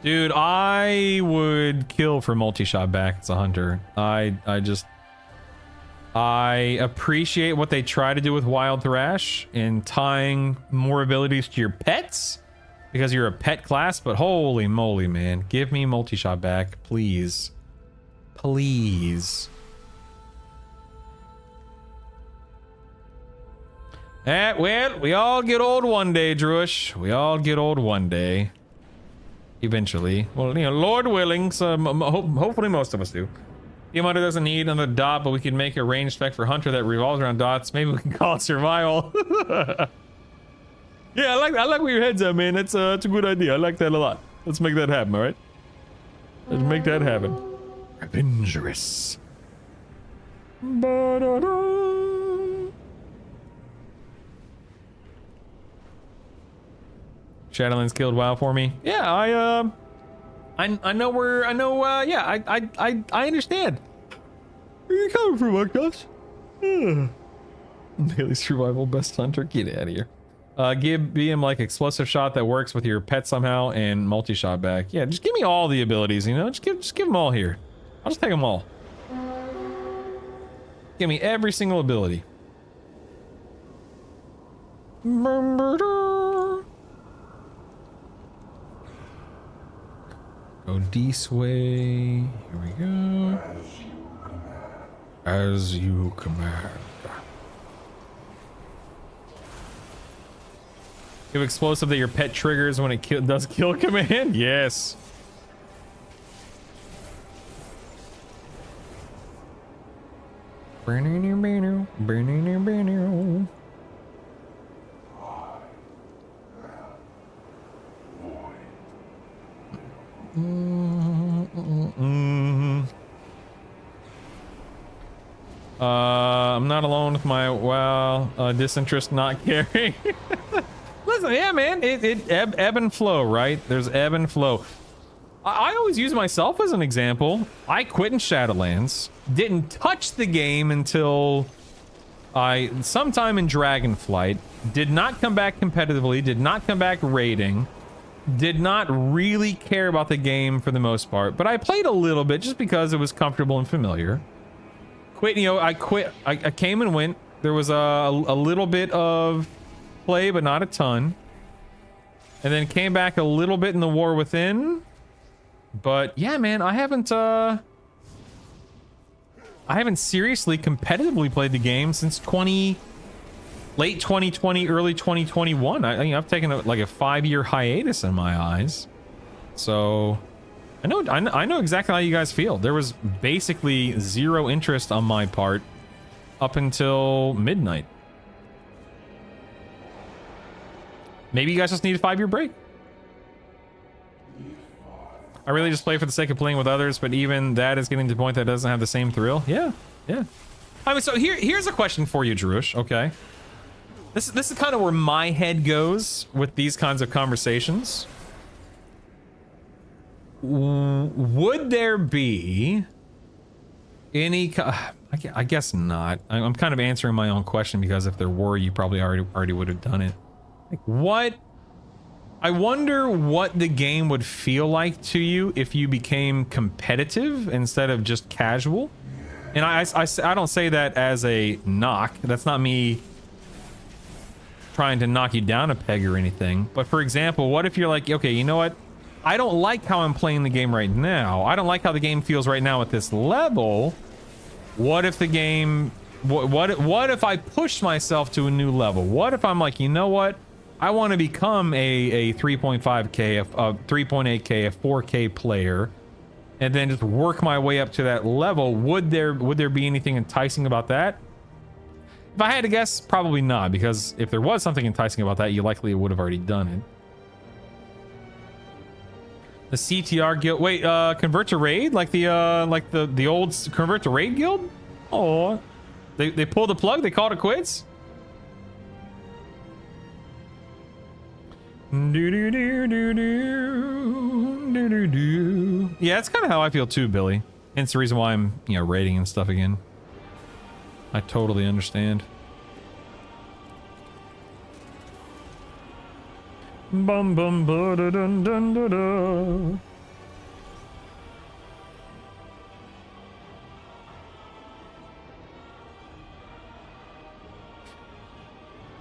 Dude, I would kill for multi-shot back as a hunter. I I appreciate what they try to do with Wild Thrash and tying more abilities to your pets because you're a pet class, but holy moly, man. Give me multi-shot back, please. Please. Well, we all get old one day, Druish. We all get old one day. Eventually. Well, you know, Lord willing, so hopefully most of us do. Yamato doesn't need another dot, but we can make a range spec for Hunter that revolves around dots. Maybe we can call it survival. Yeah, I like where your head's at, man. It's a good idea. I like that a lot. Let's make that happen, all right? Let's make that happen. Avengerous. Shadowlands killed WoW for me. Yeah, I know where yeah, I understand. Where are you coming from, Marcos? Daily survival best hunter. Get out of here. Give BM like explosive shot that works with your pet somehow and multi-shot back. Yeah, just give me all the abilities, you know? Just give them all here. I'll just take them all. Give me every single ability. Go this way. Here we go. As you command. Give explosive that your pet triggers when it does kill command. Yes. I'm not alone with my disinterest not caring. Listen, yeah, man, it ebb and flow, right? There's ebb and flow. I always use myself as an example. I quit in Shadowlands, didn't touch the game until sometime in Dragonflight, did not come back competitively, did not come back raiding, did not really care about the game for the most part, but I played a little bit just because it was comfortable and familiar. Quit, you know, I quit. I came and went. There was a little bit of play, but not a ton. And then came back a little bit in the War Within. But yeah, man, I haven't seriously competitively played the game since late 2020, early 2021. I've taken like a 5-year hiatus in my eyes. So I know exactly how you guys feel. There was basically zero interest on my part up until midnight. Maybe you guys just need a 5-year break. I really just play for the sake of playing with others, but even that is getting to the point that doesn't have the same thrill. Yeah. I mean, so here's a question for you, Druish. Okay. This is kind of where my head goes with these kinds of conversations. Would there be any? I guess not. I'm kind of answering my own question because if there were, you probably already would have done it. Like what? I wonder what the game would feel like to you if you became competitive instead of just casual. And I don't say that as a knock. That's not me trying to knock you down a peg or anything. But for example, what if you're like, okay, you know what? I don't like how I'm playing the game right now. I don't like how the game feels right now at this level. What if the game... What if I push myself to a new level? What if I'm like, you know what? I want to become a 3.5K, a 3.8K, a 4K player, and then just work my way up to that level. Would there be anything enticing about that? If I had to guess, probably not, because if there was something enticing about that, you likely would have already done it. The CTR guild. Wait, convert to raid, like the old convert to raid guild. Oh, they pulled the plug. They called it quits. Yeah, that's kind of how I feel too, Billy. Hence the reason why I'm, raiding and stuff again. I totally understand. Bum bum ba da dun dun da da.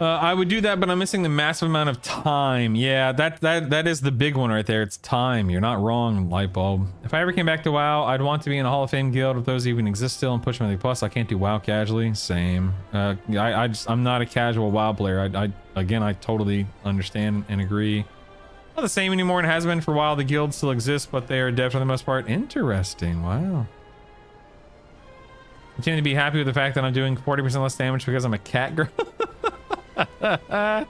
I would do that, but I'm missing the massive amount of time. Yeah, that is the big one right there. It's time. You're not wrong, Lightbulb. If I ever came back to WoW, I'd want to be in a Hall of Fame guild if those even exist still and push Mythic Plus. I can't do WoW casually. Same. I'm not a casual WoW player. Again, I totally understand and agree. Not the same anymore. It has been for a while. The guilds still exist, but they are dead for the most part. Interesting. Wow. Continue to be happy with the fact that I'm doing 40% less damage because I'm a cat girl. I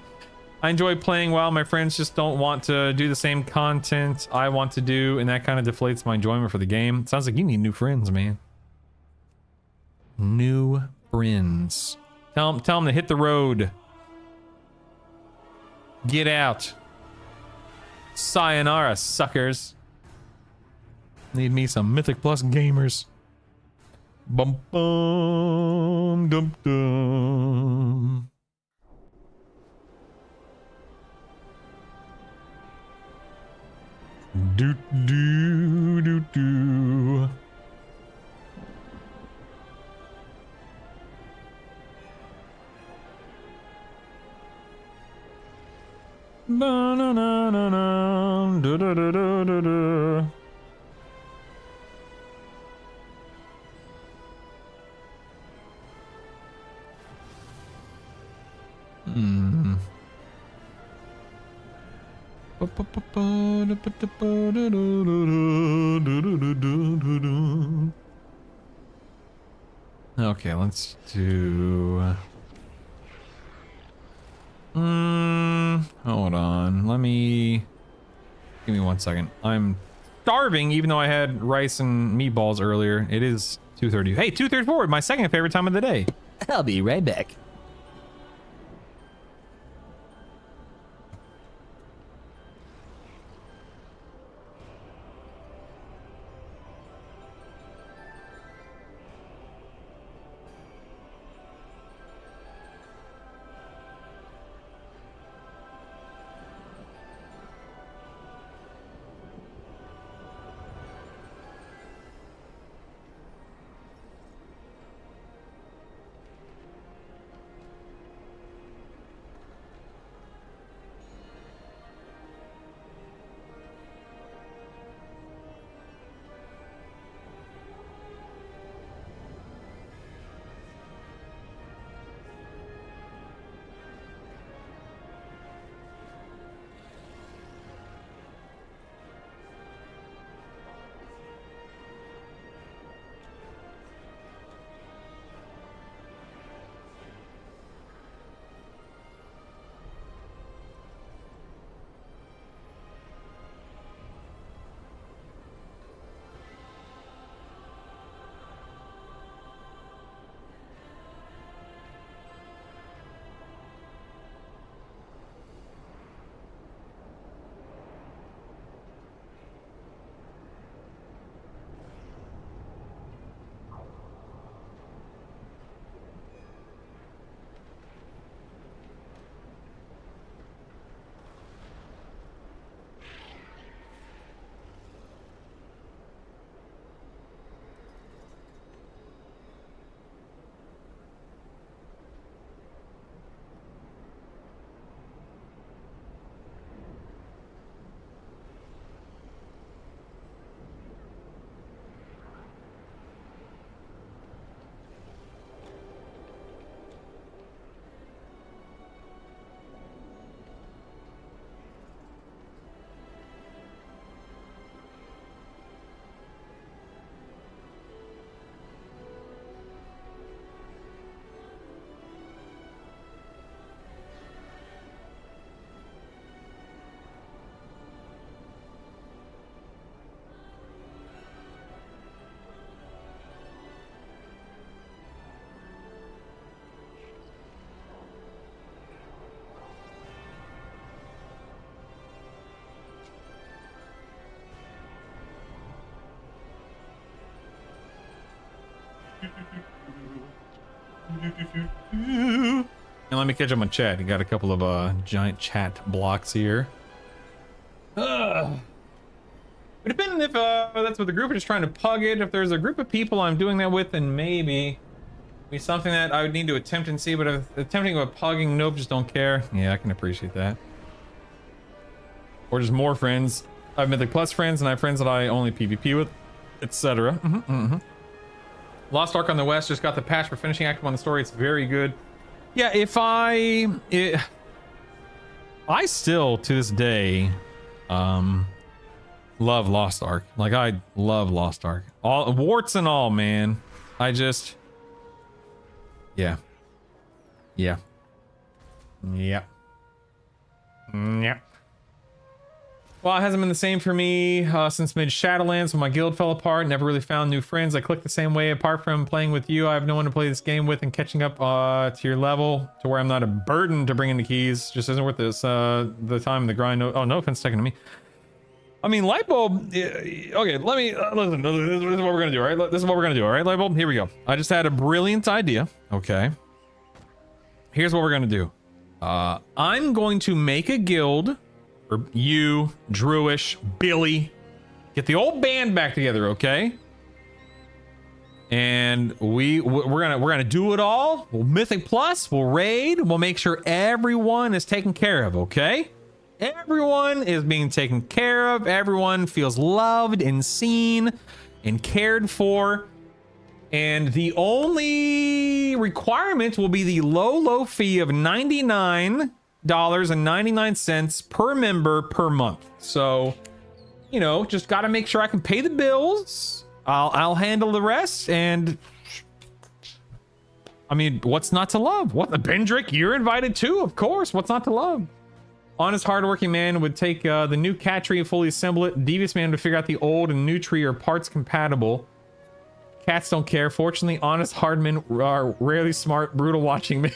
enjoy playing while my friends just don't want to do the same content I want to do, and that kind of deflates my enjoyment for the game. Sounds like you need new friends, man. New friends. Tell them to hit the road. Get out. Sayonara, suckers. Need me some Mythic Plus gamers. Bum bum dum dum. Do do do do. Ba na na na na. Da da da da da da. Hmm. Okay, let's do... hold on. Give me 1 second. I'm starving, even though I had rice and meatballs earlier. It is 2:30. Hey, 2:34, my second favorite time of the day. I'll be right back. And let me catch up on chat. You got a couple of giant chat blocks here. But depending if that's with the group or just trying to pug it. If there's a group of people I'm doing that with, then maybe Be something that I would need to attempt and see, but if attempting with pugging, nope, just don't care. Yeah, I can appreciate that. Or just more friends. I have Mythic Plus friends, and I have friends that I only PvP with, etc. Lost Ark on the West just got the patch for finishing active on the story. It's very good. Yeah, I still to this day love Lost Ark. Like, I love Lost Ark, all warts and all, man. I just yeah. Well, it hasn't been the same for me since mid Shadowlands when my guild fell apart. Never really found new friends. I click the same way. Apart from playing with you, I have no one to play this game with and catching up to your level to where I'm not a burden to bring in the keys. Just isn't worth this the time and the grind. Oh, no offense taken to me. I mean, Lightbulb. Okay, let me listen. This is what we're gonna do, all right? This is what we're gonna do, all right, Lightbulb? Here we go. I just had a brilliant idea. Okay. Here's what we're gonna do. I'm going to make a guild. Or you, Drewish, Billy, get the old band back together, okay? And we're gonna do it all. We'll Mythic Plus, we'll raid, we'll make sure everyone is taken care of, okay? Everyone is being taken care of. Everyone feels loved and seen and cared for. And the only requirement will be the low fee of $99.99 per member per month. So, you know, just got to make sure I can pay the bills. I'll handle the rest. And I mean, what's not to love? What, the Bendrick, you're invited too, of course. What's not to love? Honest, hardworking man would take the new cat tree and fully assemble it. Devious man would figure out the old and new tree are parts compatible. Cats don't care. Fortunately, honest hardmen are rarely smart, brutal watching me.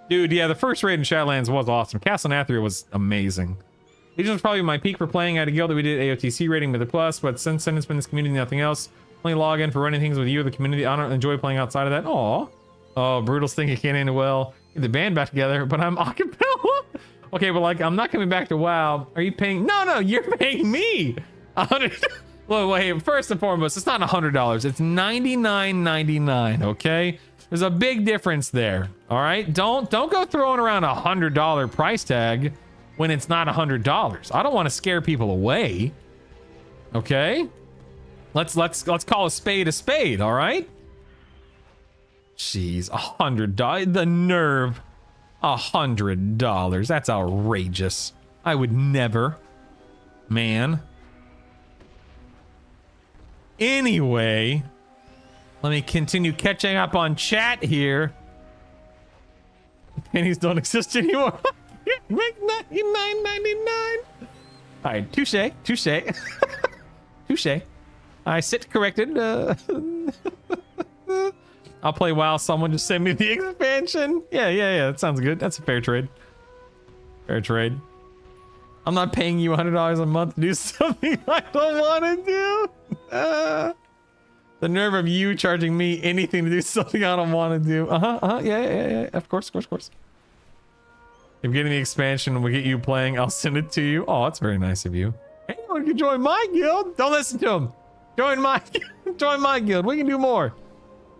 Dude, yeah, the first raid in Shadowlands was awesome. Castle Nathria was amazing. Legion was probably my peak for playing at a guild that we did AOTC rating with the plus, but since then it's been this community, nothing else. Only log in for running things with you, the community. I don't enjoy playing outside of that. Aw. Oh, Brutal's thinking it can't end well. Get the band back together, but I'm acapella. Okay, but like, I'm not coming back to WoW. Are you paying? No, you're paying me. Well, wait, first and foremost, it's not $100. It's $99.99, okay? There's a big difference there. All right, don't go throwing around $100 price tag when it's not $100. I don't want to scare people away. Okay, let's call a spade. All right. Jeez, $100. The nerve. $100. That's outrageous. I would never, man. Anyway. Let me continue catching up on chat here. Pennies don't exist anymore. Make $99.99. All right, touche. Touche. I sit corrected. I'll play WoW. Someone just send me the expansion. Yeah. That sounds good. That's a fair trade. Fair trade. I'm not paying you $100 a month to do something I don't want to do. The nerve of you charging me anything to do something I don't want to do. Yeah. Of course. If getting the expansion will get you playing, I'll send it to you. Oh, that's very nice of you. Anyone can join my guild. Don't listen to him. Join my guild. We can do more.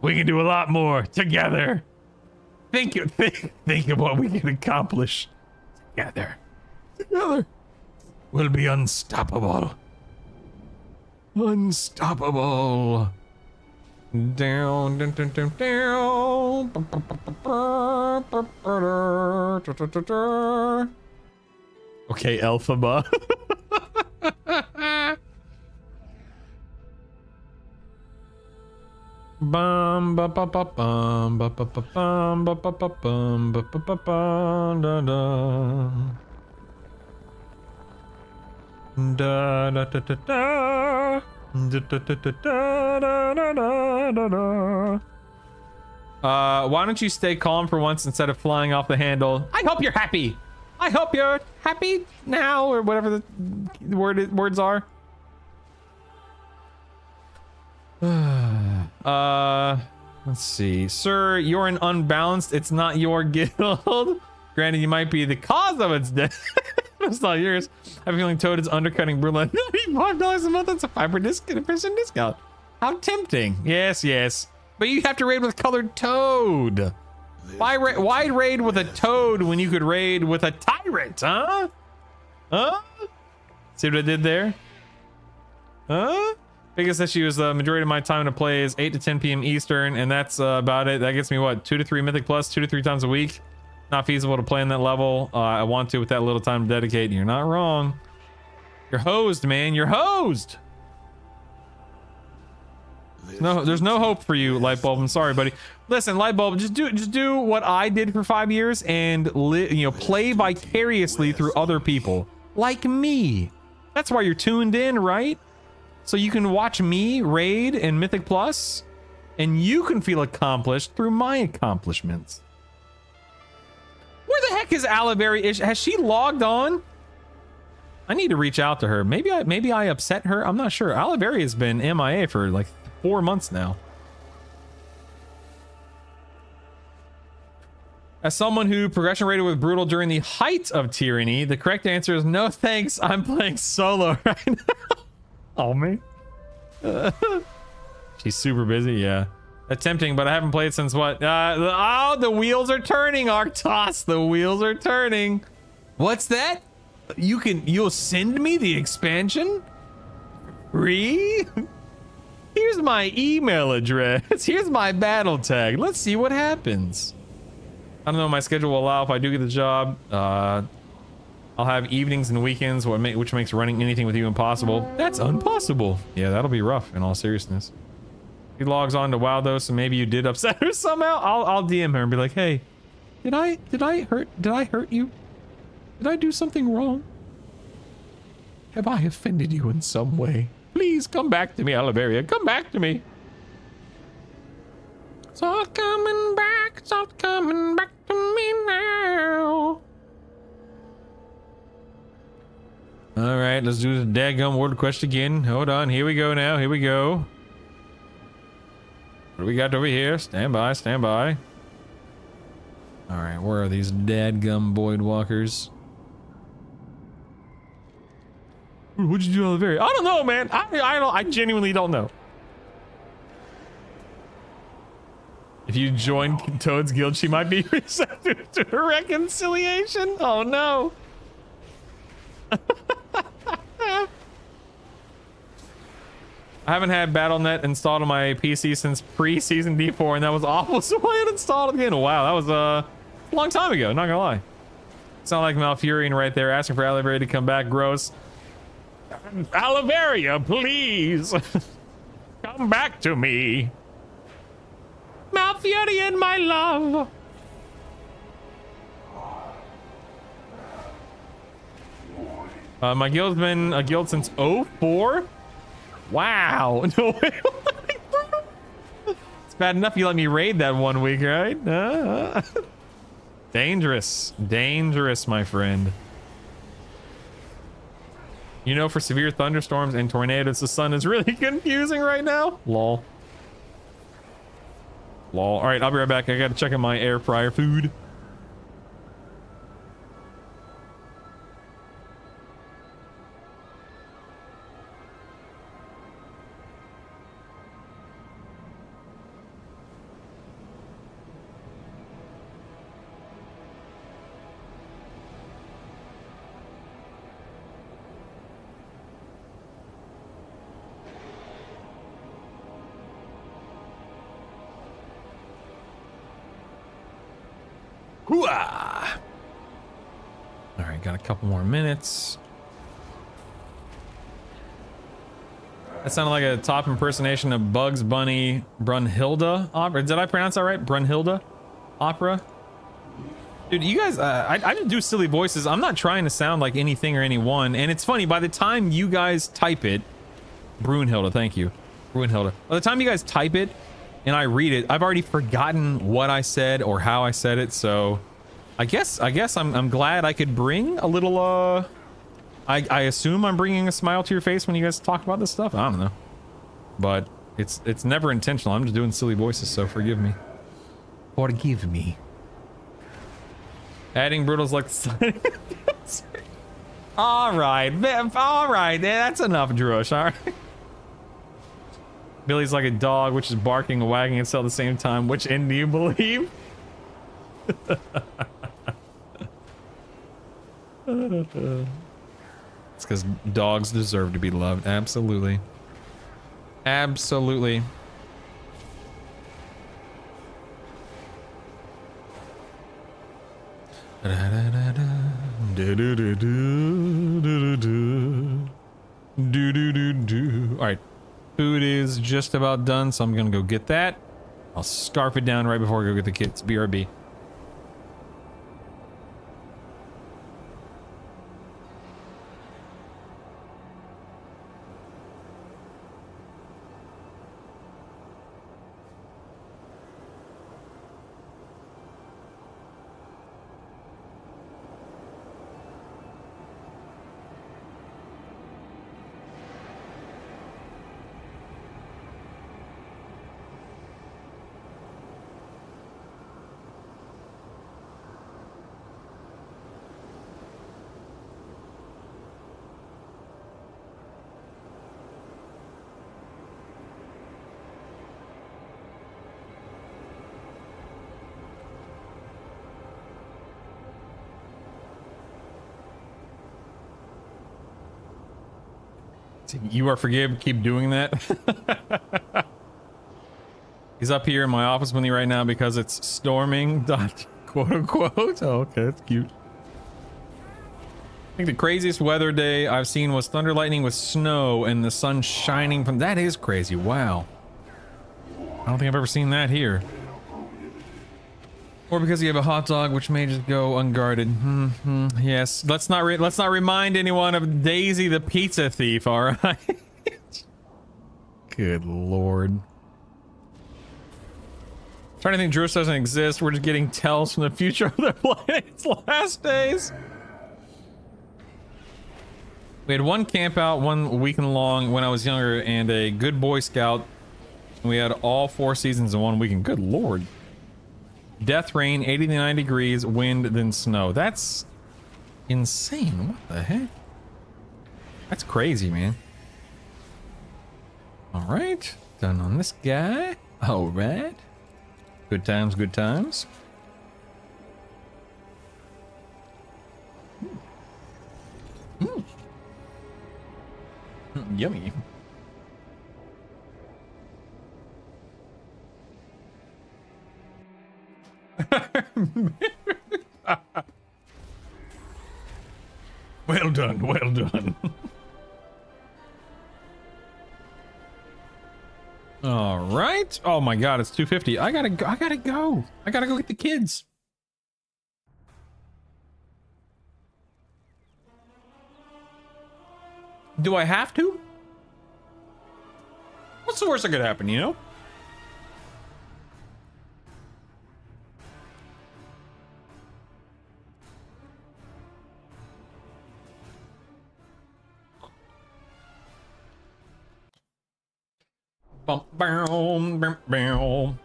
We can do a lot more together. Think of what we can accomplish together. We'll be unstoppable. Down. Okay, Elphaba. Bum ba ba ba bum ba ba ba bum ba ba ba bum ba ba ba bum da da da da da da da. Why don't you stay calm for once instead of flying off the handle? I hope you're happy. I hope you're happy now, or whatever the words are. Let's see. Sir, you're an unbalanced. It's not your guild. Granted, you might be the cause of its death. It's not yours. I have a feeling Toad is undercutting Brutal at $95 a month. That's a 5% discount. How tempting. Yes, yes. But you have to raid with colored toad. Why raid with a toad when you could raid with a tyrant, huh? Huh? See what I did there? Huh? Biggest issue is the majority of my time to play is 8 to 10 p.m. Eastern, and that's about it. That gets me, what, 2 to 3 Mythic Plus, 2 to 3 times a week. Not feasible to play in that level. I want to with that little time to dedicate. You're not wrong. You're hosed, man. You're hosed. No, there's no hope for you, Lightbulb. I'm sorry, buddy. Listen, Lightbulb, just do what I did for 5 years and play vicariously through other people, like me. That's why you're tuned in, right? So you can watch me raid in Mythic Plus, and you can feel accomplished through my accomplishments. Where the heck is Aliberry? Has she logged on? I need to reach out to her. Maybe I upset her. I'm not sure. Aliberry has been MIA for like 4 months now. As someone who progression rated with Brutal during the height of tyranny, the correct answer is no thanks. I'm playing solo right now. Oh, man. She's super busy, yeah. That's tempting, but I haven't played since what? The wheels are turning, Arctos. The wheels are turning. What's that? You'll send me the expansion? Free? Here's my email address. Here's my battle tag. Let's see what happens. I don't know, my schedule will allow if I do get the job. I'll have evenings and weekends, which makes running anything with you impossible. That's impossible. Yeah, that'll be rough in all seriousness. He logs on to WoW though, so maybe you did upset her somehow. I'll DM her and be like, hey, did I hurt you? Did I do something wrong? Have I offended you in some way? Please come back to me, Aliberia. Come back to me. Start coming back to me now. All right, let's do the daggum word quest again. Hold on, here we go now. Here we go. What do we got over here? Stand by, stand by. All right, where are these dadgum Void Walkers? What'd you do, Oliveria? I don't know, man. I genuinely don't know. If you join Toad's guild, she might be receptive to her reconciliation. Oh no. I haven't had BattleNet installed on my PC since pre-season D4, and that was awful, so I uninstalled it again. Wow, that was a long time ago, not gonna lie. Sound like Malfurion right there, asking for Aliveria to come back. Gross. Aliveria, please. Come back to me. Malfurion, my love. My guild's been a guild since 04? Wow. No way. It's bad enough you let me raid that 1 week, right? Dangerous. Dangerous, my friend. You know, for severe thunderstorms and tornadoes, the sun is really confusing right now. Lol. Lol. All right, I'll be right back. I gotta check on my air fryer food. Hooah! All right, got a couple more minutes. That sounded like a top impersonation of Bugs Bunny Brunhilde opera. Did I pronounce that right? Brunhilde opera? Dude, you guys, I just do silly voices. I'm not trying to sound like anything or anyone. And it's funny, by the time you guys type it, Brunhilde, thank you. Brunhilde. By the time you guys type it, and I read it, I've already forgotten what I said or how I said it, so I guess I'm glad I could bring a little I assume I'm bringing a smile to your face when you guys talk about this stuff. I don't know, but it's never intentional. I'm just doing silly voices, so forgive me. Forgive me. Adding Brutal's like all right, that's enough, Drush. All right. Billy's like a dog, which is barking and wagging itself at the same time. Which end do you believe? It's because dogs deserve to be loved. Absolutely. Absolutely. Alright. Food is just about done, so I'm gonna go get that. I'll scarf it down right before I go get the kids. BRB. You are forgiven. Keep doing that. He's up here in my office with me right now because it's storming. Quote unquote. Oh, okay, that's cute. I think the craziest weather day I've seen was thunder lightning with snow and the sun shining from. That is crazy. Wow. I don't think I've ever seen that here. Or because you have a hot dog, which may just go unguarded. Yes. Let's not remind anyone of Daisy the pizza thief. All right. Good lord. Trying to think Druce doesn't exist. We're just getting tells from the future of the planet's last days. We had one camp out one weekend long when I was younger and a good Boy Scout. We had all 4 seasons in one weekend. Good lord. Death rain, 89 degrees, wind, then snow. That's insane. What the heck? That's crazy, man. All right. Done on this guy. All right. Good times, good times. Yummy. Well done, well done. All right. Oh my god, it's 2:50. I gotta go. I gotta go get the kids. Do I have to? What's the worst that could happen, you know? Bum, boom, bum, boom.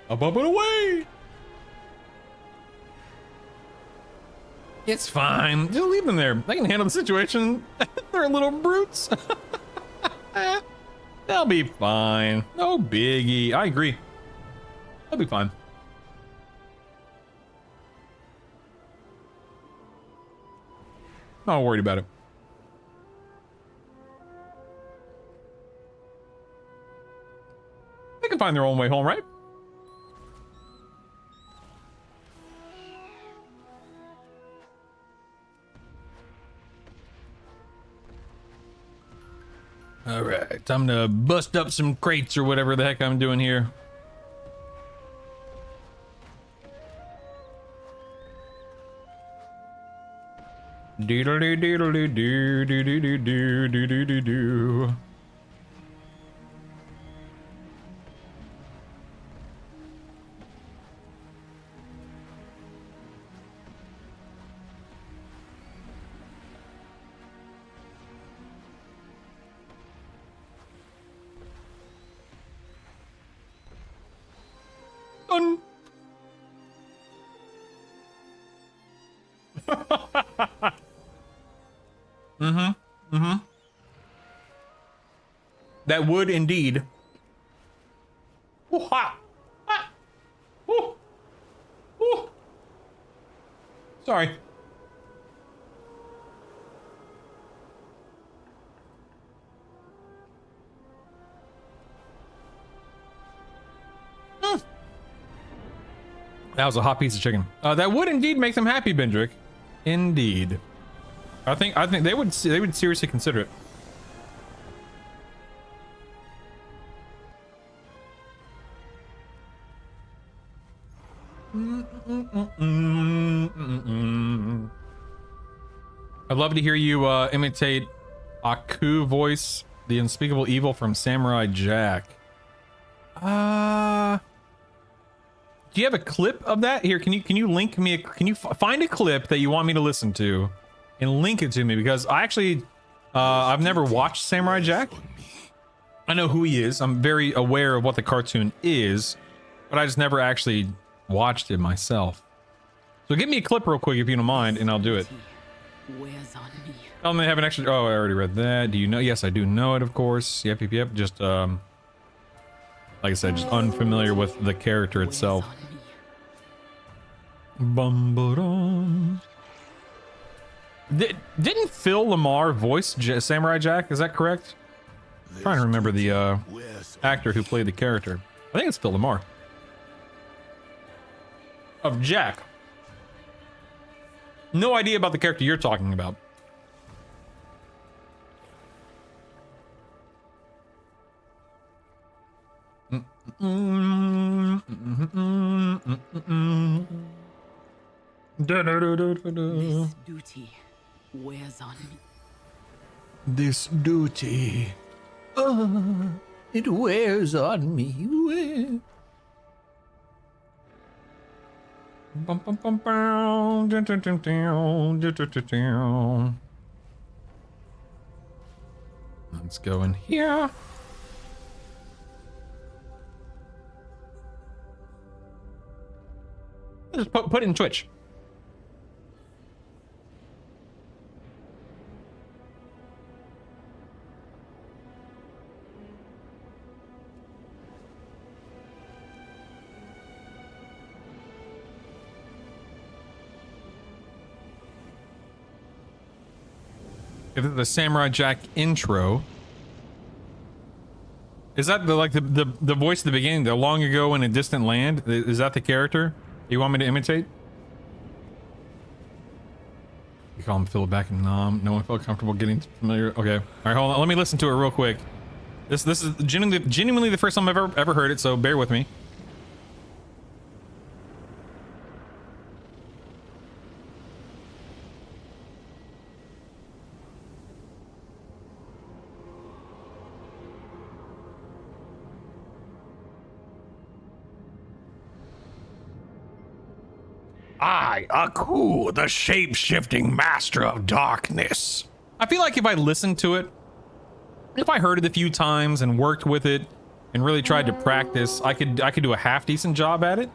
Up and away. It's fine. Just leave them there. They can handle the situation. They're little brutes. They'll be fine. No biggie. I agree. They'll be fine. Not worried about it. They can find their own way home, right? All right, time to bust up some crates or whatever the heck I'm doing here. Doodle doo doodle doo doo doo doo doo doo doo doo doo doo. Done. That would indeed. Ooh, ha. Ah. Ooh. Ooh. Sorry. That was a hot piece of chicken. That would indeed make them happy, Bendrick. Indeed. I think they would seriously consider it. I'd love to hear you imitate Aku voice, the unspeakable evil from Samurai Jack. Do you have a clip of that? Here, can you link me? Can you find a clip that you want me to listen to, and link it to me? Because I actually, I've never watched Samurai Jack. I know who he is. I'm very aware of what the cartoon is, but I just never actually watched it myself. So give me a clip real quick if you don't mind, and I'll do it. Wears on me. Oh, they have an extra. Oh, I already read that. Do you know? Yes, I do know it, of course. Yep. Just like I said, just unfamiliar with the character itself. Bum-ba-dum. Didn't Phil Lamar voice Samurai Jack? Is that correct? I'm trying to remember the actor who played the character. I think it's Phil Lamar. Of Jack. No idea about the character you're talking about. This duty wears on me. This duty. It wears on me. Bum, bum, bum, bum. Dun, dun, dun, dun, dun, dun, dun, dun. Let's go in here. Just put it in Twitch. If it's the Samurai Jack intro, is that the voice at the beginning? The long ago in a distant land? Is that the character you want me to imitate? You call him Phil back in Nom. No one felt comfortable getting familiar. Okay, all right, hold on. Let me listen to it real quick. This is genuinely the first time I've ever heard it, so bear with me. I, Aku, the shape-shifting master of darkness. I feel like if I listened to it, if I heard it a few times and worked with it and really tried to practice, I could do a half decent job at it.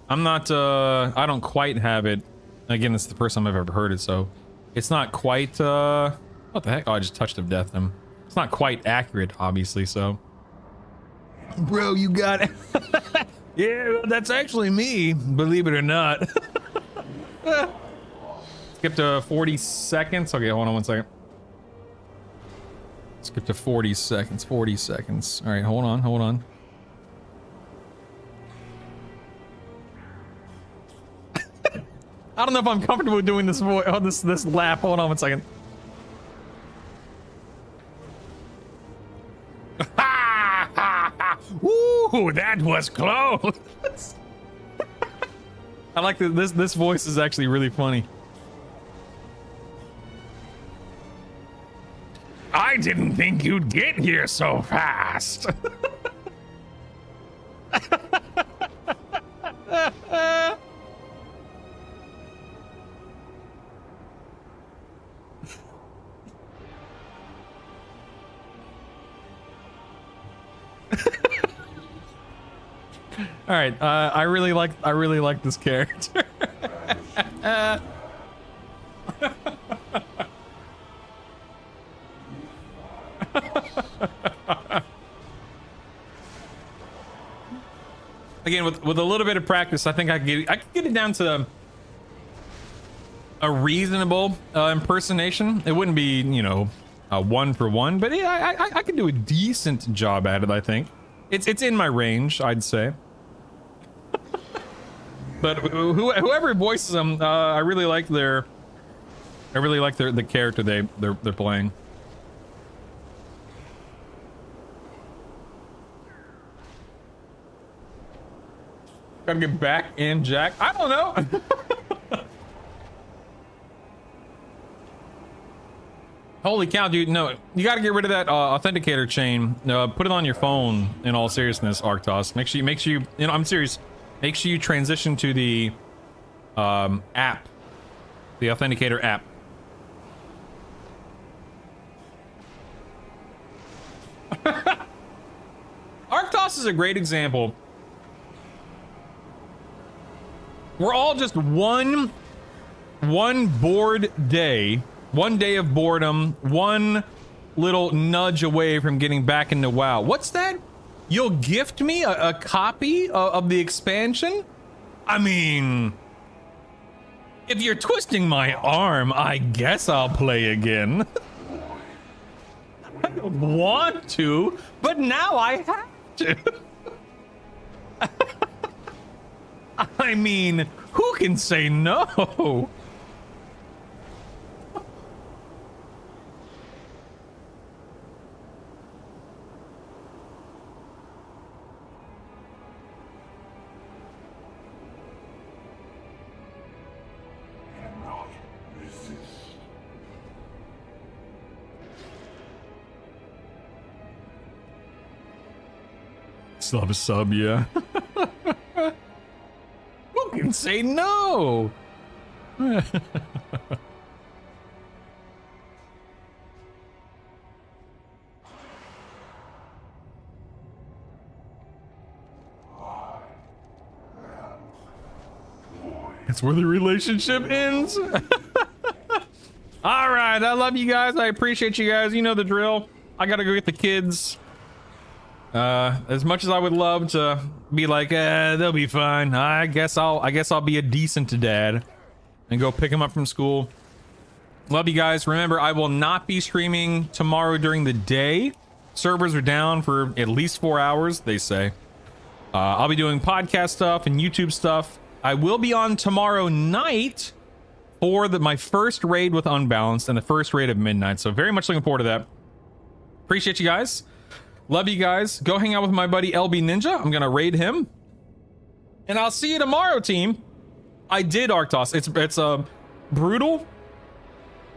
I'm not I don't quite have it. Again, this is the first time I've ever heard it, so it's not quite what the heck? Oh, I just touched of death him. It's not quite accurate, obviously, so. Bro, you got it. Yeah, that's actually me, believe it or not. Skip to 40 seconds. Okay, hold on 1 second. Skip to 40 seconds. 40 seconds. All right, hold on. I don't know if I'm comfortable doing this voice. Oh, this laugh. Hold on 1 second. Ooh, that was close. I like this voice is actually really funny. I didn't think you'd get here so fast. All right, I really like this character. Again, with a little bit of practice, I think I could get it down to a reasonable impersonation. It wouldn't be, you know, a 1 for 1, but yeah, I could do a decent job at it. I think it's in my range, I'd say. But whoever voices them, I really like the character they're playing. Gotta get back in, Jack. I don't know. Holy cow, dude. No, you got to get rid of that authenticator chain. Put it on your phone, in all seriousness, Arctos. Make sure you, you know, I'm serious. Make sure you transition to the app. The authenticator app. Arctos is a great example. We're all just one bored day. One day of boredom, one little nudge away from getting back into WoW. What's that? You'll gift me a copy of the expansion? I mean, if you're twisting my arm, I guess I'll play again. I don't want to, but now I have to. I mean, who can say no? Still have a sub, yeah. Who can say no? It's where the relationship ends. All right, I love you guys. I appreciate you guys. You know the drill. I gotta go get the kids. As much as I would love to be like, they'll be fine. I guess I'll be a decent dad and go pick them up from school. Love you guys. Remember, I will not be streaming tomorrow during the day. Servers are down for at least 4 hours, they say. I'll be doing podcast stuff and YouTube stuff. I will be on tomorrow night for my first raid with Unbalanced and the first raid of Midnight. So very much looking forward to that. Appreciate you guys. Love you guys. Go hang out with my buddy LB Ninja. I'm gonna raid him. And I'll see you tomorrow, team. I did Arctos. It's a brutal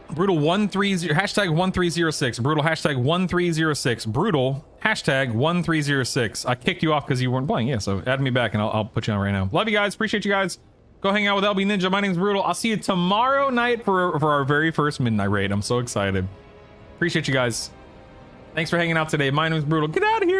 130 hashtag 1306. Brutal hashtag 1306. Brutal hashtag 1306. I kicked you off because you weren't playing. Yeah, so add me back and I'll put you on right now. Love you guys. Appreciate you guys. Go hang out with LB Ninja. My name's Brutal. I'll see you tomorrow night for our very first Midnight raid. I'm so excited. Appreciate you guys. Thanks for hanging out today. My name's Brutal. Get out of here.